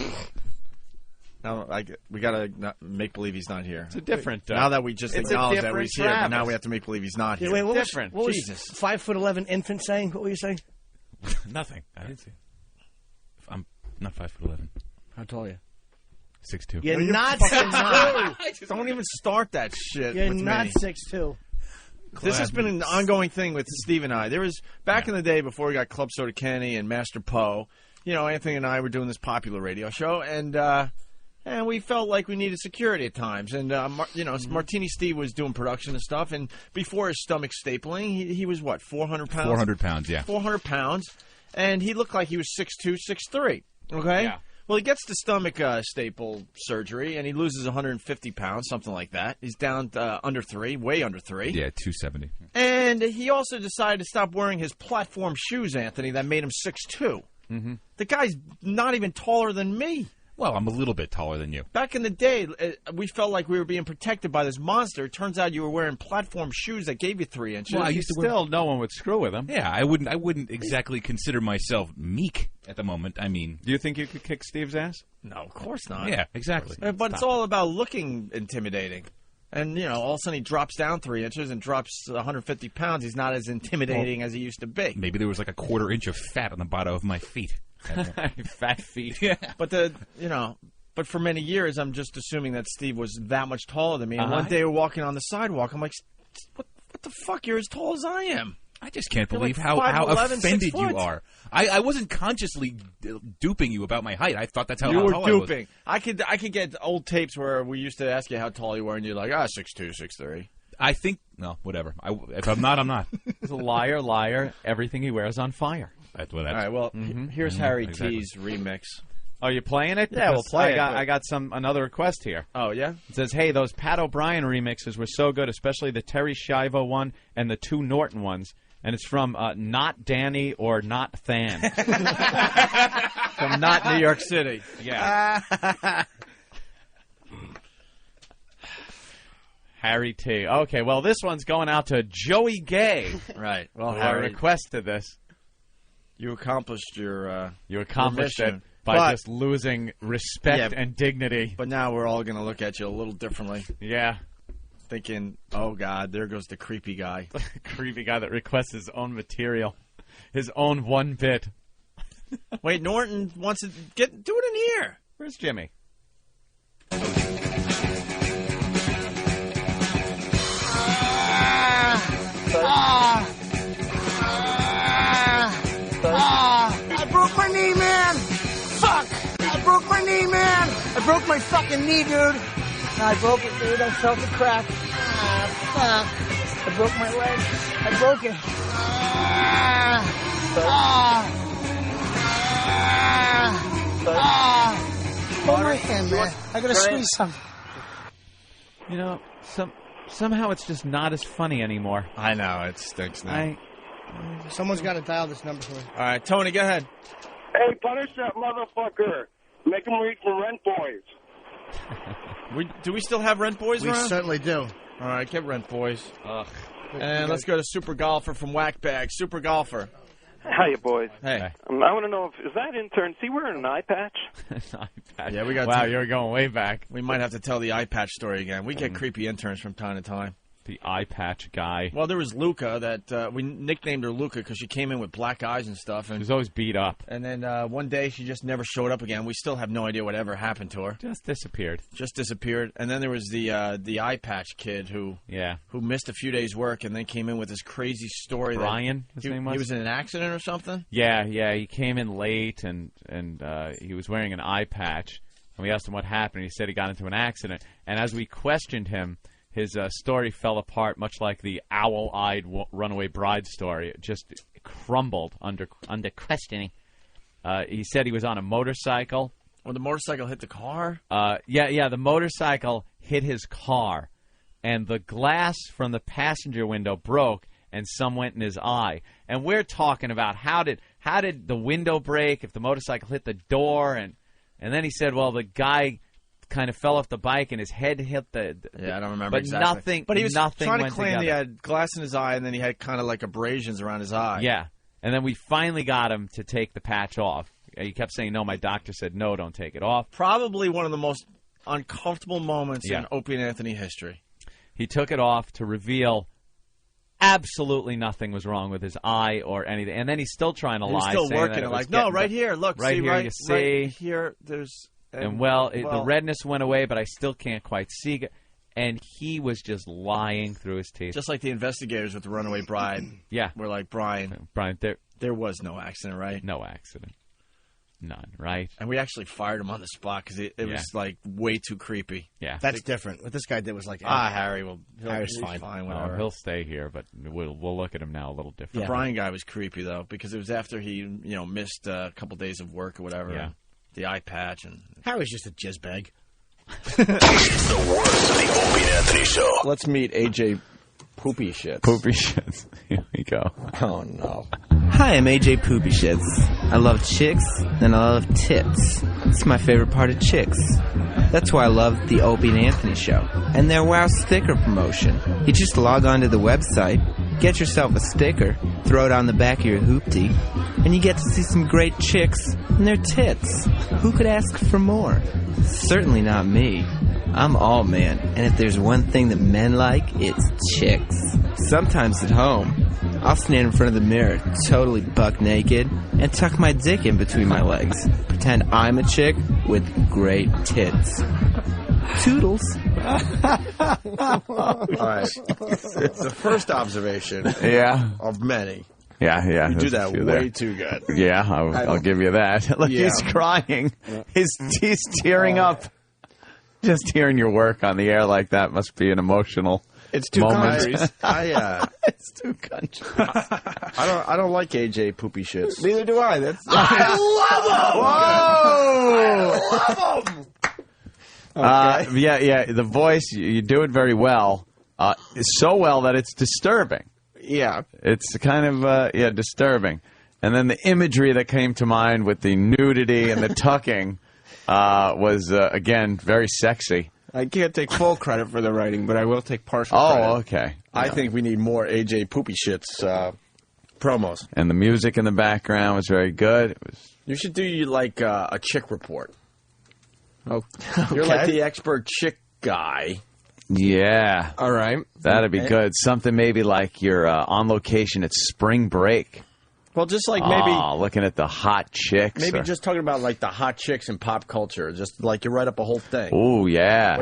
Now, we got to make believe he's not here. It's a different... now that we just it's acknowledged a that different he's here, but Travis. now we have to make believe he's not here. Wait, what different. Was, what Jesus. was 5'11" infant saying? What were you saying? Nothing. I didn't see. I'm not 5'11". How tall are you? 6'2". You're No, not fucking 6'2". Don't even start that shit You're with not me. 6'2". This has been an ongoing thing with Steve and I. There was, back in the day before we got Club Soda Kenny and Master Poe, Anthony and I were doing this popular radio show, and we felt like we needed security at times. And, Martini Steve was doing production and stuff, and before his stomach stapling, he was, 400 pounds? 400 pounds, yeah. 400 pounds, and he looked like he was 6'2", 6'3", okay? Yeah. Well, he gets the stomach staple surgery, and he loses 150 pounds, something like that. He's down under 3, way under 3. Yeah, 270. And he also decided to stop wearing his platform shoes, Anthony, that made him 6'2". Mm-hmm. The guy's not even taller than me. Well, I'm a little bit taller than you. Back in the day, we felt like we were being protected by this monster. It turns out you were wearing platform shoes that gave you 3 inches. Well, I used to wear... Still, no one would screw with him. Yeah, I wouldn't exactly consider myself meek at the moment. I mean... Do you think you could kick Steve's ass? No, of course not. Yeah, exactly. But it's all about looking intimidating. And, all of a sudden he drops down 3 inches and drops 150 pounds. He's not as intimidating as he used to be. Maybe there was like a 1/4 inch of fat on the bottom of my feet. Fat feet. Yeah. But But for many years, I'm just assuming that Steve was that much taller than me. And one day we're walking on the sidewalk. I'm like, what the fuck? You're as tall as I am. I just can't You're believe like how 5'11", offended 6 you foot. are. I wasn't consciously duping you about my height. I thought that's how You were tall I was. duping. I could get old tapes where we used to ask you how tall you were, and you're like, 6'2", 6'3". I think, no, whatever. If I'm not, I'm not. He's a liar, liar. Everything he wears on fire. That's All right, well, here's Harry exactly. T's remix. Are you playing it? Yeah, we'll Because play it, but- I got another request here. Oh, yeah? It says, hey, those Pat O'Brien remixes were so good, especially the Terry Schiavo one and the 2 Norton ones. And it's from Not Danny or Not Than. From not New York City. Yeah. Harry T. Okay, well, this one's going out to Joey Gay. Right. Well, who Harry, requested this. you accomplished your You accomplished your it mission. by But- just losing respect Yeah. and dignity. But now we're all going to look at you a little differently. Yeah. Thinking, oh, God, there goes the creepy guy. Creepy guy that requests his own material. His own 1 bit. Wait, Norton wants to do it in here. Where's Jimmy? I broke my knee, man. Fuck. I broke my knee, man. I broke my fucking knee, dude. I broke it, dude. I felt the crack. Fuck. I broke my leg. I broke it. Hold my hand, man. I gotta squeeze something. You know, somehow it's just not as funny anymore. I know, it stinks now. Someone's got to dial this number for me. All right, Tony, go ahead. Hey, punish that motherfucker. Make him read from Rent Boys. Do we still have Rent Boys We around? certainly do. All right, get Rent Boys. Ugh. And let's go to Super Golfer from Whackbag. Super Golfer. How you boys? Hey. I want to know, is that intern, is he wearing an eye patch? Yeah, we got. Wow, you're going way back. We might have to tell the eye patch story again. We get creepy interns from time to time. The eye patch guy. Well, there was Luca that we nicknamed her Luca because she came in with black eyes and stuff. And she was always beat up. And then one day she just never showed up again. We still have no idea whatever happened to her. Just disappeared. And then there was the eye patch kid who missed a few days' work and then came in with this crazy story. Brian, that his name was? He was in an accident or something? Yeah. He came in late and he was wearing an eye patch. And we asked him what happened. He said he got into an accident. And as we questioned him, his story fell apart, much like the owl-eyed runaway bride story. It just crumbled under questioning. He said he was on a motorcycle. When the motorcycle hit the car? Yeah, the motorcycle hit his car, and the glass from the passenger window broke, and some went in his eye. And we're talking about how did the window break if the motorcycle hit the door, and then he said, well, the guy kind of fell off the bike and his head hit the I don't remember but exactly. But he was trying to claim together. he had glass in his eye, and then he had kind of like abrasions around his eye. Yeah, and then we finally got him to take the patch off. He kept saying, no, my doctor said, no, don't take it off. Probably one of the most uncomfortable moments in Opie and Anthony history. He took it off to reveal absolutely nothing was wrong with his eye or anything. And then he's still trying to lie. He's still working it. Like, no, right here. Look, right see, here, you see. Right here, there's... And, the redness went away, but I still can't quite see it. And he was just lying through his teeth. Just like the investigators with the runaway bride. Yeah. We're like, Brian, there was no accident, right? No accident. None, right? And we actually fired him on the spot because it was like way too creepy. Yeah, that's different. What this guy did was like, Harry, Harry's fine, whatever. He'll stay here, but we'll look at him now a little different. The Brian guy was creepy though because it was after he missed a couple days of work or whatever. Yeah, the eye patch and Harry's just a jizzbag. It's the worst of the Opie and Anthony Show. Let's meet AJ Poopy Shits. Poopy Shits. Here we go. Oh no. Hi, I'm AJ Poopy Shits. I love chicks and I love tits. It's my favorite part of chicks. That's why I love the Opie and Anthony Show and their WOW sticker promotion. You just log on to the website, get yourself a sticker, throw it on the back of your hoopty, and you get to see some great chicks and their tits. Who could ask for more? Certainly not me. I'm all man, and if there's one thing that men like, it's chicks. Sometimes at home, I'll stand in front of the mirror, totally buck naked, and tuck my dick in between my legs. Pretend I'm a chick with great tits. Toodles. All right. It's the first observation. Yeah. Of many. Yeah. You do that way too good. Yeah, I'll give you that. Look, he's crying. He's tearing up. Just hearing your work on the air like that must be an emotional It's two moment. countries. It's two countries. I don't like AJ Poopy Shits. Neither do I. I love him! Whoa! I love him! Yeah. The voice, you do it very well. So well that it's disturbing. Yeah. It's kind of, disturbing. And then the imagery that came to mind with the nudity and the tucking was, again, very sexy. I can't take full credit for the writing, but I will take partial credit. Oh, okay. I think we need more AJ Poopy Shits promos. And the music in the background was very good. You should do like a chick report. Oh, You're like the expert chick guy. Yeah. All right. That'd be good. Something maybe like you're on location at spring break. Well, just like maybe looking at the hot chicks. Maybe just talking about like the hot chicks in pop culture. Just like you write up a whole thing. Oh yeah,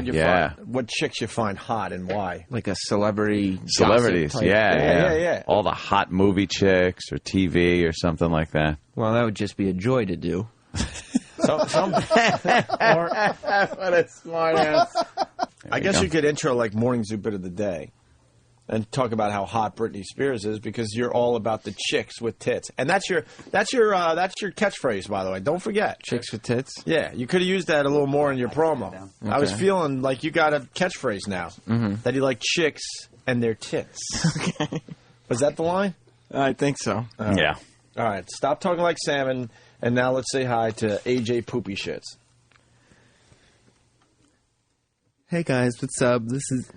What chicks you find hot and why? Like a celebrities. Yeah. All the hot movie chicks or TV or something like that. Well, that would just be a joy to do. What a smart ass. I guess you could intro like Morning Zoo Bit of the Day. And talk about how hot Britney Spears is because you're all about the chicks with tits, and that's your catchphrase, by the way. Don't forget, chicks with tits. Yeah, you could have used that a little more in your promo. Okay. I was feeling like you got a catchphrase now that you like chicks and their tits. Okay, was that the line? I think so. Yeah. All right, stop talking like salmon, and now let's say hi to AJ Poopy Shits. Hey guys, what's up? This is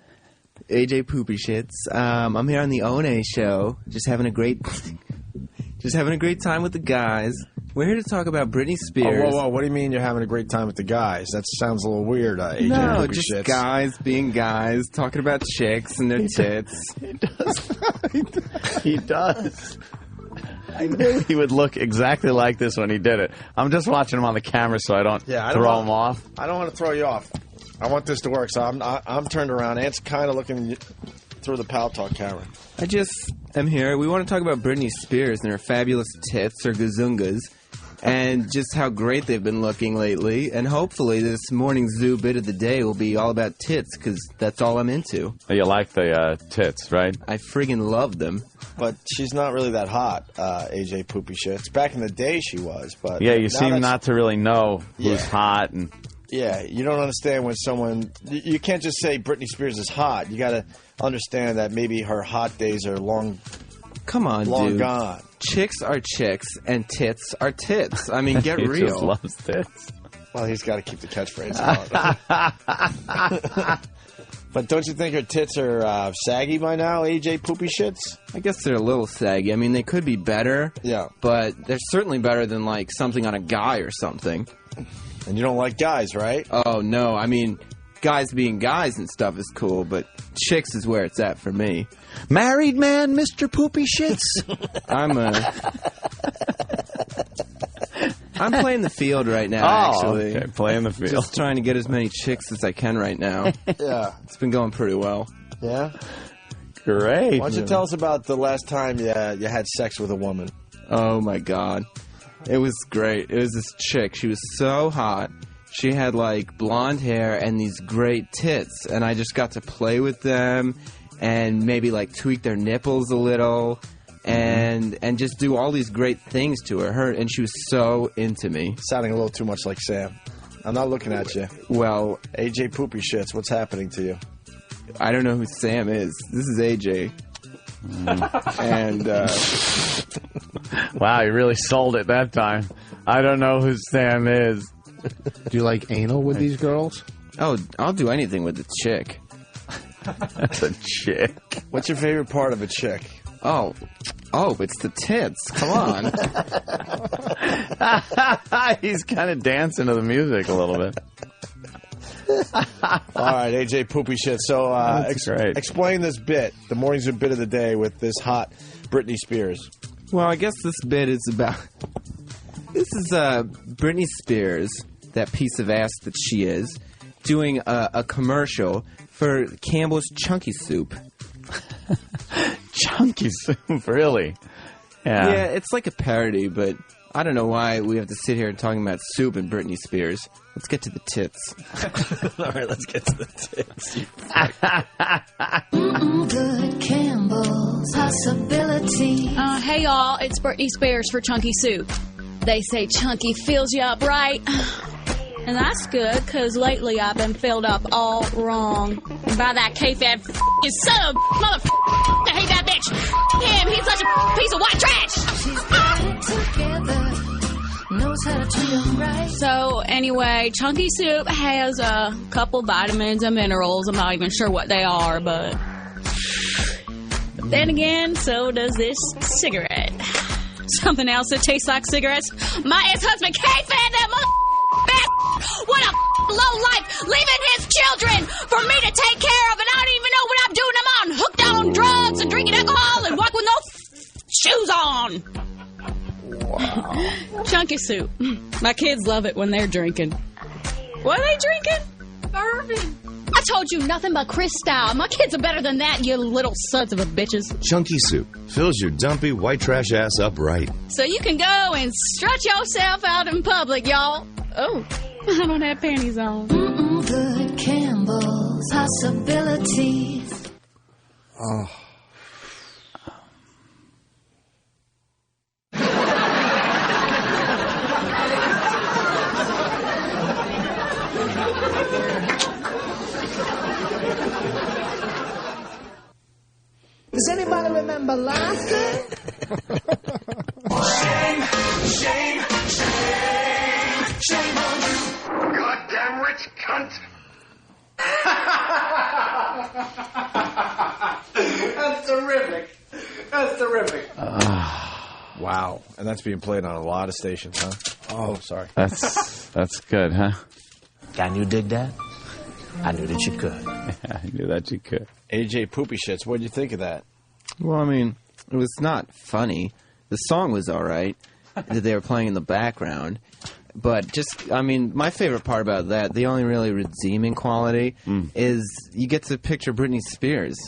AJ Poopy Shits. I'm here on the ONA show, just having a great time with the guys. We're here to talk about Britney Spears. Whoa! What do you mean you're having a great time with the guys? That sounds a little weird, AJ. No, Poopy just Shits. guys being guys, talking about chicks and their tits. He does. I knew he would look exactly like this when he did it. I'm just watching him on the camera so I don't throw him off. I don't want to throw you off. I want this to work, so I'm turned around. Ant's kind of looking through the Pal Talk camera. I just am here. We want to talk about Britney Spears and her fabulous tits, or gazungas, and just how great they've been looking lately. And hopefully this morning's Zoo bit of the day will be all about tits, because that's all I'm into. You like the tits, right? I friggin' love them. But she's not really that hot, AJ Poopy Shits. Back in the day she was, but... Yeah, you seem not to really know who's hot. And yeah, you don't understand when someone... You can't just say Britney Spears is hot. You got to understand that maybe her hot days are long... Come on, long dude. gone. Chicks are chicks, and tits are tits. I mean, get he real. just loves tits. Well, he's got to keep the catchphrase out. But don't you think her tits are saggy by now, AJ Poopy Shits? I guess they're a little saggy. I mean, they could be better. Yeah. But they're certainly better than, like, something on a guy or something. And you don't like guys, right? Oh, no. I mean, guys being guys and stuff is cool, but chicks is where it's at for me. Married man, Mr. Poopy Shits? I'm playing the field right now, actually. Okay, playing the field. Just trying to get as many chicks as I can right now. Yeah. It's been going pretty well. Yeah? Great. Why don't you tell us about the last time you had sex with a woman? Oh, my God. It was great. It was this chick. She was so hot. She had, like, blonde hair and these great tits. And I just got to play with them and maybe, like, tweak their nipples a little. And just do all these great things to her. And she was so into me. Sounding a little too much like Sam. I'm not looking at you. Well, AJ Poopy Shits, what's happening to you? I don't know who Sam is. This is AJ. And, wow, you really sold it that time. I don't know who Sam is. Do you like anal with these girls? Oh, I'll do anything with a chick. That's a chick. What's your favorite part of a chick? Oh, it's the tits. Come on. He's kind of dancing to the music a little bit. All right, AJ Poopy Shit. So explain this bit, the morning's bit of the day with this hot Britney Spears. Well, I guess this bit is about... This is Britney Spears, that piece of ass that she is, doing a commercial for Campbell's Chunky Soup. Chunky Soup, really? Yeah. Yeah, it's like a parody, but I don't know why we have to sit here talking about soup and Britney Spears. Let's get to the tits. All right, let's get to the tits. Good Campbell's possibility. Hey y'all, it's Britney Spears for Chunky Soup. They say chunky fills you up right. And that's good, because lately I've been filled up all wrong. By that K-Fab you son of mother I hate that bitch. Him, he's such a piece of white trash. She's got it together. Knows how to treat 'em right. So anyway, Chunky Soup has a couple vitamins and minerals. I'm not even sure what they are, but then again, so does this cigarette. Something else that tastes like cigarettes. My ex-husband K-Fab, that mother what a low life, leaving his children for me to take care of, and I don't even know what I'm doing. I'm on hooked on drugs and drinking alcohol and walk with no shoes on. Wow. Chunky Soup. My kids love it when they're drinking. What are they drinking? Bourbon. I told you nothing but Cristal. My kids are better than that, you little sons of a bitches. Chunky Soup fills your dumpy white trash ass up right. So you can go and strut yourself out in public, y'all. Oh, I don't have panties on. Good Campbell's possibilities. Oh. Does anybody remember last time? Shame, shame, shame, shame on you. Goddamn rich cunt. That's terrific. That's terrific. Wow. And that's being played on a lot of stations, huh? Oh, sorry. That's good, huh? Can you dig that? I knew that you could. Yeah, I knew that you could. AJ Poopy Shits, what did you think of that? Well, I mean, it was not funny. The song was all right that they were playing in the background. But just, I mean, my favorite part about that, the only really redeeming quality, is you get to picture Britney Spears.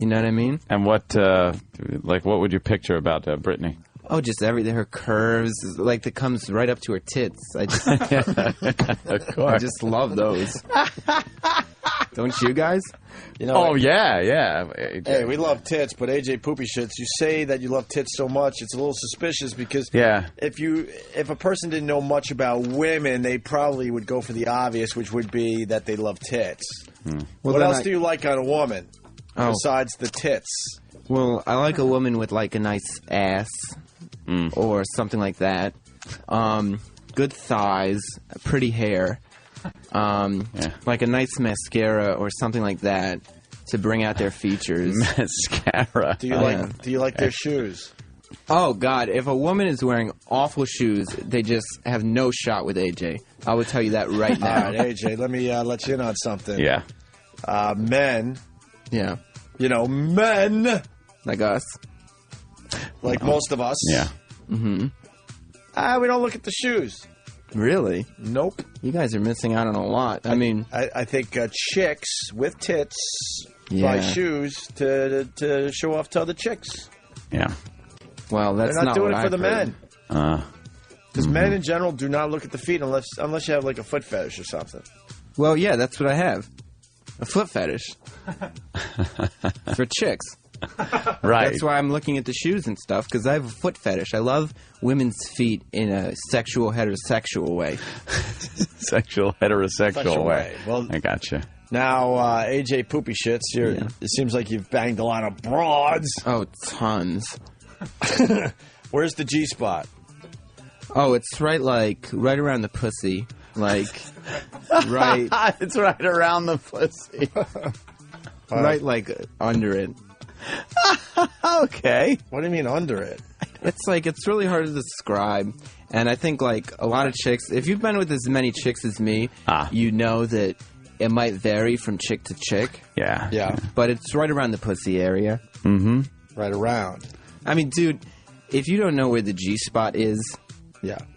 You know what I mean? And what would you picture about Brittany? Oh, just everything. Her curves, like, that comes right up to her tits. I just, of course. I just love those. Don't you guys? You know, yeah. Hey, we love tits, but AJ Poopy Shits, you say that you love tits so much, it's a little suspicious because if a person didn't know much about women, they probably would go for the obvious, which would be that they love tits. Well, what else do you like on a woman besides the tits? Well, I like a woman with, like, a nice ass or something like that. Good thighs, pretty hair. Like a nice mascara or something like that to bring out their features. Mascara. Do you like their shoes? Oh God! If a woman is wearing awful shoes, they just have no shot with AJ. I will tell you that right now. All right, AJ, let me let you in on something. Yeah. Men. Yeah. You know, men like us, like most of us. Yeah. Mm-hmm. We don't look at the shoes. Really? Nope. You guys are missing out on a lot. I mean, I think chicks with tits buy shoes to show off to other chicks. Yeah. Well, that's They're not doing what it for I've the heard. men. Because men in general do not look at the feet unless you have like a foot fetish or something. Well, yeah, that's what I have. A foot fetish. For chicks. Right. That's why I'm looking at the shoes and stuff, because I have a foot fetish. I love women's feet in a sexual, heterosexual way. Sexual, heterosexual way. Well, I gotcha. Now, AJ Poopy Shits, it seems like you've banged a lot of broads. Oh, tons. Where's the G-spot? Oh, it's right around the pussy. Like, right. It's right around the pussy. Right, like, under it. Okay. What do you mean under it? It's really hard to describe. And I think, like, a lot of chicks, if you've been with as many chicks as me, you know that it might vary from chick to chick. Yeah. Yeah. But it's right around the pussy area. Mm-hmm. Right around. I mean, dude, if you don't know where the G-spot is,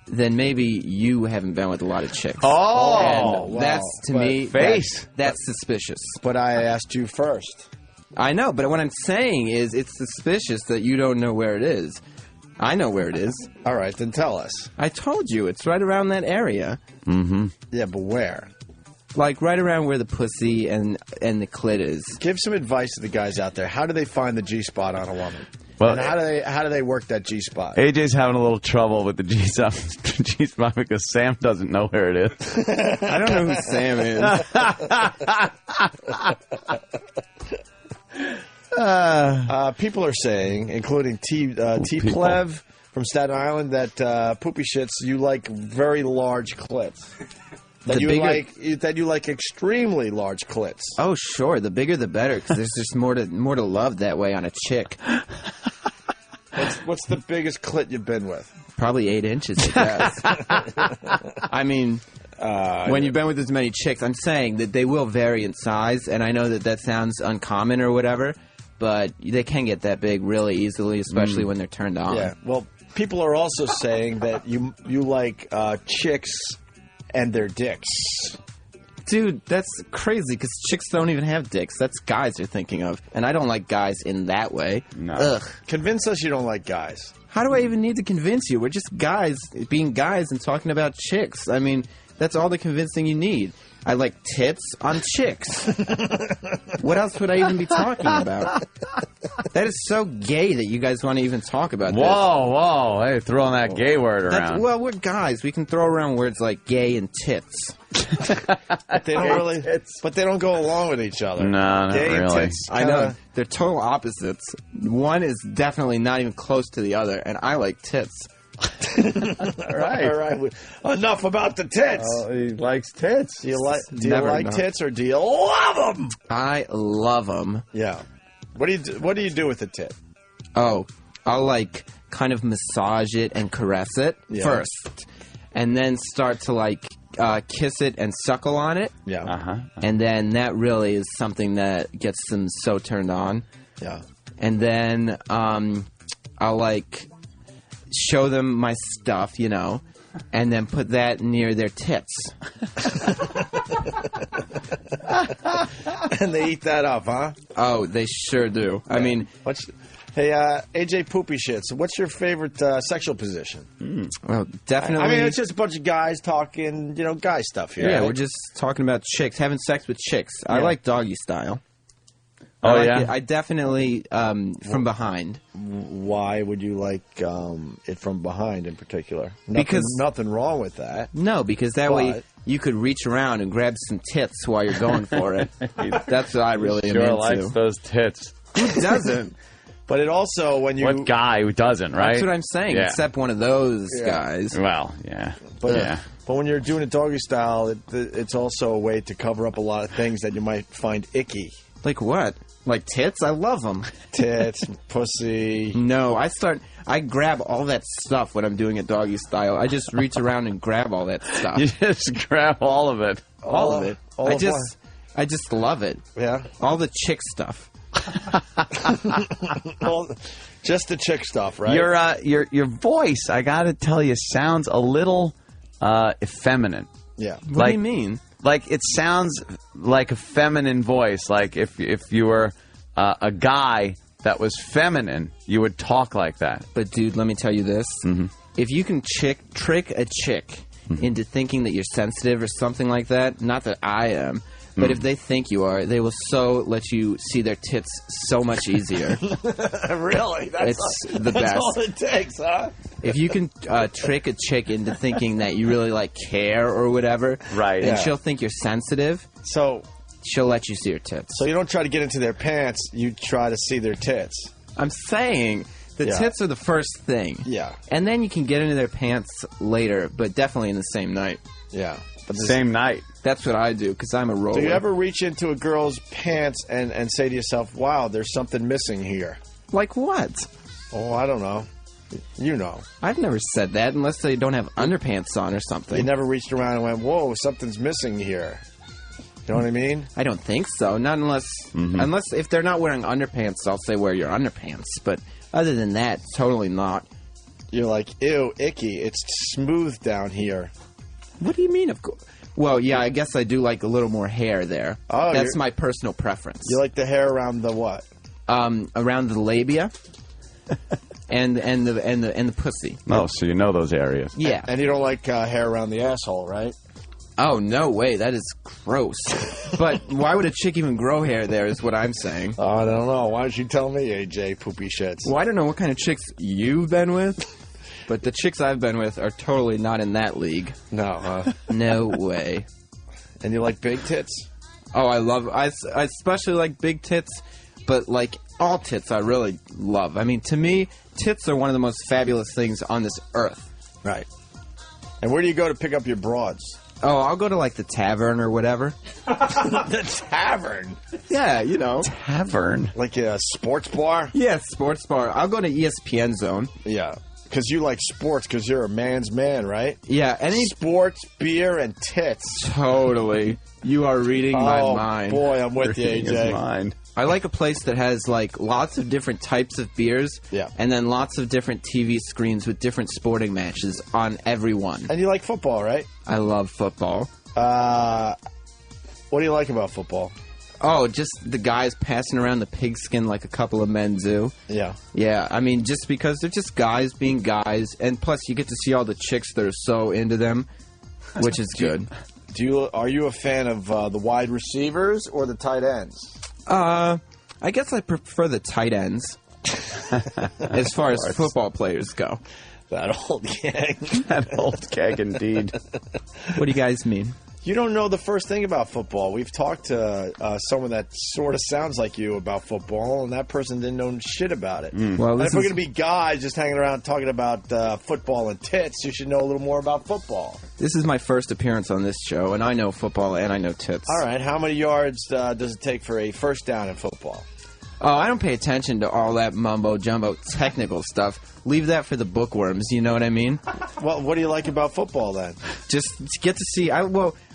then maybe you haven't been with a lot of chicks. Oh! And that's, to me, that's suspicious. But I asked you first. I know, but what I'm saying is it's suspicious that you don't know where it is. I know where it is. All right, then tell us. I told you. It's right around that area. Mm-hmm. Yeah, but where? Like right around where the pussy and the clit is. Give some advice to the guys out there. How do they find the G-spot on a woman? Well, and how do they work that G-spot? AJ's having a little trouble with the G-spot because Sam doesn't know where it is. I don't know who Sam is. People are saying, including T. Plev from Staten Island, that Poopy Shits, you like very large clits. That you like extremely large clits. Oh, sure. The bigger, the better, because there's just more to love that way on a chick. What's the biggest clit you've been with? Probably 8 inches, I guess. I mean, when you've been with as many chicks, I'm saying that they will vary in size, and I know that sounds uncommon or whatever, but they can get that big really easily, especially when they're turned on. Yeah. Well, people are also saying that you like chicks and their dicks. Dude, that's crazy, because chicks don't even have dicks. That's guys you're thinking of. And I don't like guys in that way. No. Ugh. Convince us you don't like guys. How do I even need to convince you? We're just guys being guys and talking about chicks. I mean, that's all the convincing you need. I like tits on chicks. What else would I even be talking about? That is so gay that you guys want to even talk about this. Whoa. Hey, throwing that gay word around. Well, we're guys. We can throw around words like gay and tits. They don't go along with each other. No, not gay really. And tits, I know. They're total opposites. One is definitely not even close to the other, and I like tits. All right. Enough about the tits. He likes tits. Do you like tits or do you love them? I love them. Yeah. What do you do with a tit? Oh, I'll like kind of massage it and caress it first, and then start to kiss it and suckle on it. Yeah. And then that really is something that gets them so turned on. Yeah. And then I'll show them my stuff, you know, and then put that near their tits. And they eat that up, huh? Oh, they sure do. I mean, hey, AJ Poopy Shits, what's your favorite sexual position? Well, definitely. I mean, it's just a bunch of guys talking, guy stuff here. Yeah, right? we're just talking about chicks, having sex with chicks. I Yeah. like doggy style. Oh, I like yeah? it. I definitely from behind. Why would you like it from behind in particular? Because nothing wrong with that. No, because that way you could reach around and grab some tits while you're going for it. That's what I really am Sure into. likes those tits. Who doesn't? But it also, when you... What guy who doesn't, right? That's what I'm saying, Yeah. except one of those guys. Well, yeah. But when you're doing it doggy style, it's also a way to cover up a lot of things that you might find icky. Like what? Like tits? I love them. Tits, pussy. No, I grab all that stuff when I'm doing it doggy style. I just reach around and grab all that stuff. You just grab all of it. All of it. all I of just love it. Yeah? All the chick stuff. Well, just the chick stuff, right? Your voice, I got to tell you, sounds a little effeminate. Yeah. What do you mean? Like, it sounds like a feminine voice. Like, if you were a guy that was feminine, you would talk like that. But, dude, let me tell you this. Mm-hmm. If you can trick a chick into thinking that you're sensitive or something like that, not that I am, but if they think you are, they will let you see their tits so much easier. Really? It's the best. That's all it takes, huh? If you can trick a chick into thinking that you really care or whatever, right? Then she'll think you're sensitive. So she'll let you see her tits. So you don't try to get into their pants; you try to see their tits. I'm saying the tits are the first thing. Yeah, and then you can get into their pants later, but definitely in the same night. Yeah, but same night. That's what I do because I'm a roller. Do you ever reach into a girl's pants and say to yourself, "Wow, there's something missing here"? Like what? Oh, I don't know. You know. I've never said that unless they don't have underpants on or something. You never reached around and went, "Whoa, something's missing here." You know what I mean? I don't think so. Not unless if they're not wearing underpants, I'll say wear your underpants. But other than that, totally not. You're like, ew, icky. It's smooth down here. What do you mean? Of course. Well, yeah, I guess I do like a little more hair there. Oh, that's my personal preference. You like the hair around the what? Around the labia. And the pussy. Oh, so you know those areas. Yeah. And you don't like hair around the asshole, right? Oh, no way. That is gross. But why would a chick even grow hair there is what I'm saying. Oh, I don't know. Why don't you tell me, AJ Poopy Shits? Well, I don't know what kind of chicks you've been with, but the chicks I've been with are totally not in that league. No, huh? No way. And you like big tits? Oh, I especially like big tits, but like all tits I really love. I mean, to me, tits are one of the most fabulous things on this earth. Right. And where do you go to pick up your broads? Oh, I'll go to like the tavern or whatever. The tavern? Yeah, you know. Tavern? Like a sports bar? Yeah, sports bar. I'll go to ESPN Zone. Yeah. Because you like sports because you're a man's man, right? Yeah. Any sports, beer, and tits. Totally. You are reading my mind. Boy, I'm with you, AJ. I like a place that has like lots of different types of beers, and then lots of different TV screens with different sporting matches on every one. And you like football, right? I love football. What do you like about football? Oh, just the guys passing around the pigskin like a couple of men do. Yeah. Yeah, I mean, just because they're just guys being guys, and plus you get to see all the chicks that are so into them, which is good. Are you a fan of the wide receivers or the tight ends? I guess I prefer the tight ends as far as football players go. That old gang. That old gang, indeed. What do you guys mean? You don't know the first thing about football. We've talked to someone that sort of sounds like you about football, and that person didn't know shit about it. Well, and if we're going to be guys just hanging around talking about football and tits, you should know a little more about football. This is my first appearance on this show, and I know football and I know tits. All right. How many yards does it take for a first down in football? Oh, I don't pay attention to all that mumbo-jumbo technical stuff. Leave that for the bookworms, you know what I mean? Well, what do you like about football, then? Just get to see...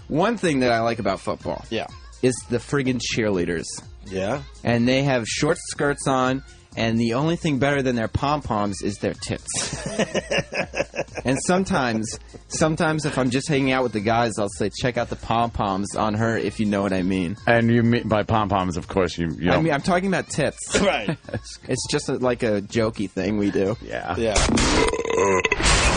one thing that I like about football is the friggin' cheerleaders. Yeah? And they have short skirts on, and the only thing better than their pom-poms is their tits. And sometimes if I'm just hanging out with the guys, I'll say, check out the pom-poms on her, if you know what I mean. And you mean by pom-poms, of course, you I mean, I'm talking about tits. Right. It's just like a jokey thing we do. Yeah. The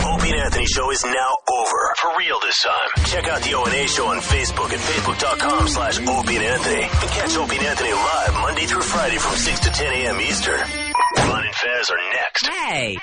Opie and Anthony show is now over. For real this time. Check out the O&A show on Facebook at facebook.com/Opie and Anthony. And catch Opie and Anthony live Monday through Friday from 6 to 10 a.m. Eastern. Ron and Fez are next. Hey!